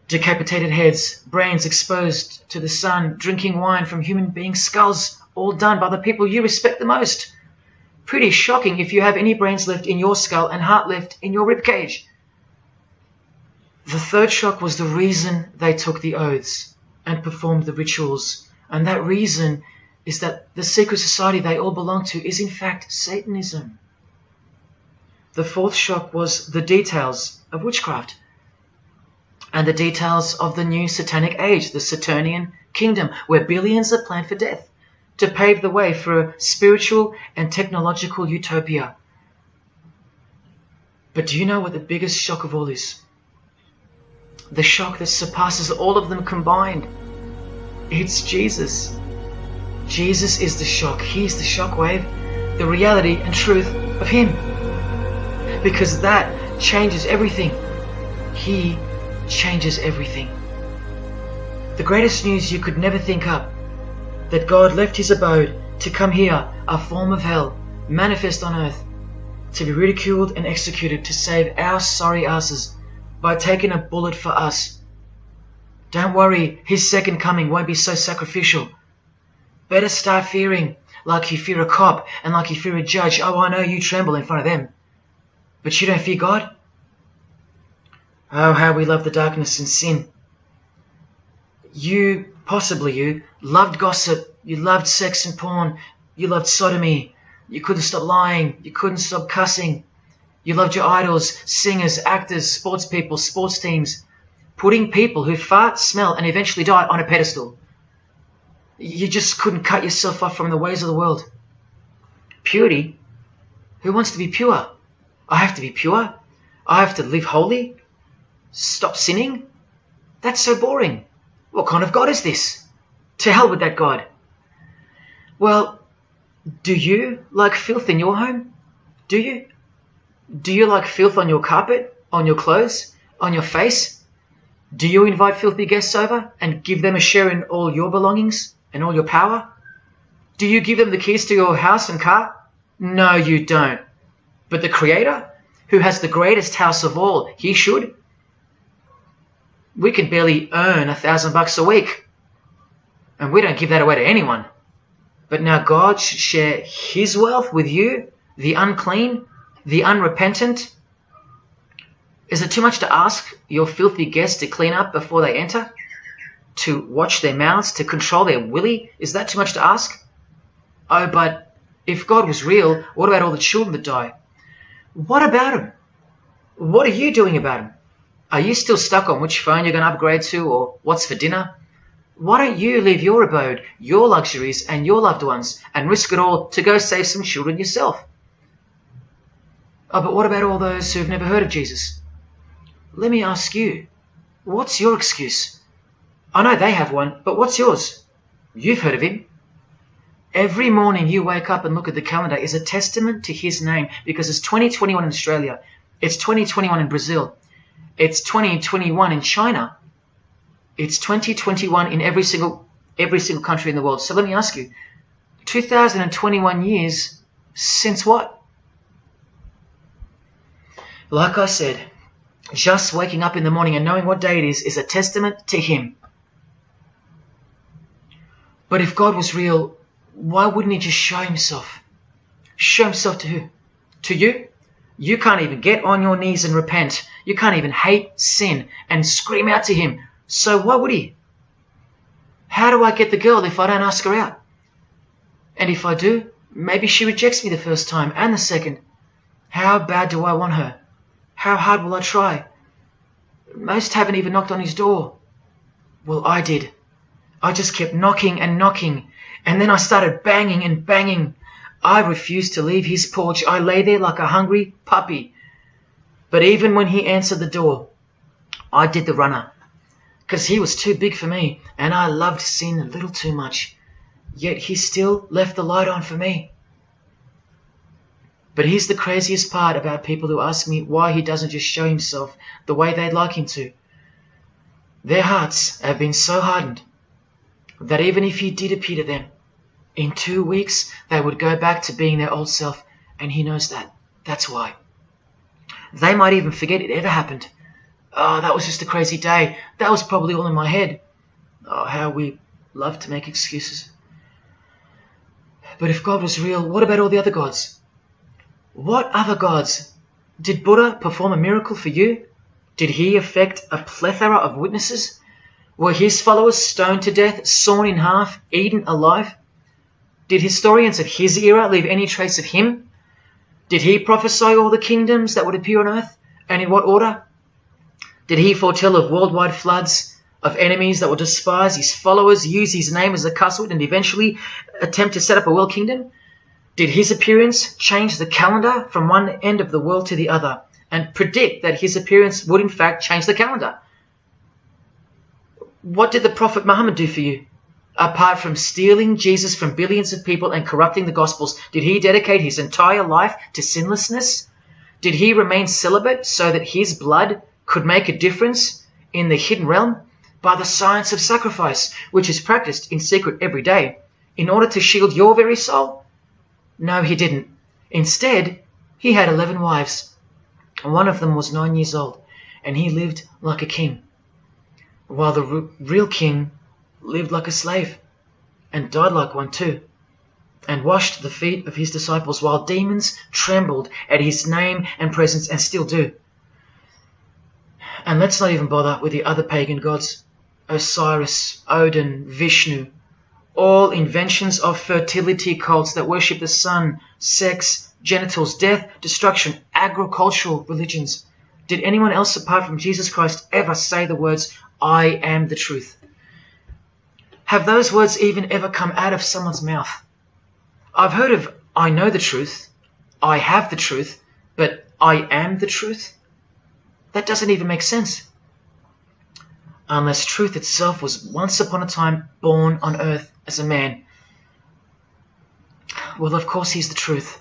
Decapitated heads, brains exposed to the sun, drinking wine from human beings' skulls, all done by the people you respect the most. Pretty shocking if you have any brains left in your skull and heart left in your ribcage. The third shock was the reason they took the oaths and performed the rituals, and that reason is that the secret society they all belong to is in fact Satanism. The fourth shock was the details of witchcraft and the details of the new satanic age, the Saturnian kingdom, where billions are planned for death to pave the way for a spiritual and technological utopia. But do you know what the biggest shock of all is? The shock that surpasses all of them combined. It's Jesus. Jesus is the shock. He's the shockwave, the reality and truth of him. Because that changes everything. He changes everything. The greatest news you could never think up, that God left his abode to come here, a form of hell, manifest on earth, to be ridiculed and executed to save our sorry asses by taking a bullet for us. Don't worry, his second coming won't be so sacrificial. Better start fearing like you fear a cop and like you fear a judge. Oh, I know you tremble in front of them. But you don't fear God? Oh, how we love the darkness and sin. Possibly you, loved gossip, you loved sex and porn, you loved sodomy, you couldn't stop lying, you couldn't stop cussing, you loved your idols, singers, actors, sports people, sports teams, putting people who fart, smell, and eventually die on a pedestal. You just couldn't cut yourself off from the ways of the world. Purity? Who wants to be pure? I have to be pure? I have to live holy? Stop sinning? That's so boring. What kind of God is this? To hell with that God. Well, do you like filth in your home? Do you? Do you like filth on your carpet, on your clothes, on your face? Do you invite filthy guests over and give them a share in all your belongings and all your power? Do you give them the keys to your house and car? No, you don't. But the Creator, who has the greatest house of all, he should. We can barely earn $1,000 a week, and we don't give that away to anyone. But now God should share his wealth with you, the unclean, the unrepentant. Is it too much to ask your filthy guests to clean up before they enter? To watch their mouths, to control their willy? Is that too much to ask? Oh, but if God was real, what about all the children that die? What about them? What are you doing about them? Are you still stuck on which phone you're going to upgrade to or what's for dinner? Why don't you leave your abode, your luxuries and your loved ones and risk it all to go save some children yourself? Oh, but what about all those who've never heard of Jesus? Let me ask you, what's your excuse? I know they have one, but what's yours? You've heard of him. Every morning you wake up and look at the calendar is a testament to his name, because it's 2021 in Australia, it's 2021 in Brazil, it's 2021 in China, it's 2021 in every single country in the world. So let me ask you, 2021 years since what? Like I said, just waking up in the morning and knowing what day it is a testament to him. But if God was real, why wouldn't he just show himself? Show himself to who? To you? You can't even get on your knees and repent. You can't even hate sin and scream out to him. So why would he? How do I get the girl if I don't ask her out? And if I do, maybe she rejects me the first time and the second. How bad do I want her? How hard will I try? Most haven't even knocked on his door. Well, I did. I just kept knocking and knocking, and then I started banging and banging. I refused to leave his porch. I lay there like a hungry puppy. But even when he answered the door, I did the runner, because he was too big for me, and I loved sin a little too much. Yet he still left the light on for me. But here's the craziest part about people who ask me why he doesn't just show himself the way they'd like him to. Their hearts have been so hardened that even if he did appear to them, in 2 weeks they would go back to being their old self, and he knows that. That's why. They might even forget it ever happened. Oh, that was just a crazy day. That was probably all in my head. Oh, how we love to make excuses. But if God was real, what about all the other gods? What other gods? Did Buddha perform a miracle for you? Did he affect a plethora of witnesses? Were his followers stoned to death, sawn in half, eaten alive? Did historians of his era leave any trace of him? Did he prophesy all the kingdoms that would appear on earth, and in what order? Did he foretell of worldwide floods, of enemies that would despise his followers, use his name as a cuss word, and eventually attempt to set up a world kingdom? Did his appearance change the calendar from one end of the world to the other, and predict that his appearance would in fact change the calendar? What did the Prophet Muhammad do for you? Apart from stealing Jesus from billions of people and corrupting the Gospels, did he dedicate his entire life to sinlessness? Did he remain celibate so that his blood could make a difference in the hidden realm by the science of sacrifice, which is practiced in secret every day, in order to shield your very soul? No, he didn't. Instead, he had 11 wives. One of them was 9 years old, and he lived like a king. while the real king lived like a slave and died like one too, and washed the feet of his disciples while demons trembled at his name and presence, and still do. And let's not even bother with the other pagan gods, Osiris, Odin, Vishnu, all inventions of fertility cults that worship the sun, sex, genitals, death, destruction, agricultural religions. Did anyone else apart from Jesus Christ ever say the words, "I am the truth"? Have those words even ever come out of someone's mouth? I've heard of "I know the truth," "I have the truth," but "I am the truth"? That doesn't even make sense. Unless truth itself was once upon a time born on earth as a man. Well, of course he's the truth.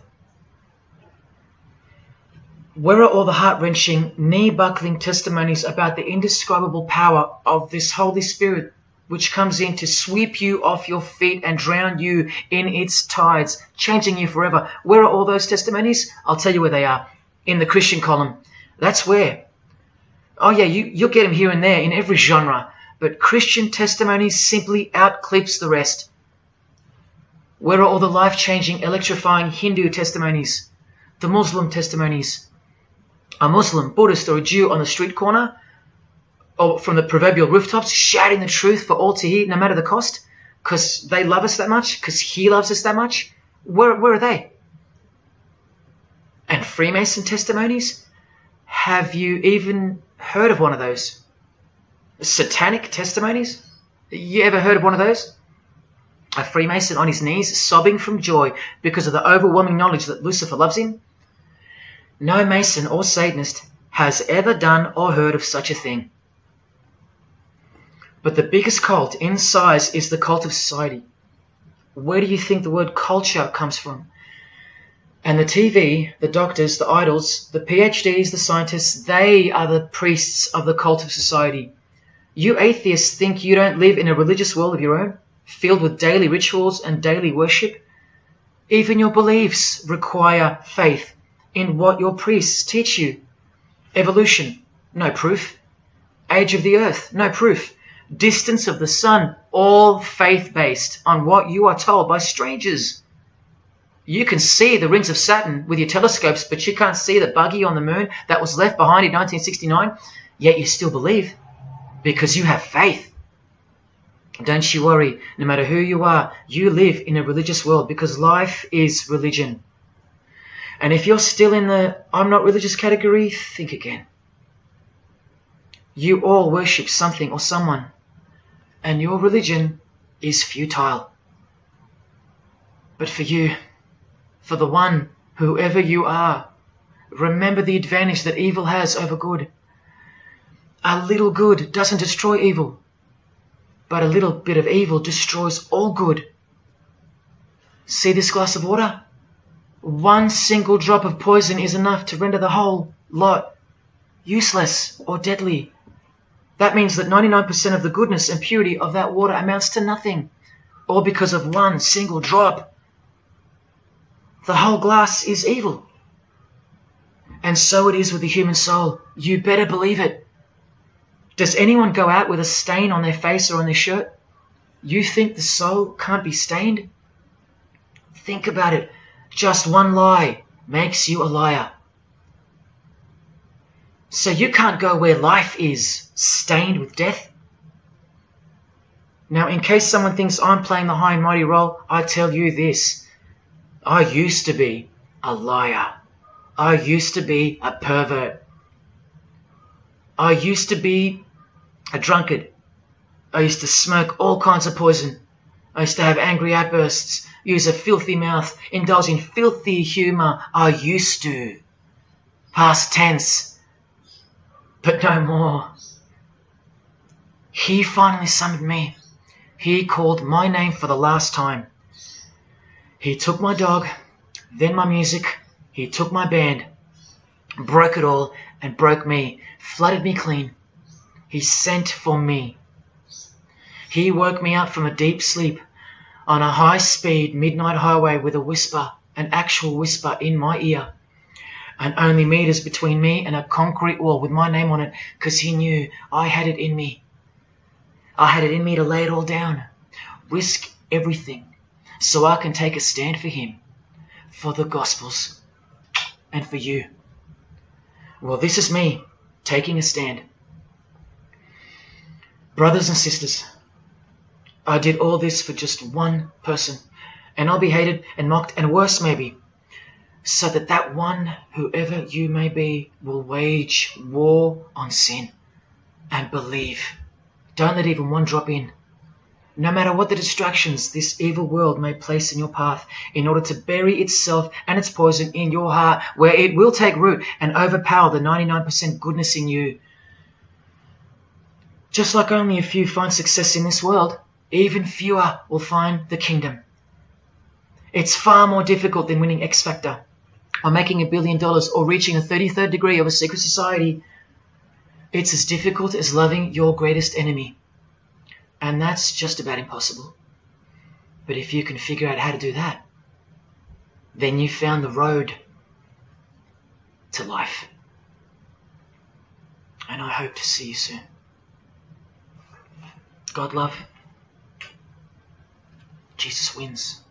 Where are all the heart-wrenching, knee-buckling testimonies about the indescribable power of this Holy Spirit, which comes in to sweep you off your feet and drown you in its tides, changing you forever? Where are all those testimonies? I'll tell you where they are. In the Christian column. That's where. Oh yeah, you'll get them here and there in every genre, but Christian testimonies simply outclips the rest. Where are all the life-changing, electrifying Hindu testimonies? The Muslim testimonies? A Muslim, Buddhist, or a Jew on the street corner, or from the proverbial rooftops, shouting the truth for all to hear, no matter the cost, because they love us that much, because he loves us that much? Where are they? And Freemason testimonies? Have you even heard of one of those? Satanic testimonies? You ever heard of one of those? A Freemason on his knees sobbing from joy because of the overwhelming knowledge that Lucifer loves him? No Mason or Satanist has ever done or heard of such a thing. But the biggest cult in size is the cult of society. Where do you think the word culture comes from? And the TV, the doctors, the idols, the PhDs, the scientists, they are the priests of the cult of society. You atheists think you don't live in a religious world of your own, filled with daily rituals and daily worship? Even your beliefs require faith in what your priests teach you. Evolution, no proof. Age of the earth, no proof. Distance of the sun, all faith-based on what you are told by strangers. You can see the rings of Saturn with your telescopes, but you can't see the buggy on the moon that was left behind in 1969, yet you still believe, because you have faith. Don't you worry, no matter who you are, you live in a religious world, because life is religion. And if you're still in the "I'm not religious" category, think again. You all worship something or someone, and your religion is futile. But for you, for the one, whoever you are, remember the advantage that evil has over good. A little good doesn't destroy evil, but a little bit of evil destroys all good. See this glass of water? One single drop of poison is enough to render the whole lot useless or deadly. That means that 99% of the goodness and purity of that water amounts to nothing, all because of one single drop. The whole glass is evil. And so it is with the human soul. You better believe it. Does anyone go out with a stain on their face or on their shirt? You think the soul can't be stained? Think about it. Just one lie makes you a liar. So you can't go where life is, stained with death? Now, in case someone thinks I'm playing the high and mighty role, I tell you this. I used to be a liar. I used to be a pervert. I used to be a drunkard. I used to smoke all kinds of poison. I used to have angry outbursts, use a filthy mouth, indulge in filthy humor. I used to. Past tense. But no more. He finally summoned me. He called my name for the last time. He took my dog, then my music. He took my band, broke it all, and broke me, flooded me clean. He sent for me. He woke me up from a deep sleep on a high-speed midnight highway with a whisper, an actual whisper in my ear, and only meters between me and a concrete wall with my name on it, because he knew I had it in me. I had it in me to lay it all down, risk everything, so I can take a stand for him, for the Gospels, and for you. Well, this is me taking a stand. Brothers and sisters, I did all this for just one person, and I'll be hated and mocked and worse maybe, so that that one, whoever you may be, will wage war on sin and believe. Don't let even one drop in. No matter what the distractions this evil world may place in your path, in order to bury itself and its poison in your heart, where it will take root and overpower the 99% goodness in you. Just like only a few find success in this world, even fewer will find the kingdom. It's far more difficult than winning X Factor, or making $1 billion, or reaching a 33rd degree of a secret society. It's as difficult as loving your greatest enemy. And that's just about impossible. But if you can figure out how to do that, then you found the road to life. And I hope to see you soon. God love. Jesus wins.